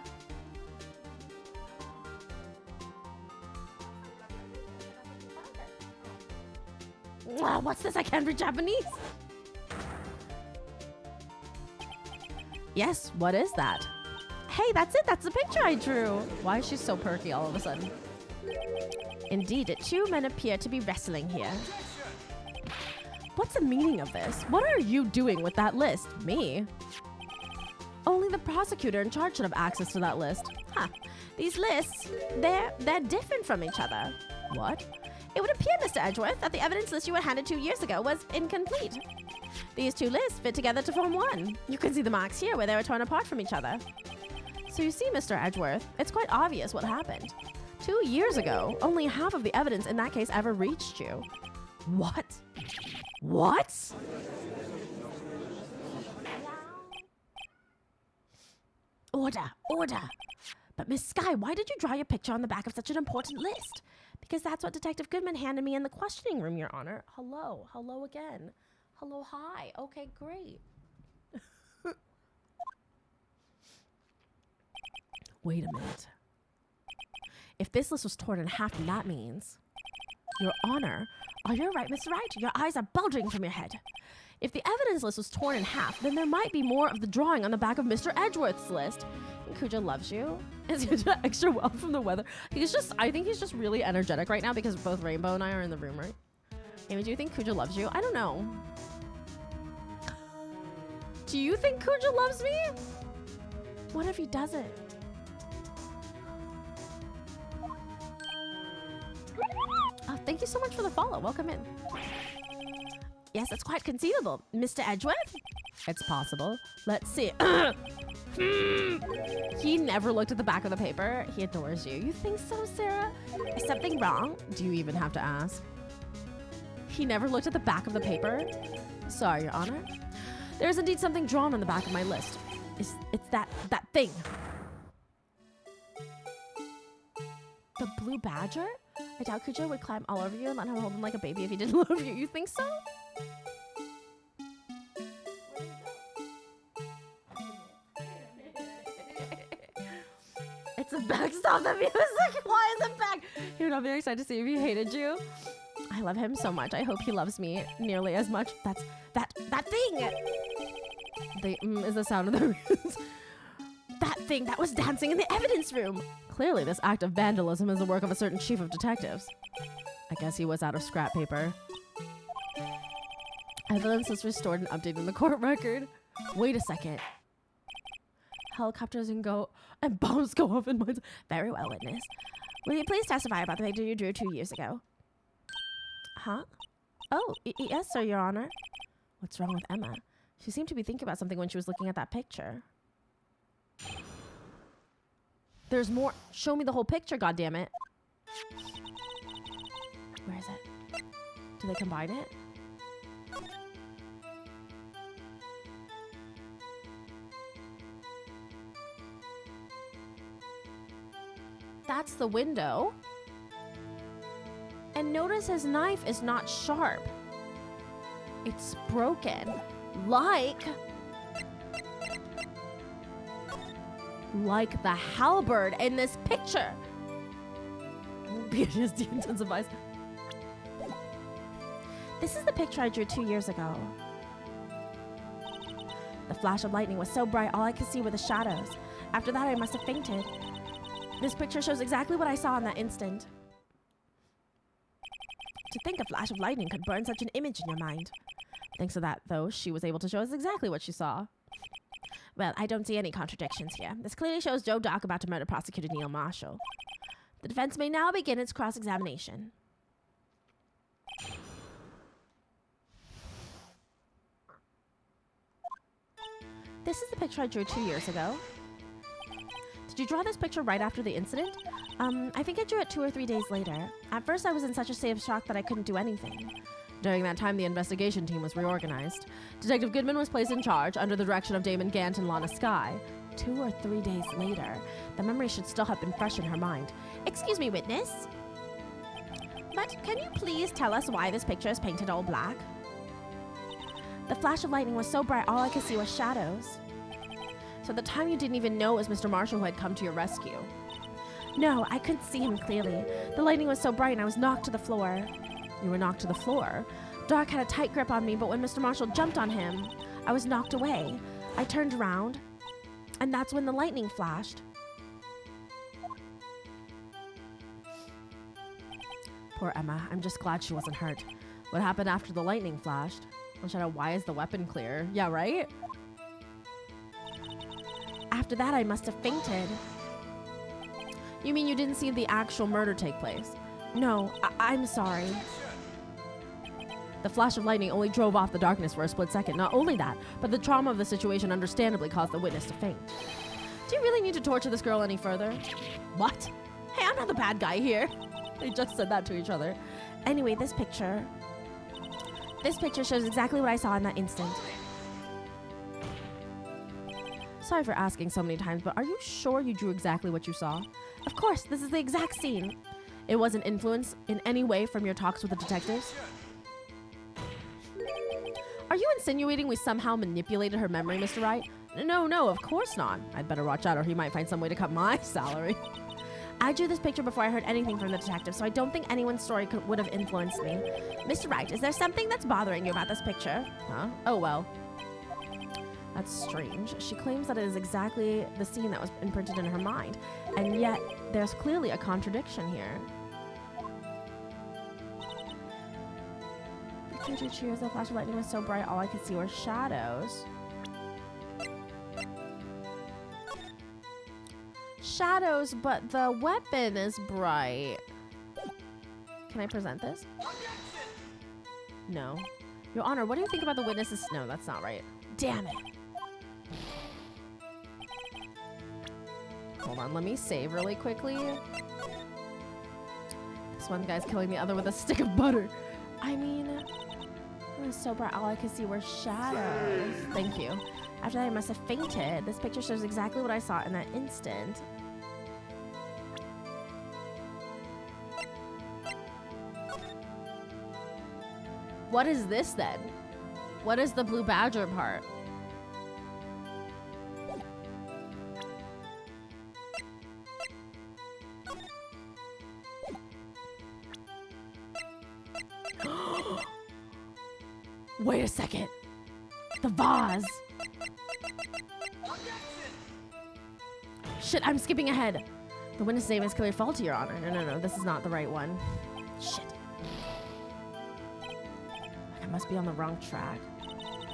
Wow, what's this? I can't read Japanese. Yes, what is that? Hey, that's it. That's the picture I drew. Why is she so perky all of a sudden? Indeed, two men appear to be wrestling here. What's the meaning of this? What are you doing with that list? Me? Only the prosecutor in charge should have access to that list. Huh. These lists, they're different from each other. What? It would appear, Mr. Edgeworth, that the evidence list you were handed 2 years ago was incomplete. These two lists fit together to form one. You can see the marks here where they were torn apart from each other. So you see, Mr. Edgeworth, it's quite obvious what happened. 2 years ago, only half of the evidence in that case ever reached you. What? What? Order, order. But Miss Sky, why did you draw your picture on the back of such an important list? Because that's what Detective Goodman handed me in the questioning room, Your Honor. Hello, hello again. Hello, hi. Okay, great. Wait a minute. If this list was torn in half, then that means... Your Honor, are you right, Mr. Wright? Your eyes are bulging from your head. If the evidence list was torn in half, then there might be more of the drawing on the back of Mr. Edgeworth's list. think Kuja loves you? Is Kuja extra well from the weather? I think he's just really energetic right now because both Rainbow and I are in the room, right? Amy, do you think Kuja loves you? I don't know. Do you think Kuja loves me? What if he doesn't? Oh, thank you so much for the follow. Welcome in. Yes, it's quite conceivable. Mr. Edgeworth? It's possible. Let's see. He never looked at the back of the paper. He adores you. You think so, Sarah? Is something wrong? Do you even have to ask? He never looked at the back of the paper? Sorry, Your Honor. There is indeed something drawn on the back of my list. It's that thing. The blue badger? I doubt Kuja would climb all over you and let him hold him like a baby if he didn't love you. You think so? It's a backstop the music. Why is it back? He would not be excited to see if he hated you. I love him so much. I hope he loves me nearly as much. That's that thing. Is the sound of the that thing that was dancing in the evidence room. Clearly, this act of vandalism is the work of a certain chief of detectives. I guess he was out of scrap paper. Evidence is restored and updated in the court record. Wait a second. Helicopters and bombs go off in mines. Very well, witness. Will you please testify about the picture you drew 2 years ago? Huh? Oh, yes, sir, Your Honor. What's wrong with Emma? She seemed to be thinking about something when she was looking at that picture. There's more. Show me the whole picture, goddammit. Where is it? Do they combine it? That's the window. And notice his knife is not sharp. It's broken. Like the halberd in this picture. PTSD intensifies. This is the picture I drew 2 years ago. The flash of lightning was so bright, all I could see were the shadows. After that, I must have fainted. This picture shows exactly what I saw in that instant. To think a flash of lightning could burn such an image in your mind. Thanks to that, though, she was able to show us exactly what she saw. Well, I don't see any contradictions here. This clearly shows Joe Dock about to murder prosecutor Neil Marshall. The defense may now begin its cross-examination. This is the picture I drew 2 years ago. Did you draw this picture right after the incident? I think I drew it 2 or 3 days later. At first, I was in such a state of shock that I couldn't do anything. During that time, the investigation team was reorganized. Detective Goodman was placed in charge under the direction of Damon Gant and Lana Skye. 2 or 3 days later, the memory should still have been fresh in her mind. Excuse me, witness. But can you please tell us why this picture is painted all black? The flash of lightning was so bright, all I could see was shadows. So at the time you didn't even know it was Mr. Marshall who had come to your rescue. No, I couldn't see him clearly. The lightning was so bright and I was knocked to the floor. You were knocked to the floor? Doc had a tight grip on me, but when Mr. Marshall jumped on him, I was knocked away. I turned around, and that's when the lightning flashed. Poor Emma. I'm just glad she wasn't hurt. What happened after the lightning flashed? Why is the weapon clear? Yeah, right? After that, I must have fainted. You mean you didn't see the actual murder take place? No, I'm sorry. The flash of lightning only drove off the darkness for a split second. Not only that, but the trauma of the situation understandably caused the witness to faint. Do you really need to torture this girl any further? What? Hey, I'm not the bad guy here. They just said that to each other. Anyway, this picture shows exactly what I saw in that instant. Sorry for asking so many times, but are you sure you drew exactly what you saw? Of course, this is the exact scene. It wasn't influenced in any way from your talks with the detectives? Are you insinuating we somehow manipulated her memory, Mr. Wright? No, of course not. I'd better watch out or he might find some way to cut my salary. I drew this picture before I heard anything from the detective, so I don't think anyone's story would have influenced me. Mr. Wright, is there something that's bothering you about this picture? Huh? Oh, well. That's strange. She claims that it is exactly the scene that was imprinted in her mind, and yet there's clearly a contradiction here. Picture cheers, the flash of lightning was so bright, all I could see were shadows. Shadows, but the weapon is bright. Can I present this? No. Your Honor, what do you think about the witnesses? No, that's not right. Damn it. Hold on, let me save really quickly. This one guy's killing the other with a stick of butter. I mean, it was so bright, all I could see were shadows. Thank you. After that, I must have fainted. This picture shows exactly what I saw in that instant. What is this then? What is the blue badger part? Wait a second. The vase. Shit, I'm skipping ahead. The witness name is clearly faulty, Your Honor. No, this is not the right one. Shit. I must be on the wrong track.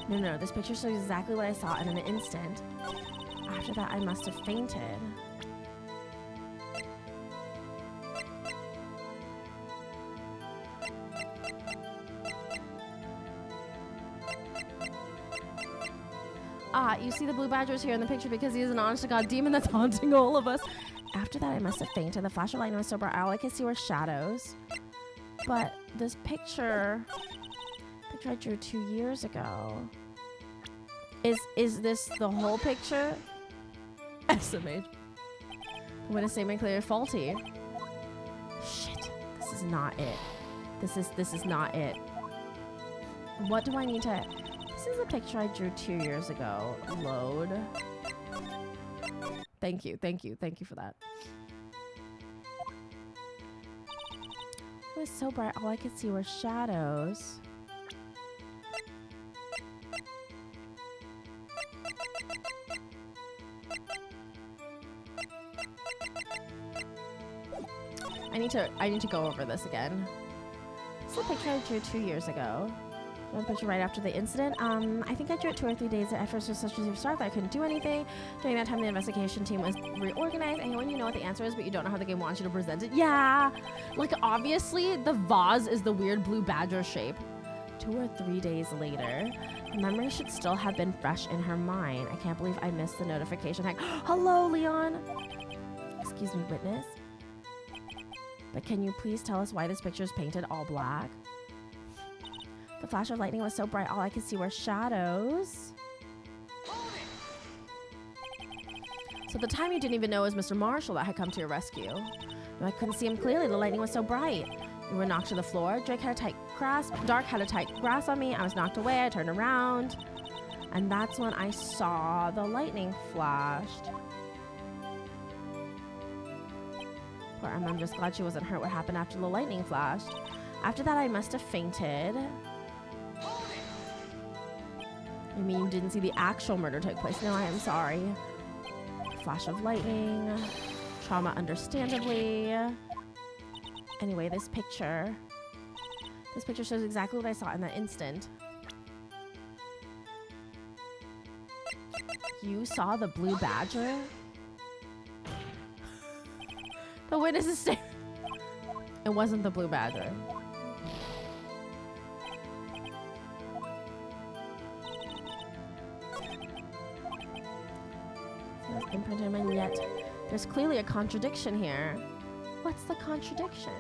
No, this picture shows exactly what I saw in an instant. After that, I must have fainted. You see the blue badger is here in the picture because he is an honest-to-God demon that's haunting all of us. After that, I must have fainted. The flash of lightning was so bright, all I could see were shadows. But this picture I drew 2 years ago. Is this the whole picture? SMH. The witness statement clearly faulty. Shit, this is not it. This is not it. What do I need to? This is a picture I drew 2 years ago. Load. Thank you for that. It was so bright, all I could see were shadows. I need to go over this again. This is a picture I drew 2 years ago. One picture right after the incident. I think I drew it 2 or 3 days after it was such a start that I couldn't do anything. During that time, the investigation team was reorganized, and when you know what the answer is, but you don't know how the game wants you to present it. Yeah, like obviously the vase is the weird blue badger shape. 2 or 3 days later, the memory should still have been fresh in her mind. I can't believe I missed the notification. Heck, hello, Leon. Excuse me, witness. But can you please tell us why this picture is painted all black? The flash of lightning was so bright, all I could see were shadows. So at the time you didn't even know it was Mr. Marshall that had come to your rescue. No, I couldn't see him clearly, the lightning was so bright. We were knocked to the floor, Dark had a tight grasp on me, I was knocked away, I turned around. And that's when I saw the lightning flashed. Poor Emma, I'm just glad she wasn't hurt what happened after the lightning flashed. After that, I must have fainted. You mean you didn't see the actual murder take place? No, I am sorry. Flash of lightning. Trauma, understandably. Anyway, this picture shows exactly what I saw in that instant. You saw the blue badger? The witness is staring. It wasn't the blue badger. Imprinted, and yet there's clearly a contradiction here. What's the contradiction?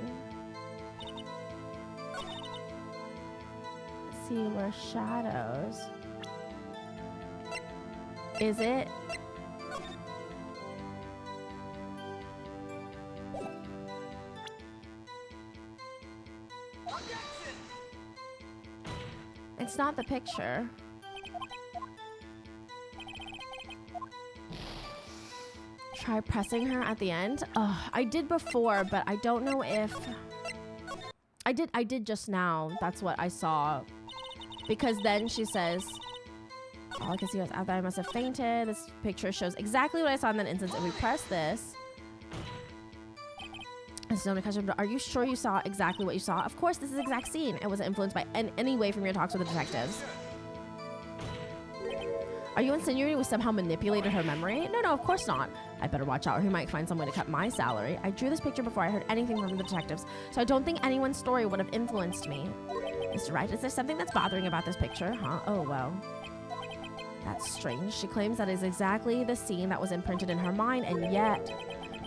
Let's see, where shadows. Is it? It's not the picture. Try pressing her at the end. I did before, but I don't know if I did just now. That's what I saw. Because then she says All I can see was after I must have fainted. This picture shows exactly what I saw in that instance. If we press this, this is only question. Are you sure you saw exactly what you saw? Of course, this is the exact scene. It wasn't influenced by any way from your talks with the detectives. Are you insinuating we somehow manipulated her memory? No, of course not. I better watch out or he might find some way to cut my salary. I drew this picture before I heard anything from the detectives, so I don't think anyone's story would have influenced me. Mr. Wright, is there something that's bothering about this picture? Huh? Oh, well. That's strange. She claims that is exactly the scene that was imprinted in her mind, and yet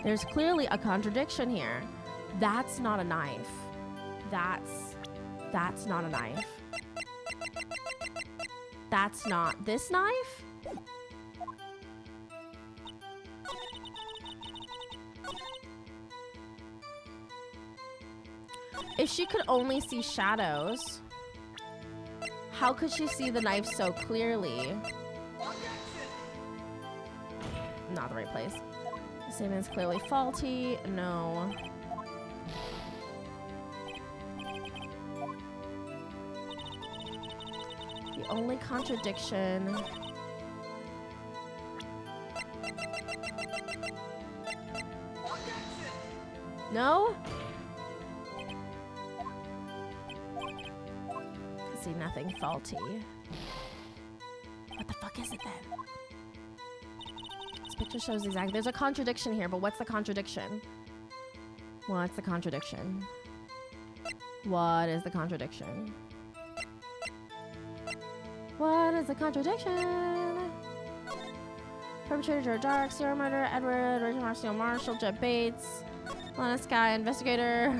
there's clearly a contradiction here. That's not a knife. That's not a knife. That's not this knife? If she could only see shadows, how could she see the knife so clearly? Not the right place. The statement is clearly faulty. No. The only contradiction. No? See nothing faulty. What the fuck is it then? This picture shows exactly. There's a contradiction here, but what's the contradiction? What's the contradiction? What is the contradiction? What is the contradiction? Perpetrator Joe Dark, serial murder, Edward, Rachel Marshall, Jet Bates, Lana Sky, investigator.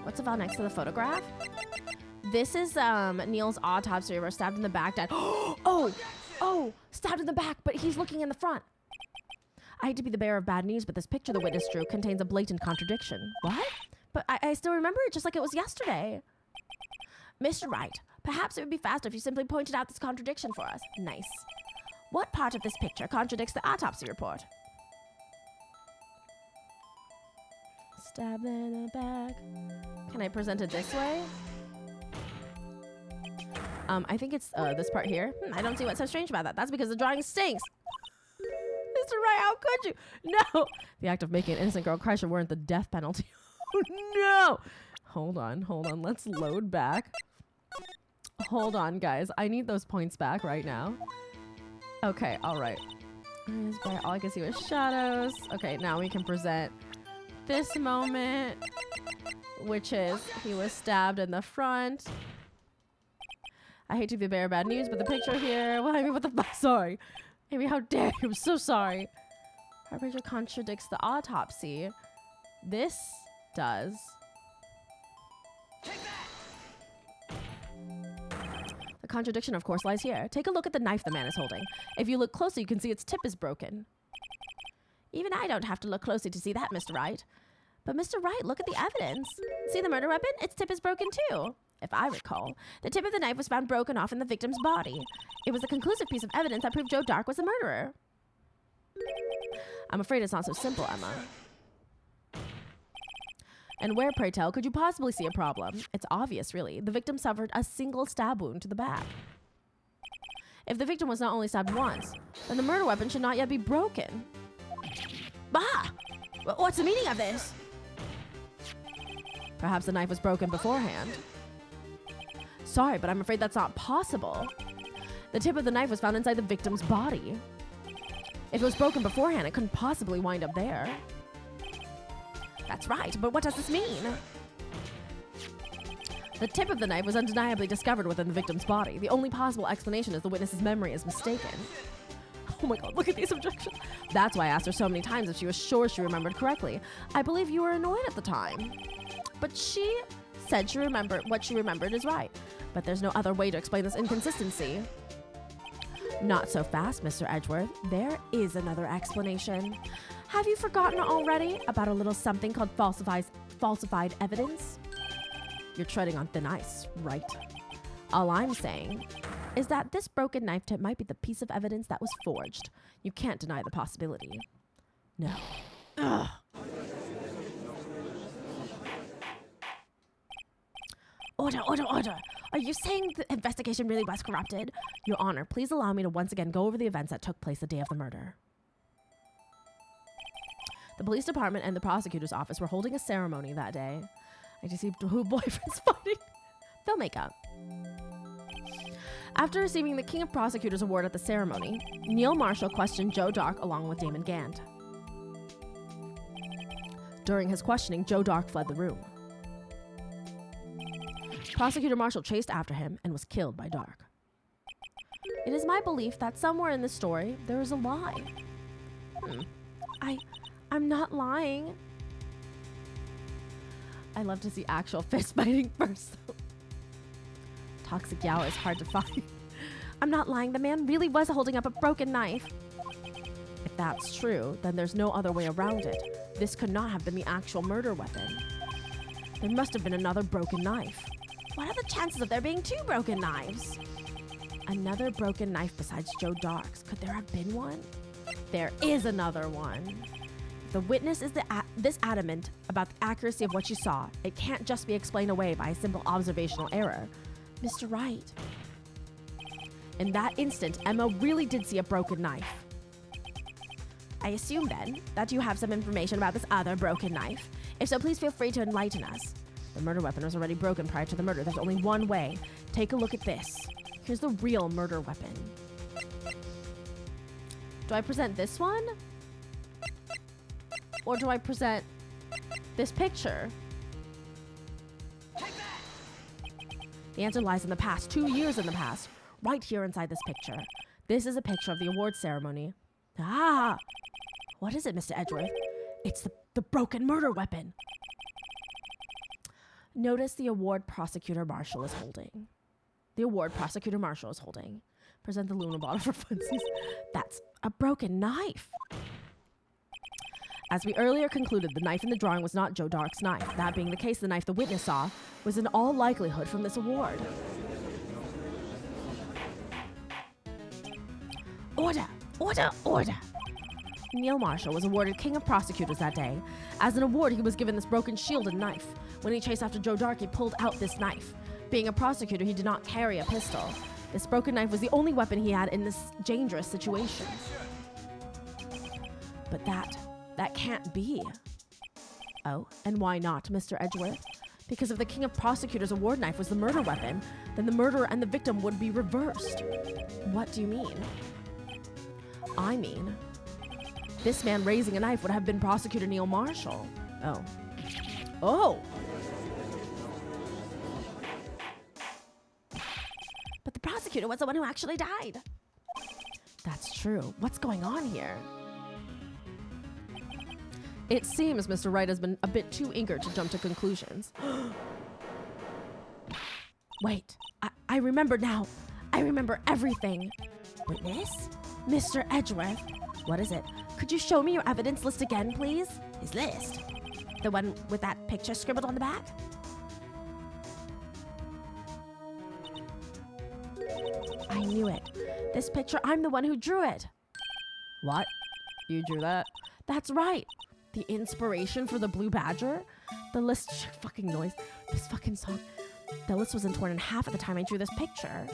What's the file next to the photograph? This is Neil's autopsy report. Stabbed in the back, died. Oh, stabbed in the back, but he's looking in the front. I hate to be the bearer of bad news, but this picture the witness drew contains a blatant contradiction. What? But I still remember it just like it was yesterday. Mr. Wright, perhaps it would be faster if you simply pointed out this contradiction for us. Nice. What part of this picture contradicts the autopsy report? Stabbed in the back. Can I present it this way? I think it's this part here. I don't see what's so strange about that. That's because the drawing stinks. Mr. Wright, how could you? No! The act of making an innocent girl cry should warrant the death penalty. Oh, no! Hold on. Let's load back. Hold on, guys. I need those points back right now. Okay, all right. All I can see was shadows. Okay, now we can present this moment, which is he was stabbed in the front. I hate to be the bearer of bad news, but the picture here, well, I mean, what the fuck? Sorry. Amy, how dare you? I'm so sorry. Our picture contradicts the autopsy. This does. The contradiction, of course, lies here. Take a look at the knife the man is holding. If you look closely, you can see its tip is broken. Even I don't have to look closely to see that, Mr. Wright. But Mr. Wright, look at the evidence. See the murder weapon? Its tip is broken too. If I recall, the tip of the knife was found broken off in the victim's body. It was a conclusive piece of evidence that proved Joe Dark was the murderer. I'm afraid it's not so simple, Emma. And where, pray tell, could you possibly see a problem? It's obvious, really. The victim suffered a single stab wound to the back. If the victim was not only stabbed once, then the murder weapon should not yet be broken. Bah! What's the meaning of this? Perhaps the knife was broken beforehand. Sorry, but I'm afraid that's not possible. The tip of the knife was found inside the victim's body. If it was broken beforehand, it couldn't possibly wind up there. That's right, but what does this mean? The tip of the knife was undeniably discovered within the victim's body. The only possible explanation is the witness's memory is mistaken. Oh my god, look at these objections. That's why I asked her so many times if she was sure she remembered correctly. I believe you were annoyed at the time. But she said she remembered what she remembered is right. But there's no other way to explain this inconsistency. Not so fast, Mr. Edgeworth. There is another explanation. Have you forgotten already about a little something called falsified evidence? You're treading on thin ice, right? All I'm saying is that this broken knife tip might be the piece of evidence that was forged. You can't deny the possibility. No. Ugh. Order, order, order. Are you saying the investigation really was corrupted? Your Honor, please allow me to once again go over the events that took place the day of the murder. The police department and the prosecutor's office were holding a ceremony that day. I just see two boyfriends fighting. They'll make up. After receiving the King of Prosecutors Award at the ceremony, Neil Marshall questioned Joe Dark along with Damon Gant. During his questioning, Joe Dark fled the room. Prosecutor Marshall chased after him and was killed by Dark. It is my belief that somewhere in this story, there is a lie. I'm not lying. I love to see actual fist fighting first. Toxic Yao is hard to find. I'm not lying. The man really was holding up a broken knife. If that's true, then there's no other way around it. This could not have been the actual murder weapon. There must have been another broken knife. What are the chances of there being two broken knives? Another broken knife besides Joe Dark's. Could there have been one? There is another one. If the witness is this adamant about the accuracy of what she saw, it can't just be explained away by a simple observational error. Mr. Wright. In that instant, Emma really did see a broken knife. I assume, then, that you have some information about this other broken knife. If so, please feel free to enlighten us. The murder weapon was already broken prior to the murder. There's only one way. Take a look at this. Here's the real murder weapon. Do I present this one? Or do I present this picture? The answer lies in the past, 2 years in the past, right here inside this picture. This is a picture of the awards ceremony. Ah! What is it, Mr. Edgeworth? It's the broken murder weapon. Notice the award prosecutor Marshall is holding. The award prosecutor Marshall is holding. Present the Luna bottle for funsies. That's a broken knife. As we earlier concluded, the knife in the drawing was not Joe Dark's knife. That being the case, the knife the witness saw was in all likelihood from this award. Order! Order! Order! Neil Marshall was awarded King of Prosecutors that day. As an award, he was given this broken shield and knife. When he chased after Joe Dark, he pulled out this knife. Being a prosecutor, he did not carry a pistol. This broken knife was the only weapon he had in this dangerous situation. But that can't be. Oh, and why not, Mr. Edgeworth? Because if the King of Prosecutors award knife was the murder weapon, then the murderer and the victim would be reversed. What do you mean? I mean, this man raising a knife would have been Prosecutor Neil Marshall. Oh. Oh! But the prosecutor was the one who actually died. That's true. What's going on here? It seems Mr. Wright has been a bit too eager to jump to conclusions. Wait, I remember now. I remember everything. Witness? Mr. Edgeworth. What is it? Could you show me your evidence list again, please? His list? The one with that picture scribbled on the back? I knew it. This picture, I'm the one who drew it. What? You drew that? That's right. The inspiration for the Blue Badger? The list, fucking noise. This fucking song. The list wasn't torn in half at the time I drew this picture.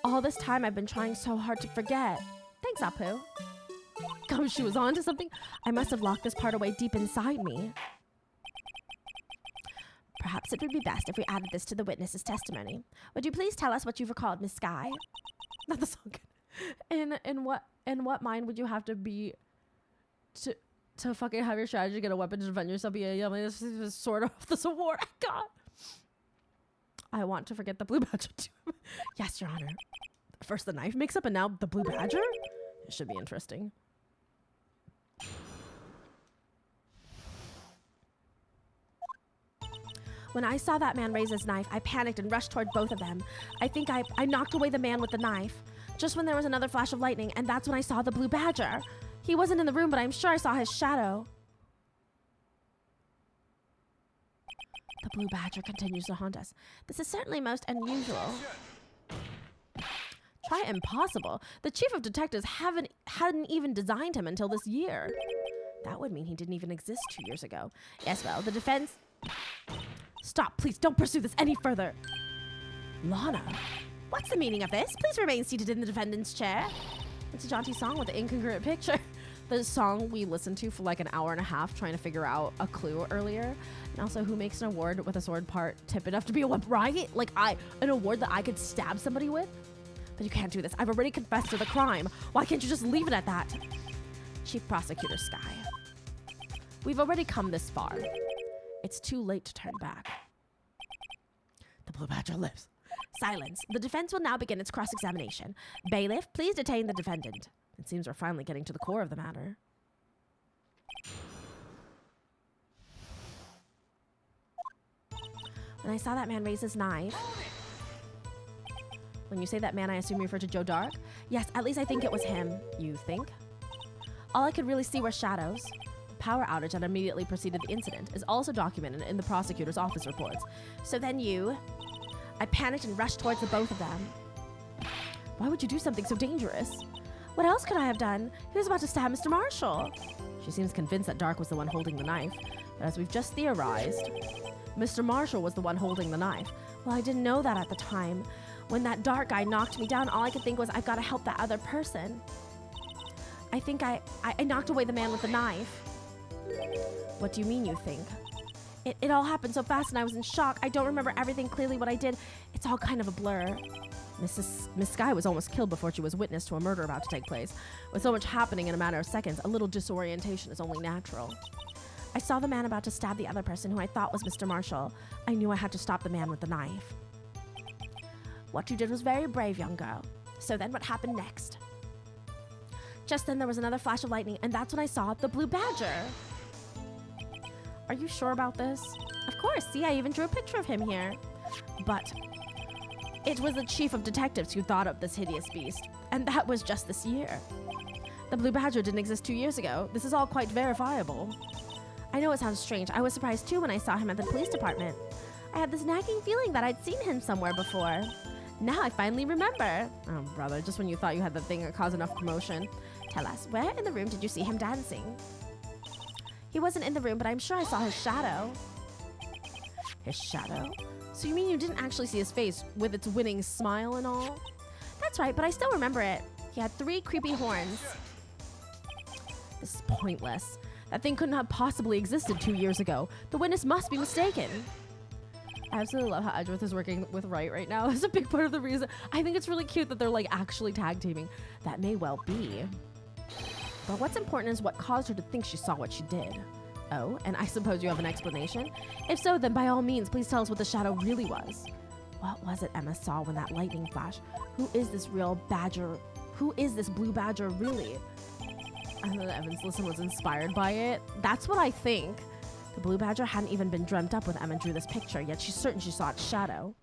All this time I've been trying so hard to forget. Thanks, Apu. Oh, she was onto something? I must have locked this part away deep inside me. Perhaps it would be best if we added this to the witness's testimony. Would you please tell us what you've recalled, Miss Sky? Not the song. In what mind would you have to be to fucking have your strategy, get a weapon to defend yourself? Yeah, this is sort of this award I got. I want to forget the Blue Badger too. Yes, Your Honor. First the knife mix-up and now the Blue Badger? It should be interesting. When I saw that man raise his knife, I panicked and rushed toward both of them. I think I knocked away the man with the knife. Just when there was another flash of lightning, and that's when I saw the Blue Badger. He wasn't in the room, but I'm sure I saw his shadow. The blue badger continues to haunt us. This is certainly most unusual. Try impossible. The chief of detectives hadn't even designed him until this year. That would mean he didn't even exist 2 years ago. Yes, well, the defense... Stop, please, don't pursue this any further. Lana, what's the meaning of this? Please remain seated in the defendant's chair. It's a jaunty song with an incongruent picture. The song we listened to for like an hour and a half trying to figure out a clue earlier. And also, who makes an award with a sword part tip enough to be a weapon? Right? Like, an award that I could stab somebody with? But you can't do this. I've already confessed to the crime. Why can't you just leave it at that? Chief Prosecutor Sky. We've already come this far. It's too late to turn back. The blue badger lives. Silence. The defense will now begin its cross-examination. Bailiff, please detain the defendant. It seems we're finally getting to the core of the matter. When I saw that man raise his knife... When you say that man, I assume you refer to Joe Dark? Yes, at least I think it was him. You think? All I could really see were shadows. The power outage that immediately preceded the incident is also documented in the prosecutor's office reports. So then you... I panicked and rushed towards the both of them. Why would you do something so dangerous? What else could I have done? He was about to stab Mr. Marshall. She seems convinced that Dark was the one holding the knife. But as we've just theorized, Mr. Marshall was the one holding the knife. Well, I didn't know that at the time. When that Dark guy knocked me down, all I could think was, I've got to help that other person. I think I knocked away the man with the knife. What do you mean you think? It all happened so fast and I was in shock. I don't remember everything clearly what I did. It's all kind of a blur. Miss Sky was almost killed before she was witness to a murder about to take place. With so much happening in a matter of seconds, a little disorientation is only natural. I saw the man about to stab the other person who I thought was Mr. Marshall. I knew I had to stop the man with the knife. What you did was very brave, young girl. So then what happened next? Just then there was another flash of lightning, and that's when I saw the blue badger. Are you sure about this? Of course, see, I even drew a picture of him here. But it was the chief of detectives who thought up this hideous beast, and that was just this year. The blue badger didn't exist 2 years ago. This is all quite verifiable. I know it sounds strange. I was surprised too when I saw him at the police department. I had this nagging feeling that I'd seen him somewhere before. Now I finally remember. Oh, brother, just when you thought you had the thing that caused enough commotion. Tell us, where in the room did you see him dancing? He wasn't in the room, but I'm sure I saw his shadow. His shadow? So you mean you didn't actually see his face with its winning smile and all? That's right, but I still remember it. He had 3 creepy horns. This is pointless. That thing couldn't have possibly existed 2 years ago. The witness must be mistaken. I absolutely love how Edgeworth is working with Wright right now. It's a big part of the reason. I think it's really cute that they're like actually tag teaming. That may well be. But what's important is what caused her to think she saw what she did. Oh, and I suppose you have an explanation? If so, then by all means, please tell us what the shadow really was. What was it Emma saw when that lightning flashed? Who is this real badger? Who is this blue badger really? I know that Evan's listen was inspired by it. That's what I think. The blue badger hadn't even been dreamt up when Emma drew this picture, yet she's certain she saw its shadow.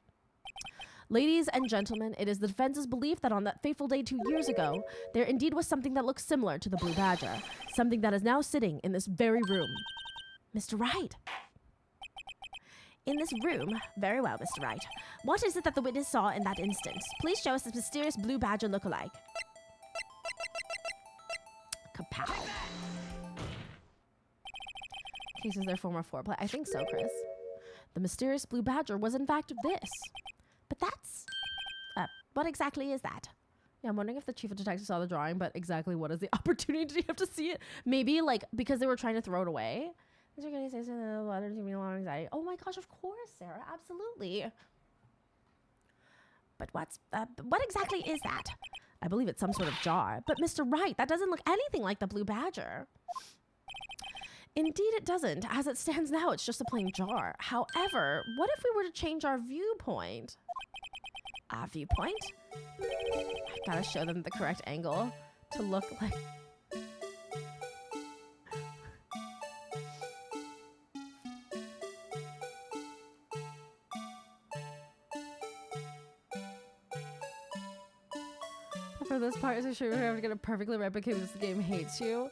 Ladies and gentlemen, it is the defense's belief that on that fateful day 2 years ago, there indeed was something that looked similar to the blue badger. Something that is now sitting in this very room. Mr. Wright. In this room? Very well, Mr. Wright. What is it that the witness saw in that instance? Please show us this mysterious blue badger look-alike. Kapow. Cases their former foreplay. I think so, Chris. The mysterious blue badger was in fact this. But that's... what exactly is that? Yeah, I'm wondering if the chief of detectives saw the drawing, but exactly what is the opportunity to have to see it? Maybe, like, because they were trying to throw it away? Is there going to say something that letter to me long anxiety? Oh my gosh, of course, Sarah. Absolutely. But what exactly is that? I believe it's some sort of jar. But Mr. Wright, that doesn't look anything like the blue badger. Indeed it doesn't. As it stands now, it's just a plain jar. However, what if we were to change our viewpoint? Our viewpoint? I gotta show them the correct angle to look like... For this part, is it sure we're gonna have to get it perfectly right because the game hates you?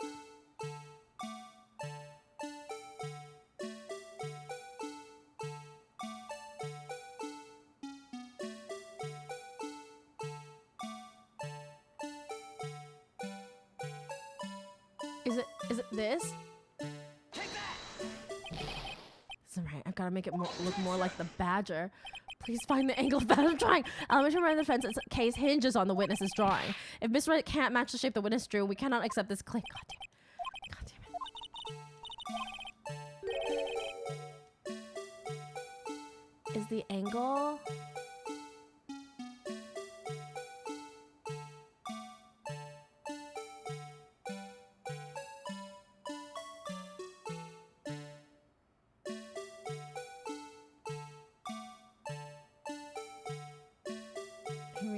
Is it this? Take that! This is right. I've got to make it look more like the badger. Please find the angle of that I'm trying. Elementary around the fence's case hinges on the witness's drawing. If Miss Wright can't match the shape the witness drew, we cannot accept this claim. God damn it. God damn it. Is the angle...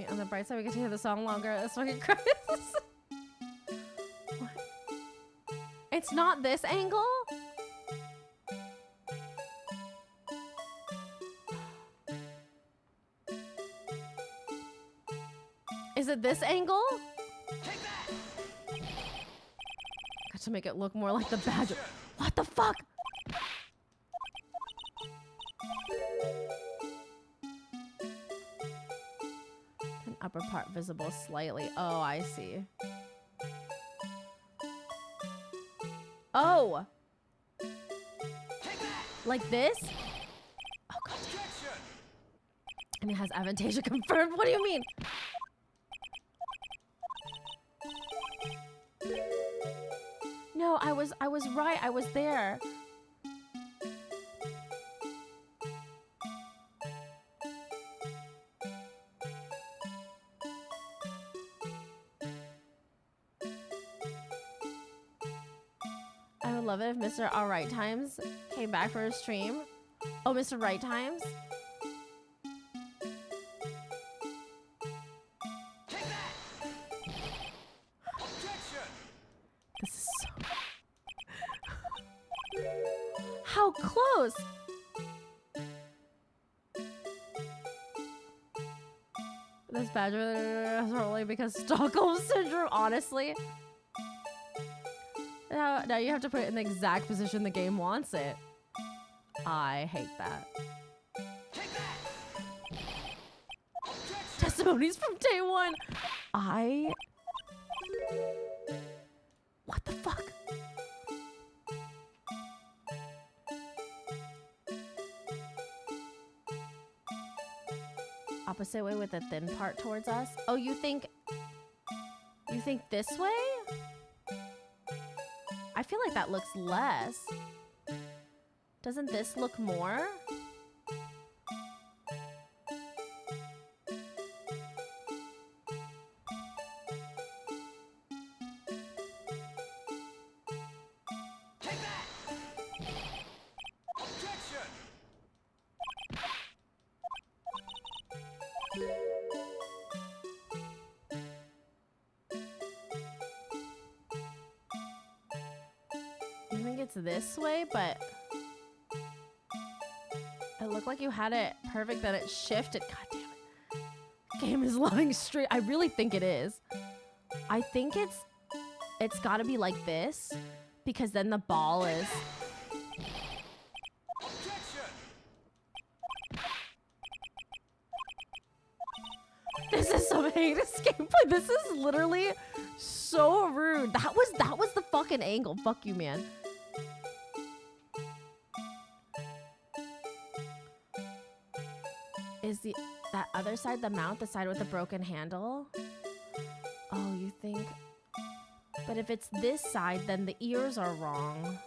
On the bright side, we get to hear the song longer. That's fucking crazy. What? It's not this angle? Is it this angle? Take that! Got to make it look more like the badger. What the fuck? An upper part visible slightly. Oh, I see. Oh! Take that! Like this? Oh, god. Objection! And it has advantageous confirmed. What do you mean? No, I was right. I was there. I would love it if Mr. All Right Times came back for a stream. Oh, Mr. Right Times? Take that! Objection! This is so... How close? This badger is only because Stockholm Syndrome, honestly. Now you have to put it in the exact position the game wants it. I hate that. Take that! Objection! Testimonies from day one. What the fuck? Opposite way with the thin part towards us. Oh, you think this way? I feel like that looks less. Doesn't this look more? Take that! Objection! I think it's this way, but it looked like you had it perfect, then it shifted. God damn it. Game is lying straight. I really think it is. I think it's gotta be like this, because then the ball is... Objection! This is some heinous gameplay. This is literally so rude. That was the fucking angle. Fuck you, man. Is that other side the mount, the side with the broken handle? Oh, you think? But if it's this side, then the ears are wrong.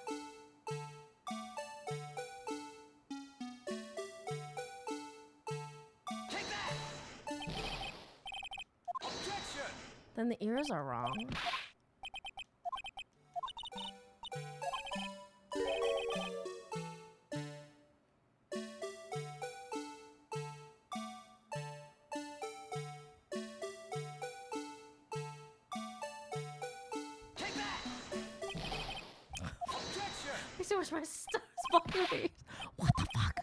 Take that! Objection! Then the ears are wrong. Take that! Objection! I see where's my stars fucking face. What the fuck?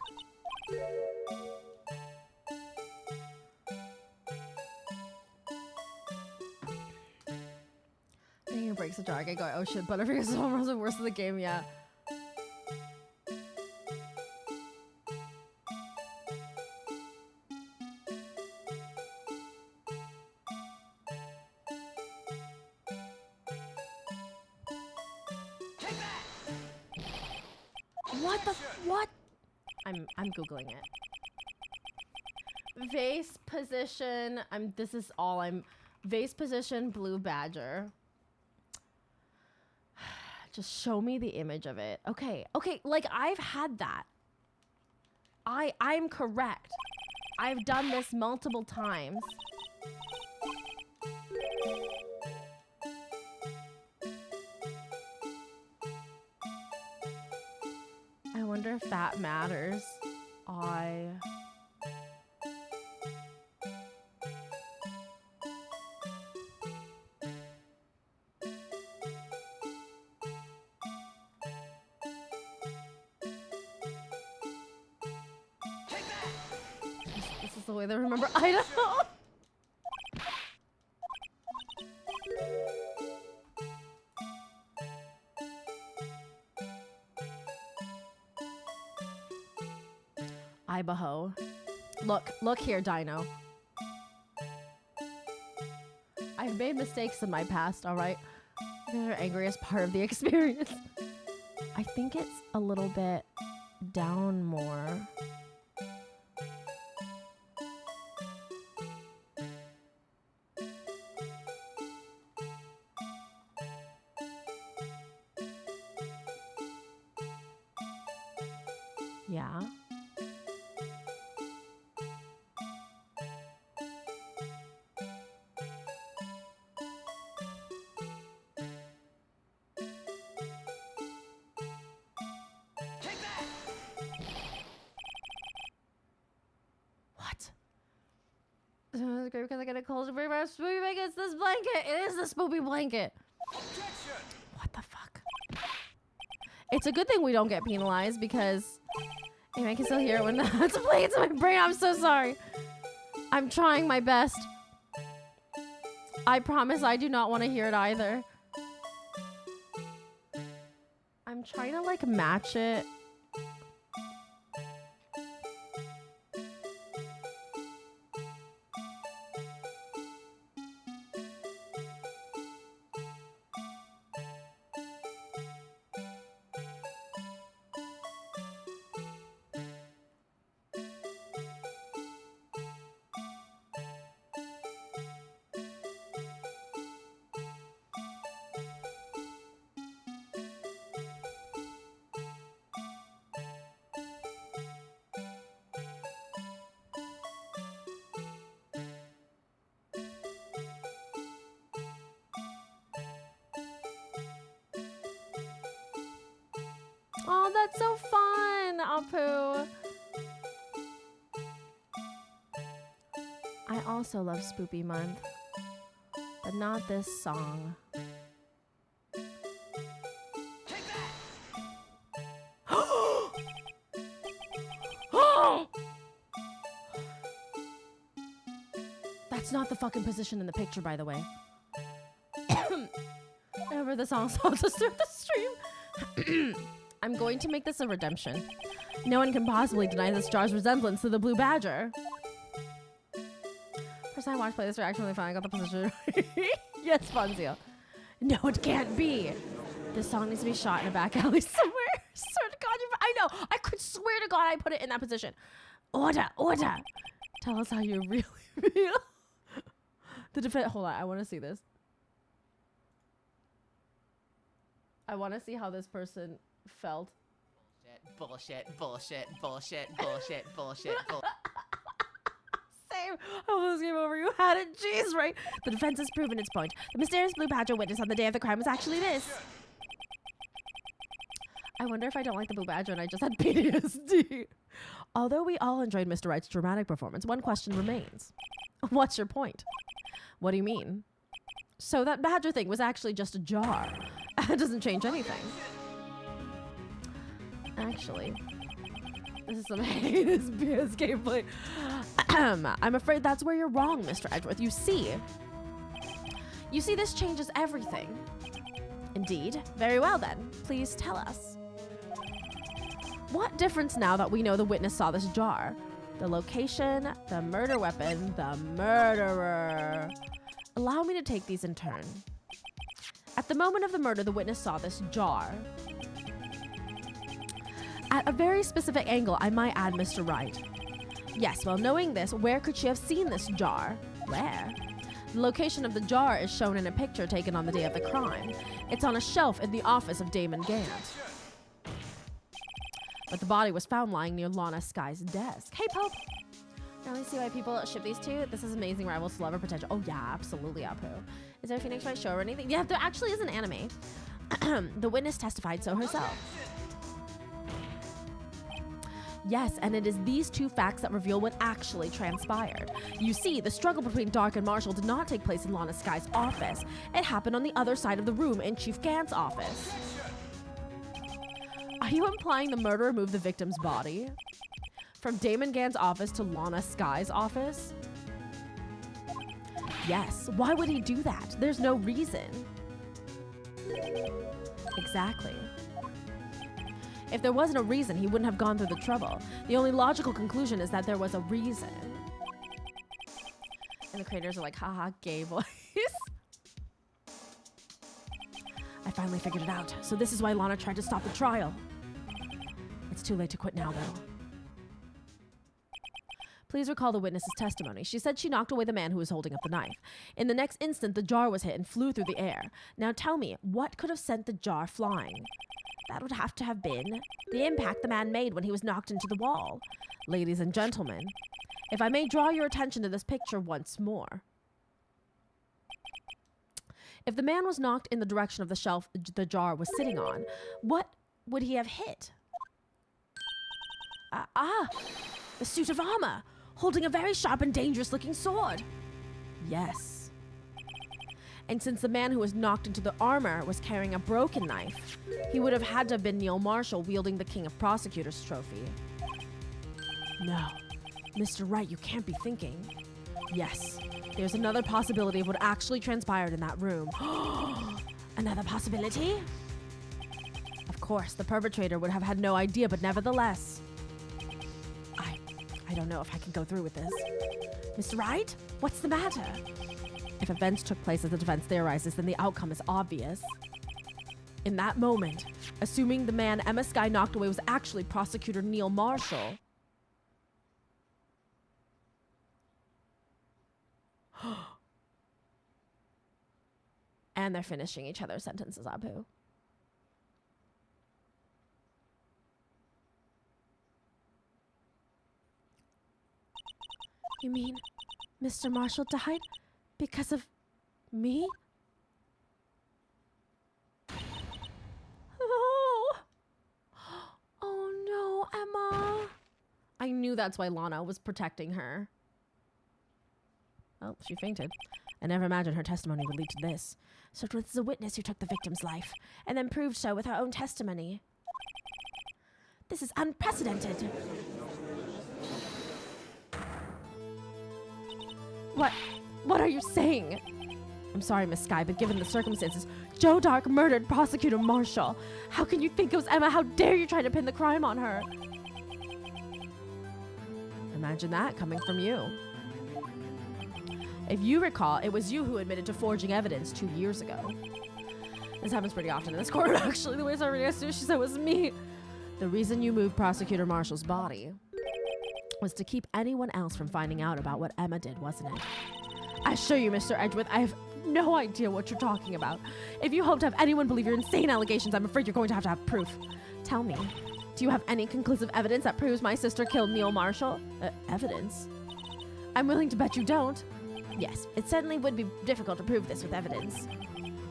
Thinking it breaks the jar. I get going, oh shit, Butterfinger is almost the worst of the game, yeah. What the what? I'm googling it. Vase position. Vase position blue badger. Just show me the image of it. Okay. Like I've had that. I'm correct. I've done this multiple times. I wonder if that matters. This is the way they remember Idaho. Idaho. Look here, Dino. I've made mistakes in my past, all right? They're angry as part of the experience. I think it's a little bit down more. Yeah. What? It's great because I get a cold to bring my spoopy blanket. It's this blanket. It is the spoopy blanket. What the fuck? It's a good thing we don't get penalized because I can still hear it when that's playing into my brain. I'm so sorry. I'm trying my best. I promise I do not want to hear it either. I'm trying to like match it. Oh, that's so fun, Apu. I also love Spoopy Month, but not this song. That's not the fucking position in the picture, by the way. Whenever the song stops us through the stream. I'm going to make this a redemption. No one can possibly deny this jar's resemblance to the blue badger. First time I watched play this reaction when they finally got the position. Yes, Fonzio. No, it can't be. This song needs to be shot in a back alley somewhere. Swear to God, I know. I could swear to God I put it in that position. Order. Tell us how you really feel. The defense. Hold on, I want to see this. I want to see how this person felt. Bullshit. Same. Almost game over. You had it. Jeez, right? The defense has proven its point. The mysterious blue badger witness on the day of the crime was actually this. I wonder if I don't like the blue badger and I just had PTSD. Although we all enjoyed Mr. Wright's dramatic performance, one question remains. What's your point? What do you mean? So that badger thing was actually just a jar. It doesn't change anything. Actually, this is some heinous BS gameplay. I'm afraid that's where you're wrong, Mr. Edgeworth. You see, this changes everything. Indeed. Very well then. Please tell us. What difference now that we know the witness saw this jar? The location, the murder weapon, the murderer. Allow me to take these in turn. At the moment of the murder, the witness saw this jar. At a very specific angle, I might add, Mr. Wright. Yes, well, knowing this, where could she have seen this jar? Where? The location of the jar is shown in a picture taken on the day of the crime. It's on a shelf in the office of Damon Gant. But the body was found lying near Lana Sky's desk. Hey, Pope! Now we see why people ship these two. This is amazing rivals to lover potential. Oh yeah, absolutely, Apu. Is there a Phoenix Wright show or anything? Yeah, there actually is an anime. The witness testified so herself. Yes, and it is these two facts that reveal what actually transpired. You see, the struggle between Dark and Marshall did not take place in Lana Sky's office. It happened on the other side of the room in Chief Gant's office. Are you implying the murderer moved the victim's body from Damon Gant's office to Lana Sky's office? Yes. Why would he do that? There's no reason. Exactly. If there wasn't a reason, he wouldn't have gone through the trouble. The only logical conclusion is that there was a reason. And the creators are like, haha, gay voice. I finally figured it out. So this is why Lana tried to stop the trial. It's too late to quit now, though. Please recall the witness's testimony. She said she knocked away the man who was holding up the knife. In the next instant, the jar was hit and flew through the air. Now tell me, what could have sent the jar flying? That would have to have been the impact the man made when he was knocked into the wall. Ladies and gentlemen, if I may draw your attention to this picture once more. If the man was knocked in the direction of the shelf the jar was sitting on, what would he have hit? The suit of armor, holding a very sharp and dangerous-looking sword. Yes. And since the man who was knocked into the armor was carrying a broken knife, he would have had to have been Neil Marshall wielding the King of Prosecutors trophy. No. Mr. Wright, you can't be thinking. Yes. There's another possibility of what actually transpired in that room. Another possibility? Of course, the perpetrator would have had no idea, but nevertheless. I don't know if I can go through with this. Mr. Wright? What's the matter? If events took place as the defense theorizes, then the outcome is obvious. In that moment, assuming the man Emma Sky knocked away was actually Prosecutor Neil Marshall. And they're finishing each other's sentences, Apu. You mean Mr. Marshall died because of me? Oh. Oh no, Emma. I knew that's why Lana was protecting her. Oh, she fainted. I never imagined her testimony would lead to this. So it was the witness who took the victim's life, and then proved so with her own testimony. This is unprecedented. What are you saying? I'm sorry, Miss Sky, but given the circumstances, Joe Dark murdered Prosecutor Marshall. How can you think it was Emma? How dare you try to pin the crime on her? Imagine that coming from you. If you recall, it was you who admitted to forging evidence 2 years ago. This happens pretty often in this court, actually. The way somebody asked you, she said it was me. The reason you moved Prosecutor Marshall's body was to keep anyone else from finding out about what Emma did, wasn't it? I assure you, Mr. Edgeworth, I have no idea what you're talking about. If you hope to have anyone believe your insane allegations, I'm afraid you're going to have proof. Tell me, do you have any conclusive evidence that proves my sister killed Neil Marshall? Evidence? I'm willing to bet you don't. Yes, it certainly would be difficult to prove this with evidence.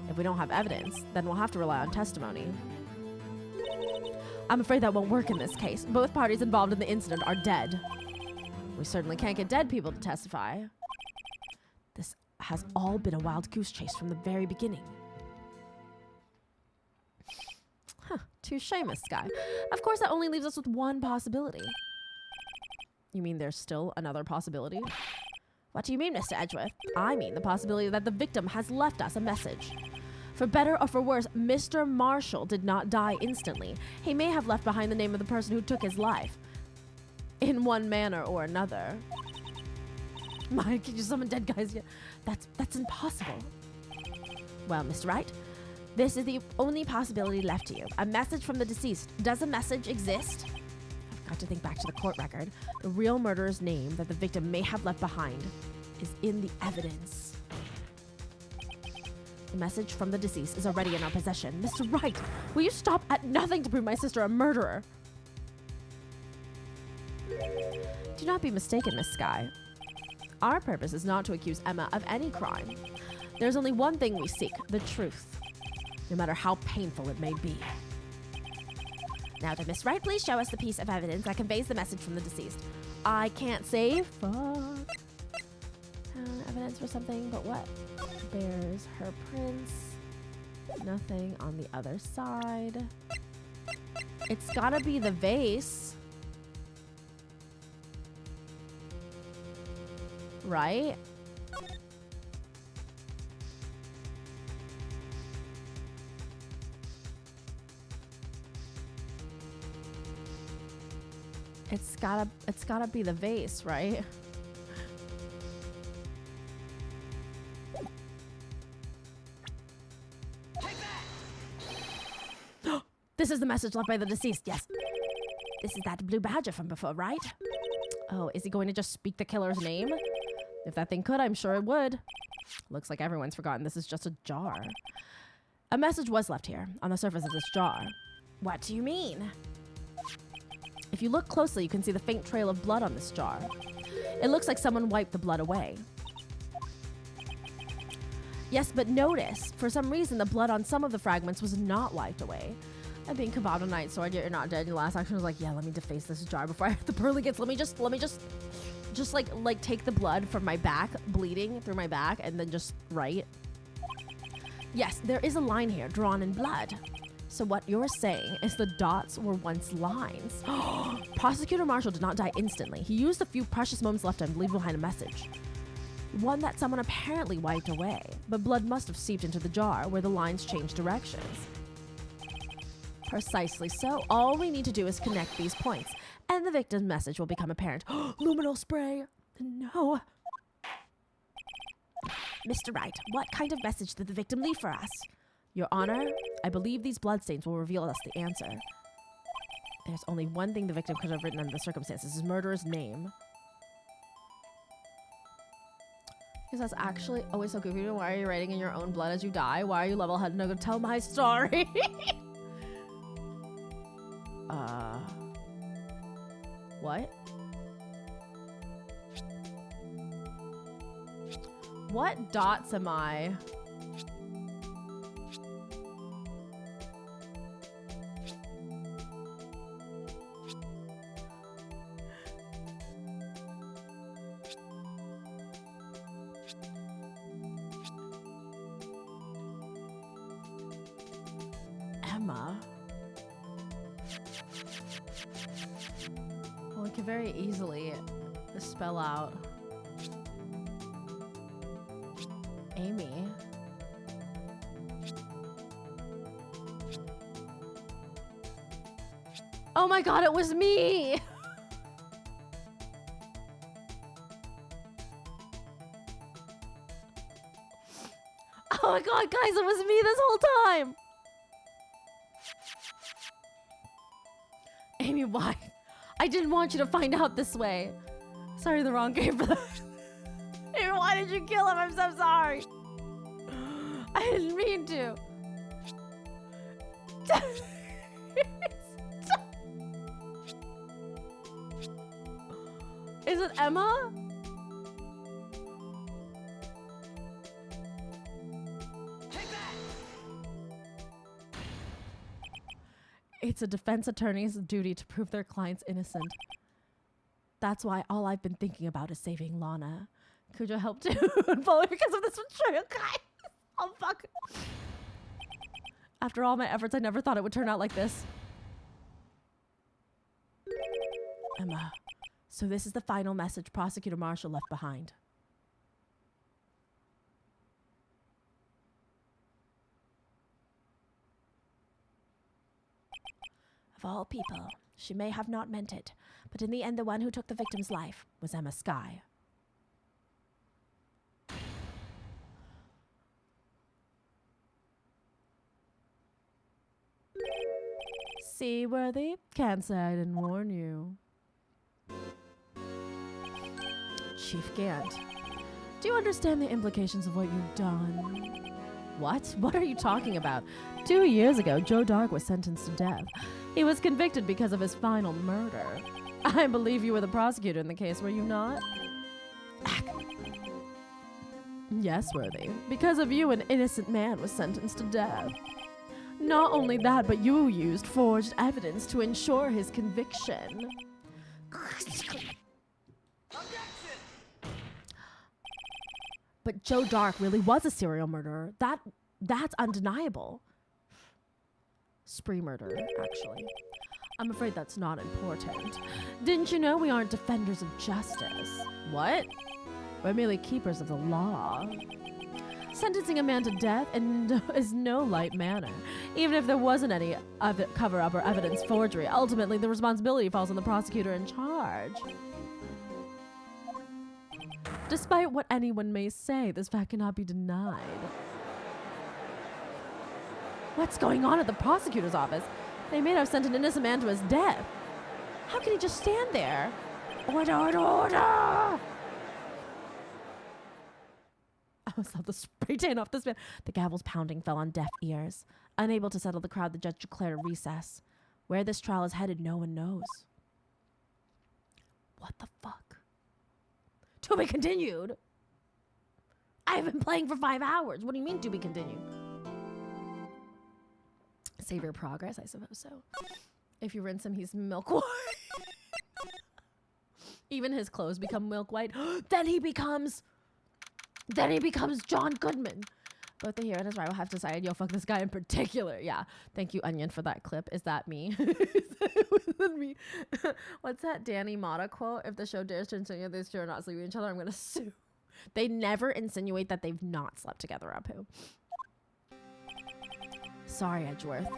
If we don't have evidence, then we'll have to rely on testimony. I'm afraid that won't work in this case. Both parties involved in the incident are dead. We certainly can't get dead people to testify. This has all been a wild goose chase from the very beginning. Huh, touche, Miss Sky. Of course, that only leaves us with one possibility. You mean there's still another possibility? What do you mean, Mr. Edgeworth? I mean the possibility that the victim has left us a message. For better or for worse, Mr. Marshall did not die instantly. He may have left behind the name of the person who took his life. In one manner or another. My, can you summon dead guys yet? That's impossible. Well, Mr. Wright, This is the only possibility left to you. A message from the deceased. Does a message exist? I've got to think back to the court record. The real murderer's name that the victim may have left behind is in the evidence. The message from the deceased is already in our possession. Mr. Wright, will you stop at nothing to prove my sister a murderer? Do not be mistaken, Miss Skye. Our purpose is not to accuse Emma of any crime. There's only one thing we seek, the truth, no matter how painful it may be. Now, did Miss Wright please show us the piece of evidence that conveys the message from the deceased? I can't say fuck. Evidence for something, but what? Bears her prints. Nothing on the other side. It's gotta be the vase. Right? It's gotta be the vase, right? This is the message left by the deceased. Yes. This is that blue badger from before, right? Oh, is he going to just speak the killer's name? If that thing could, I'm sure it would. Looks like everyone's forgotten this is just a jar. A message was left here, on the surface of this jar. What do you mean? If you look closely, you can see the faint trail of blood on this jar. It looks like someone wiped the blood away. Yes, but notice, for some reason, the blood on some of the fragments was not wiped away. I'm being kebab tonight, so you're not dead. Your last action was like, yeah, let me deface this jar before I hit the pearly. Let me just like take the blood from my back, bleeding through my back, and then just write. Yes, there is a line here drawn in blood. So what you're saying is the dots were once lines. Prosecutor Marshall did not die instantly. He used the few precious moments left to leave behind a message. One that someone apparently wiped away, but blood must have seeped into the jar where the lines changed directions. Precisely so. All we need to do is connect these points, and the victim's message will become apparent. Luminol spray. No. Mr. Wright, what kind of message did the victim leave for us? Your Honor, I believe these bloodstains will reveal us the answer. There's only one thing the victim could have written under the circumstances, his murderer's name. Because that's actually always so goofy. Why are you writing in your own blood as you die? Why are you level-headed? No, go tell my story. What? What dots am I? Emma? Well, I could very easily spell out Amy. Oh my god, it was me! Oh my god, guys, it was me this whole time! Amy, why? I didn't want you to find out this way. Sorry, the wrong game for that. Amy, why did you kill him? I'm so sorry. I didn't mean to. Is it Emma? It's a defense attorney's duty to prove their client's innocent. That's why all I've been thinking about is saving Lana. Could you help too? Fully because of this betrayal, guys. Oh, fuck. After all my efforts, I never thought it would turn out like this. Emma, so this is the final message Prosecutor Marshall left behind. Of all people, she may have not meant it, but in the end, the one who took the victim's life was Emma Skye. Seaworthy, can't say I didn't warn you. Chief Gant, do you understand the implications of what you've done? What? What are you talking about? 2 years ago, Joe Dark was sentenced to death. He was convicted because of his final murder. I believe you were the prosecutor in the case, were you not? Yes, Worthy. Because of you, an innocent man was sentenced to death. Not only that, but you used forged evidence to ensure his conviction. Objection! But Joe Dark really was a serial murderer. That's undeniable. Spree murder, actually. I'm afraid that's not important. Didn't you know we aren't defenders of justice? What? We're merely keepers of the law. Sentencing a man to death is no light matter. Even if there wasn't any cover-up or evidence forgery, ultimately the responsibility falls on the prosecutor in charge. Despite what anyone may say, this fact cannot be denied. What's going on at the prosecutor's office? They may have sent an innocent man to his death. How can he just stand there? Order, order, order! I almost saw the spray tan off this man. The gavel's pounding fell on deaf ears. Unable to settle the crowd, the judge declared a recess. Where this trial is headed, no one knows. What the fuck? To be continued? I have been playing for 5 hours. What do you mean to be continued? Save your progress, I suppose so. If you rinse him, he's milk white. Even his clothes become milk white. Then he becomes John Goodman. Both the hero and his rival have decided you'll fuck this guy in particular. Yeah. Thank you, Onion, for that clip. Is that me? Is that me? What's that Danny Mata quote? If the show dares to insinuate these two are not sleeping with each other, I'm going to sue. They never insinuate that they've not slept together, Apu. Sorry, Edgeworth.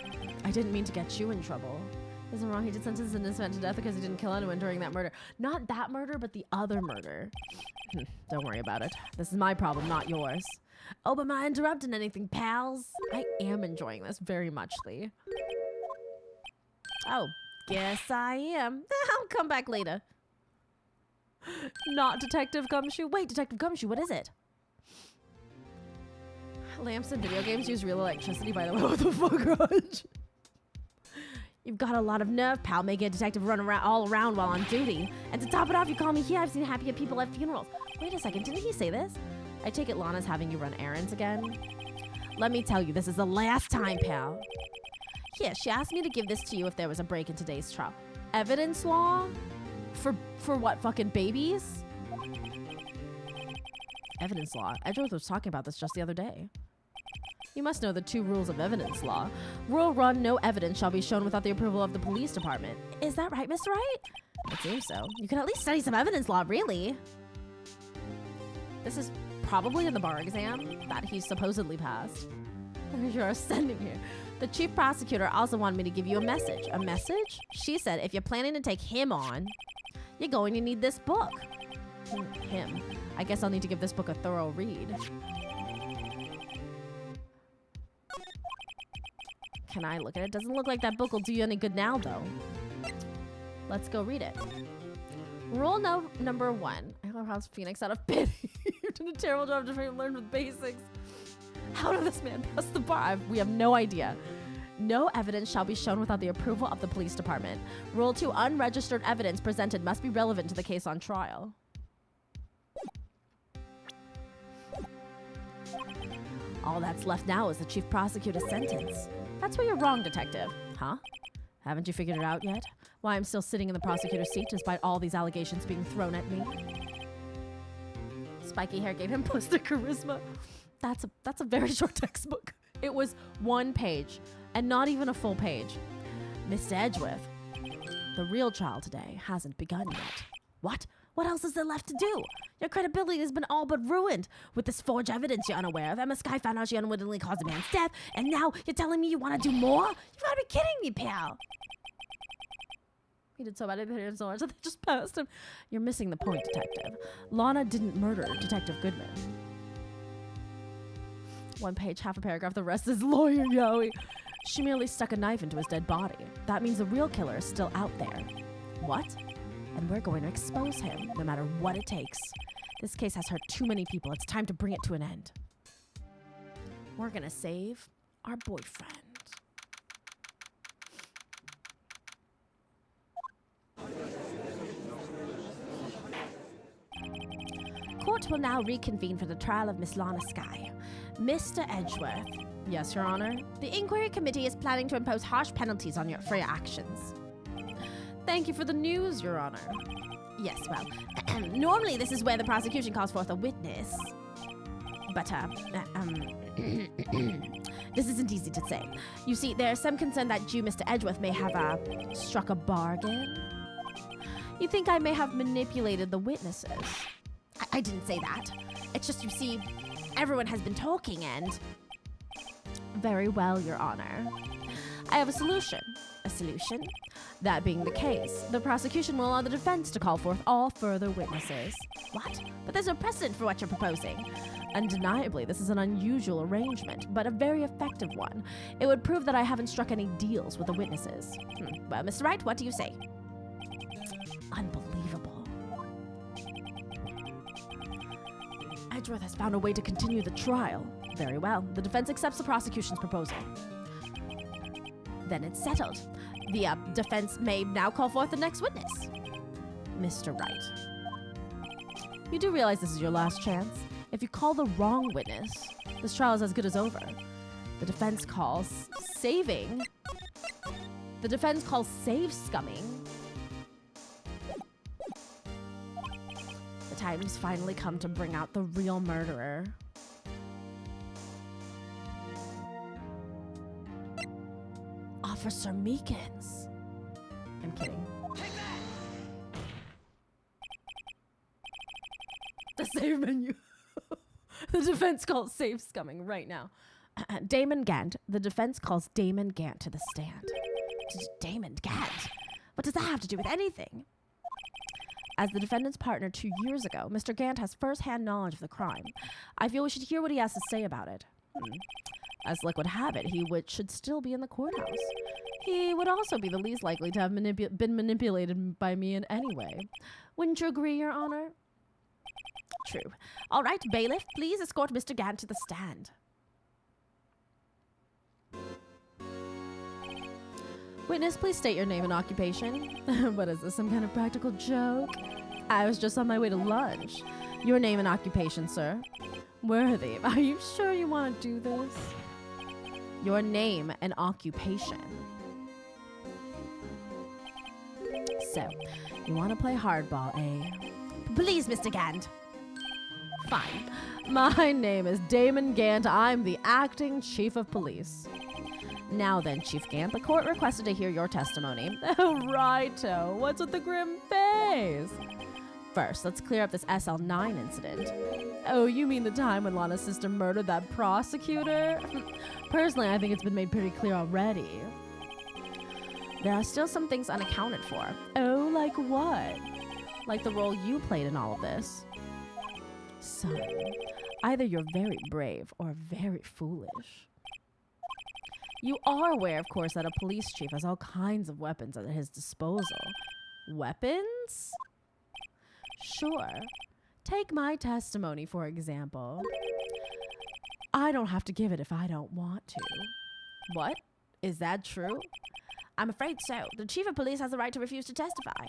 I didn't mean to get you in trouble. Isn't wrong. He did sentence an innocent man to death because he didn't kill anyone during that murder. Not that murder, but the other murder. Don't worry about it. This is my problem, not yours. Oh, but am I interrupting anything, pals? I am enjoying this very muchly. Oh, guess I am. I'll come back later. Not Detective Gumshoe. Wait, Detective Gumshoe, what is it? Lamps in video games use real electricity, by the way. What the fuck, Raj? You've got a lot of nerve, pal, making a detective run around all around while on duty. And to top it off, you call me here. I've seen happier people at funerals. Wait a second, didn't he say this? I take it Lana's having you run errands again? Let me tell you, this is the last time, pal. Here, she asked me to give this to you if there was a break in today's trial. Evidence law? For what, fucking babies? Evidence law? Edgeworth was talking about this just the other day. You must know the 2 rules of evidence law. Rule 1, no evidence shall be shown without the approval of the police department. Is that right, Mr. Wright? It seems so. You can at least study some evidence law, really. This is probably in the bar exam that he supposedly passed. You're sending here. The chief prosecutor also wanted me to give you a message. A message? She said if you're planning to take him on, you're going to need this book. Him. I guess I'll need to give this book a thorough read. Can I look at it? Doesn't look like that book will do you any good now, though. Let's go read it. Rule number 1. I love House Phoenix out of pity. You've done a terrible job of trying to learn the basics. How did this man pass the bar? We have no idea. No evidence shall be shown without the approval of the police department. Rule 2. Unregistered evidence presented must be relevant to the case on trial. All that's left now is the chief prosecutor's sentence. That's where you're wrong, detective. Huh? Haven't you figured it out yet? Why I'm still sitting in the prosecutor's seat despite all these allegations being thrown at me? Spiky hair gave him poster charisma. That's a very short textbook. It was 1 page, and not even a full page. Mr. Edgeworth, the real trial today hasn't begun yet. What? What else is there left to do? Your credibility has been all but ruined. With this forged evidence you're unaware of, Emma Sky found out she unwittingly caused a man's death, and now you're telling me you want to do more? You've got to be kidding me, pal. He did so bad, I hit him so much that they just passed him. You're missing the point, detective. Lana didn't murder Detective Goodman. 1 page, half a paragraph, the rest is lawyer Yowie. She merely stuck a knife into his dead body. That means the real killer is still out there. What? And we're going to expose him, no matter what it takes. This case has hurt too many people. It's time to bring it to an end. We're gonna save our boyfriend. Court will now reconvene for the trial of Miss Lana Skye. Mr. Edgeworth. Yes, Your Honor. The inquiry committee is planning to impose harsh penalties on for your actions. Thank you for the news, Your Honor. Yes, well, normally this is where the prosecution calls forth a witness. But, this isn't easy to say. You see, there's some concern that you, Mr. Edgeworth, may have, struck a bargain. You think I may have manipulated the witnesses? I didn't say that. It's just, you see, everyone has been talking and... Very well, Your Honor. I have a solution. A solution? That being the case, the prosecution will allow the defense to call forth all further witnesses. What? But there's no precedent for what you're proposing. Undeniably, this is an unusual arrangement, but a very effective one. It would prove that I haven't struck any deals with the witnesses. Well, Mr. Wright, what do you say? Unbelievable. Edgeworth has found a way to continue the trial. Very well. The defense accepts the prosecution's proposal. Then it's settled. The defense may now call forth the next witness. Mr. Wright. You do realize this is your last chance? If you call the wrong witness, this trial is as good as over. The defense calls saving. The defense calls save scumming. The time's finally come to bring out the real murderer. Officer Meekins. I'm kidding. The save menu. The defense calls save scumming right now. Damon Gant. The defense calls Damon Gant to the stand. Damon Gant? What does that have to do with anything? As the defendant's partner 2 years ago, Mr. Gant has first-hand knowledge of the crime. I feel we should hear what he has to say about it. As luck would have it, he should still be in the courthouse. He would also be the least likely to have been manipulated by me in any way. Wouldn't you agree, Your Honor? True. All right, bailiff, please escort Mr. Gant to the stand. Witness, please state your name and occupation. What is this, some kind of practical joke? I was just on my way to lunch. Your name and occupation, sir. Worthy, are you sure you want to do this? Your name and occupation. So, you want to play hardball, eh? Please, Mr. Gant. Fine. My name is Damon Gant. I'm the acting chief of police. Now then, Chief Gant, the court requested to hear your testimony. Oh, righto. What's with the grim face? First, let's clear up this SL9 incident. Oh, you mean the time when Lana's sister murdered that prosecutor? Personally, I think it's been made pretty clear already. There are still some things unaccounted for. Oh, like what? Like the role you played in all of this. Son, either you're very brave or very foolish. You are aware, of course, that a police chief has all kinds of weapons at his disposal. Weapons? Sure. Take my testimony, for example. I don't have to give it if I don't want to. What? Is that true? I'm afraid so. The chief of police has the right to refuse to testify.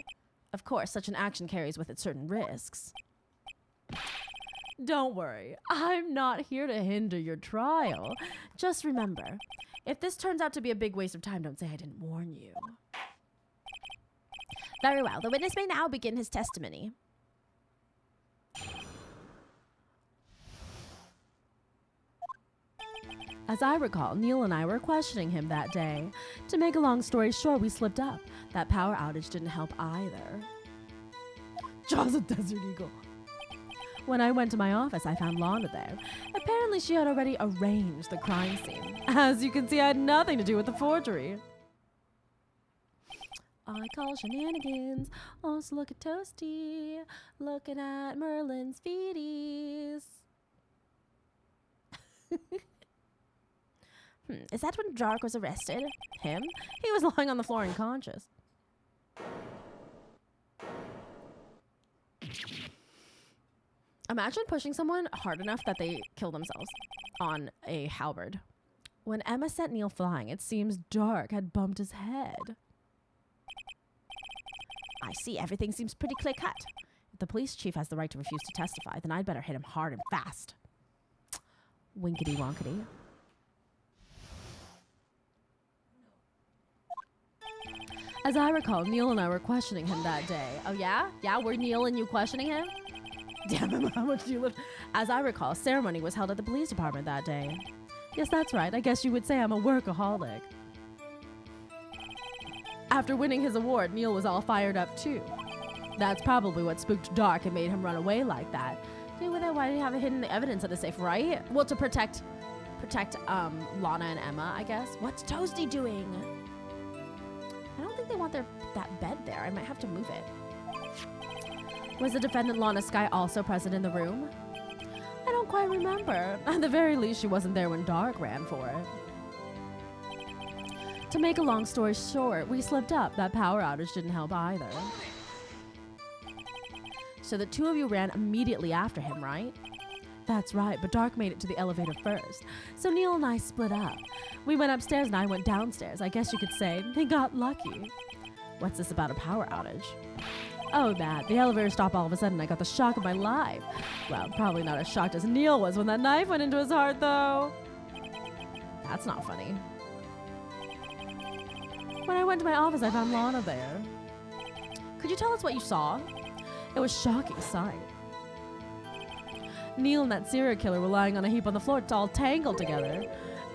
Of course, such an action carries with it certain risks. Don't worry. I'm not here to hinder your trial. Just remember, if this turns out to be a big waste of time, don't say I didn't warn you. Very well. The witness may now begin his testimony. As I recall, Neil and I were questioning him that day. To make a long story short, we slipped up. That power outage didn't help either. Jaws of Desert Eagle. When I went to my office, I found Lana there. Apparently, she had already arranged the crime scene. As you can see, I had nothing to do with the forgery. I call shenanigans. Also look at Toasty. Looking at Merlin's feeties. Is that when Dark was arrested? Him? He was lying on the floor unconscious. Imagine pushing someone hard enough that they kill themselves on a halberd. When Emma sent Neil flying, it seems Dark had bumped his head. I see, everything seems pretty clear-cut. If the police chief has the right to refuse to testify, then I'd better hit him hard and fast. Winkety wonkety. As I recall, Neil and I were questioning him that day. Oh yeah? Yeah, were Neil and you questioning him? Damn him, how much do you live? As I recall, a ceremony was held at the police department that day. Yes, that's right. I guess you would say I'm a workaholic. After winning his award, Neil was all fired up too. That's probably what spooked Dark and made him run away like that. Dude, why did he have hidden the evidence at the safe, right? Well, to protect Lana and Emma, I guess. What's Toasty doing? I don't think they want that bed there. I might have to move it. Was the defendant Lana Skye also present in the room? I don't quite remember. At the very least, she wasn't there when Dark ran for it. To make a long story short, we slipped up. That power outage didn't help either. So the two of you ran immediately after him, right? That's right, but Dark made it to the elevator first. So Neil and I split up. We went upstairs and I went downstairs. I guess you could say they got lucky. What's this about a power outage? Oh, that. The elevator stopped all of a sudden. I got the shock of my life. Well, probably not as shocked as Neil was when that knife went into his heart, though. That's not funny. When I went to my office, I found Lana there. Could you tell us what you saw? It was a shocking sight. Neil and that serial killer were lying on a heap on the floor, all tangled together.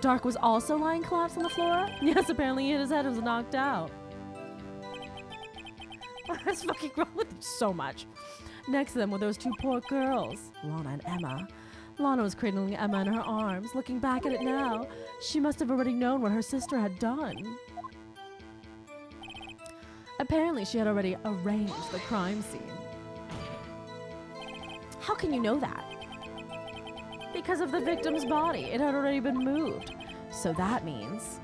Dark was also lying collapsed on the floor? Yes, apparently he hit his head and was knocked out. What's fucking wrong with you so much? Next to them were those two poor girls, Lana and Emma. Lana was cradling Emma in her arms. Looking back at it now, she must have already known what her sister had done. Apparently, she had already arranged the crime scene. How can you know that? Because of the victim's body. It had already been moved. So that means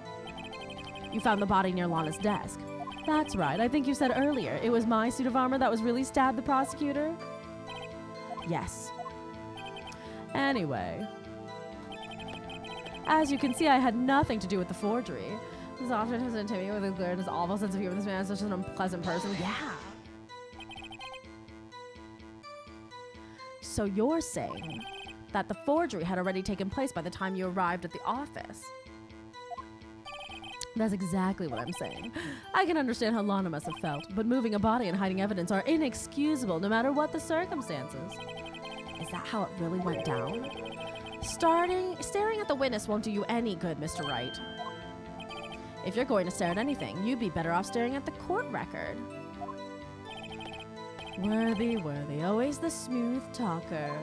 you found the body near Lana's desk. That's right. I think you said earlier it was my suit of armor that was really stabbed the prosecutor? Yes. Anyway. As you can see, I had nothing to do with the forgery. This often has intimidated with a clear and his awful sense of humor. This man is such an unpleasant person. Yeah. So you're saying that the forgery had already taken place by the time you arrived at the office? That's exactly what I'm saying. I can understand how Lana must have felt, but moving a body and hiding evidence are inexcusable no matter what the circumstances. Is that how it really went down? Staring at the witness won't do you any good, Mr. Wright. If you're going to stare at anything, you'd be better off staring at the court record. Worthy, always the smooth talker.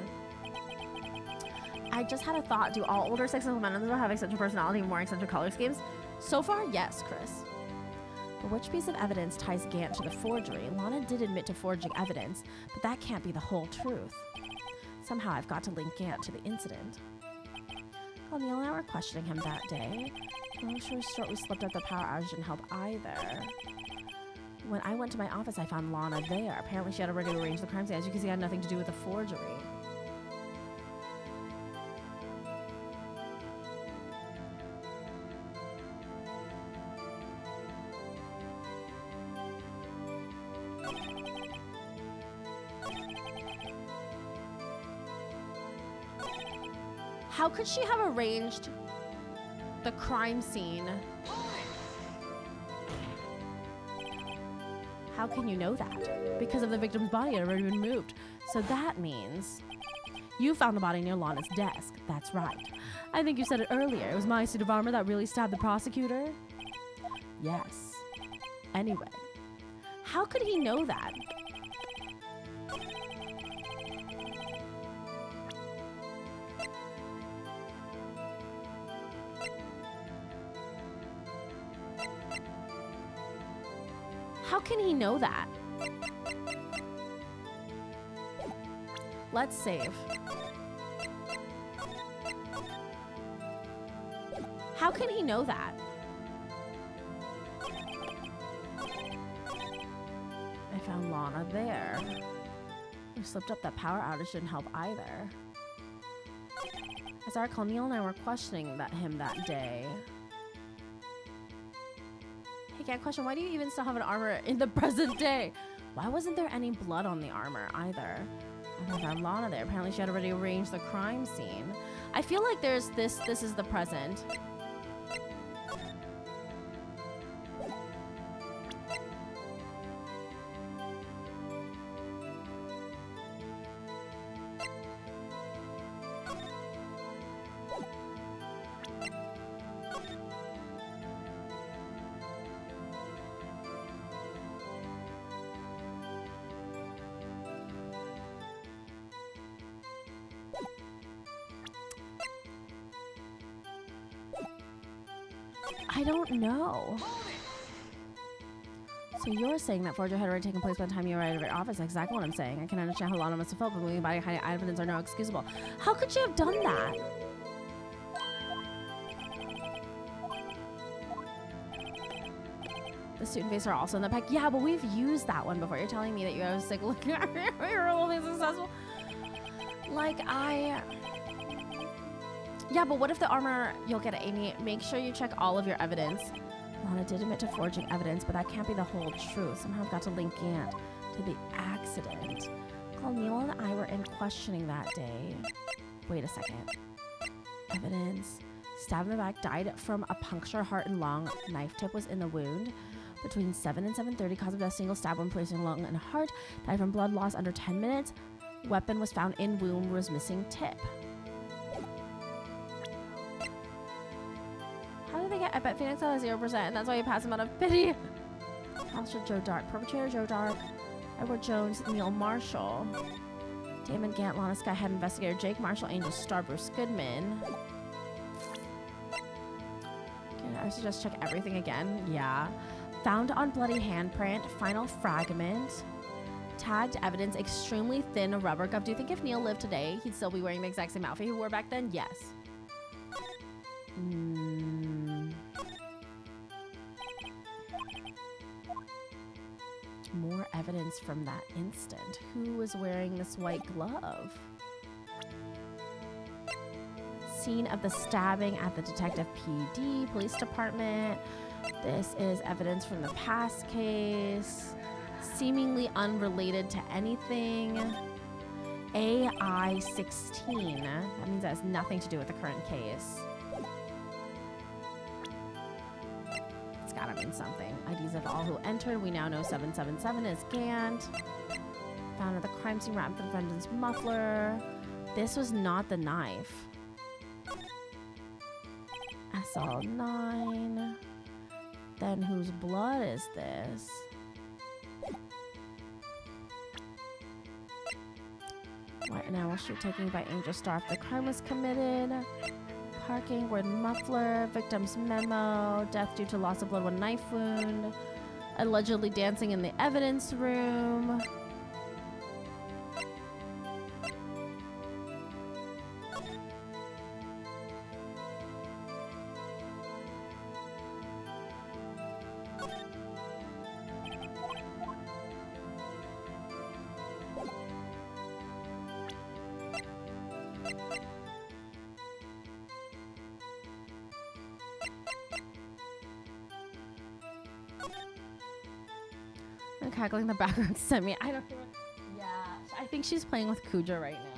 I just had a thought. Do all older sexual men have eccentric personality and more eccentric color schemes? So far, yes, Chris. But which piece of evidence ties Gant to the forgery? Lana did admit to forging evidence, but that can't be the whole truth. Somehow I've got to link Gant to the incident. Well, Neil and I were questioning him that day. I'm sure we slipped up the power outage didn't help either. When I went to my office, I found Lana there. Apparently, she had already arranged the crime scene. As you can see, it had nothing to do with the forgery. How could she have arranged the crime scene? How can you know that? Because of the victim's body had already been moved. So that means you found the body near Lana's desk. That's right. I think you said it earlier. It was my suit of armor that really stabbed the prosecutor? Yes. Anyway, how could he know that? How can he know that? Let's save. How can he know that? I found Lana there. We slipped up that power outage didn't help either. As I recall, Neil and I were questioning him that day. Hey, can't question, why do you even still have an armor in the present day? Why wasn't there any blood on the armor either? I found Lana there. Apparently she had already arranged the crime scene. I feel like there's this is the present. I don't know. So you're saying that forgery had already taken place by the time you arrived at your office. That's exactly what I'm saying. I can understand how Lana must have felt, but moving body hiding evidence are no excusable. How could you have done that? The suit and face are also in the pack. Yeah, but we've used that one before. You're telling me that you have a sick look. You're only successful. Like, yeah, but what if the armor... You'll get it, Amy. Make sure you check all of your evidence. Lana did admit to forging evidence, but that can't be the whole truth. Somehow I've got to link Gant to the accident. Neil and I were in questioning that day. Wait a second. Evidence. Stabbed in the back, died from a puncture, heart and lung. Knife tip was in the wound. Between 7 and 7:30, cause of death, single stab when placing lung and heart. Died from blood loss under 10 minutes. Weapon was found in wound, was missing tip. How did they get? I bet Phoenix had a 0%, and that's why you pass him out of pity. Officer Joe Dark, perpetrator Joe Dark, Edward Jones, Neil Marshall, Damon Gant, Lana Sky, head investigator Jake Marshall, Angel Star, Bruce Goodman. Okay, I suggest check everything again. Yeah. Found on bloody handprint, final fragment, tagged evidence, extremely thin rubber glove. Do you think if Neil lived today, he'd still be wearing the exact same outfit he wore back then? Yes. More evidence from that instant. Who was wearing this white glove? Scene of the stabbing at the Detective PD Police Department. This is evidence from the past case. Seemingly unrelated to anything. AI-16. That means that has nothing to do with the current case. It's gotta mean something. IDs of all who entered. We now know 777 is Gant. Found at the crime scene wrapped in the defendant's muffler. This was not the knife. SL9. Then whose blood is this? White and owl shoot taken by Angel Star after the crime was committed. Parking, word muffler, victim's memo, death due to loss of blood, one knife wound, allegedly dancing in the evidence room. Cackling in the background sent me. I don't know. Yeah, I think she's playing with Kuja right now.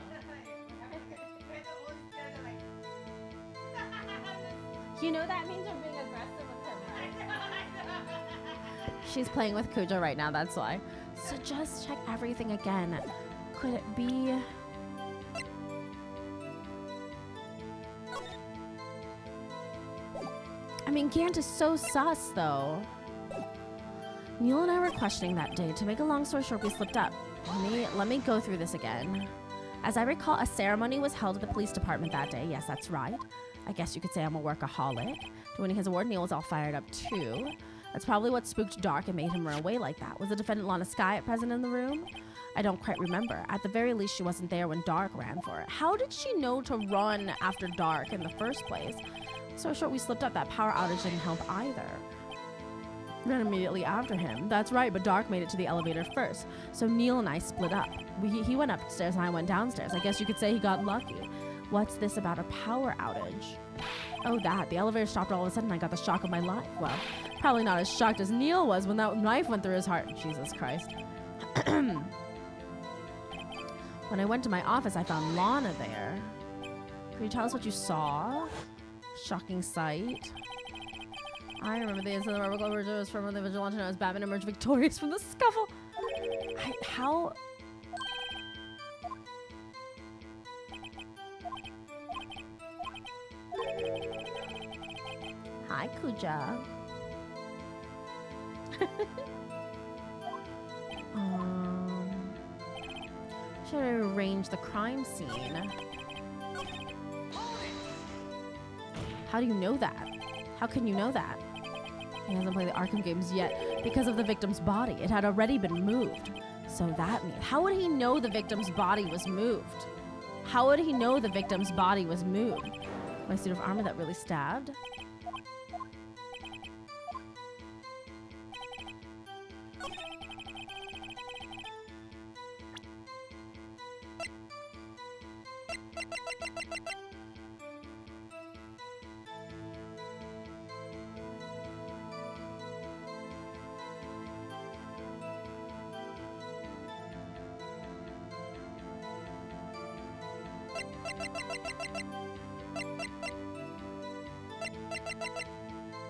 You know that means you're being aggressive with him, right? She's playing with Kuja right now, that's why. So just check everything again. Could it be... I mean, Gant is so sus, though. Neil and I were questioning that day. To make a long story short, we slipped up. Let me go through this again. As I recall, a ceremony was held at the police department that day. Yes, that's right. I guess you could say I'm a workaholic. To winning his award, Neil was all fired up too. That's probably what spooked Dark and made him run away like that. Was the defendant Lana Sky present in the room? I don't quite remember. At the very least, she wasn't there when Dark ran for it. How did she know to run after Dark in the first place? So short we slipped up. That power outage didn't help either. Ran immediately after him. That's right, but Dark made it to the elevator first. So Neil and I split up. He went upstairs and I went downstairs. I guess you could say he got lucky. What's this about a power outage? Oh, that. The elevator stopped all of a sudden. I got the shock of my life. Well, probably not as shocked as Neil was when that knife went through his heart. Jesus Christ. When I went to my office, I found Lana there. Can you tell us what you saw? Shocking sight. I remember the incident where Rebel was from when the vigilante known as Batman emerged victorious from the scuffle. How? Hi, Kuja. Should I arrange the crime scene? How do you know that? How can you know that? He hasn't played the Arkham games yet because of the victim's body. It had already been moved. So that means, how would he know the victim's body was moved? How would he know the victim's body was moved? My suit of armor that really stabbed?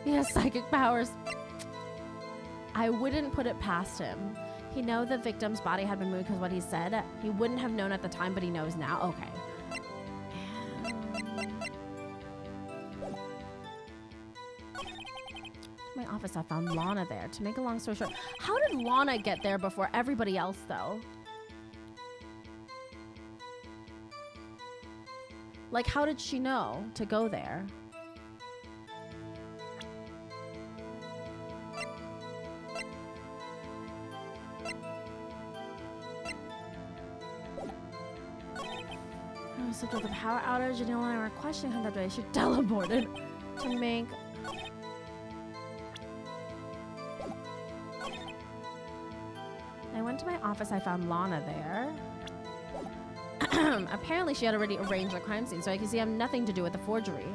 He has psychic powers. I wouldn't put it past him. He know the victim's body had been moved because what he said. He wouldn't have known at the time, but he knows now. Okay. My office, I found Lana there. To make a long story short, how did Lana get there before everybody else, though? Like, how did she know to go there? So with the power outage, and Neil and I were questioning him that day. She teleported to make. I went to my office. I found Lana there. Apparently, she had already arranged the crime scene, so I can see I have nothing to do with the forgery.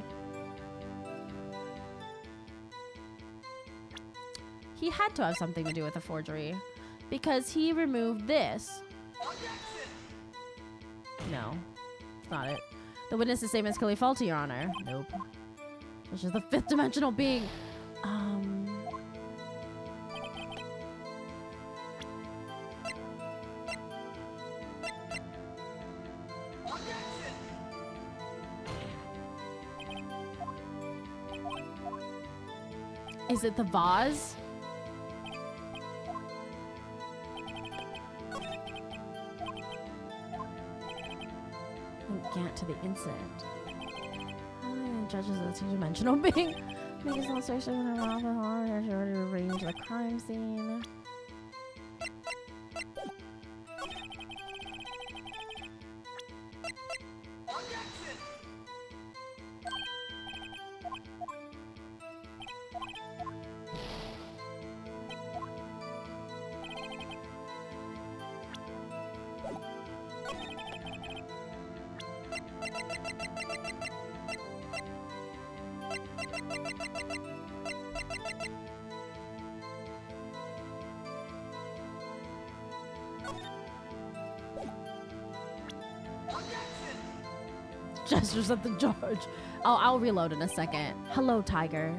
He had to have something to do with the forgery because he removed this. No. Not it. The witness is same as Kelly Faulty, Your Honor. Nope. Which is the fifth dimensional being. Is it the vase? Gant to the incident. Judges of the two-dimensional being. Make his illustration in her office on. She already arranged the crime scene. Gestures at the judge. I'll reload in a second. Hello, Tiger.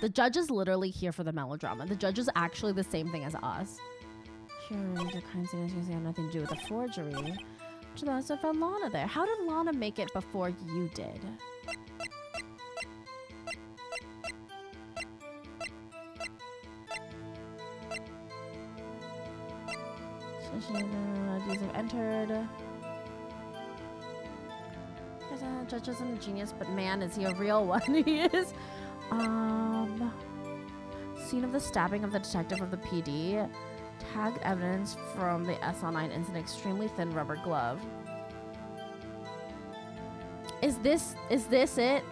The judge is literally here for the melodrama. The judge is actually the same thing as us. Sure, your crime scene is have nothing to do with the forgery. Which of us found Lana there? How did Lana make it before you did? These have entered. Judge isn't a genius, but man, is he a real one? He is. Scene of the stabbing of the detective of the PD. Tagged evidence from the SL9 incident. Extremely thin rubber glove. Is this it?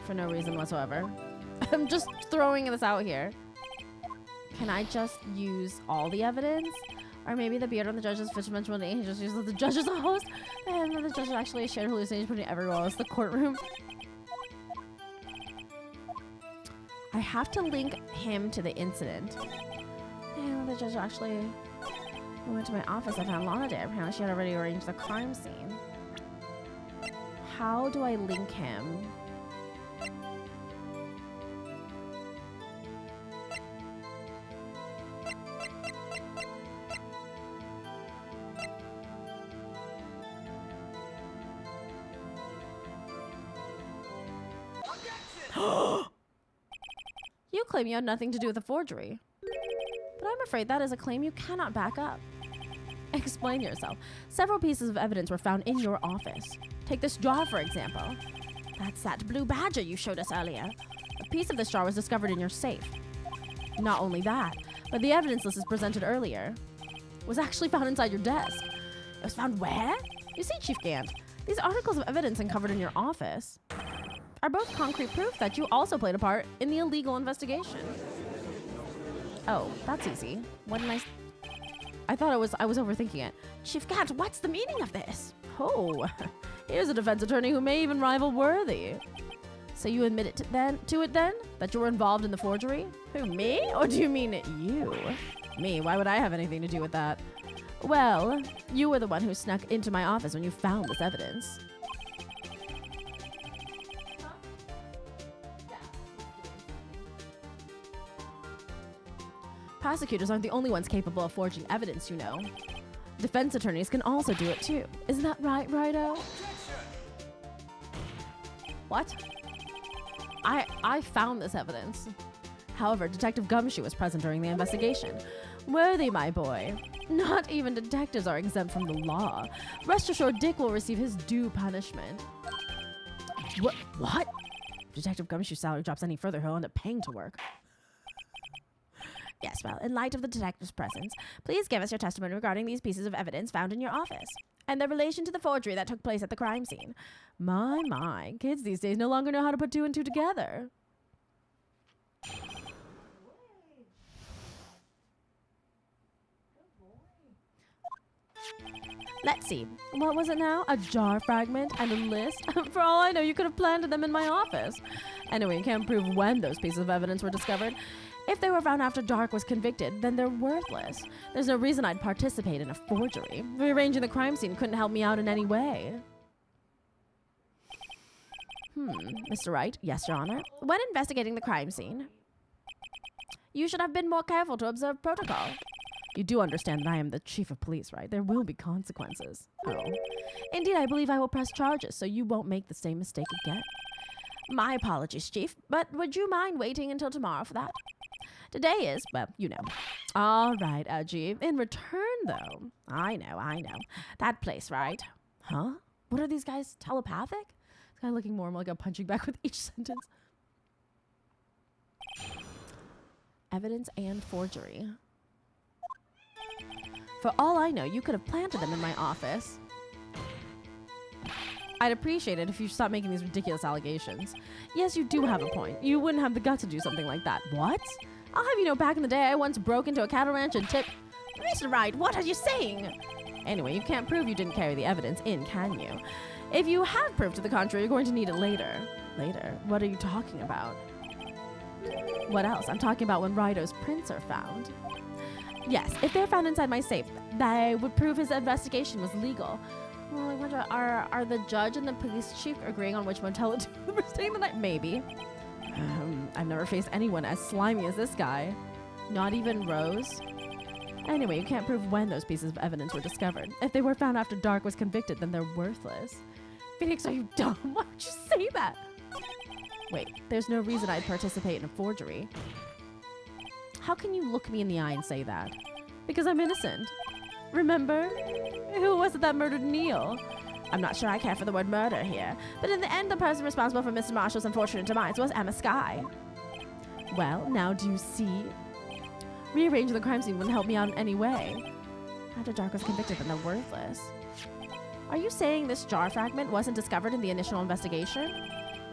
For no reason whatsoever. I'm just throwing this out here. Can I just use all the evidence? Or maybe the beard on the judge's fifth dimensional name, he just uses the judge as a host, and the judge actually a shared hallucination putting everywhere else the courtroom. I have to link him to the incident. And the judge actually went to my office. I found Lana there. Apparently she had already arranged the crime scene. How do I link him? You claim you had nothing to do with the forgery. But I'm afraid that is a claim you cannot back up. Explain yourself. Several pieces of evidence were found in your office. Take this jar, for example. That's that blue badger you showed us earlier. A piece of this jar was discovered in your safe. Not only that, but the evidence list as presented earlier was actually found inside your desk. It was found where? You see, Chief Gant, these articles of evidence uncovered in your office are both concrete proof that you also played a part in the illegal investigation. Oh, that's easy. What did I thought I was overthinking it. Chief Gant, what's the meaning of this? Oh, here's a defense attorney who may even rival Worthy. So you admit it to it then? That you were involved in the forgery? Who, me? Or do you mean you? Me, why would I have anything to do with that? Well, you were the one who snuck into my office when you found this evidence. Prosecutors aren't the only ones capable of forging evidence, you know. Defense attorneys can also do it too. Isn't that right, Righto? What? I found this evidence. However, Detective Gumshoe was present during the investigation. Worthy, my boy. Not even detectives are exempt from the law. Rest assured Dick will receive his due punishment. What? If Detective Gumshoe's salary drops any further, he'll end up paying to work. Yes, well, in light of the detective's presence, please give us your testimony regarding these pieces of evidence found in your office and their relation to the forgery that took place at the crime scene. My, kids these days no longer know how to put two and two together. Let's see. What was it now? A jar fragment and a list? For all I know, you could have planted them in my office. Anyway, you can't prove when those pieces of evidence were discovered. If they were found after Dark was convicted, then they're worthless. There's no reason I'd participate in a forgery. Rearranging the crime scene couldn't help me out in any way. Mr. Wright? Yes, Your Honor. When investigating the crime scene, you should have been more careful to observe protocol. You do understand that I am the chief of police, right? There will be consequences. Oh. Indeed, I believe I will press charges, so you won't make the same mistake again. My apologies, Chief, but would you mind waiting until tomorrow for that? Today is, well, you know. All right, G. In return, though, I know. That place, right? Huh? What are these guys, telepathic? This guy looking more and more like a punching bag with each sentence. Evidence and forgery. For all I know, you could have planted them in my office. I'd appreciate it if you stopped making these ridiculous allegations. Yes, you do have a point. You wouldn't have the guts to do something like that. What? I'll have you know, back in the day, I once broke into a cattle ranch and tipped... Mr. Wright, what are you saying? Anyway, you can't prove you didn't carry the evidence in, can you? If you have proof to the contrary, you're going to need it later. Later? What are you talking about? What else? I'm talking about when Rido's prints are found. Yes, if they're found inside my safe, they would prove his investigation was legal. Well, I wonder, are the judge and the police chief agreeing on which motel we're staying the night? Maybe. I've never faced anyone as slimy as this guy. Not even Rose. Anyway, you can't prove when those pieces of evidence were discovered. If they were found after Dark was convicted, then they're worthless. Phoenix, are you dumb? Why would you say that? Wait, there's no reason I'd participate in a forgery. How can you look me in the eye and say that? Because I'm innocent. Remember? Who was it that murdered Neil? I'm not sure I care for the word murder here, but in the end, the person responsible for Mr. Marshall's unfortunate demise was Emma Skye. Well, now do you see? Rearranging the crime scene wouldn't help me out in any way. After Dark was convicted, then they're worthless. Are you saying this jar fragment wasn't discovered in the initial investigation?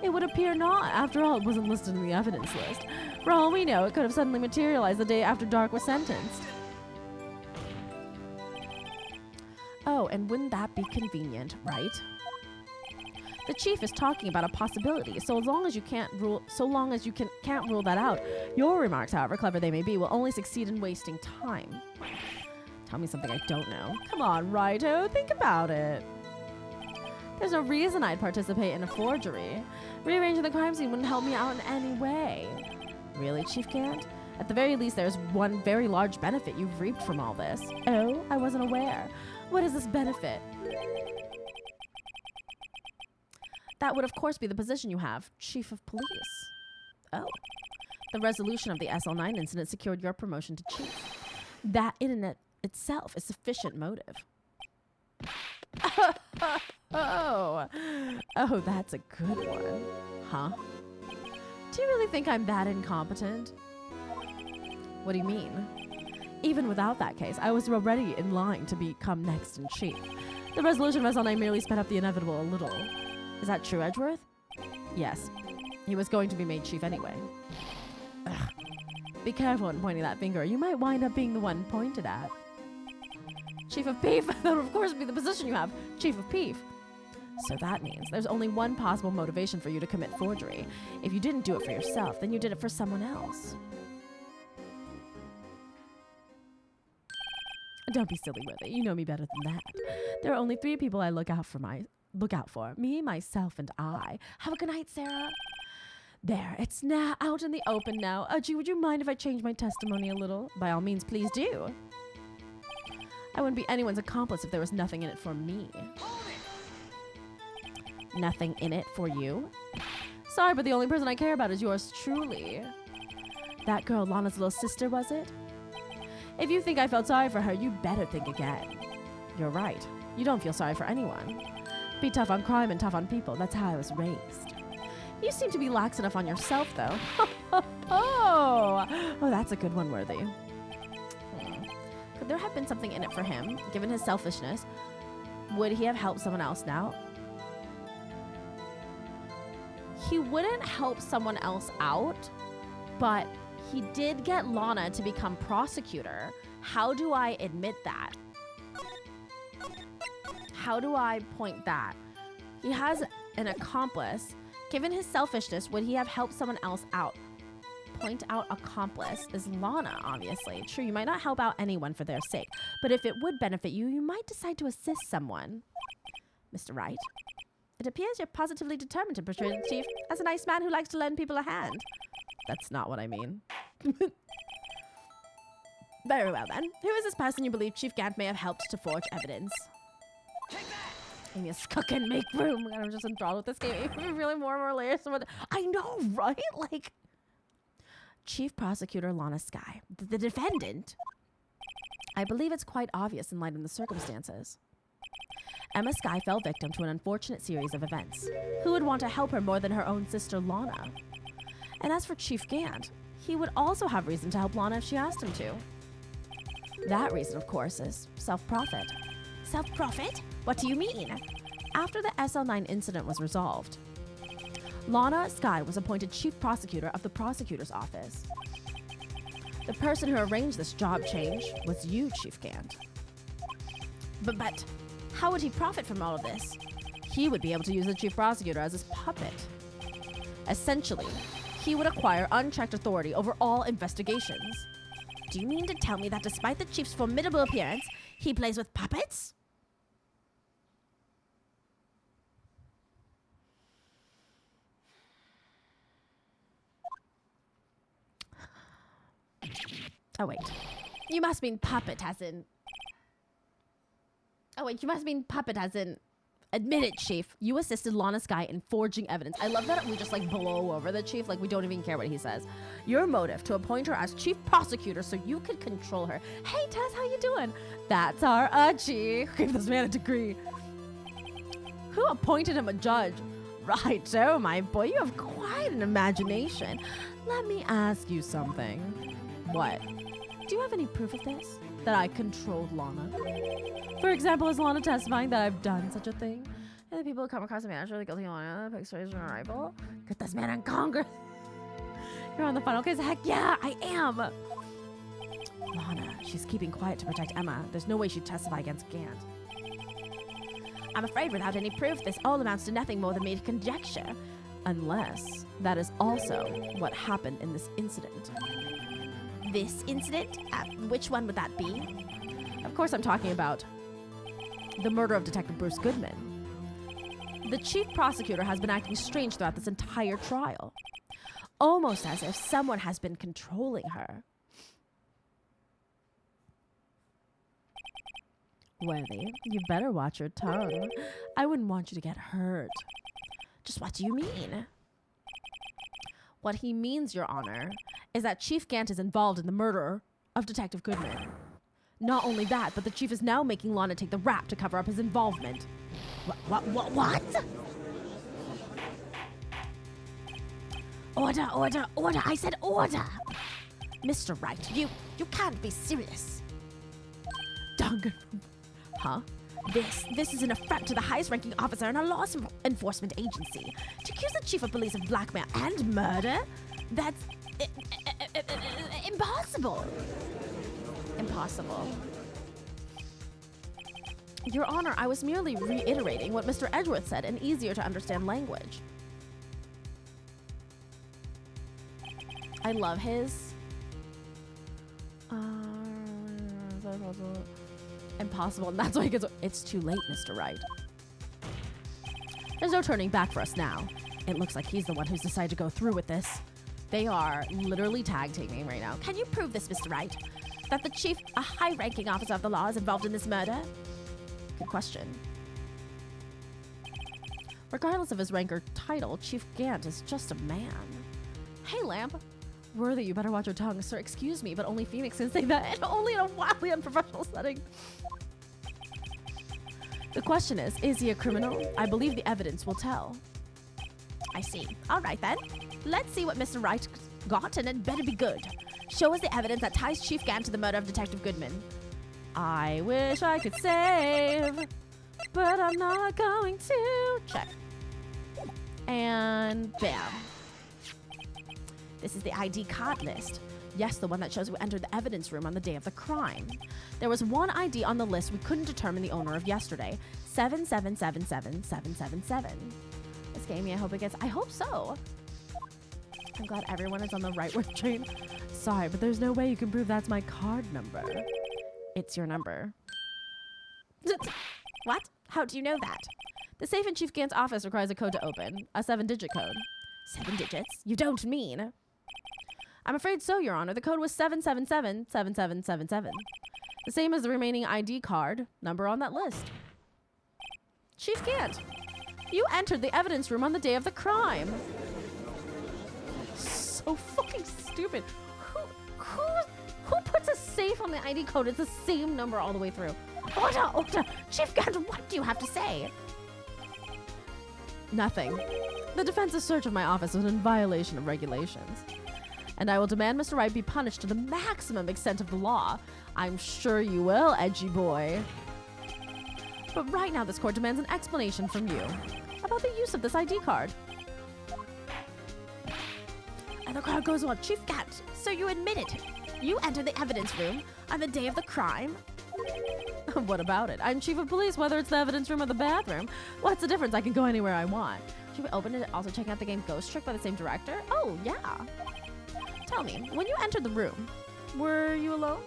It would appear not. After all, it wasn't listed in the evidence list. For all we know, it could have suddenly materialized the day after Dark was sentenced. Oh, and wouldn't that be convenient, right? The chief is talking about a possibility, so long as you can't rule that out, your remarks, however clever they may be, will only succeed in wasting time. Tell me something I don't know. Come on, Righto, think about it. There's no reason I'd participate in a forgery. Rearranging the crime scene wouldn't help me out in any way. Really, Chief Gant? At the very least, there's one very large benefit you've reaped from all this. Oh, I wasn't aware. What is this benefit? That would, of course, be the position you have, Chief of Police. Oh. The resolution of the SL9 incident secured your promotion to Chief. That in and itself is sufficient motive. Oh, that's a good one. Huh? Do you really think I'm that incompetent? What do you mean? Even without that case, I was already in line to become next in chief. The resolution of SL9 merely sped up the inevitable a little. Is that true, Edgeworth? Yes. He was going to be made chief anyway. Ugh. Be careful in pointing that finger. You might wind up being the one pointed at. Chief of Peef? That would of course be the position you have. Chief of Peef. So that means there's only one possible motivation for you to commit forgery. If you didn't do it for yourself, then you did it for someone else. Don't be silly with it. You know me better than that. There are only 3 people I look out for. Me, myself, and I. Have a good night, Sarah. There, it's now out in the open now. Gee, would you mind if I change my testimony a little? By all means, please do. I wouldn't be anyone's accomplice if there was nothing in it for me. Nothing in it for you? Sorry, but the only person I care about is yours truly. That girl, Lana's little sister, was it? If you think I felt sorry for her, you'd better think again. You're right. You don't feel sorry for anyone. Be tough on crime and tough on people. That's how I was raised. You seem to be lax enough on yourself, though. Oh, that's a good one, Worthy. Could there have been something in it for him, given his selfishness? Would he have helped someone else now? He wouldn't help someone else out, but he did get Lana to become prosecutor. How do I admit that? How do I point that? He has an accomplice. Given his selfishness, would he have helped someone else out? Point out accomplice is Lana, obviously. True, you might not help out anyone for their sake, but if it would benefit you, you might decide to assist someone. Mr. Wright, it appears you're positively determined to portray the chief as a nice man who likes to lend people a hand. That's not what I mean. Very well then. Who is this person you believe Chief Gant may have helped to forge evidence? Ami's cooking, make room. I'm just enthralled with this game. Really more and more layers. I know, right? Like, Chief Prosecutor Lana Skye, the defendant. I believe it's quite obvious in light of the circumstances. Emma Skye fell victim to an unfortunate series of events. Who would want to help her more than her own sister Lana? And as for Chief Gant, he would also have reason to help Lana if she asked him to. That reason, of course, is self-profit. Self-profit? What do you mean? After the SL9 incident was resolved, Lana Skye was appointed chief prosecutor of the prosecutor's office. The person who arranged this job change was you, Chief Gant. But how would he profit from all of this? He would be able to use the chief prosecutor as his puppet. Essentially, he would acquire unchecked authority over all investigations. Do you mean to tell me that despite the chief's formidable appearance, he plays with puppets? Oh, wait. You must mean puppet as in... Oh, wait. You must mean puppet as in... Admit it, Chief. You assisted Lana Skye in forging evidence. I love that we just, like, blow over the Chief. Like, we don't even care what he says. Your motive to appoint her as chief prosecutor so you could control her. Hey, Tess, how you doing? That's our Uchi. Give this man a degree. Who appointed him a judge? Right, oh my boy, you have quite an imagination. Let me ask you something. What? Do you have any proof of this? That I controlled Lana? For example, is Lana testifying that I've done such a thing? And the people who come across the manager, the guilty Lana, the persuasion or rival? Get this man in Congress. You're on the final case? Heck yeah, I am. Lana, she's keeping quiet to protect Emma. There's no way she'd testify against Gant. I'm afraid without any proof, this all amounts to nothing more than mere conjecture. Unless that is also what happened in this incident. This incident? Which one would that be? Of course I'm talking about the murder of Detective Bruce Goodman. The chief prosecutor has been acting strange throughout this entire trial. Almost as if someone has been controlling her. Worthy, you better watch your tongue. I wouldn't want you to get hurt. Just what do you mean? What he means, Your Honor, is that Chief Gant is involved in the murder of Detective Goodman. Not only that, but the chief is now making Lana take the rap to cover up his involvement. What? Order, order, order. I said order. Mr. Wright, you can't be serious. Dung. Huh? This is an affront to the highest ranking officer in a law enforcement agency. To accuse the chief of police of blackmail and murder? That's impossible. Impossible. Your Honor, I was merely reiterating what Mr. Edgeworth said in easier to understand language. I love his. Impossible, and that's why he gets. It's too late, Mr. Wright. There's no turning back for us now. It looks like he's the one who's decided to go through with this. They are literally tag teaming right now. Can you prove this, Mr. Wright? That the chief, a high-ranking officer of the law, is involved in this murder? Good question. Regardless of his rank or title, Chief Gant is just a man. Hey, Lamp. Worthy, you better watch your tongue. Sir, excuse me, but only Phoenix can say that, and only in a wildly unprofessional setting. The question is he a criminal? I believe the evidence will tell. I see. All right, then. Let's see what Mr. Wright got, and it better be good. Show us the evidence that ties Chief Gant to the murder of Detective Goodman. I wish I could save, but I'm not going to. Check. And bam. This is the ID card list. Yes, the one that shows who entered the evidence room on the day of the crime. There was one ID on the list we couldn't determine the owner of yesterday. 7777777. This game, I hope it gets. I hope so. I'm glad everyone is on the right word train. Sorry, but there's no way you can prove that's my card number. It's your number. What? How do you know that? The safe in Chief Gant's office requires a code to open. A 7-digit code. 7 digits? You don't mean? I'm afraid so, Your Honor. The code was 7777777. The same as the remaining ID card number on that list. Chief Gant, you entered the evidence room on the day of the crime. So fucking stupid. Who puts a safe on the ID code? It's the same number all the way through. Order! Chief Gant, what do you have to say? Nothing. The defense's search of my office was in violation of regulations. And I will demand Mr. Wright be punished to the maximum extent of the law. I'm sure you will, edgy boy. But right now this court demands an explanation from you about the use of this ID card. And the crowd goes on. Chief Gant, so you admit it. You entered the evidence room on the day of the crime? What about it? I'm chief of police, whether it's the evidence room or the bathroom. What's the difference? I can go anywhere I want. Should we open it also checking out the game Ghost Trick by the same director? Oh, yeah. Tell me, when you entered the room, were you alone?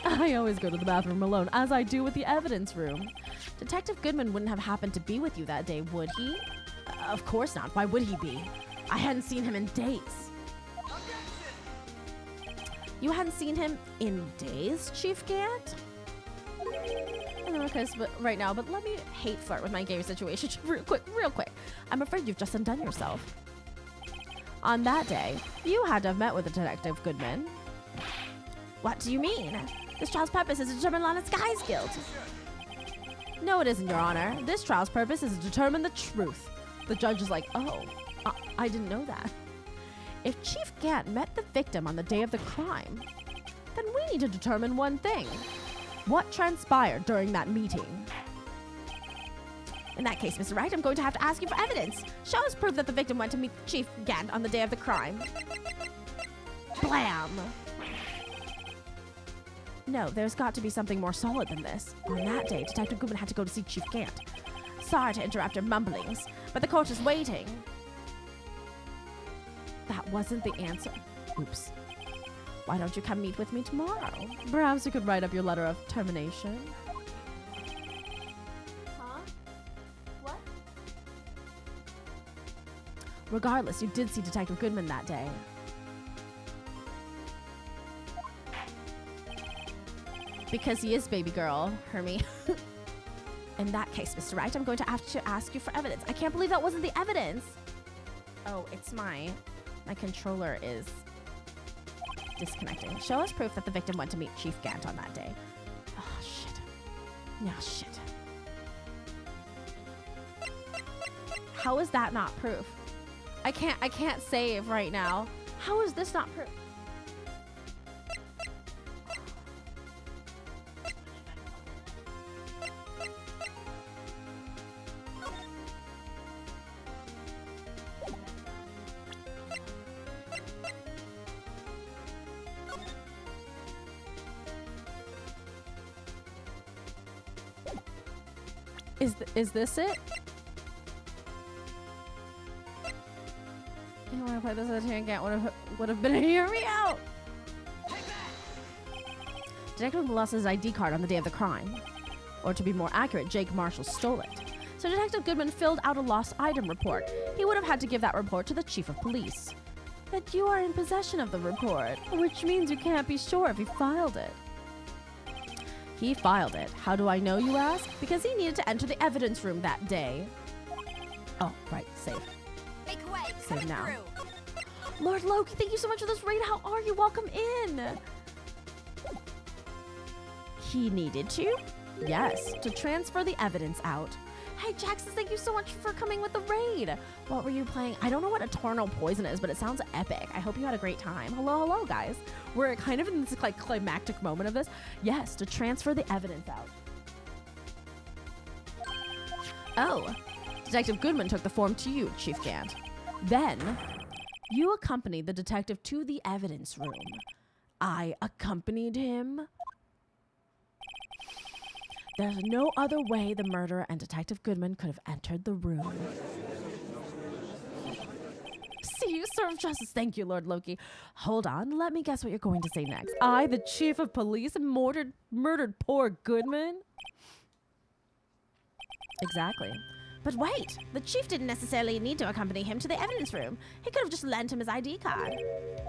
I always go to the bathroom alone, as I do with the evidence room. Detective Goodman wouldn't have happened to be with you that day, would he? Of course not. Why would he be? I hadn't seen him in days. You hadn't seen him in days, Chief Gant? I know, right now, but let me hate flirt with my game situation real quick. I'm afraid you've just undone yourself. On that day, you had to have met with Detective Goodman. What do you mean? This child's purpose is to determine Lana Sky's guilt. No, it isn't, Your Honor. This trial's purpose is to determine the truth. The judge is like, oh, I didn't know that. If Chief Gant met the victim on the day of the crime, then we need to determine one thing. What transpired during that meeting? In that case, Mr. Wright, I'm going to have to ask you for evidence. Show us proof that the victim went to meet Chief Gant on the day of the crime. Blam! No, there's got to be something more solid than this. On that day, Detective Goodman had to go to see Chief Gant. Sorry to interrupt your mumblings, but the court is waiting. That wasn't the answer. Oops. Why don't you come meet with me tomorrow? Perhaps you could write up your letter of termination. Huh? What? Regardless, you did see Detective Goodman that day. Because he is baby girl, Hermie. In that case, Mr. Wright, I'm going to have to ask you for evidence. I can't believe that wasn't the evidence. Oh, it's my controller is disconnecting. Show us proof that the victim went to meet Chief Gant on that day. Oh, shit. No, shit. How is that not proof? I can't save right now. How is this not proof? Is this it? You know, if I this at Gant would have been hear me out. Detective lost his ID card on the day of the crime. Or to be more accurate, Jake Marshall stole it. So Detective Goodman filled out a lost item report. He would have had to give that report to the chief of police. But you are in possession of the report, which means you can't be sure if he filed it. He filed it. How do I know, you ask? Because he needed to enter the evidence room that day. Oh, right. Save. Make way. Save now. Through. Lord Loki, thank you so much for this raid. How are you? Welcome in. He needed to? Yes, to transfer the evidence out. Hey, Jackson, thank you so much for coming with the raid. What were you playing? I don't know what Eternal Poison is, but it sounds epic. I hope you had a great time. Hello, guys. We're kind of in this like climactic moment of this. Yes, to transfer the evidence out. Oh, Detective Goodman took the form to you, Chief Gant. Then, you accompanied the detective to the evidence room. I accompanied him? There's no other way the murderer and Detective Goodman could have entered the room. See, you serve justice. Thank you, Lord Loki. Hold on, let me guess what you're going to say next. I, the chief of police, murdered poor Goodman? Exactly. But wait, the chief didn't necessarily need to accompany him to the evidence room. He could have just lent him his ID card.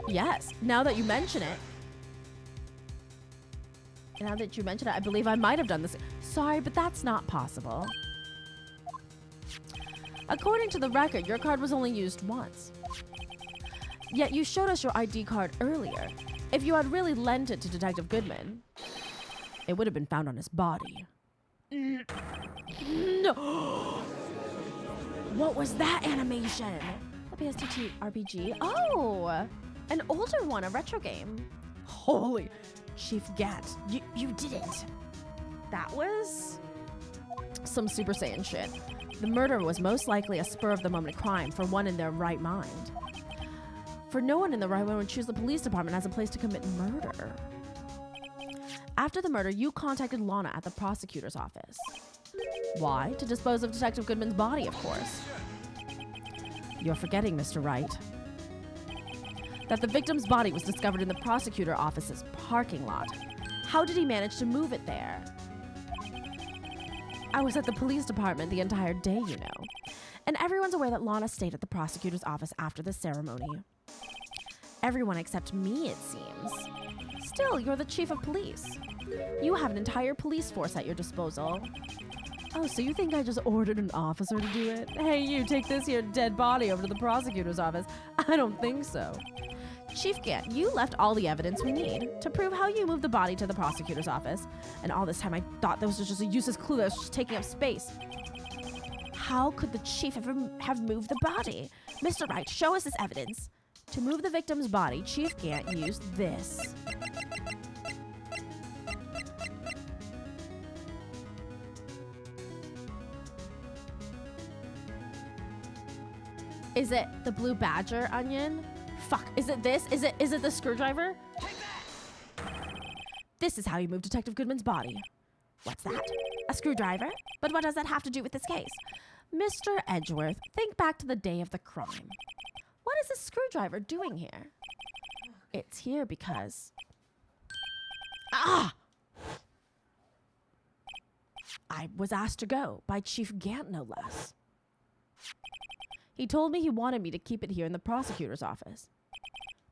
Yes, now that you mention it, I believe I might have done this. Sorry, but that's not possible. According to the record, your card was only used once. Yet you showed us your ID card earlier. If you had really lent it to Detective Goodman, it would have been found on his body. No. What was that animation? A PSTT RPG. Oh, an older one, a retro game. Holy. Chief Gant, you did it. That was some Super Saiyan shit. The murder was most likely a spur-of-the-moment crime for one in their right mind. For no one in the right mind would choose the police department as a place to commit murder. After the murder, you contacted Lana at the prosecutor's office. Why? To dispose of Detective Goodman's body, of course. You're forgetting, Mr. Wright, that the victim's body was discovered in the prosecutor office's parking lot. How did he manage to move it there? I was at the police department the entire day, you know. And everyone's aware that Lana stayed at the prosecutor's office after the ceremony. Everyone except me, it seems. Still, you're the chief of police. You have an entire police force at your disposal. Oh, so you think I just ordered an officer to do it? Hey, you take this here dead body over to the prosecutor's office. I don't think so. Chief Gant, you left all the evidence we need to prove how you moved the body to the prosecutor's office. And all this time I thought this was just a useless clue that was just taking up space. How could the chief ever have moved the body? Mr. Wright, show us this evidence. To move the victim's body, Chief Gant used this. Is it the blue badger onion? Fuck, is it this? Is it the screwdriver? This is how you move Detective Goodman's body. What's that? A screwdriver? But what does that have to do with this case? Mr. Edgeworth, think back to the day of the crime. What is this screwdriver doing here? It's here because... Ah! I was asked to go by Chief Gant, no less. He told me he wanted me to keep it here in the prosecutor's office.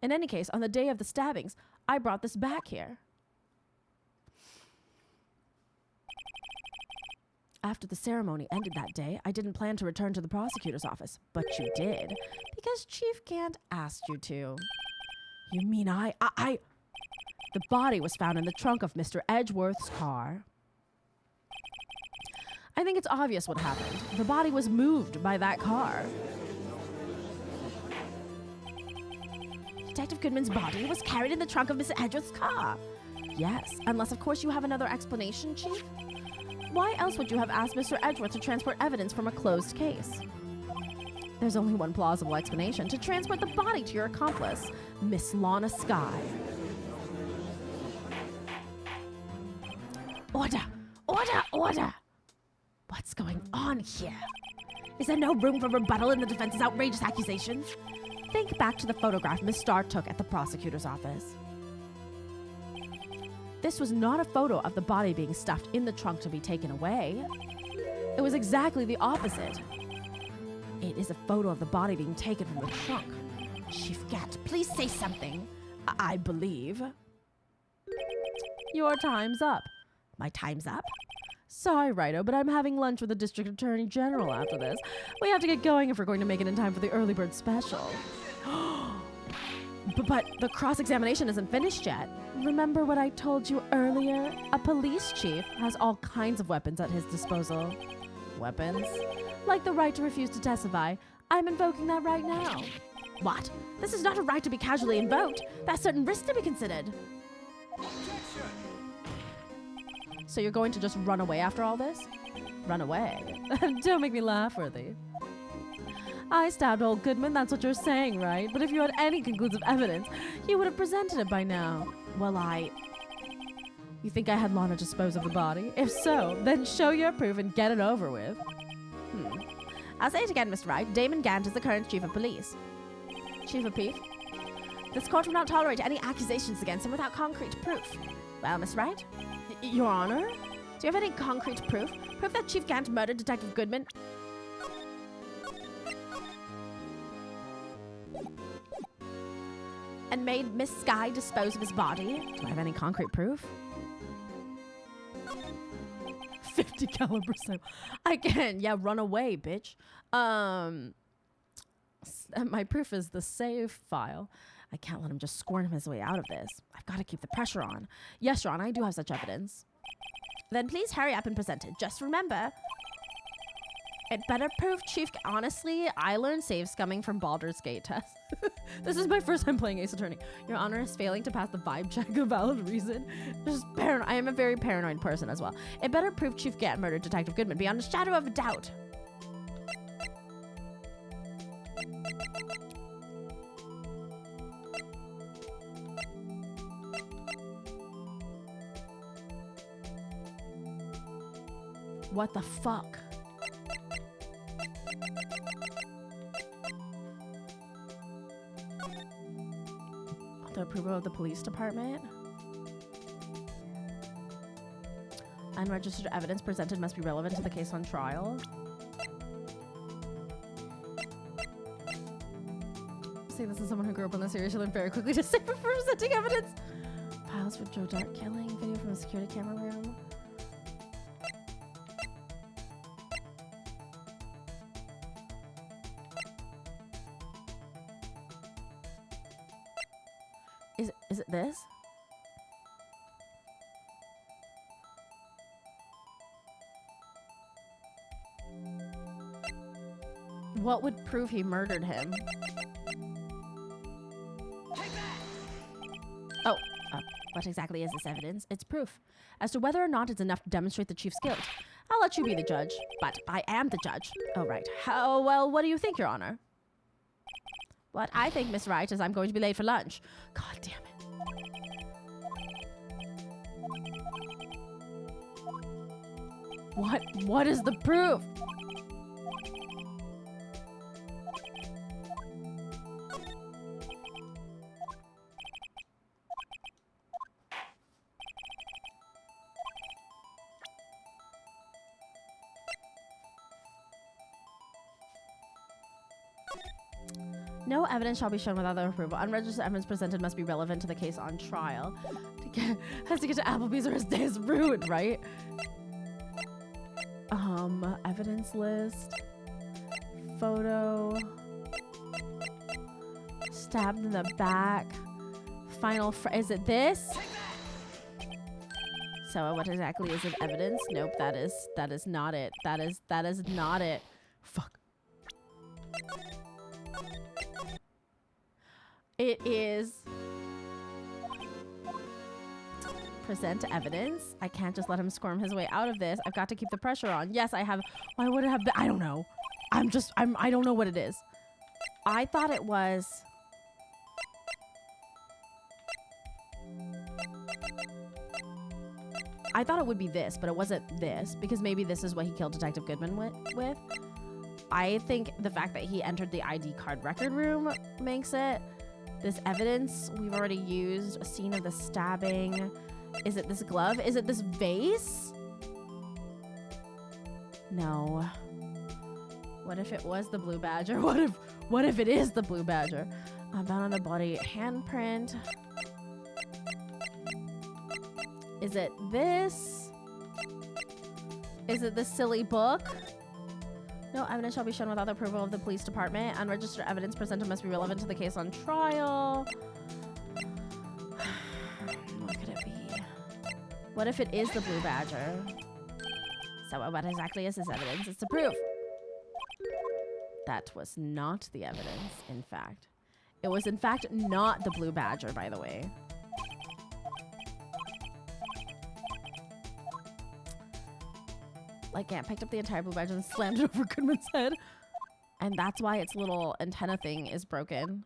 In any case, on the day of the stabbings, I brought this back here. After the ceremony ended that day, I didn't plan to return to the prosecutor's office, but you did, because Chief Gant asked you to. You mean I... The body was found in the trunk of Mr. Edgeworth's car. I think it's obvious what happened. The body was moved by that car. Detective Goodman's body was carried in the trunk of Mr. Edgeworth's car. Yes, unless of course you have another explanation, Chief. Why else would you have asked Mr. Edgeworth to transport evidence from a closed case? There's only one plausible explanation: to transport the body to your accomplice, Miss Lana Skye. Order! Order! Order! What's going on here? Is there no room for rebuttal in the defense's outrageous accusations? Think back to the photograph Miss Starr took at the prosecutor's office. This was not a photo of the body being stuffed in the trunk to be taken away. It was exactly the opposite. It is a photo of the body being taken from the trunk. Chief Gant, please say something. I believe. Your time's up. My time's up? Sorry, Righto, but I'm having lunch with the District Attorney General after this. We have to get going if we're going to make it in time for the early bird special. But the cross-examination isn't finished yet. Remember what I told you earlier? A police chief has all kinds of weapons at his disposal. Weapons? Like the right to refuse to testify. I'm invoking that right now. What? This is not a right to be casually invoked. There's certain risks to be considered. So you're going to just run away after all this? Run away? Don't make me laugh, Worthy. I stabbed old Goodman, that's what you're saying, right? But if you had any conclusive evidence, you would have presented it by now. Well, You think I had Lana dispose of the body? If so, then show your proof and get it over with. I'll say it again, Mr. Wright. Damon Gant is the current chief of police. Chief of Peef? This court will not tolerate any accusations against him without concrete proof. Well, Miss Wright? Your Honor? Do you have any concrete proof? Proof that Chief Gant murdered Detective Goodman? And made Miss Skye dispose of his body? Do I have any concrete proof? 50 caliber sample. I can. Yeah, run away, bitch. My proof is the save file. I can't let him just squirm his way out of this. I've got to keep the pressure on. Yes, Your Honor, I do have such evidence. Then please hurry up and present it. Just remember, it better prove Chief... Honestly, I learned save scumming from Baldur's Gate test. This is my first time playing Ace Attorney. Your Honor is failing to pass the vibe check of valid reason. Just paranoid. I am a very paranoid person as well. It better prove Chief Gant murdered Detective Goodman beyond a shadow of a doubt. What the fuck? The approval of the police department. Unregistered evidence presented must be relevant to the case on trial. Say this is someone who grew up on the series. She learned very quickly to save for presenting evidence. Files for Joe Dart killing. Video from a security camera room. Is it this? What would prove he murdered him? Oh, what exactly is this evidence? It's proof. As to whether or not it's enough to demonstrate the chief's guilt, I'll let you be the judge. But I am the judge. Oh, right. How, well, what do you think, Your Honor? What I think, Miss Wright, is I'm going to be late for lunch. God damn it. What is the proof? No evidence shall be shown without their approval. Unregistered evidence presented must be relevant to the case on trial. Has to get to Applebee's or his day is ruined, right? Evidence list. Photo. Stabbed in the back. Final is it this? So what exactly is it evidence? Nope, that is not it. That is not it. Fuck. It is present evidence. I can't just let him squirm his way out of this. I've got to keep the pressure on. Yes, I have. Why would it have been? I don't know. I don't know what it is. I thought it was. I thought it would be this, but it wasn't this because maybe this is what he killed Detective Goodman with. I think the fact that he entered the ID card record room makes it. This evidence we've already used. A scene of the stabbing. Is it this glove? Is it this vase? No. What if it was the blue badger? What if it is the blue badger? Found on the body handprint. Is it this? Is it the silly book? No evidence shall be shown without the approval of the police department. Unregistered evidence presented must be relevant to the case on trial. What could it be? What if it is the blue badger? So what exactly is this evidence? It's the proof. That was not the evidence, in fact. It was, in fact, not the blue badger, by the way. Like, Ant picked up the entire blue badger and slammed it over Goodman's head. And that's why its little antenna thing is broken.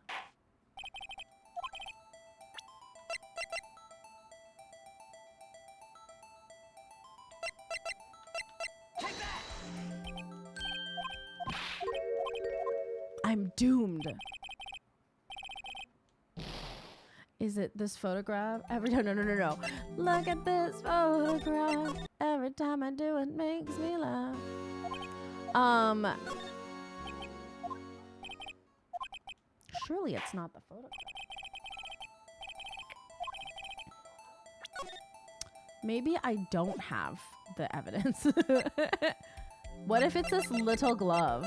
I'm doomed. Is it this photograph? No. Look at this photograph. Every time I do it makes me laugh. Surely it's not the photograph. Maybe I don't have the evidence. What if it's this little glove?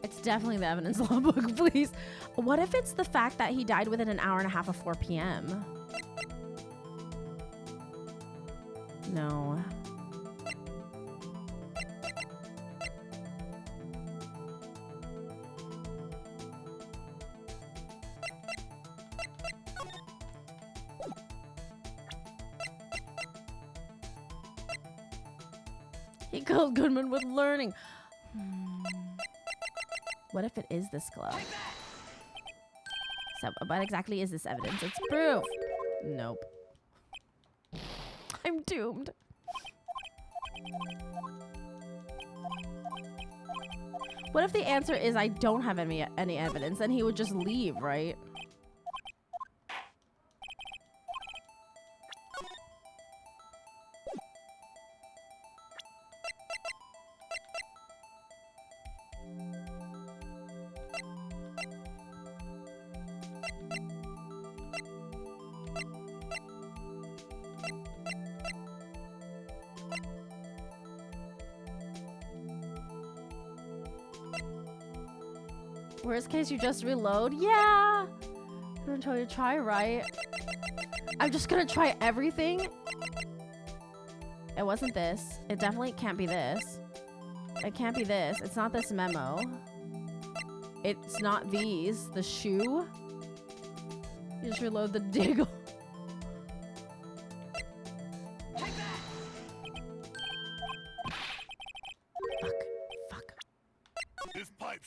It's definitely the evidence law book, please. What if it's the fact that he died within an hour and a half of 4 p.m.? No. He killed Goodman with learning. What if it is this glove? So, what exactly is this evidence? It's proof. Nope. I'm doomed. What if the answer is I don't have any evidence? Then he would just leave, right? Worst case, you just reload? Yeah! I'm gonna try right. I'm just gonna try everything. It wasn't this. It definitely can't be this. It can't be this. It's not this memo. It's not these. The shoe. You just reload the diggle.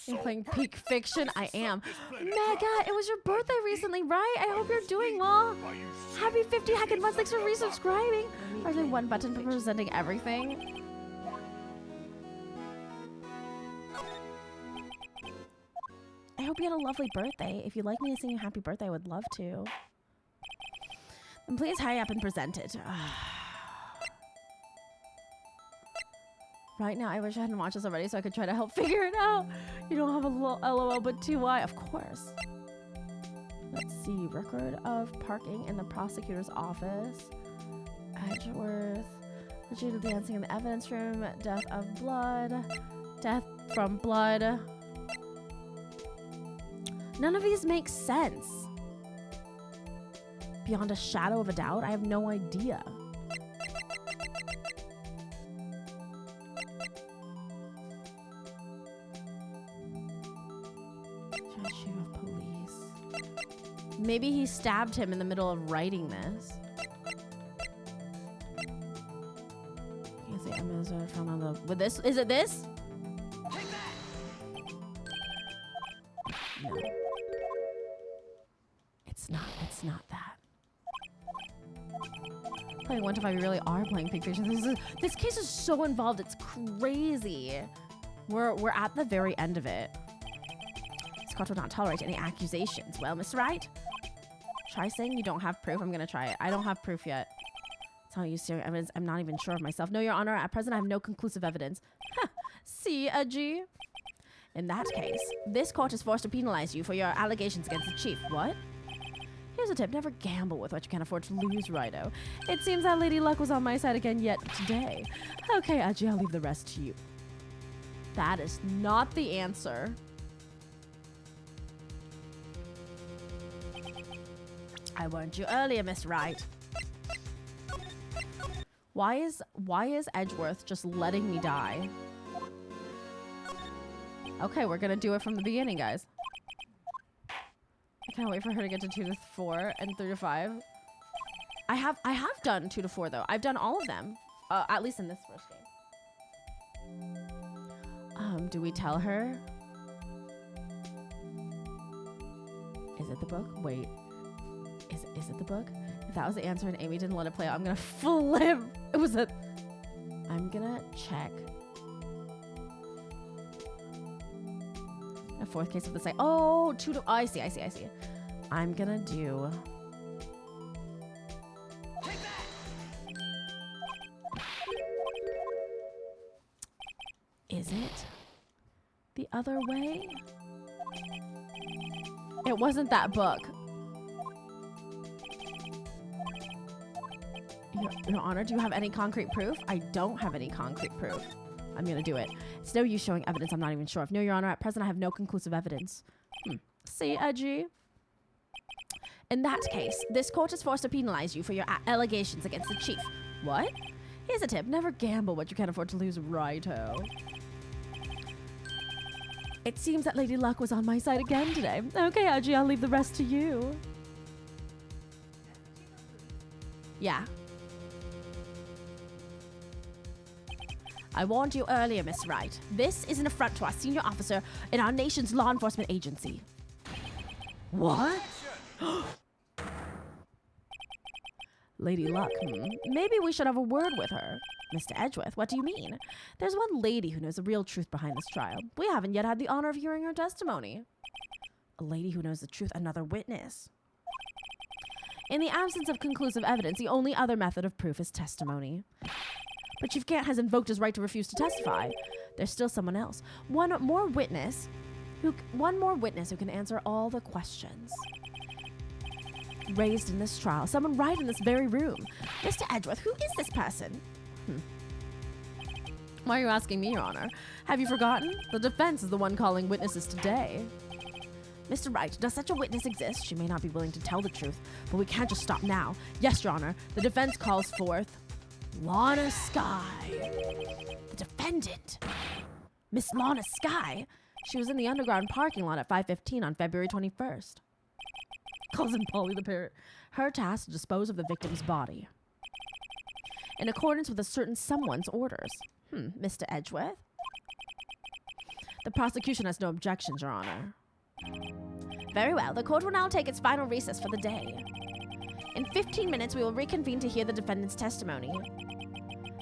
I'm playing peak fiction. I am. Mega, it was your birthday recently, right? I hope you're doing well. Happy 50 heckin' months. Thanks for resubscribing. There's only one button for presenting everything. I hope you had a lovely birthday. If you'd like me to sing you happy birthday, I would love to. Then please hurry up and present it. Right now, I wish I hadn't watched this already so I could try to help figure it out. You don't have a little LOL but 2Y. Of course. Let's see. Record of parking in the prosecutor's office. Edgeworth. Legit dancing in the evidence room. Death of blood. Death from blood. None of these make sense. Beyond a shadow of a doubt, I have no idea. Chief of police. Maybe he stabbed him in the middle of writing this. Can't say Amazon found on the. With this, is it this? No. It's not that. Playing 1 to 5, you really are playing Pig Fiction. This case is so involved, it's crazy. We're at the very end of it. This court will not tolerate any accusations. Well, Miss Wright, try saying you don't have proof. I'm gonna try it. I don't have proof yet. It's not using evidence. I'm not even sure of myself. No, Your Honor, at present I have no conclusive evidence. See, G. In that case, this court is forced to penalize you for your allegations against the chief. What? Here's a tip. Never gamble with what you can't afford to lose, Righto. It seems that Lady Luck was on my side again yet today. Okay, Aji, I'll leave the rest to you. That is not the answer. I warned you earlier, Miss Wright. Why is Edgeworth just letting me die? Okay, we're gonna do it from the beginning, guys. I can't wait for her to get to 2 to 4 and 3 to 5. I have done 2 to 4 though. I've done all of them, at least in this first game. Do we tell her? Is it the book? Wait, is it the book? If that was the answer and Amy didn't let it play out, I'm gonna flip. It was a. I'm gonna check. A 4th case of the site. Oh, 2 to. Oh, I see. I'm gonna do. Is it the other way? It wasn't that book. Your Honor, do you have any concrete proof? I don't have any concrete proof. I'm gonna do it. It's no use showing evidence I'm not even sure of. No, Your Honor, at present I have no conclusive evidence. See, Edgy? In that case, this court is forced to penalize you for your allegations against the chief. What? Here's a tip. Never gamble what you can't afford to lose, righto. It seems that Lady Luck was on my side again today. Okay, Edgy, I'll leave the rest to you. Yeah. I warned you earlier, Miss Wright. This is an affront to our senior officer in our nation's law enforcement agency. What? Lady Luck, Maybe we should have a word with her. Mr. Edgeworth, what do you mean? There's one lady who knows the real truth behind this trial. We haven't yet had the honor of hearing her testimony. A lady who knows the truth, another witness. In the absence of conclusive evidence, the only other method of proof is testimony. But Chief Gant has invoked his right to refuse to testify. There's still someone else. One more witness who can answer all the questions raised in this trial. Someone right in this very room. Mr. Edgeworth, who is this person? Why are you asking me, Your Honor? Have you forgotten? The defense is the one calling witnesses today. Mr. Wright, does such a witness exist? She may not be willing to tell the truth, but we can't just stop now. Yes, Your Honor. The defense calls forth Lana Sky. The defendant. Miss Lana Sky. She was in the underground parking lot at 5:15 on February 21st. Cousin Polly the parrot. Her task to dispose of the victim's body in accordance with a certain someone's orders. Mr. Edgeworth? The prosecution has no objections, Your Honor. Very well. The court will now take its final recess for the day. In 15 minutes, we will reconvene to hear the defendant's testimony.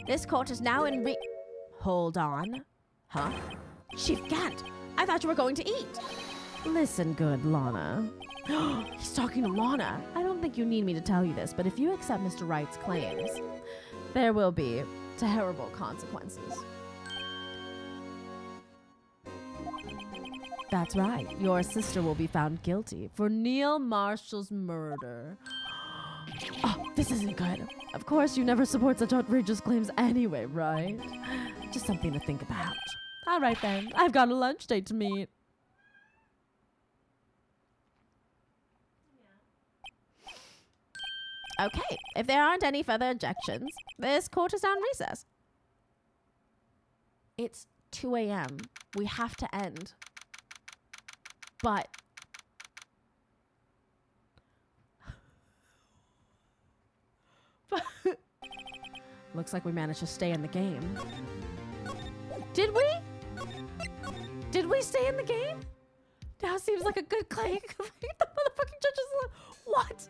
This court is now in Hold on. Huh? Chief Gant, I thought you were going to eat. Listen good, Lana. He's talking to Lana. I don't think you need me to tell you this, but if you accept Mr. Wright's claims, there will be terrible consequences. That's right. Your sister will be found guilty for Neil Marshall's murder. Oh, this isn't good. Of course, you never support such outrageous claims anyway, right? Just something to think about. All right, then. I've got a lunch date to meet. Okay, if there aren't any further objections, this court is on recess. It's 2 a.m. We have to end. But looks like we managed to stay in the game. Did we? Did we stay in the game? Now seems like a good claim. The motherfucking judge is like, what?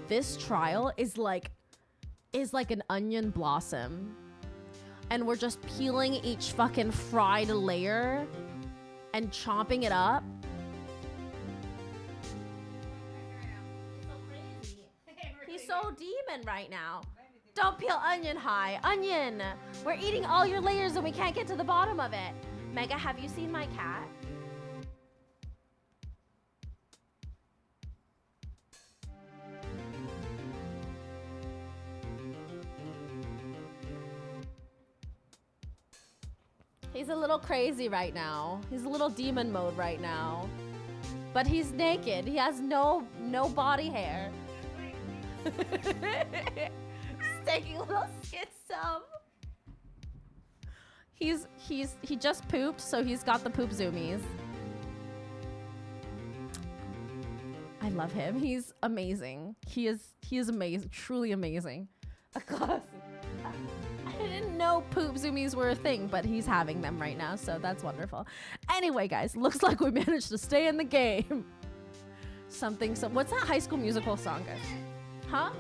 This trial is like an onion blossom. And we're just peeling each fucking fried layer and chopping it up. He's so demon right now. Don't peel onion high. Onion! We're eating all your layers and we can't get to the bottom of it. Mega, have you seen my cat? He's a little crazy right now. He's a little demon mode right now. But he's naked. He has no body hair. Taking a little schizo. He just pooped, so he's got the poop zoomies. I love him. He's amazing. He is amazing. Truly amazing. A classic. I didn't know poop zoomies were a thing, but he's having them right now, so that's wonderful. Anyway, guys, looks like we managed to stay in the game. What's that High School Musical song, guys? Huh?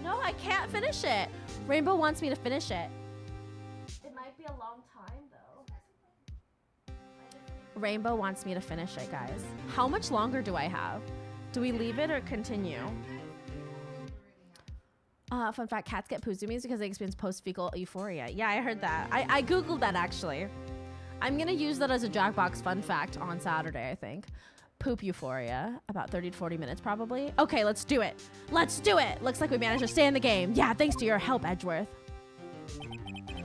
No, I can't finish it. Rainbow wants me to finish it. It might be a long time, though. Rainbow wants me to finish it, guys. How much longer do I have? Do we leave it or continue? Fun fact, cats get poo zoomies because they experience post-fecal euphoria. Yeah, I heard that. I Googled that, actually. I'm going to use that as a Jackbox fun fact on Saturday, I think. Poop euphoria. About 30 to 40 minutes, probably. Okay, let's do it. Let's do it. Looks like we managed to stay in the game. Yeah, thanks to your help, Edgeworth.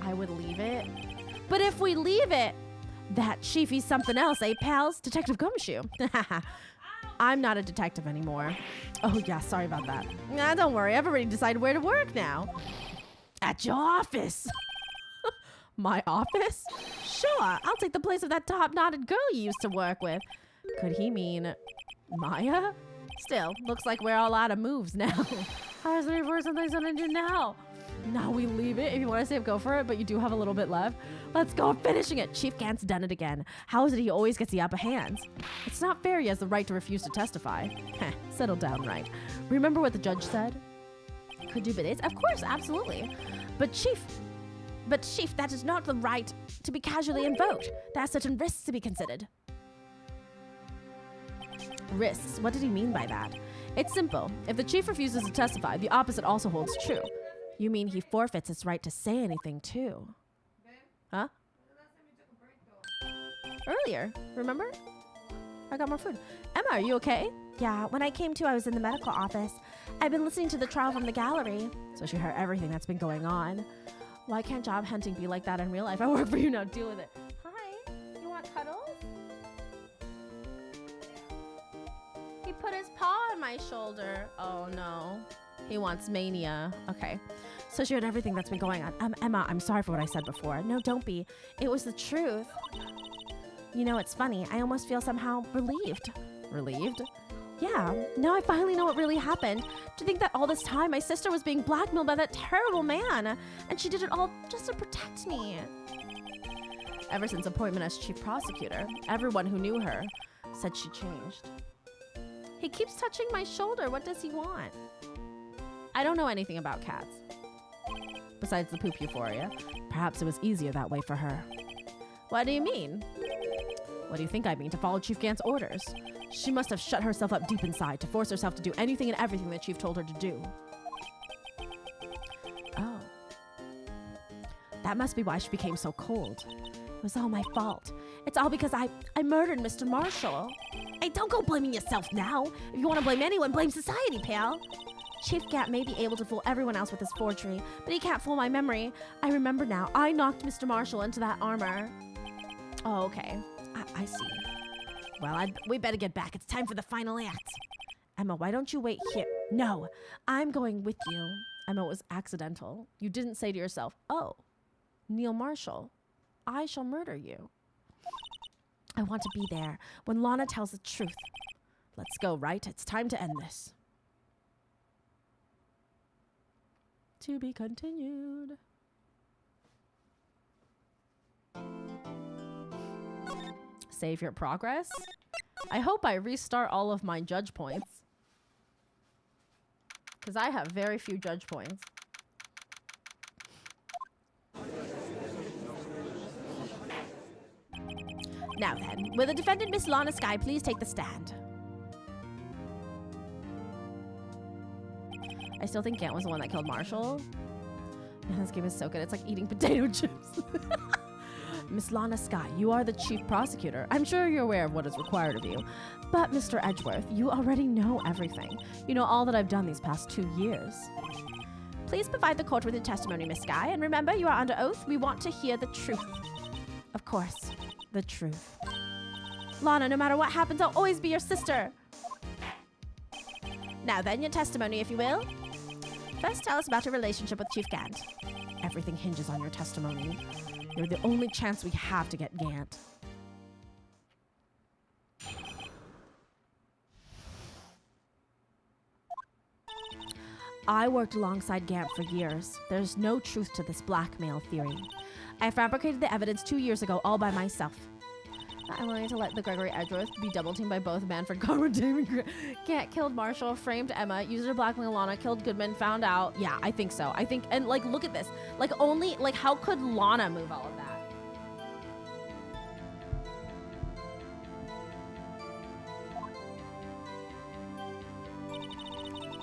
I would leave it. But if we leave it, that chiefy's something else, eh, pals? Detective Gumshoe. I'm not a detective anymore. Oh, yeah, sorry about that. Nah, don't worry. I've already decided where to work now. At your office. My office? Sure, I'll take the place of that top-knotted girl you used to work with. Could he mean Maya? Still, looks like we're all out of moves now. How's the reverse something to do now? Now we leave it. If you want to save, go for it, but you do have a little bit left. Let's go, finishing it. Chief Gant's done it again. How is it he always gets the upper hands? It's not fair he has the right to refuse to testify. Heh, settle down, Wright. Remember what the judge said? Could do bidets? Of course, absolutely. But Chief, that is not the right to be casually invoked. There are certain risks to be considered. Risks? What did he mean by that? It's simple. If the chief refuses to testify, the opposite also holds true. You mean he forfeits his right to say anything, too? Huh? Earlier, remember? I got more food. Emma, are you okay? Yeah, when I came to, I was in the medical office. I've been listening to the trial from the gallery. So she heard everything that's been going on. Why can't job hunting be like that in real life? I work for you now. Deal with it. Hi. You want cuddles? He put his paw on my shoulder. Oh, no. He wants mania. Okay. So she heard everything that's been going on. Emma, I'm sorry for what I said before. No, don't be. It was the truth. You know, it's funny. I almost feel somehow relieved. Relieved? Yeah, now I finally know what really happened. To think that all this time my sister was being blackmailed by that terrible man, and she did it all just to protect me. Ever since appointment as chief prosecutor, everyone who knew her said she changed. He keeps touching my shoulder. What does he want? I don't know anything about cats. Besides the poop euphoria, perhaps it was easier that way for her. What do you mean? What do you think I mean? To follow Chief Gant's orders. She must have shut herself up deep inside to force herself to do anything and everything the chief told her to do. Oh. That must be why she became so cold. It was all my fault. It's all because I murdered Mr. Marshall. Hey, don't go blaming yourself now. If you want to blame anyone, blame society, pal. Chief Gant may be able to fool everyone else with his forgery, but he can't fool my memory. I remember now. I knocked Mr. Marshall into that armor. Oh, okay. I see. Well, we better get back. It's time for the final act. Emma, why don't you wait here? No, I'm going with you. Emma, it was accidental. You didn't say to yourself, oh, Neil Marshall, I shall murder you. I want to be there when Lana tells the truth. Let's go, Wright. It's time to end this. To be continued. Save your progress. I hope I restart all of my judge points, because I have very few judge points. Now then, will the defendant, Miss Lana Skye, please take the stand? I still think Gant was the one that killed Marshall. Man, this game is so good. It's like eating potato chips. Miss Lana Skye, you are the chief prosecutor. I'm sure you're aware of what is required of you. But, Mr. Edgeworth, you already know everything. You know all that I've done these past 2 years. Please provide the court with your testimony, Miss Skye. And remember, you are under oath. We want to hear the truth. Of course, the truth. Lana, no matter what happens, I'll always be your sister. Now then, your testimony, if you will. First, tell us about your relationship with Chief Gant. Everything hinges on your testimony. You're the only chance we have to get Gant. I worked alongside Gant for years. There's no truth to this blackmail theory. I fabricated the evidence 2 years ago all by myself. I'm willing to let the Gregory Edgeworth be double-teamed by both Manfred Carver, David Gant killed Marshall, framed Emma, used her blackmail Lana, killed Goodman, found out. Yeah, I think so. I think, and like, look at this. Like, only, like, how could Lana move all of that?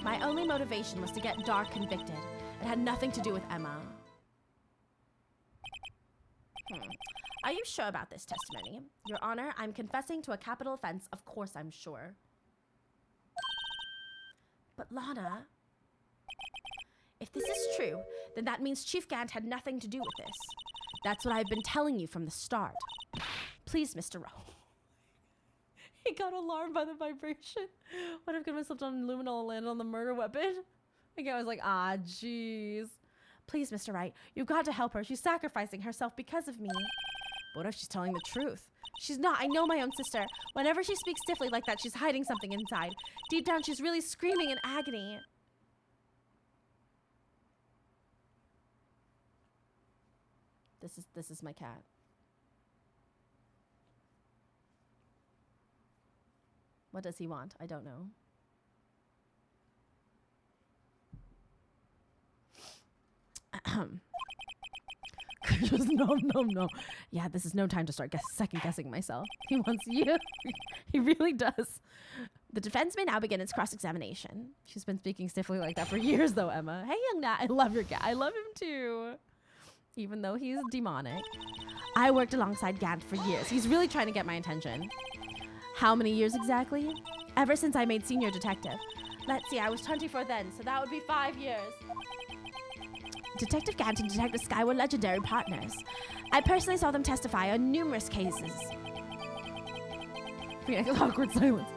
My only motivation was to get Dark convicted. It had nothing to do with Emma. Are you sure about this testimony? Your Honor, I'm confessing to a capital offense. Of course I'm sure. But Lana, if this is true, then that means Chief Gant had nothing to do with this. That's what I've been telling you from the start. Please, Mr. Rowe. He got alarmed by the vibration. What if Goodman slipped on luminol and landed on the murder weapon? Again, I was like, ah, jeez. Please, Mr. Wright, you've got to help her. She's sacrificing herself because of me. What if she's telling the truth? She's not. I know my own sister. Whenever she speaks stiffly like that, she's hiding something inside. Deep down, she's really screaming in agony. This is my cat. What does he want? I don't know. Just no. Yeah, this is no time to start second guessing myself. He wants you. He really does. The defense may now begin its cross-examination. She's been speaking stiffly like that for years, though, Emma. Hey, young Nat, I love your guy. I love him, too. Even though he's demonic. I worked alongside Gant for years. He's really trying to get my attention. How many years exactly? Ever since I made senior detective. Let's see, I was 24 then, so that would be 5 years. Detective Gant and Detective Sky were legendary partners. I personally saw them testify on numerous cases. Phoenix, awkward silence.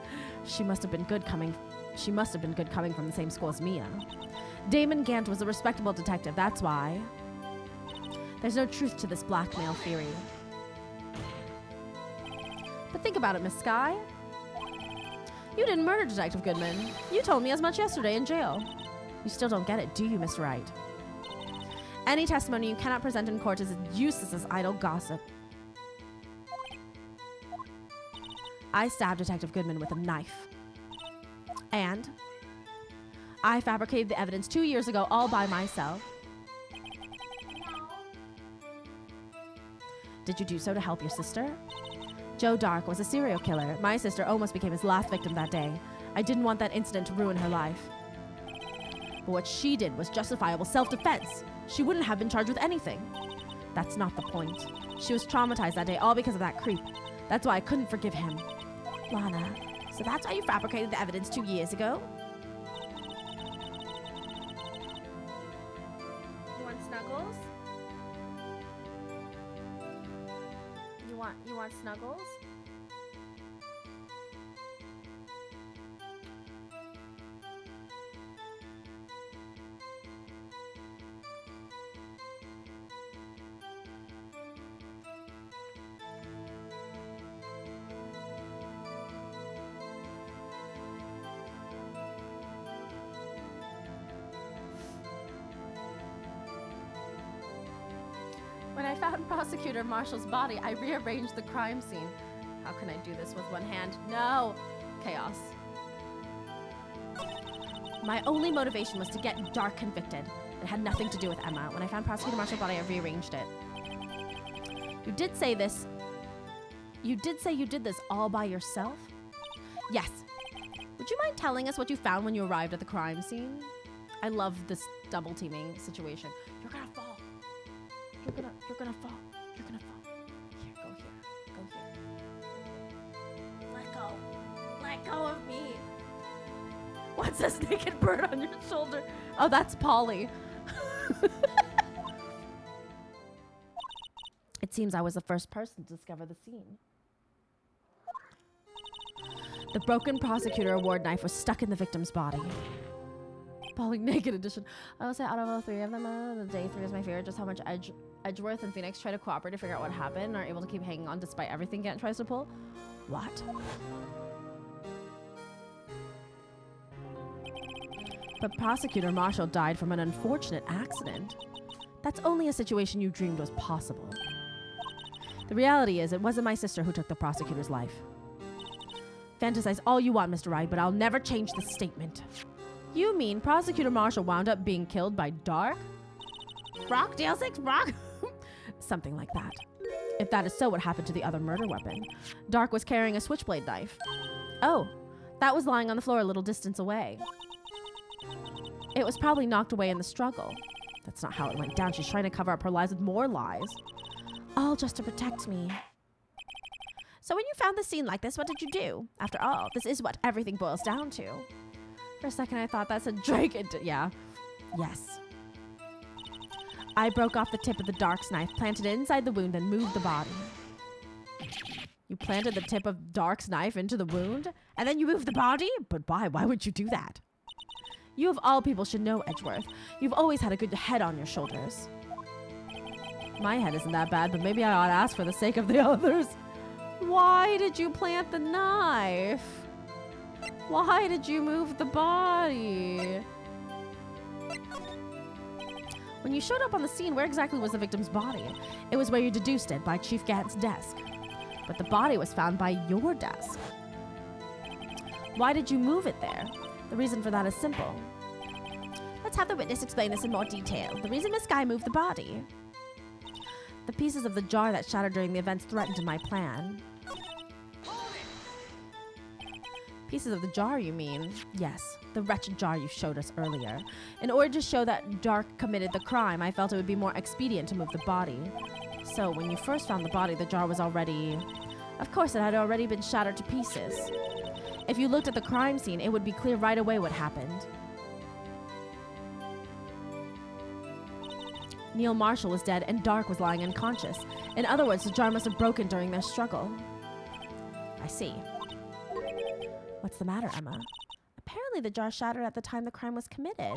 She must have been good coming from the same school as Mia. Damon Gant was a respectable detective, that's why. There's no truth to this blackmail theory. But think about it, Miss Sky. You didn't murder Detective Goodman. You told me as much yesterday in jail. You still don't get it, do you, Mr. Wright? Any testimony you cannot present in court is as useless as idle gossip. I stabbed Detective Goodman with a knife. And I fabricated the evidence 2 years ago all by myself. Did you do so to help your sister? Joe Dark was a serial killer. My sister almost became his last victim that day. I didn't want that incident to ruin her life. But what she did was justifiable self-defense. She wouldn't have been charged with anything. That's not the point. She was traumatized that day, all because of that creep. That's why I couldn't forgive him. Lana, so that's why you fabricated the evidence 2 years ago? You want snuggles? You want snuggles? When I found Prosecutor Marshall's body, I rearranged the crime scene. How can I do this with one hand? No! Chaos. My only motivation was to get Dark convicted. It had nothing to do with Emma. When I found Prosecutor Marshall's body, I rearranged it. You did say you did this all by yourself? Yes. Would you mind telling us what you found when you arrived at the crime scene? I love this double teaming situation. You're gonna fall. You're gonna fall. You're gonna fall. Here, go here. Go here. Let go. Let go of me. What's this naked bird on your shoulder? Oh, that's Polly. It seems I was the first person to discover the scene. The broken prosecutor award knife was stuck in the victim's body. Polly naked edition. I would say out of all three of them, the day 3 is my favorite. Just how much Edgeworth and Phoenix try to cooperate to figure out what happened and are able to keep hanging on despite everything Gant tries to pull. What? But Prosecutor Marshall died from an unfortunate accident. That's only a situation you dreamed was possible. The reality is, it wasn't my sister who took the prosecutor's life. Fantasize all you want, Mr. Wright, but I'll never change this statement. You mean Prosecutor Marshall wound up being killed by Dark? Brock, DL6, Brock? Something like that. If that is so, what happened to the other murder weapon? Dark was carrying a switchblade knife. Oh, that was lying on the floor a little distance away. It was probably knocked away in the struggle. That's not how it went down. She's trying to cover up her lies with more lies. All just to protect me. So when you found the scene like this, what did you do? After all, this is what everything boils down to. For a second, I thought that's a Drake. Yeah. Yes. I broke off the tip of the Dark's knife, planted it inside the wound, and moved the body. You planted the tip of Dark's knife into the wound, and then you moved the body? But why? Why would you do that? You of all people should know, Edgeworth. You've always had a good head on your shoulders. My head isn't that bad, but maybe I ought to ask for the sake of the others. Why did you plant the knife? Why did you move the body? When you showed up on the scene, where exactly was the victim's body? It was where you deduced it, by Chief Gant's desk. But the body was found by your desk. Why did you move it there? The reason for that is simple. Let's have the witness explain this in more detail. The reason Miss Guy moved the body. The pieces of the jar that shattered during the events threatened my plan. Pieces of the jar, you mean? Yes, the wretched jar you showed us earlier. In order to show that Dark committed the crime, I felt it would be more expedient to move the body. So, when you first found the body, the jar was already... Of course, it had already been shattered to pieces. If you looked at the crime scene, it would be clear right away what happened. Neil Marshall was dead and Dark was lying unconscious. In other words, the jar must have broken during their struggle. I see. What's the matter, Emma? Apparently the jar shattered at the time the crime was committed.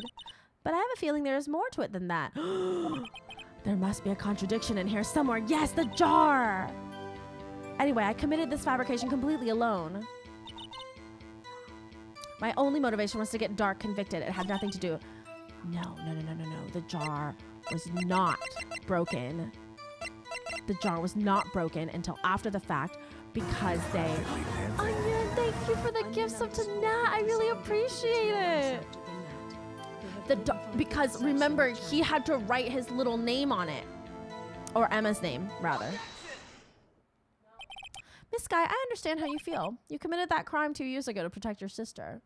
But I have a feeling there is more to it than that. There must be a contradiction in here somewhere. Yes, the jar! Anyway, I committed this fabrication completely alone. My only motivation was to get Dark convicted. It had nothing to do... No. The jar was not broken. The jar was not broken until after the fact because they... Onion, thank you for the gifts up to Nat. I really appreciate it. Because remember, he had to write his little name on it. Or Emma's name, rather. Miss Sky, I understand how you feel. You committed that crime 2 years ago to protect your sister.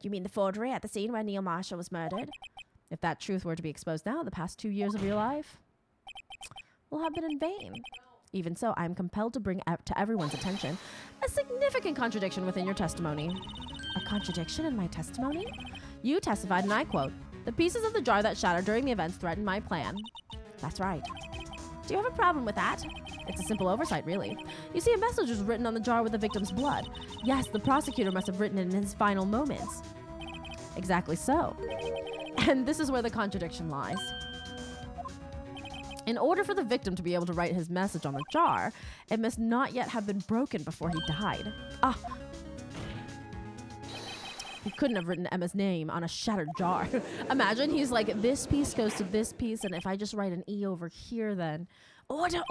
You mean the forgery at the scene where Neil Marshall was murdered? If that truth were to be exposed now, the past 2 years of your life will have been in vain. Even so, I am compelled to bring to everyone's attention a significant contradiction within your testimony. A contradiction in my testimony? You testified, and I quote, "The pieces of the jar that shattered during the events threatened my plan." That's right. Do you have a problem with that? It's a simple oversight, really. You see, a message was written on the jar with the victim's blood. Yes, the prosecutor must have written it in his final moments. Exactly so. And this is where the contradiction lies. In order for the victim to be able to write his message on the jar, it must not yet have been broken before he died. Ah! He couldn't have written Emma's name on a shattered jar. Imagine he's like, this piece goes to this piece, and if I just write an E over here, then... Order,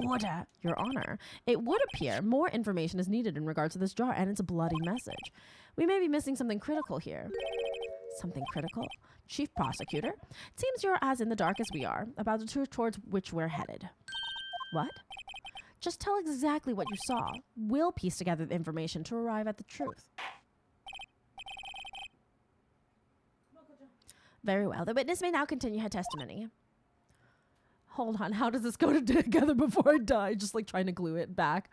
Your Honor. It would appear more information is needed in regards to this jar and its bloody message. We may be missing something critical here. Something critical? Chief Prosecutor, it seems you're as in the dark as we are about the truth towards which we're headed. What? Just tell exactly what you saw. We'll piece together the information to arrive at the truth. Very well. The witness may now continue her testimony. Hold on. How does this go together before I die? Just like trying to glue it back.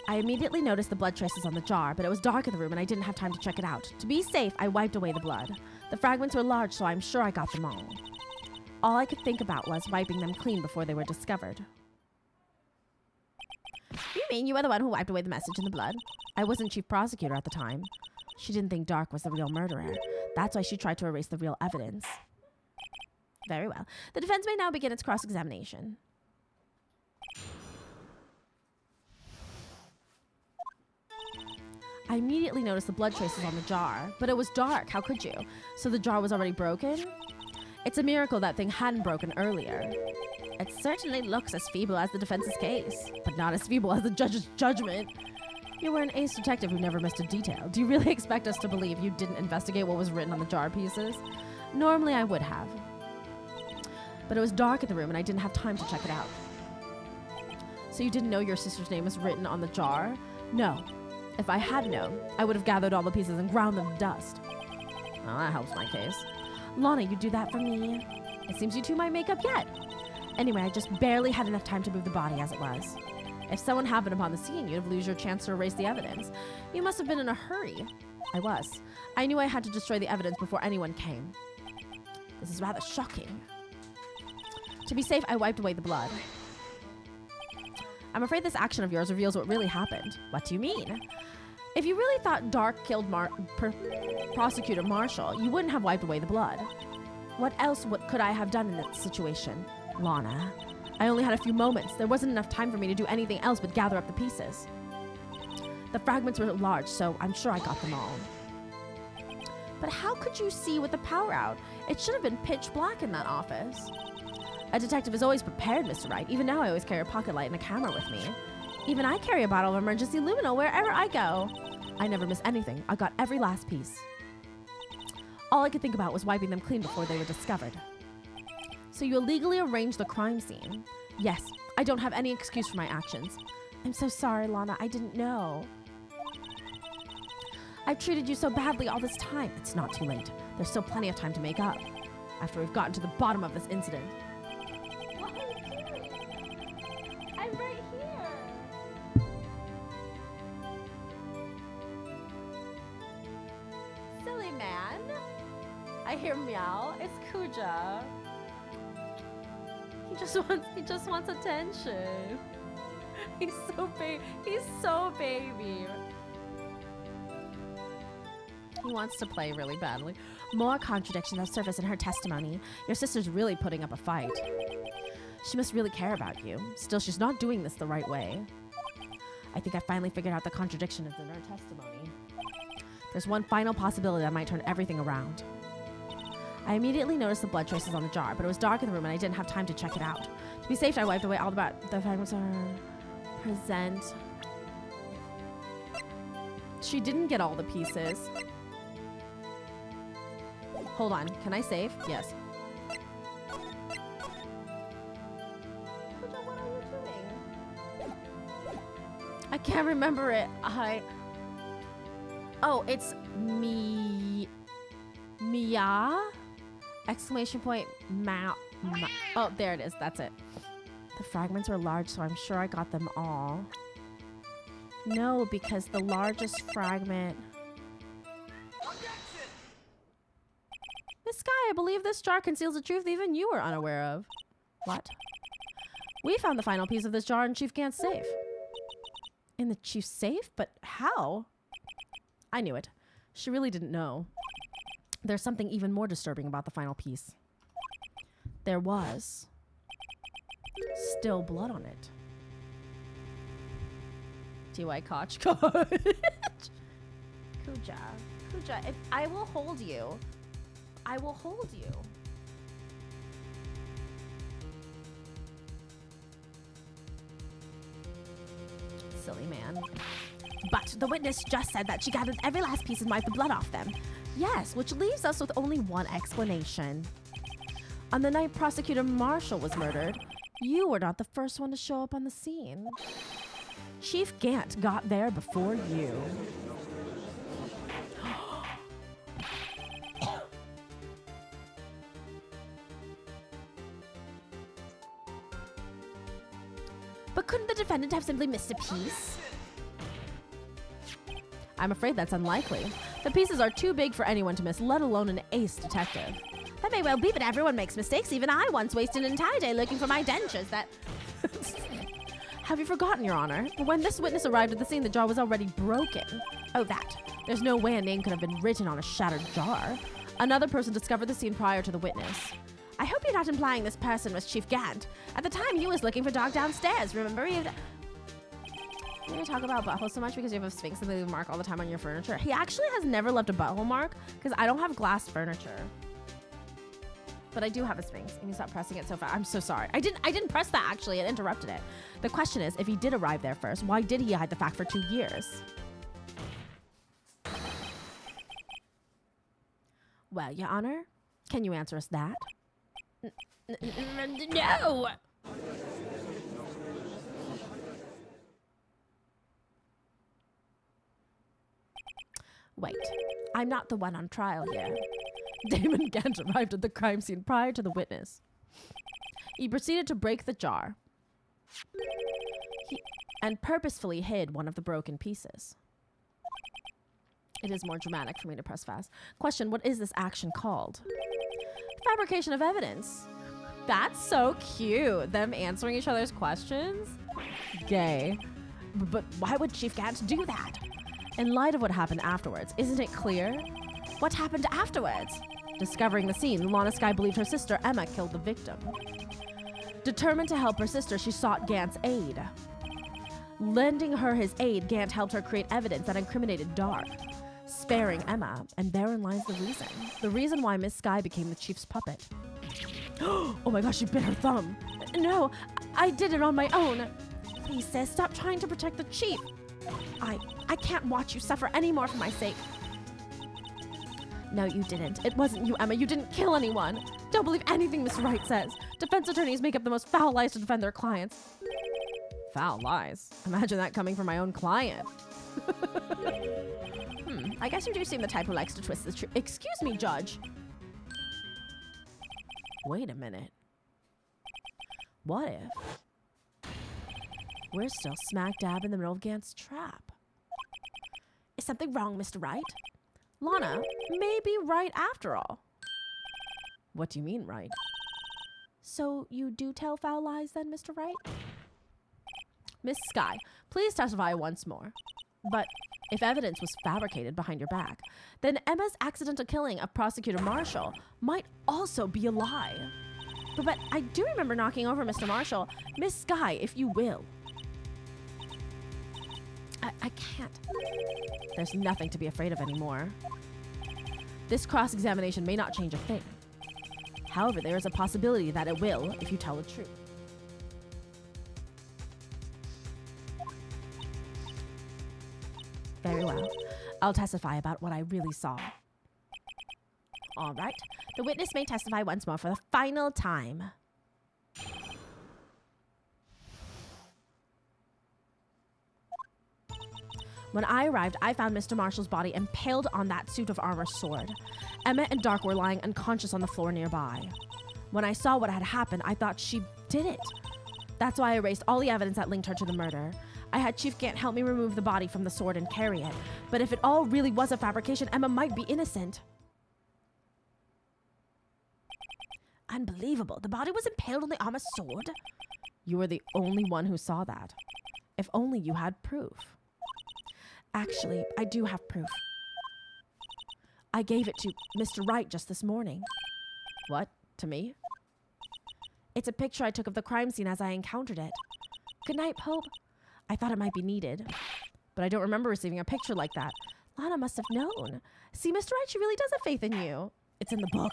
I immediately noticed the blood traces on the jar, but it was dark in the room and I didn't have time to check it out. To be safe, I wiped away the blood. The fragments were large, so I'm sure I got them all. All I could think about was wiping them clean before they were discovered. You mean you were the one who wiped away the message in the blood? I wasn't chief prosecutor at the time. She didn't think Dark was the real murderer. That's why she tried to erase the real evidence. Very well. The defense may now begin its cross-examination. I immediately noticed the blood traces on the jar, but it was dark. How could you? So the jar was already broken? It's a miracle that thing hadn't broken earlier. It certainly looks as feeble as the defense's case, but not as feeble as the judge's judgment. You were an ace detective who never missed a detail. Do you really expect us to believe you didn't investigate what was written on the jar pieces? Normally I would have. But it was dark in the room and I didn't have time to check it out. So you didn't know your sister's name was written on the jar? No. If I had known, I would have gathered all the pieces and ground them to dust. Well, that helps my case. Lana, you do that for me? It seems you two might make up yet. Anyway, I just barely had enough time to move the body as it was. If someone happened upon the scene, you'd have lost your chance to erase the evidence. You must have been in a hurry. I was. I knew I had to destroy the evidence before anyone came. This is rather shocking. To be safe, I wiped away the blood. I'm afraid this action of yours reveals what really happened. What do you mean? If you really thought Dark killed Prosecutor Marshall, you wouldn't have wiped away the blood. What else could I have done in that situation? Lana, I only had a few moments. There wasn't enough time for me to do anything else but gather up the pieces. The fragments were large, so I'm sure I got them all. But how could you see with the power out? It should have been pitch black in that office. A detective is always prepared, Mr. Wright. Even now I always carry a pocket light and a camera with me. Even I carry a bottle of emergency luminol wherever I go. I never miss anything. I got every last piece. All I could think about was wiping them clean before they were discovered. So you illegally arranged the crime scene? Yes, I I don't have any excuse for my actions. I'm so sorry, Lana. I didn't know. I've treated you so badly all this time. It's not too late. There's still plenty of time to make up. After we've gotten to the bottom of this incident. What are you doing? I'm right here. Silly man. I hear meow. It's Kuja. He just wants attention. He's so baby. He wants to play really badly. More contradictions have surfaced in her testimony. Your sister's really putting up a fight. She must really care about you. Still, she's not doing this the right way. I think I finally figured out the contradiction is in her testimony. There's one final possibility that might turn everything around. I immediately noticed the blood traces on the jar, but it was dark in the room and I didn't have time to check it out. To be safe, I wiped away all the fragments are present. She didn't get all the pieces. Hold on, can I save? Yes. What are you doing? I can't remember it. Oh, it's Mia? Exclamation point, oh, there it is. That's it. The fragments were large, so I'm sure I got them all. No, because the largest fragment... Miss Sky, I believe this jar conceals a truth even you were unaware of. What? We found the final piece of this jar in Chief Gant's safe. In the chief's safe? But how? I knew it. She really didn't know. There's something even more disturbing about the final piece. There was still blood on it. TY Koch. Kuja, if I will hold you. I will hold you. Silly man. But the witness just said that she gathered every last piece and wiped the blood off them. Yes, which leaves us with only one explanation. On the night Prosecutor Marshall was murdered, you were not the first one to show up on the scene. Chief Gant got there before you. But couldn't the defendant have simply missed a piece? I'm afraid that's unlikely. The pieces are too big for anyone to miss, let alone an ace detective. That may well be, but everyone makes mistakes. Even I once wasted an entire day looking for my dentures that... Have you forgotten, Your Honor? When this witness arrived at the scene, the jar was already broken. Oh, that. There's no way a name could have been written on a shattered jar. Another person discovered the scene prior to the witness. I hope you're not implying this person was Chief Gant. At the time, he was looking for Dog downstairs. Remember, you're gonna talk about buttholes so much because you have a sphinx and they leave a mark all the time on your furniture. He actually has never left a butthole mark because I don't have glass furniture. But I do have a sphinx. And you stop pressing it so fast. I'm so sorry. I didn't press that actually. It interrupted it. The question is, if he did arrive there first, why did he hide the fact for 2 years? Well, Your Honor, can you answer us that? No! Wait, I'm not the one on trial here. Damon Gant arrived at the crime scene prior to the witness. He proceeded to break the jar and purposefully hid one of the broken pieces. It is more dramatic for me to press fast. Question, what is this action called? Fabrication of evidence. That's so cute. Them answering each other's questions? Gay. But why would Chief Gant do that? In light of what happened afterwards, isn't it clear? What happened afterwards? Discovering the scene, Lana Skye believed her sister Emma killed the victim. Determined to help her sister, she sought Gant's aid. Lending her his aid, Gant helped her create evidence that incriminated Dark, sparing Emma, and therein lies the reason. The reason why Miss Skye became the chief's puppet. Oh my gosh, she bit her thumb. No, I did it on my own. Please, sis, stop trying to protect the chief. I can't watch you suffer anymore for my sake. No, you didn't. It wasn't you, Emma. You didn't kill anyone. Don't believe anything Mr. Wright says. Defense attorneys make up the most foul lies to defend their clients. Foul lies? Imagine that coming from my own client. I guess you do seem the type who likes to twist the truth. Excuse me, Judge. Wait a minute. What if we're still smack dab in the middle of Gant's trap? Is something wrong, Mr. Wright? Lana may be right after all. What do you mean, right? So you do tell foul lies then, Mr. Wright? Miss Skye, please testify once more. But if evidence was fabricated behind your back, then Emma's accidental killing of Prosecutor Marshall might also be a lie. But I do remember knocking over Mr. Marshall. Miss Skye, if you will. I can't. There's nothing to be afraid of anymore. This cross-examination may not change a thing. However, there is a possibility that it will if you tell the truth. Very well. I'll testify about what I really saw. All right. The witness may testify once more for the final time. When I arrived, I found Mr. Marshall's body impaled on that suit of armor sword. Emma and Dark were lying unconscious on the floor nearby. When I saw what had happened, I thought she did it. That's why I erased all the evidence that linked her to the murder. I had Chief Gant help me remove the body from the sword and carry it. But if it all really was a fabrication, Emma might be innocent. Unbelievable. The body was impaled on the armor sword? You were the only one who saw that. If only you had proof. Actually, I do have proof. I gave it to Mr. Wright just this morning. What? To me? It's a picture I took of the crime scene as I encountered it. Good night, Pope. I thought it might be needed, but I don't remember receiving a picture like that. Lana must have known. See, Mr. Wright, she really does have faith in you. It's in the book.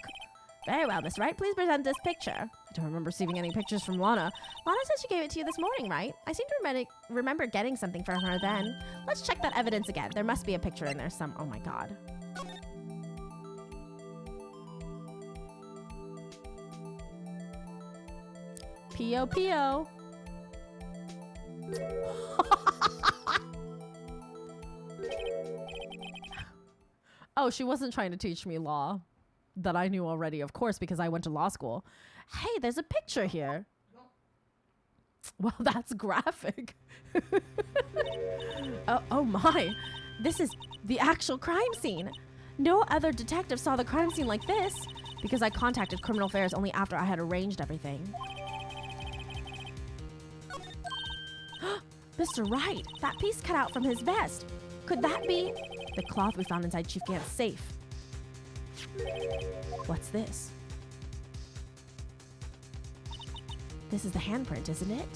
Very well, Miss Wright, please present this picture. I don't remember receiving any pictures from Lana. Lana said she gave it to you this morning, right? I seem to remember getting something from her then. Let's check that evidence again. There must be a picture in there some. Oh my god. P.O. P.O. Oh, she wasn't trying to teach me law that I knew already, of course, because I went to law school. Hey, there's a picture here. Well, that's graphic. Oh my. This is the actual crime scene. No other detective saw the crime scene like this because I contacted Criminal Affairs only after I had arranged everything. Mr. Wright, that piece cut out from his vest. Could that be the cloth we found inside Chief Gant's safe? What's this? This is the handprint, isn't it?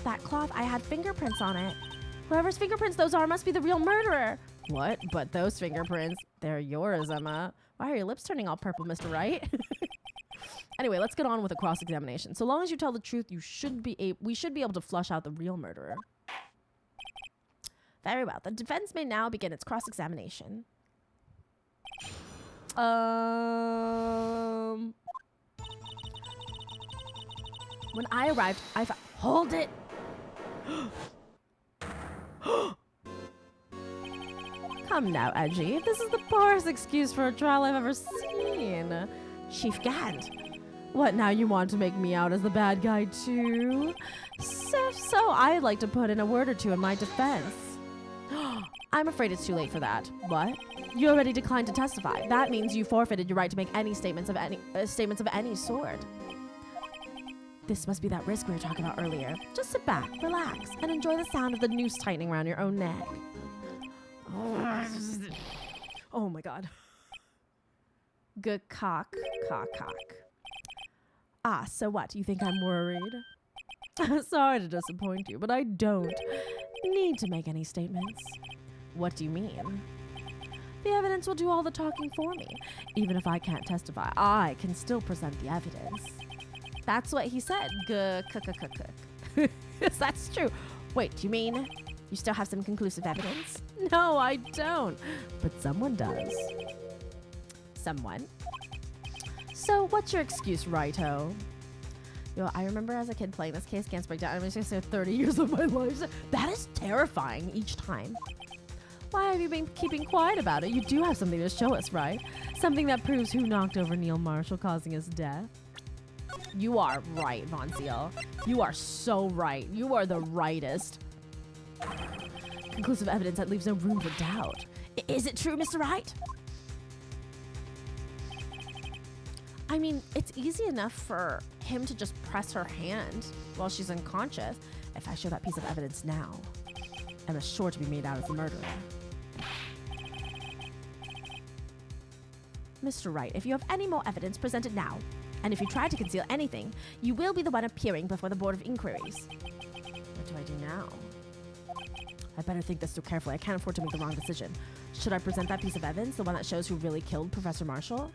That cloth, I had fingerprints on it. Whoever's fingerprints those are must be the real murderer. What? But those fingerprints, they're yours, Emma. Why are your lips turning all purple, Mr. Wright? Anyway, let's get on with the cross-examination. So long as you tell the truth, we should be able to flush out the real murderer. Very well. The defense may now begin its cross-examination. When I arrived, I found... Hold it! Come now, Edgy. This is the poorest excuse for a trial I've ever seen. Chief Gant. What, now you want to make me out as the bad guy too? So I'd like to put in a word or two in my defense. I'm afraid it's too late for that. What? You already declined to testify. That means you forfeited your right to make any statements of any sort. This must be that risk we were talking about earlier. Just sit back, relax, and enjoy the sound of the noose tightening around your own neck. Oh my god. Good cock. Ah, so what? You think I'm worried? Sorry to disappoint you, but I don't need to make any statements. What do you mean? The evidence will do all the talking for me. Even if I can't testify, I can still present the evidence. That's what he said. Yes, that's true. Wait, do you mean You still have some conclusive evidence? No, I don't. But someone does. Someone? So what's your excuse, Righto? Yo, I remember as a kid playing this case can't break down. I'm just gonna say 30 years of my life. That is terrifying each time. Why have you been keeping quiet about it? You do have something to show us, right? Something that proves who knocked over Neil Marshall, causing his death. You are right, Von Seal. You are so right. You are the rightest. Conclusive evidence that leaves no room for doubt. Is it true, Mr. Wright? I mean, it's easy enough for him to just press her hand while she's unconscious. If I show that piece of evidence now, Emma's sure to be made out as the murderer. Mr. Wright, if you have any more evidence, present it now. And if you try to conceal anything, you will be the one appearing before the Board of Inquiries. What do I do now? I better think this through carefully. I can't afford to make the wrong decision. Should I present that piece of evidence, the one that shows who really killed Professor Marshall?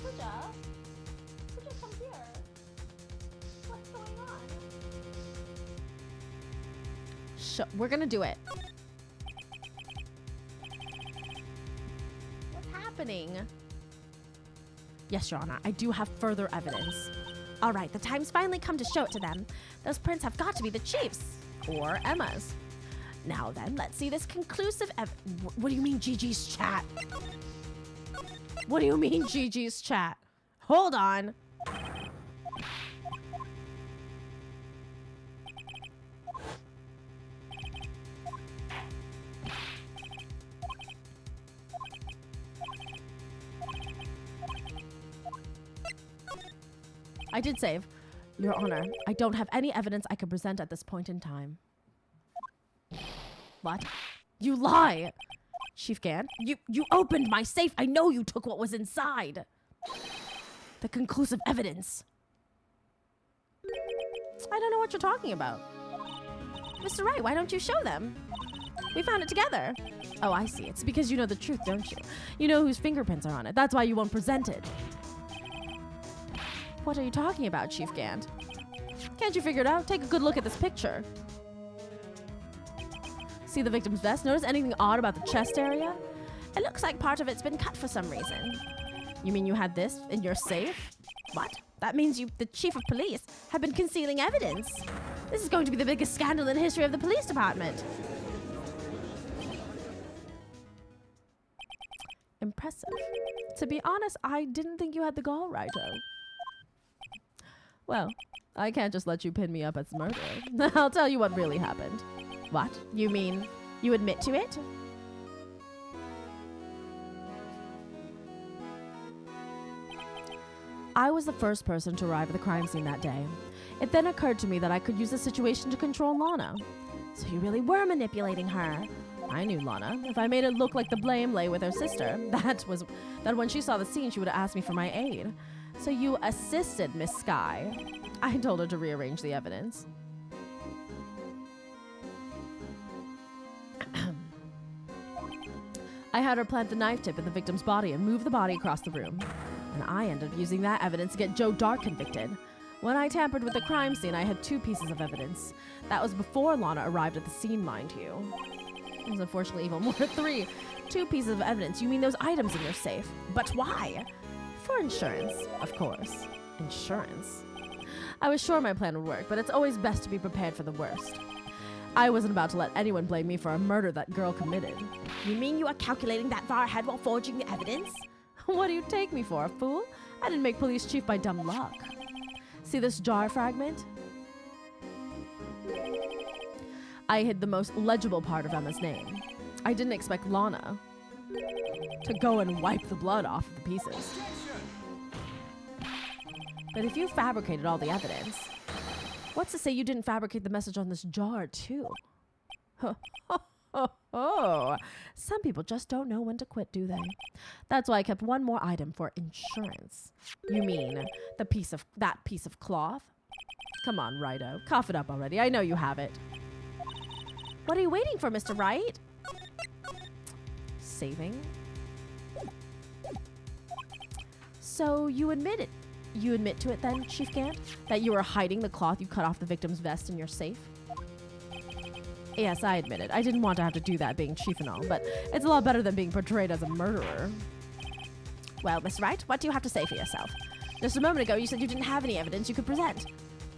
Pooja, come here. What's going on? We're gonna do it. What's happening? Yes, Your Honor, I do have further evidence. All right, the time's finally come to show it to them. Those prints have got to be the chief's. Or Emma's. Now then, let's see this conclusive what do you mean, Gigi's chat? What do you mean, Gigi's chat? Hold on. I did save. Your Honor, I don't have any evidence I can present at this point in time. What? You lie! Chief Gant, you opened my safe. I know you took what was inside. The conclusive evidence. I don't know what you're talking about. Mr. Wright, why don't you show them? We found it together. Oh, I see. It's because you know the truth, don't you? You know whose fingerprints are on it. That's why you won't present it. What are you talking about, Chief Gant? Can't you figure it out? Take a good look at this picture. See the victim's vest? Notice anything odd about the chest area? It looks like part of it's been cut for some reason. You mean you had this in your safe? What? That means you, the chief of police, have been concealing evidence. This is going to be the biggest scandal in the history of the police department. Impressive. To be honest, I didn't think you had the gall, Righto. Well, I can't just let you pin me up as murder. I'll tell you what really happened. What? You mean you admit to it? I was the first person to arrive at the crime scene that day. It then occurred to me that I could use the situation to control Lana. So you really were manipulating her. I knew Lana. If I made it look like the blame lay with her sister, that when she saw the scene, she would have asked me for my aid. So you assisted Miss Sky. I told her to rearrange the evidence. I had her plant the knife tip in the victim's body and move the body across the room. And I ended up using that evidence to get Joe Dark convicted. When I tampered with the crime scene, I had 2 pieces of evidence. That was before Lana arrived at the scene, mind you. It was unfortunately even more 3. 2 pieces of evidence. You mean those items in your safe? But why? For insurance, of course. Insurance. I was sure my plan would work, but it's always best to be prepared for the worst. I wasn't about to let anyone blame me for a murder that girl committed. You mean you are calculating that far ahead while forging the evidence? What do you take me for, a fool? I didn't make police chief by dumb luck. See this jar fragment? I hid the most legible part of Emma's name. I didn't expect Lana to go and wipe the blood off of the pieces. But if you fabricated all the evidence, what's to say you didn't fabricate the message on this jar, too? Oh, some people just don't know when to quit, do they? That's why I kept one more item for insurance. You mean that piece of cloth? Come on, Righto. Cough it up already. I know you have it. What are you waiting for, Mr. Wright? Saving? So you admit it. You admit to it then, Chief Gant? That you were hiding the cloth you cut off the victim's vest in your safe? Yes, I admit it. I didn't want to have to do that being chief and all, but it's a lot better than being portrayed as a murderer. Well, Miss Wright, what do you have to say for yourself? Just a moment ago, you said you didn't have any evidence you could present.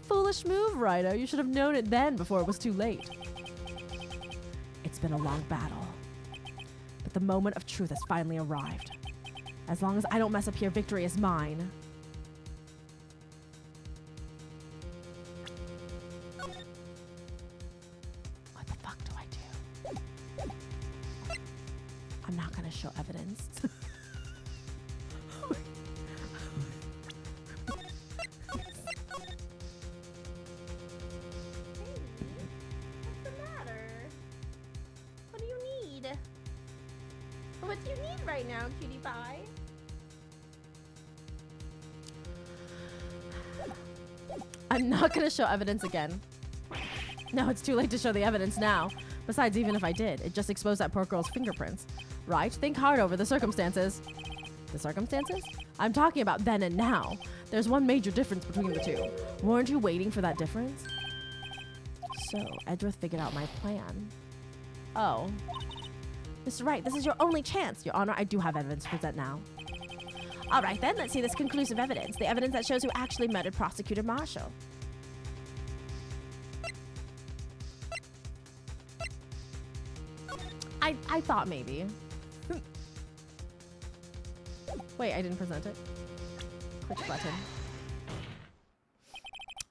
Foolish move, Rydo. You should have known it then before it was too late. It's been a long battle, but the moment of truth has finally arrived. As long as I don't mess up here, victory is mine. What the fuck do I do? I'm not gonna show evidence. What do you need right now, cutie pie? I'm not gonna show evidence again. No, it's too late to show the evidence now. Besides, even if I did, it just exposed that poor girl's fingerprints. Right? Think hard over the circumstances. The circumstances? I'm talking about then and now. There's one major difference between the two. Weren't you waiting for that difference? So, Edgeworth figured out my plan. Oh. Mr. Wright, this is your only chance. Your Honor, I do have evidence to present now. All right, then, let's see this conclusive evidence. The evidence that shows who actually murdered Prosecutor Marshall. I thought maybe. Wait, I didn't present it. Click button.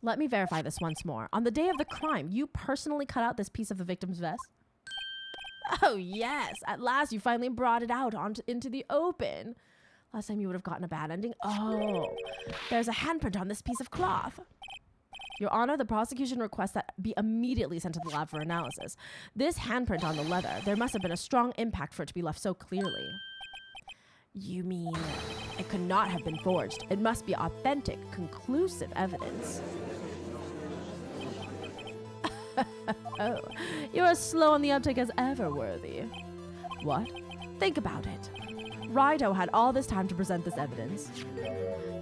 Let me verify this once more. On the day of the crime, you personally cut out this piece of the victim's vest? Oh, yes. At last, you finally brought it out into the open. Last time you would have gotten a bad ending. Oh, there's a handprint on this piece of cloth. Your Honor, the prosecution requests that be immediately sent to the lab for analysis. This handprint on the leather, there must have been a strong impact for it to be left so clearly. You mean it could not have been forged? It must be authentic, conclusive evidence. Oh, you're as slow on the uptake as ever, Worthy. What? Think about it. Rydo had all this time to present this evidence,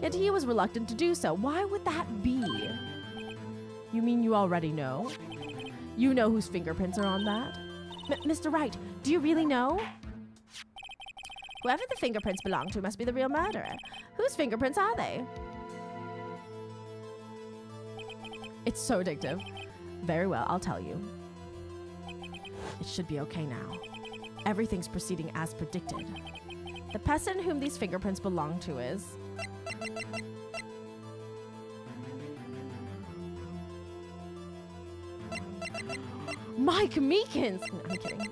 yet he was reluctant to do so. Why would that be? You mean you already know? You know whose fingerprints are on that? Mr. Wright, do you really know? Whoever the fingerprints belong to must be the real murderer. Whose fingerprints are they? It's so addictive. Very well, I'll tell you. It should be okay now. Everything's proceeding as predicted. The person whom these fingerprints belong to is... Mike Meekins! No, I'm kidding.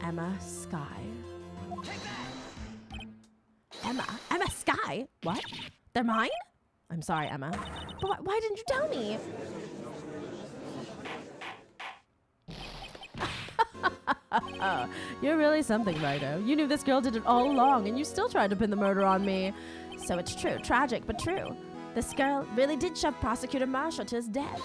Emma Sky. Emma Sky? What? They're mine? I'm sorry, Emma. But why didn't you tell me? Oh, you're really something, Rydo. You knew this girl did it all along, and you still tried to pin the murder on me. So it's true. Tragic, but true. This girl really did shove Prosecutor Marshall to his death.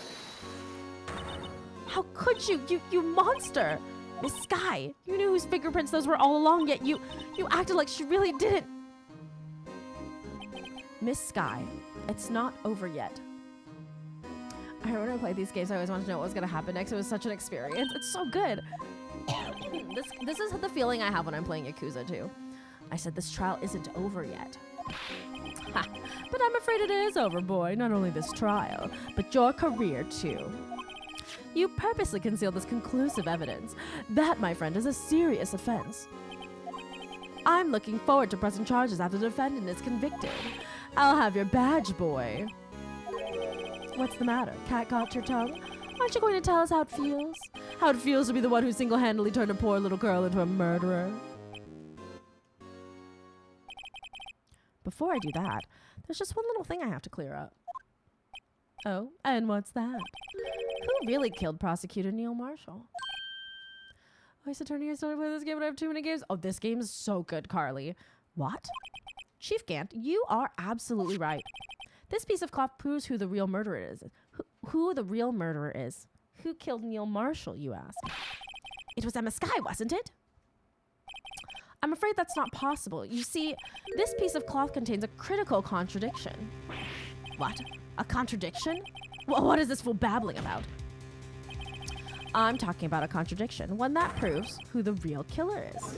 How could you? You monster! Miss Sky, You knew whose fingerprints those were all along, yet you acted like she really didn't. Miss Sky, it's not over yet. I remember when I played these games, I always wanted to know what was going to happen next. It was such an experience. It's so good. This is the feeling I have when I'm playing Yakuza 2. I said this trial isn't over yet. Ha, but I'm afraid it is over, boy. Not only this trial, but your career, too. You purposely concealed this conclusive evidence. That, my friend, is a serious offense. I'm looking forward to pressing charges after the defendant is convicted. I'll have your badge, boy. What's the matter? Cat got your tongue? Aren't you going to tell us how it feels? How it feels to be the one who single-handedly turned a poor little girl into a murderer? Before I do that, there's just one little thing I have to clear up. Oh, and what's that? Who really killed Prosecutor Neil Marshall? Vice Attorney, I still want to play this game, but I have too many games. Oh, this game is so good, Carly. What? Chief Gant, you are absolutely right. This piece of cloth proves who the real murderer is. Who the real murderer is. Who killed Neil Marshall, you ask? it was Emma Sky, wasn't it? I'm afraid that's not possible. You see, this piece of cloth contains a critical contradiction. What? A contradiction? Well, what is this fool babbling about? I'm talking about a contradiction, one that proves who the real killer is.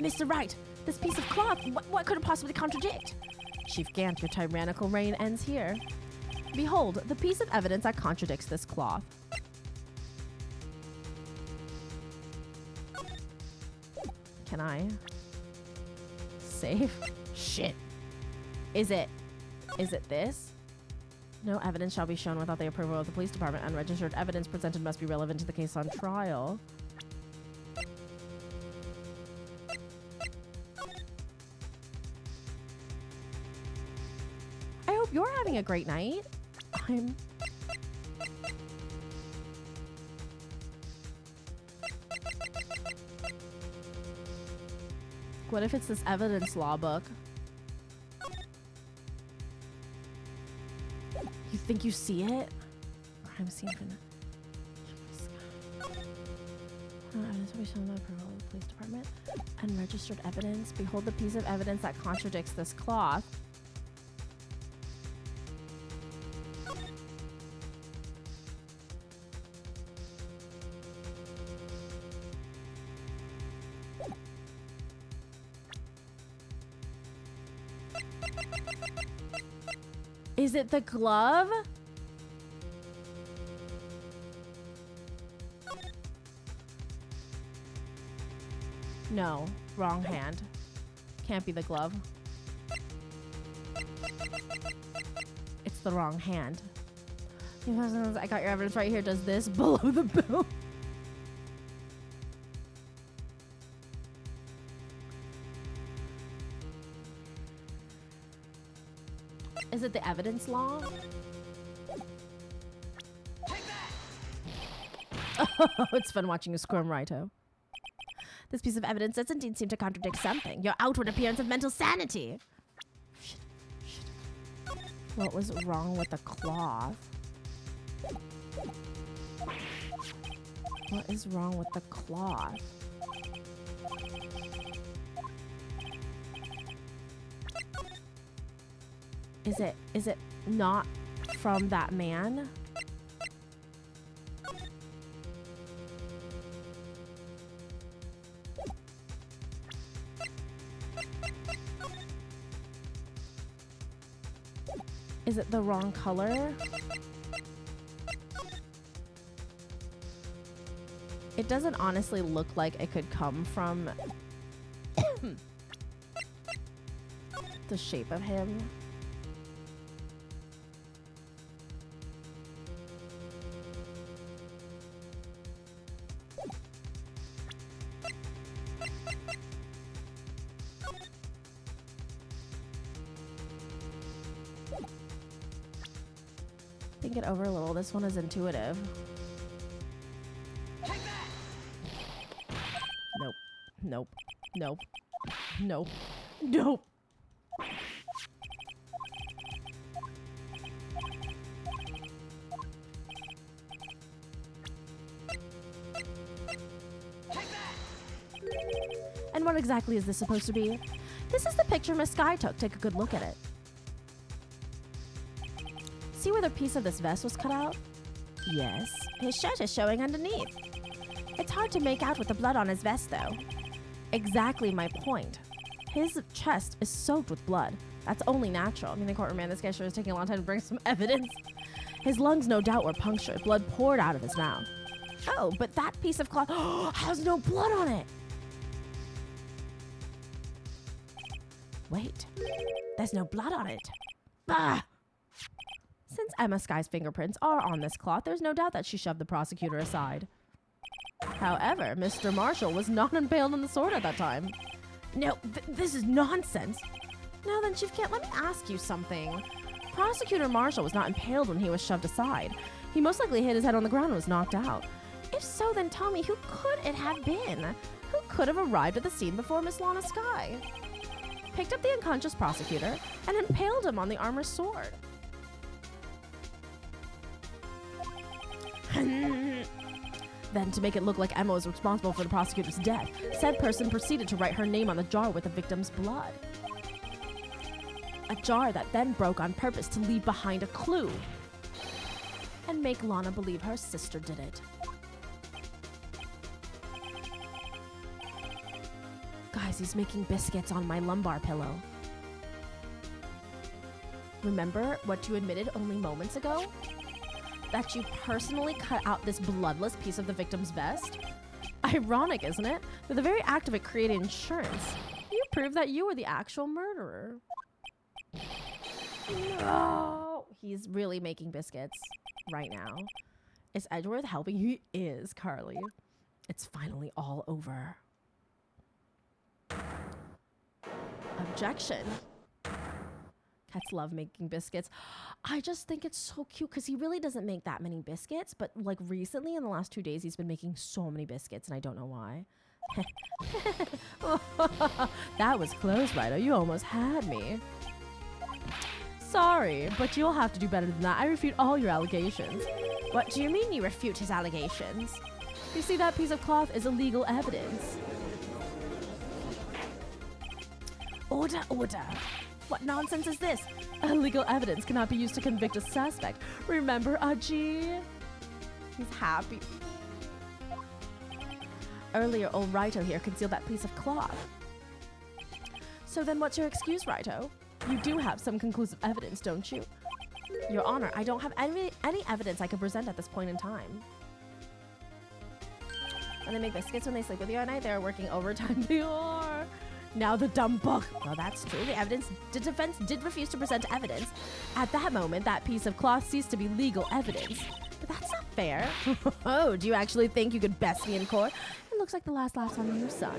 Mr. Wright, this piece of cloth, what could it possibly contradict? Chief Gant, your tyrannical reign ends here. Behold, the piece of evidence that contradicts this cloth. Can I save? Shit. Is it this? No evidence shall be shown without the approval of the police department. Unregistered evidence presented must be relevant to the case on trial. I hope you're having a great night. What if it's this evidence law book? You think you see it? Crime scene for evidence will be shown by approval of the police department. Unregistered evidence. Behold the piece of evidence that contradicts this cloth. Is it the glove? No, wrong hand. Can't be the glove. It's the wrong hand. I got your evidence right here. Does this below the belt? Is it the evidence law? Oh, it's fun watching you squirm, Righto. This piece of evidence does indeed seem to contradict something. Your outward appearance of mental sanity. Shit. What was wrong with the cloth? What is wrong with the cloth? Is it not from that man? Is it the wrong color? It doesn't honestly look like it could come from the shape of him. Think it over a little. This one is intuitive. Nope. Nope. Nope. Nope. Nope. And what exactly is this supposed to be? This is the picture Miss Sky took. Take a good look at it. See where the piece of this vest was cut out? Yes. His shirt is showing underneath. It's hard to make out with the blood on his vest, though. Exactly my point. His chest is soaked with blood. That's only natural. I mean, the courtroom man, this guy sure is taking a long time to bring some evidence. His lungs, no doubt, were punctured. Blood poured out of his mouth. Oh, but that piece of cloth has no blood on it. Wait. There's no blood on it. Bah! Since Emma Sky's fingerprints are on this cloth, there's no doubt that she shoved the prosecutor aside. However, Mr. Marshall was not impaled on the sword at that time. No, this is nonsense. Now then, Chief Kent, let me ask you something. Prosecutor Marshall was not impaled when he was shoved aside. He most likely hit his head on the ground and was knocked out. If so, then tell me, who could it have been? Who could have arrived at the scene before Miss Lana Sky? Picked up the unconscious prosecutor and impaled him on the armor's sword. Then, to make it look like Emma was responsible for the prosecutor's death, said person proceeded to write her name on the jar with the victim's blood. A jar that then broke on purpose to leave behind a clue. and make Lana believe her sister did it. Guys, he's making biscuits on my lumbar pillow. Remember what you admitted only moments ago? That you personally cut out this bloodless piece of the victim's vest? Ironic, isn't it? That the very act of it created insurance. You proved that you were the actual murderer. No! He's really making biscuits right now. Is Edgeworth helping? He is, Carly. It's finally all over. Objection. Cats love making biscuits. I just think it's so cute because he really doesn't make that many biscuits, but like recently in the last 2 days, he's been making so many biscuits and I don't know why. That was close, Ryder. You almost had me. Sorry, but you'll have to do better than that. I refute all your allegations. What do you mean you refute his allegations? You see, that piece of cloth is illegal evidence. Order, order. What nonsense is this? Illegal evidence cannot be used to convict a suspect. Remember, Aji? He's happy. Earlier, old Raito here concealed that piece of cloth. So then what's your excuse, Raito? You do have some conclusive evidence, don't you? Your Honor, I don't have any evidence I could present at this point in time. When they make biscuits when they sleep with you at night, they're working overtime. They are. Now the dumb book. Well, that's true. The defense did refuse to present evidence. At that moment, that piece of cloth ceased to be legal evidence. But that's not fair. Oh, do you actually think you could best me in court? It looks like the last laugh's on you, son.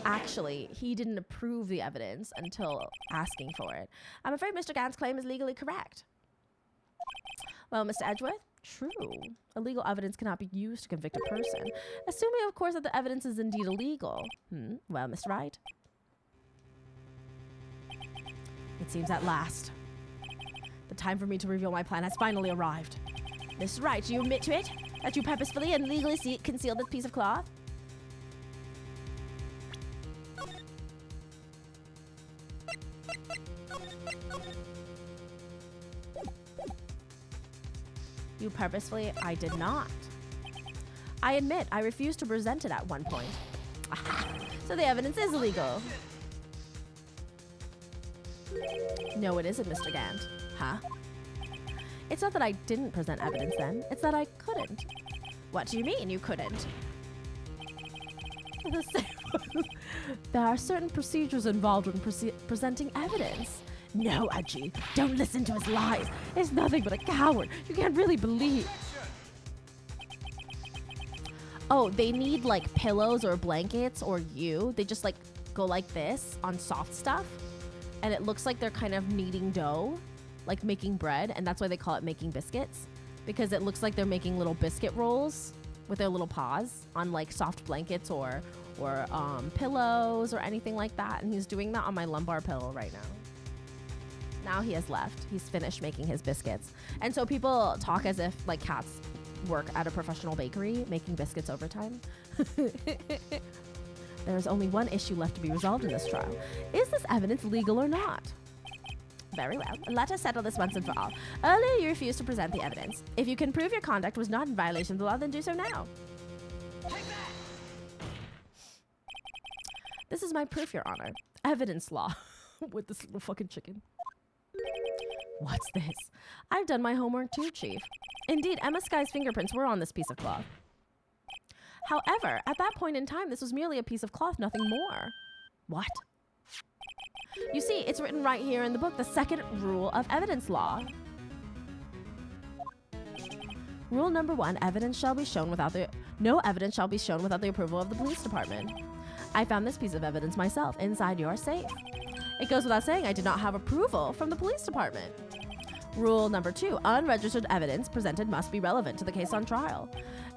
Actually, he didn't approve the evidence until asking for it. I'm afraid Mr. Gant's claim is legally correct. Well, Mr. Edgeworth, true. Illegal evidence cannot be used to convict a person, assuming, of course, that the evidence is indeed illegal. Well, Mr. Wright? It seems at last. The time for me to reveal my plan has finally arrived. Mr. Wright, do you admit to it? That you purposefully and legally concealed this piece of cloth? You purposefully? I did not. I admit, I refused to present it at one point. So the evidence is illegal. No, it isn't, Mr. Gant. Huh? It's not that I didn't present evidence then. It's that I couldn't. What do you mean you couldn't? There are certain procedures involved when presenting evidence. No, Aji, don't listen to his lies. It's nothing but a coward. You can't really believe. Oh, they need like pillows or blankets or they just like go like this on soft stuff. And it looks like they're kind of kneading dough, like making bread. And that's why they call it making biscuits, because it looks like they're making little biscuit rolls with their little paws on like soft blankets or pillows or anything like that. And he's doing that on my lumbar pillow right now. Now he has left. He's finished making his biscuits. And so people talk as if like cats work at a professional bakery making biscuits overtime. There is only one issue left to be resolved in this trial. Is this evidence legal or not? Very well. Let us settle this once and for all. Earlier, you refused to present the evidence. If you can prove your conduct was not in violation of the law, then do so now. This is my proof, Your Honor. Evidence law. With this little fucking chicken. What's this? I've done my homework too, Chief. Indeed, Emma Sky's fingerprints were on this piece of cloth. However, at that point in time, this was merely a piece of cloth, nothing more. What? You see, it's written right here in the book, the second rule of evidence law. Rule number 1, evidence shall be shown without no evidence shall be shown without the approval of the police department. I found this piece of evidence myself inside your safe. It goes without saying I did not have approval from the police department. Rule number 2, unregistered evidence presented must be relevant to the case on trial.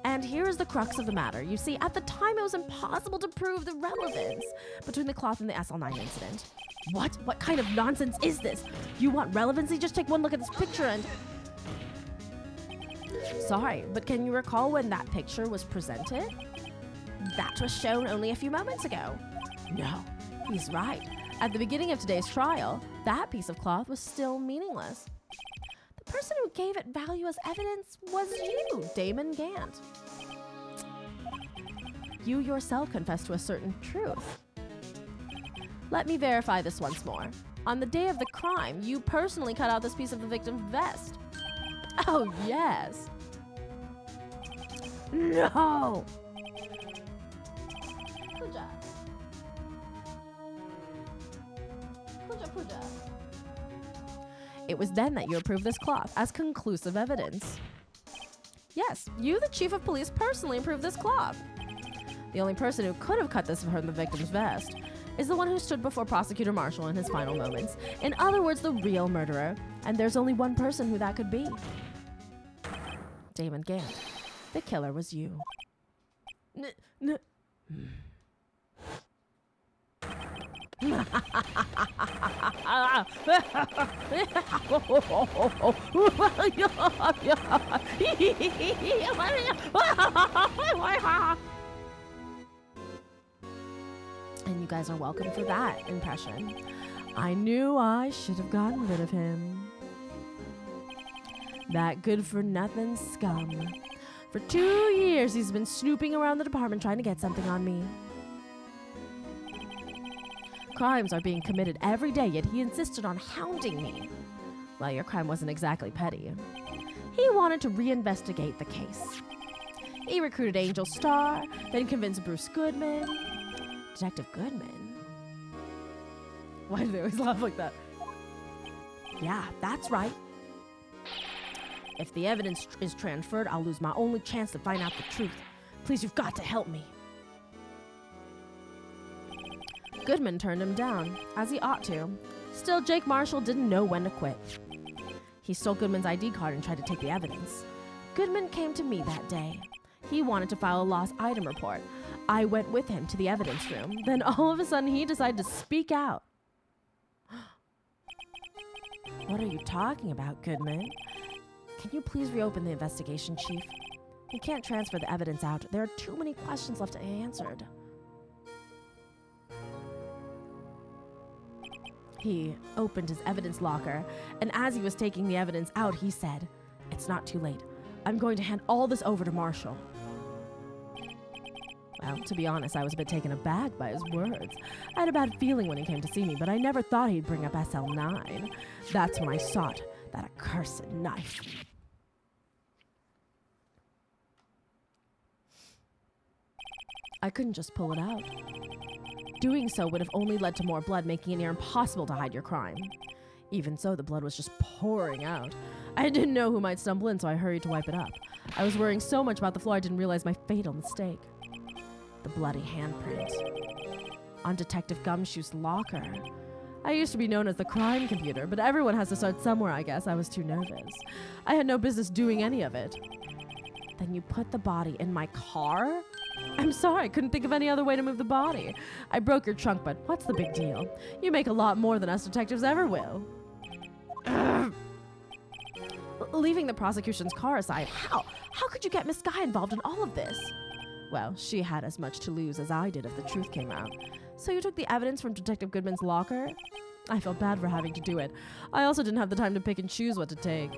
And here is the crux of the matter. You see, at the time it was impossible to prove the relevance between the cloth and the SL9 incident. What? What kind of nonsense is this? You want relevancy? Just take one look at this picture and... Sorry, but can you recall when that picture was presented? That was shown only a few moments ago. No, he's right. At the beginning of today's trial, that piece of cloth was still meaningless. The person who gave it value as evidence was you, Damon Gant. You yourself confessed to a certain truth. Let me verify this once more. On the day of the crime, you personally cut out this piece of the victim's vest. Oh, yes. No! Puja. Puja, puja. It was then that you approved this cloth as conclusive evidence. Yes, you, the chief of police, personally approved this cloth. The only person who could have cut this from the victim's vest is the one who stood before Prosecutor Marshall in his final moments. In other words, the real murderer. And there's only one person who that could be. Damon Gant. The killer was you. And you guys are welcome for that impression. I knew I should have gotten rid of him. That good-for-nothing scum. For 2 years, he's been snooping around the department trying to get something on me. Crimes are being committed every day, yet he insisted on hounding me. Well, your crime wasn't exactly petty. He wanted to reinvestigate the case. He recruited Angel Starr, then convinced Bruce Goodman. Detective Goodman? Why do they always laugh like that? Yeah, that's right. If the evidence is transferred, I'll lose my only chance to find out the truth. Please, you've got to help me. Goodman turned him down, as he ought to. Still, Jake Marshall didn't know when to quit. He stole Goodman's ID card and tried to take the evidence. Goodman came to me that day. He wanted to file a lost item report. I went with him to the evidence room. Then all of a sudden, he decided to speak out. What are you talking about, Goodman? Can you please reopen the investigation, Chief? You can't transfer the evidence out. There are too many questions left unanswered. He opened his evidence locker, and as he was taking the evidence out, he said, "It's not too late. I'm going to hand all this over to Marshall." Well, to be honest, I was a bit taken aback by his words. I had a bad feeling when he came to see me, but I never thought he'd bring up SL9. That's when I sought that accursed knife. I couldn't just pull it out. Doing so would have only led to more blood, making it near impossible to hide your crime. Even so, the blood was just pouring out. I didn't know who might stumble in, so I hurried to wipe it up. I was worrying so much about the floor, I didn't realize my fatal mistake. The bloody handprint on Detective Gumshoe's locker. I used to be known as the crime computer, but everyone has to start somewhere, I guess. I was too nervous. I had no business doing any of it. Then you put the body in my car? I'm sorry, I couldn't think of any other way to move the body. I broke your trunk, but what's the big deal? You make a lot more than us detectives ever will. Leaving the prosecution's car aside, how could you get Miss Guy involved in all of this? Well, she had as much to lose as I did if the truth came out. So you took the evidence from Detective Goodman's locker? I felt bad for having to do it. I also didn't have the time to pick and choose what to take.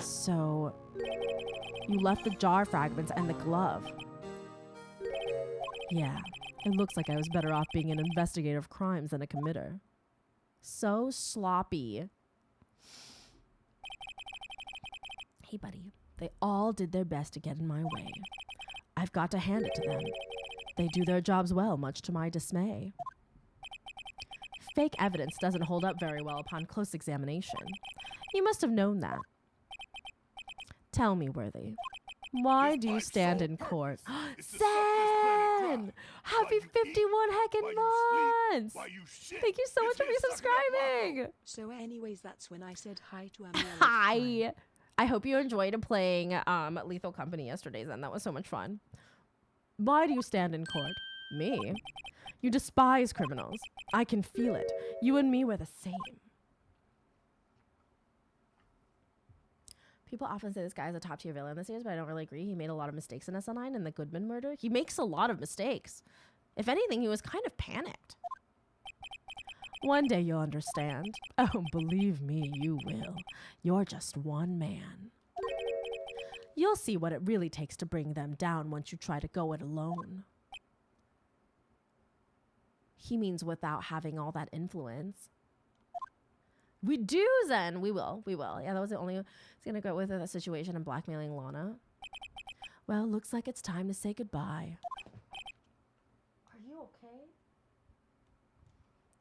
So you left the jar fragments and the glove. Yeah, it looks like I was better off being an investigator of crimes than a committer. So sloppy. Hey, buddy. They all did their best to get in my way. I've got to hand it to them. They do their jobs well, much to my dismay. Fake evidence doesn't hold up very well upon close examination. You must have known that. Tell me, Worthy, why do you stand in court? Sen! Happy 51 heckin' months! Thank you so much for resubscribing! So anyways, that's when I said hi to Amelia. Hi! I hope you enjoyed playing Lethal Company yesterday, Zen. That was so much fun. Why do you stand in court? Me? You despise criminals. I can feel it. You and me were the same. People often say this guy is a top-tier villain in the series, but I don't really agree. He made a lot of mistakes in SL9 and the Goodman murder. He makes a lot of mistakes. If anything, he was kind of panicked. One day you'll understand. Oh, believe me, you will. You're just one man. You'll see what it really takes to bring them down once you try to go it alone. He means without having all that influence. We do, Zen. We will. Yeah, that was the only... He's going to go with the situation and blackmailing Lana. Well, looks like it's time to say goodbye. Are you okay?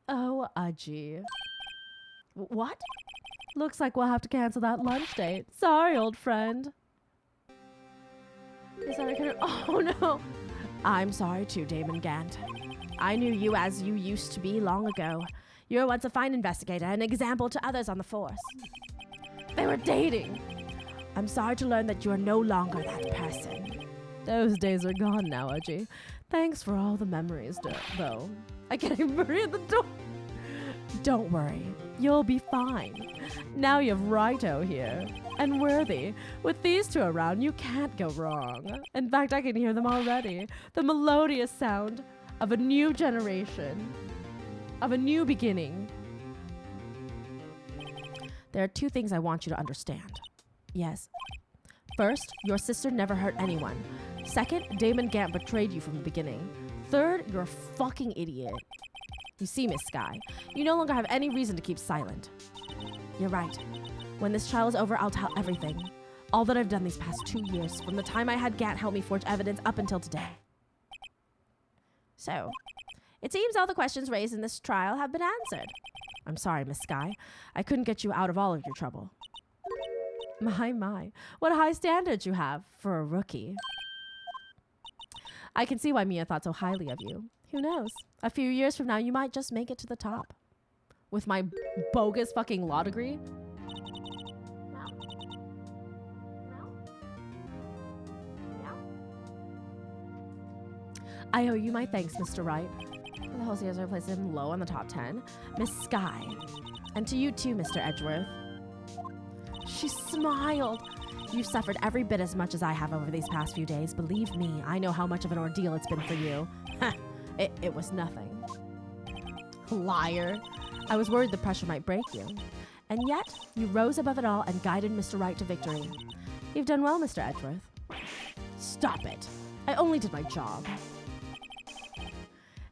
Oh, Udgy. What? Looks like we'll have to cancel that lunch date. Sorry, old friend. Is that a oh, no. I'm sorry too, Damon Gant. I knew you as you used to be long ago. You were once a fine investigator, an example to others on the force. They were dating. I'm sorry to learn that you are no longer that person. Those days are gone now, Udgy. Thanks for all the memories, though. I can't even read the door. Don't worry. You'll be fine. Now you have Righto here. And Worthy. With these two around, you can't go wrong. In fact, I can hear them already. The melodious sound of a new generation. Of a new beginning. There are two things I want you to understand. Yes. First, your sister never hurt anyone. Second, Damon Gant betrayed you from the beginning. Third, you're a fucking idiot. You see, Miss Sky, you no longer have any reason to keep silent. You're right. When this trial is over, I'll tell everything. All that I've done these past 2 years, from the time I had Gant help me forge evidence up until today. So, it seems all the questions raised in this trial have been answered. I'm sorry, Miss Sky. I couldn't get you out of all of your trouble. My. What high standards you have for a rookie. I can see why Mia thought so highly of you. Who knows? A few years from now, you might just make it to the top. With my bogus fucking law degree. I owe you my thanks, Mr. Wright. The whole series places him low on the top 10. Miss Sky. And to you too, Mr. Edgeworth. She smiled. You've suffered every bit as much as I have over these past few days. Believe me, I know how much of an ordeal it's been for you. It was nothing. Liar. I was worried the pressure might break you. And yet, you rose above it all and guided Mr. Wright to victory. You've done well, Mr. Edgeworth. Stop it. I only did my job.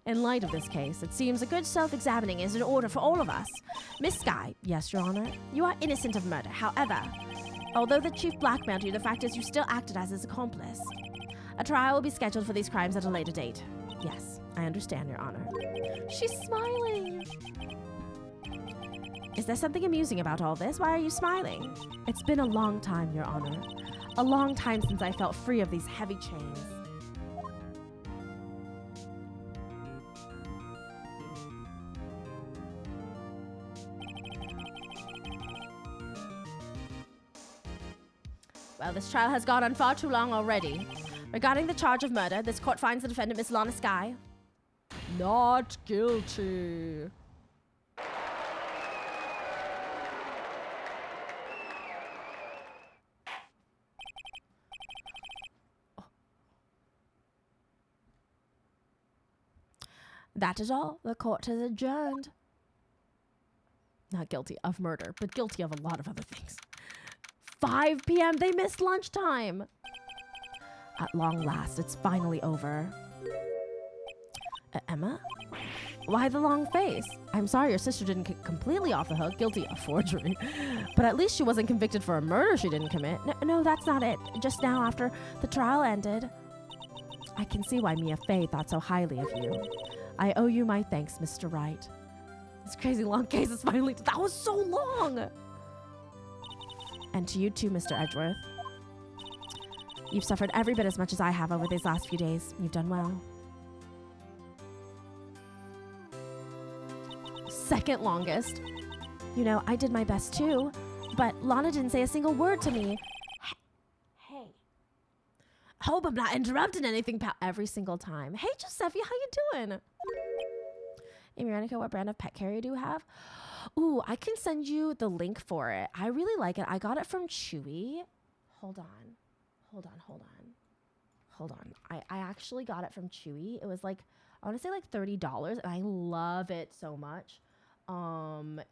In light of this case, it seems a good self-examining is in order for all of us. Miss Sky, yes, Your Honor, you are innocent of murder. However, although the chief blackmailed you, the fact is you still acted as his accomplice. A trial will be scheduled for these crimes at a later date. Yes, I understand, Your Honor. She's smiling. Is there something amusing about all this? Why are you smiling? It's been a long time, Your Honor. A long time since I felt free of these heavy chains. Well, this trial has gone on far too long already. Regarding the charge of murder, this court finds the defendant, Miss Lana Sky, not guilty. That is all. The court has adjourned. Not guilty of murder, but guilty of a lot of other things. 5 p.m. They missed lunchtime. At long last, it's finally over. Emma? Why the long face? I'm sorry your sister didn't get completely off the hook, guilty of forgery. But at least she wasn't convicted for a murder she didn't commit. No, that's not it. Just now after the trial ended. I can see why Mia Fey thought so highly of you. I owe you my thanks, Mr. Wright. This crazy long case is finally... That was so long! And to you too, Mr. Edgeworth. You've suffered every bit as much as I have over these last few days. You've done well. Second longest. You know, I did my best too, but Lana didn't say a single word to me. Hey. Hope I'm not interrupting anything, pal. Every single time. Hey, Giuseppe, how you doing? Hey, Veronica, what brand of pet carrier do you have? Ooh, I can send you the link for it. I really like it. I got it from Chewy. Hold on. I actually got it from Chewy. It was like, I want to say like $30, and I love it so much.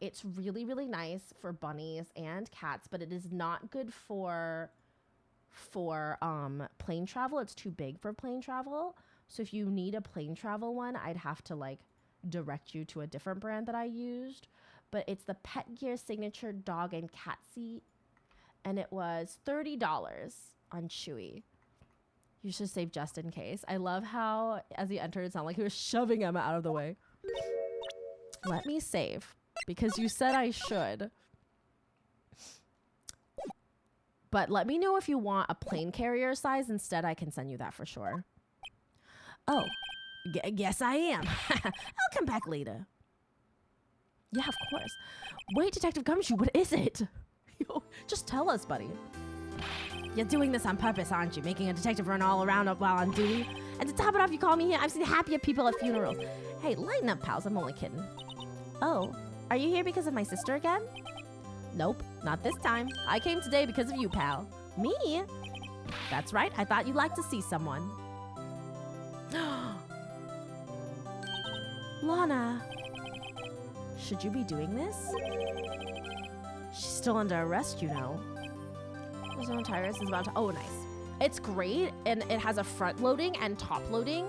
It's really, really nice for bunnies and cats, but it is not good for plane travel. It's too big for plane travel. So if you need a plane travel one, I'd have to like direct you to a different brand that I used. But it's the Pet Gear Signature Dog and Cat Seat, and it was $30 on Chewy. You should save just in case. I love how as he entered, it sounded like he was shoving Emma out of the way. Let me save because you said I should. But let me know if you want a plane carrier size instead. I can send you that for sure. Oh, guess I am. I'll come back later. Yeah, of course. Wait, Detective Gumshoe, what is it? Yo, just tell us, buddy. You're doing this on purpose, aren't you? Making a detective run all around while on duty? And to top it off, you call me here? I've seen happier people at funerals. Hey, lighten up, pals. I'm only kidding. Oh, are you here because of my sister again? Nope, not this time. I came today because of you, pal. Me? That's right. I thought you'd like to see someone. Lana. Should you be doing this? She's still under arrest, you know. There's no tires. Is about to. Oh, nice. It's great, and it has a front loading and top loading,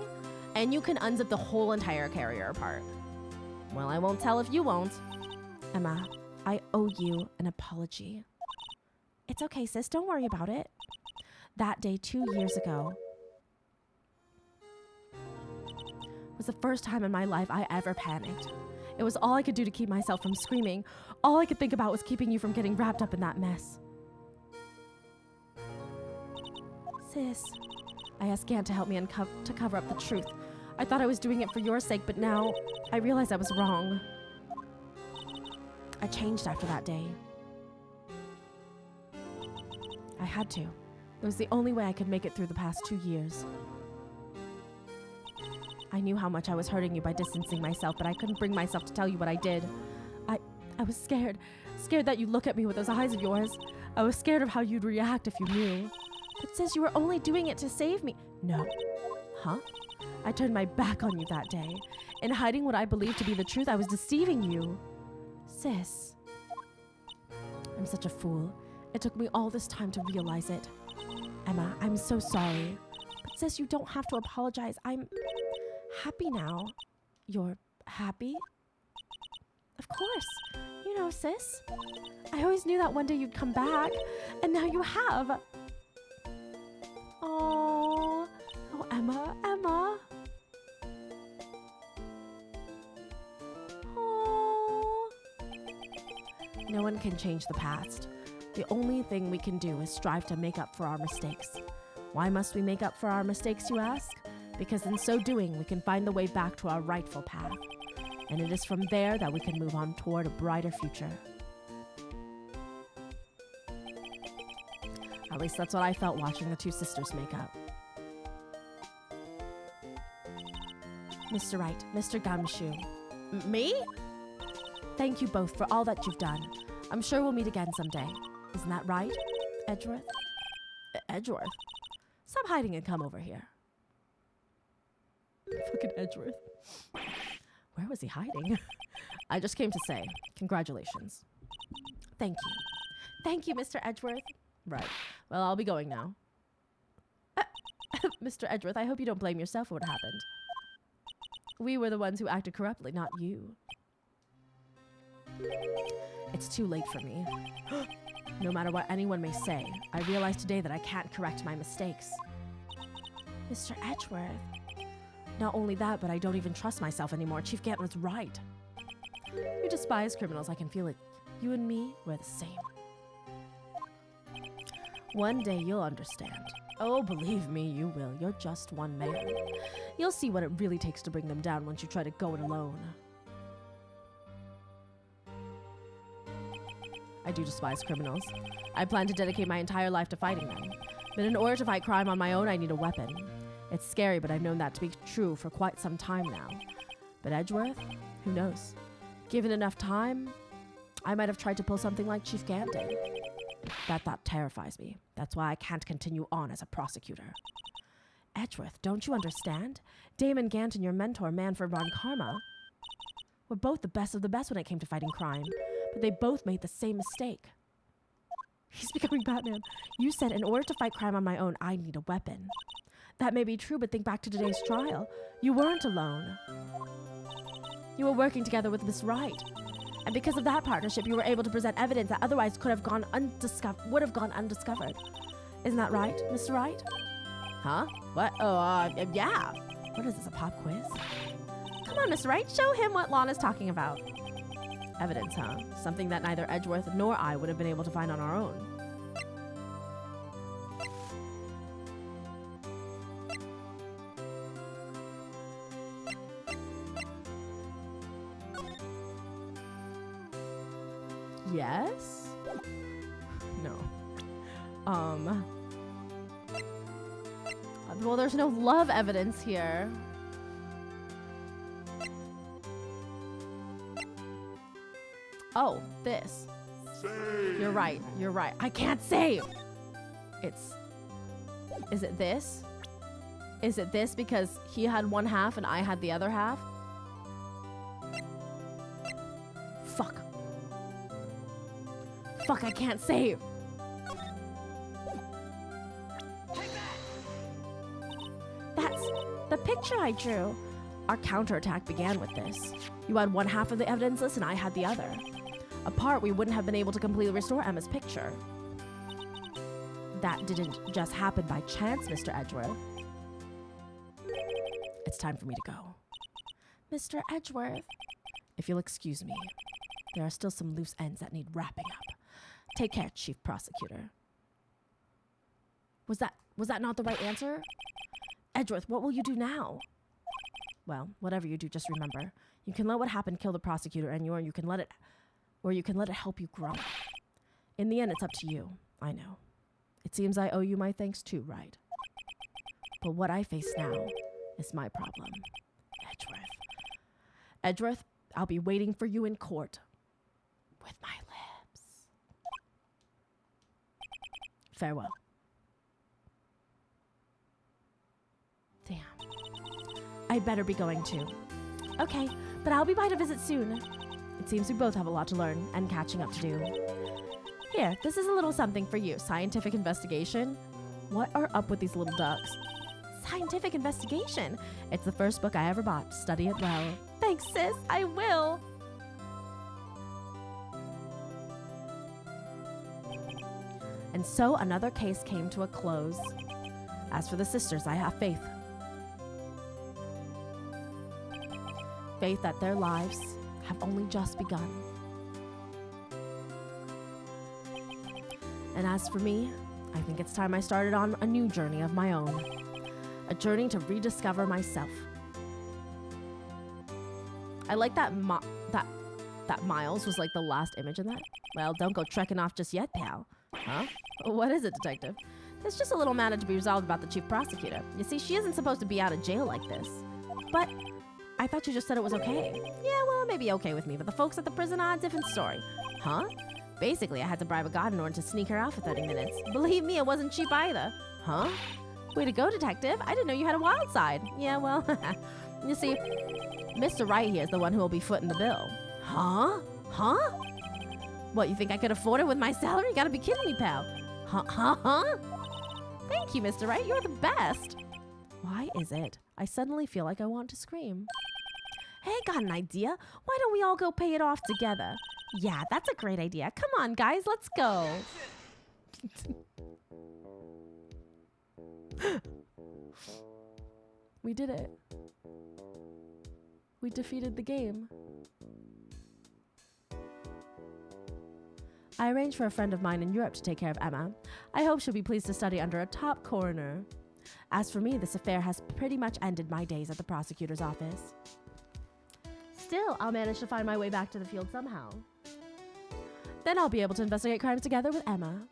and you can unzip the whole entire carrier apart. Well, I won't tell if you won't. Emma, I owe you an apology. It's okay, sis. Don't worry about it. That day 2 years ago was the first time in my life I ever panicked. It was all I could do to keep myself from screaming. All I could think about was keeping you from getting wrapped up in that mess. Sis, I asked Gant to help me to cover up the truth. I thought I was doing it for your sake, but now I realize I was wrong. I changed after that day. I had to. It was the only way I could make it through the past 2 years. I knew how much I was hurting you by distancing myself, but I couldn't bring myself to tell you what I did. I was scared. Scared that you'd look at me with those eyes of yours. I was scared of how you'd react if you knew. But sis, you were only doing it to save me. No. Huh? I turned my back on you that day. In hiding what I believed to be the truth, I was deceiving you. Sis. I'm such a fool. It took me all this time to realize it. Emma, I'm so sorry. But sis, you don't have to apologize. I'm happy now. You're happy? Of course. You know, sis. I always knew that one day you'd come back, and now you have. Oh, Emma, Emma. Oh. No one can change the past. The only thing we can do is strive to make up for our mistakes. Why must we make up for our mistakes, you ask? Because in so doing, we can find the way back to our rightful path. And it is from there that we can move on toward a brighter future. At least that's what I felt watching the two sisters make up. Mr. Wright, Mr. Gumshoe. Me? Thank you both for all that you've done. I'm sure we'll meet again someday. Isn't that right, Edgeworth? Edgeworth? Stop hiding and come over here. Fucking Edgeworth. Where was he hiding? I just came to say, congratulations. Thank you. Thank you, Mr. Edgeworth. Right. Well, I'll be going now. Mr. Edgeworth, I hope you don't blame yourself for what happened. We were the ones who acted corruptly, not you. It's too late for me. No matter what anyone may say, I realize today that I can't correct my mistakes. Mr. Edgeworth. Not only that, but I don't even trust myself anymore. Chief Gant was right. You despise criminals, I can feel it. You and me, we're the same. One day you'll understand. Oh, believe me, you will. You're just one man. You'll see what it really takes to bring them down once you try to go it alone. I do despise criminals. I plan to dedicate my entire life to fighting them. But in order to fight crime on my own, I need a weapon. It's scary, but I've known that to be true for quite some time now. But Edgeworth? Who knows? Given enough time, I might have tried to pull something like Chief Gant did. That thought terrifies me. That's why I can't continue on as a prosecutor. Edgeworth, don't you understand? Damon Gant and your mentor, Manfred Von Karma. were both the best of the best when it came to fighting crime, but they both made the same mistake. He's becoming Batman. You said in order to fight crime on my own, I need a weapon. That may be true, but think back to today's trial. You weren't alone. You were working together with Miss Wright. And because of that partnership, you were able to present evidence that otherwise would have gone undiscovered. Isn't that right, Mr. Wright? Huh? What? Oh, yeah. What is this, a pop quiz? Come on, Mr. Wright, show him what Lana's talking about. Evidence, huh? Something that neither Edgeworth nor I would have been able to find on our own. Yes? No. Well, there's no love evidence here. Oh, this. Save. You're right. You're right. I can't save. Is it this? Is it this because he had one half and I had the other half? Fuck. Fuck, I can't save. That's the picture I drew. Our counterattack began with this. You had one half of the evidence list and I had the other. Apart, we wouldn't have been able to completely restore Emma's picture. That didn't just happen by chance, Mr. Edgeworth. It's time for me to go. Mr. Edgeworth, if you'll excuse me, there are still some loose ends that need wrapping up. Take care, Chief Prosecutor. Was that not the right answer? Edgeworth, what will you do now? Well, whatever you do, just remember, you can let what happened kill the prosecutor, and you can let it help you grow. In the end, it's up to you. I know. It seems I owe you my thanks too, right? But what I face now is my problem. Edgeworth. Edgeworth, I'll be waiting for you in court. With my lips. Farewell. Damn. I'd better be going too. Okay, but I'll be by to visit soon. It seems we both have a lot to learn and catching up to do. Here, this is a little something for you. Scientific investigation? What are up with these little ducks? Scientific investigation? It's the first book I ever bought. Study it well. Thanks, sis. I will. And so another case came to a close. As for the sisters, I have faith. Faith that their lives have only just begun. And as for me, I think it's time I started on a new journey of my own. A journey to rediscover myself. I like that that Miles was like the last image in that. Well, don't go trekking off just yet, pal. Huh? What is it, detective? There's just a little matter to be resolved about the chief prosecutor. You see, she isn't supposed to be out of jail like this. But I thought you just said it was okay. Yeah, well, it may be okay with me, but the folks at the prison are a different story. Huh? Basically, I had to bribe a guard in order to sneak her out for 30 minutes. Believe me, it wasn't cheap either. Huh? Way to go, detective. I didn't know you had a wild side. Yeah, well, you see, Mr. Wright here is the one who will be footing the bill. Huh? Huh? What, you think I could afford it with my salary? You gotta be kidding me, pal. Huh? Thank you, Mr. Wright. You're the best. Why is it I suddenly feel like I want to scream? Hey, got an idea. Why don't we all go pay it off together? Yeah, that's a great idea. Come on, guys, let's go. We did it. We defeated the game. I arranged for a friend of mine in Europe to take care of Emma. I hope she'll be pleased to study under a top coroner. As for me, this affair has pretty much ended my days at the prosecutor's office. Still, I'll manage to find my way back to the field somehow. Then I'll be able to investigate crimes together with Emma.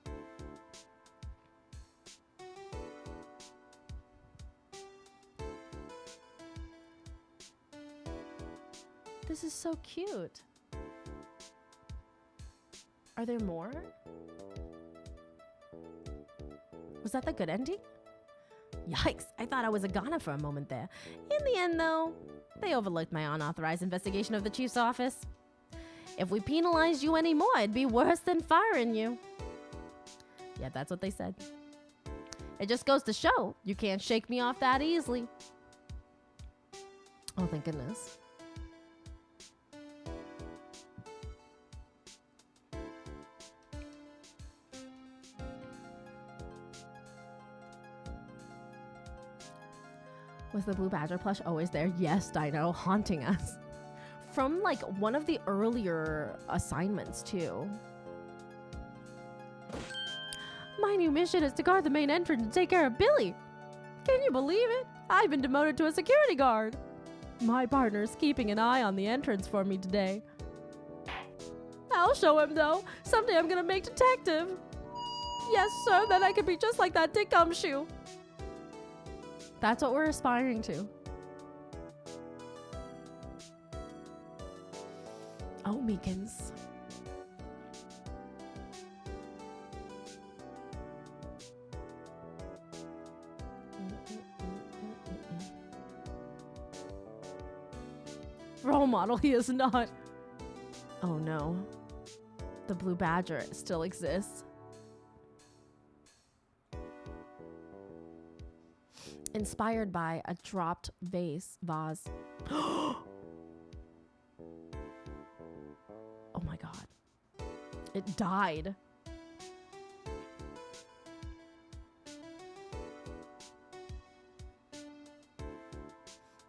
This is so cute. Are there more? Was that the good ending? Yikes, I thought I was a goner for a moment there. In the end, though, They overlooked my unauthorized investigation of the chief's office. If we penalized you anymore, it'd be worse than firing you. Yeah, that's what they said. It just goes to show you can't shake me off that easily. Oh, thank goodness. Was the Blue Badger plush always there? Yes, Dino, haunting us. From like one of the earlier assignments too. My new mission is to guard the main entrance and take care of Billy. Can you believe it? I've been demoted to a security guard. My partner's keeping an eye on the entrance for me today. I'll show him though. Someday I'm gonna make detective. Yes, sir, then I could be just like that Dick Gumshoe. That's what we're aspiring to. Oh, Meekins. Role model, he is not. Oh no. The Blue Badger still exists. Inspired by a dropped vase. Oh my god. It died.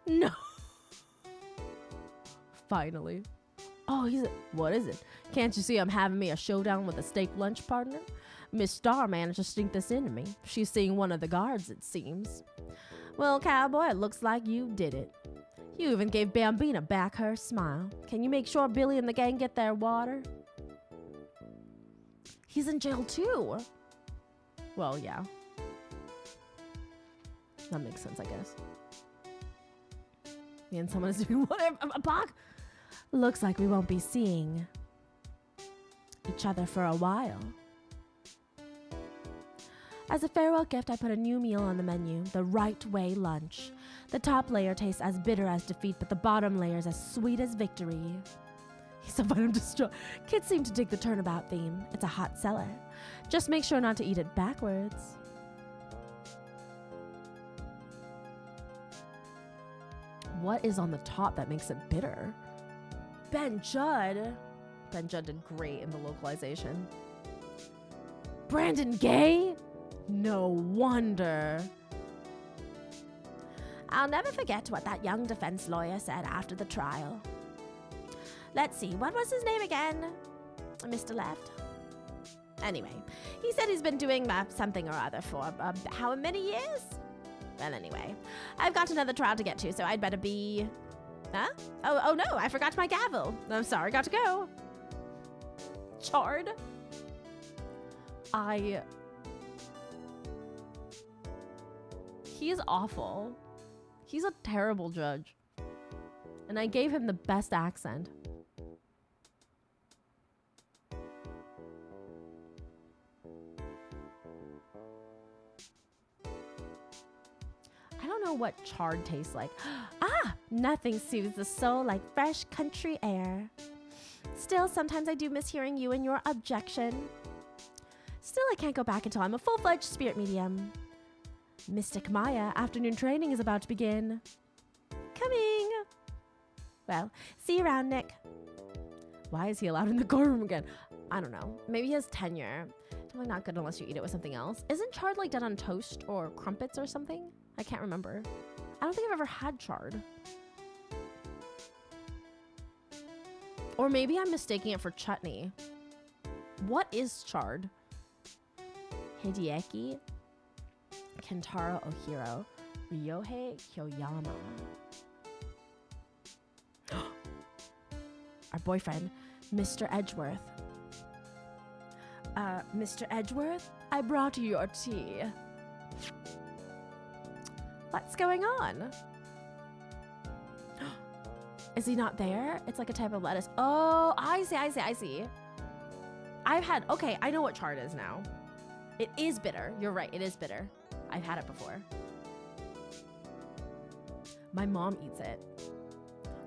No. Finally. Oh, what is it? Can't you see I'm having me a showdown with a steak lunch partner? Miss Star managed to sneak this into me. She's seeing one of the guards, it seems. Well, cowboy, it looks like you did it. You even gave Bambina back her smile. Can you make sure Billy and the gang get their water? He's in jail too. Well, yeah. That makes sense, I guess. Me and someone is doing whatever. A bog. Looks like we won't be seeing each other for a while. As a farewell gift, I put a new meal on the menu, the Right Way lunch. The top layer tastes as bitter as defeat, but the bottom layer is as sweet as victory. He's a venom destroy. Kids seem to dig the turnabout theme. It's a hot seller. Just make sure not to eat it backwards. What is on the top that makes it bitter? Ben Judd. Ben Judd did great in the localization. Brandon Gay? No wonder. I'll never forget what that young defense lawyer said after the trial. Let's see, what was his name again? Mr. Left? Anyway, he said he's been doing something or other for how many years? Well, anyway, I've got another trial to get to, so I'd better be... Huh? Oh no, I forgot my gavel. I'm sorry, got to go. Chard? He's awful. He's a terrible judge. And I gave him the best accent. I don't know what chard tastes like. Ah, nothing soothes the soul like fresh country air. Still, sometimes I do miss hearing you and your objection. Still, I can't go back until I'm a full-fledged spirit medium. Mystic Maya, afternoon training is about to begin. Coming. Well, see you around, Nick. Why is he allowed in the courtroom again? I don't know. Maybe he has tenure. Definitely not good unless you eat it with something else. Isn't chard like done on toast or crumpets or something? I can't remember. I don't think I've ever had chard. Or maybe I'm mistaking it for chutney. What is chard? Hideaki, Kentaro Ohiro, Ryohei Kyoyama. Our boyfriend, Mr. Edgeworth. Mr. Edgeworth, I brought you your tea. What's going on? Is he not there? It's like a type of lettuce. Oh, I see. Okay, I know what chard is now. It is bitter. You're right, it is bitter. I've had it before. My mom eats it.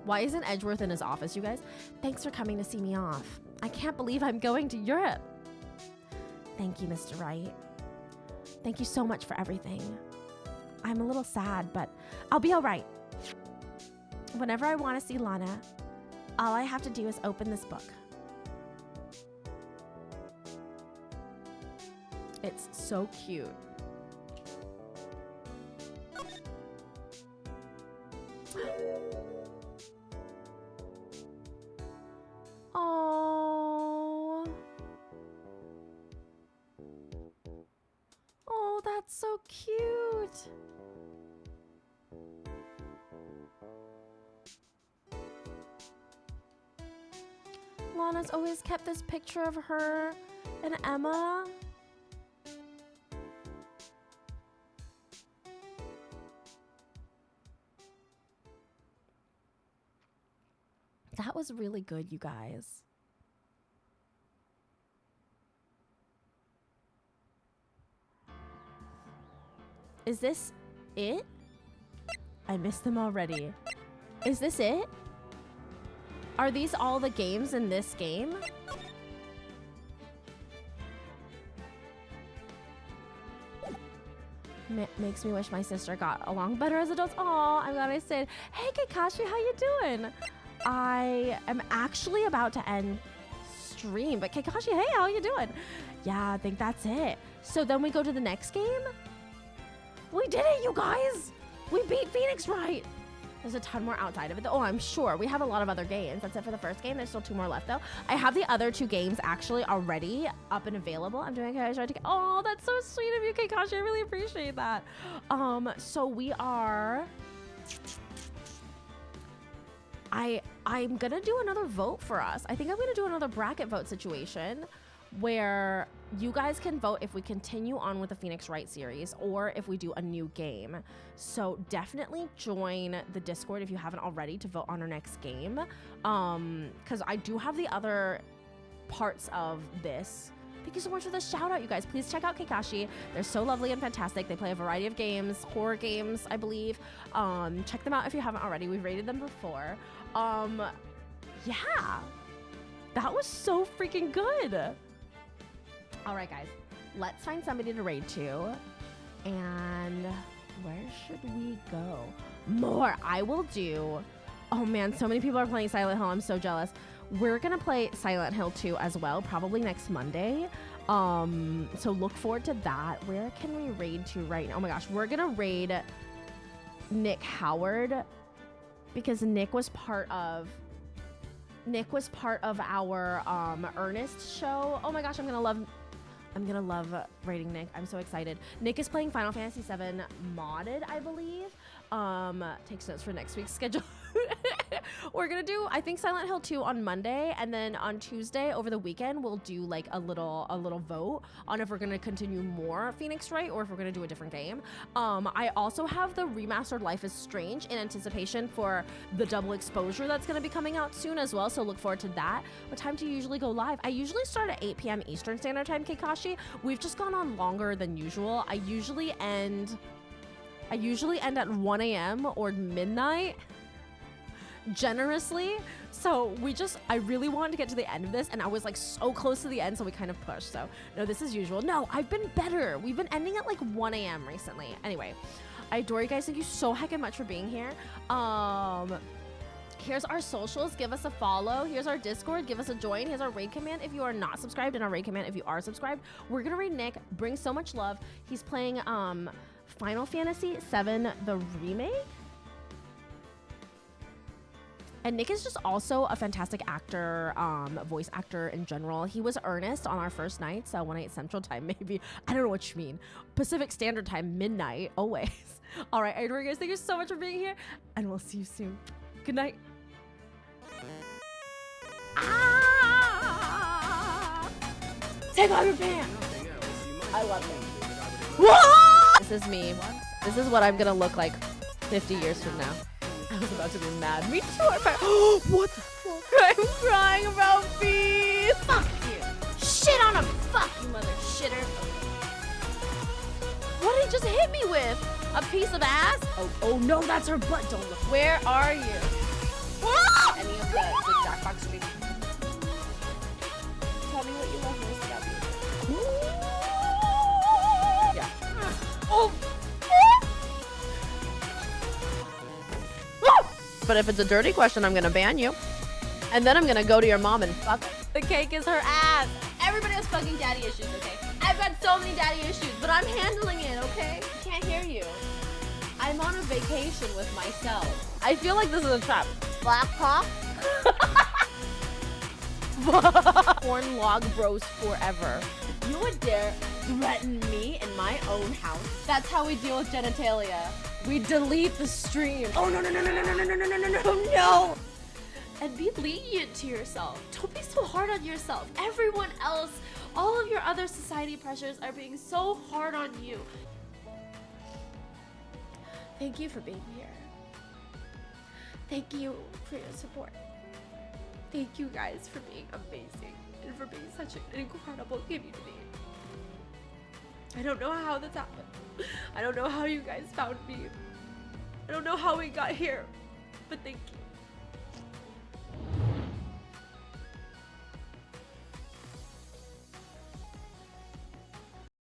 Why isn't Edgeworth in his office, you guys? Thanks for coming to see me off. I can't believe I'm going to Europe. Thank you, Mr. Wright. Thank you so much for everything. I'm a little sad, but I'll be all right. Whenever I want to see Lana, all I have to do is open this book. It's so cute. Oh. Oh, that's so cute. Lana's always kept this picture of her and Emma. That was really good, you guys. Is this it? I missed them already. Is this it? Are these all the games in this game? Makes me wish my sister got along better as adults. Aw, I'm glad I said, hey Kakashi, how you doing? I am actually about to end stream, but Kakashi, hey, how you doing? Yeah, I think that's it. So then we go to the next game? We did it, you guys! We beat Phoenix Wright! There's a ton more outside of it. Oh, I'm sure. We have a lot of other games. That's it for the first game. There's still 2 more left, though. I have the other 2 games actually already up and available. I'm doing Kakashi. Oh, that's so sweet of you, Kakashi. I really appreciate that. So we are... I'm gonna do another vote for us. I think I'm gonna do another bracket vote situation where you guys can vote if we continue on with the Phoenix Wright series or if we do a new game. So definitely join the Discord if you haven't already to vote on our next game. Because I do have the other parts of this. Thank you so much for the shout out, you guys. Please check out Kakashi. They're so lovely and fantastic. They play a variety of games, horror games, I believe. Check them out if you haven't already. We've rated them before. Yeah, that was so freaking good. All right, guys, let's find somebody to raid to. And where should we go? More. I will do. Oh man, so many people are playing Silent Hill. I'm so jealous. We're gonna play Silent Hill 2 as well, probably next Monday. So look forward to that. Where can we raid to right now? Oh my gosh, we're gonna raid Nick Howard because Nick was part of our Ernest show. Oh my gosh, I'm gonna love raiding Nick. I'm so excited. Nick is playing Final Fantasy VII modded, I believe. Takes notes for next week's schedule. We're gonna do, I think, Silent Hill 2 on Monday, and then on Tuesday over the weekend we'll do like a little vote on if we're gonna continue more Phoenix Wright or if we're gonna do a different game. I also have the remastered Life is Strange in anticipation for the double exposure that's gonna be coming out soon as well, so look forward to that. What time do you usually go live? I usually start at 8 p.m. Eastern Standard Time, Kakashi. We've just gone on longer than usual. I usually end at 1 a.m. or midnight, generously. So I really wanted to get to the end of this, and I was like so close to the end, so we kind of pushed. So no, this is usual. No, I've been better. We've been ending at like 1 a.m. recently. Anyway, I adore you guys. Thank you so heckin' much for being here. Here's our socials. Give us a follow. Here's our Discord. Give us a join. Here's our raid command if you are not subscribed, and our raid command if you are subscribed. We're gonna raid Nick. Bring so much love. He's playing Final Fantasy VII the remake. And Nick is just also a fantastic actor, voice actor in general. He was Ernest on our first night, so 1 8 Central Time, maybe. I don't know what you mean. Pacific Standard Time, midnight, always. All right, I adore you guys. Thank you so much for being here, and we'll see you soon. Good night. Ah! Take off your pants. I love you. Whoa! This is me. This is what I'm gonna look like 50 years from now. I was about to be mad. Me too. What the fuck? I'm crying about bees. Fuck you. Shit on a fuck, you mother shitter. What did he just hit me with? A piece of ass? Oh no, that's her butt. Don't look. Where are you? any of the Jackbox streaming. Tell me what you love most about music. Yeah. Oh! But if it's a dirty question, I'm gonna ban you. And then I'm gonna go to your mom and fuck the cake is her ass. Everybody has fucking daddy issues, okay? I've got so many daddy issues, but I'm handling it, okay? Can't hear you. I'm on a vacation with myself. I feel like this is a trap. Black cock? Porn log bros forever. You would dare threaten me in my own house? That's how we deal with genitalia. We delete the stream. Oh no no no no no no no no no no no no! And be lenient to yourself. Don't be so hard on yourself. Everyone else, all of your other society pressures are being so hard on you. Thank you for being here. Thank you for your support. Thank you guys for being amazing and for being such an incredible community. I don't know how this happened. I don't know how you guys found me. I don't know how we got here, but thank you.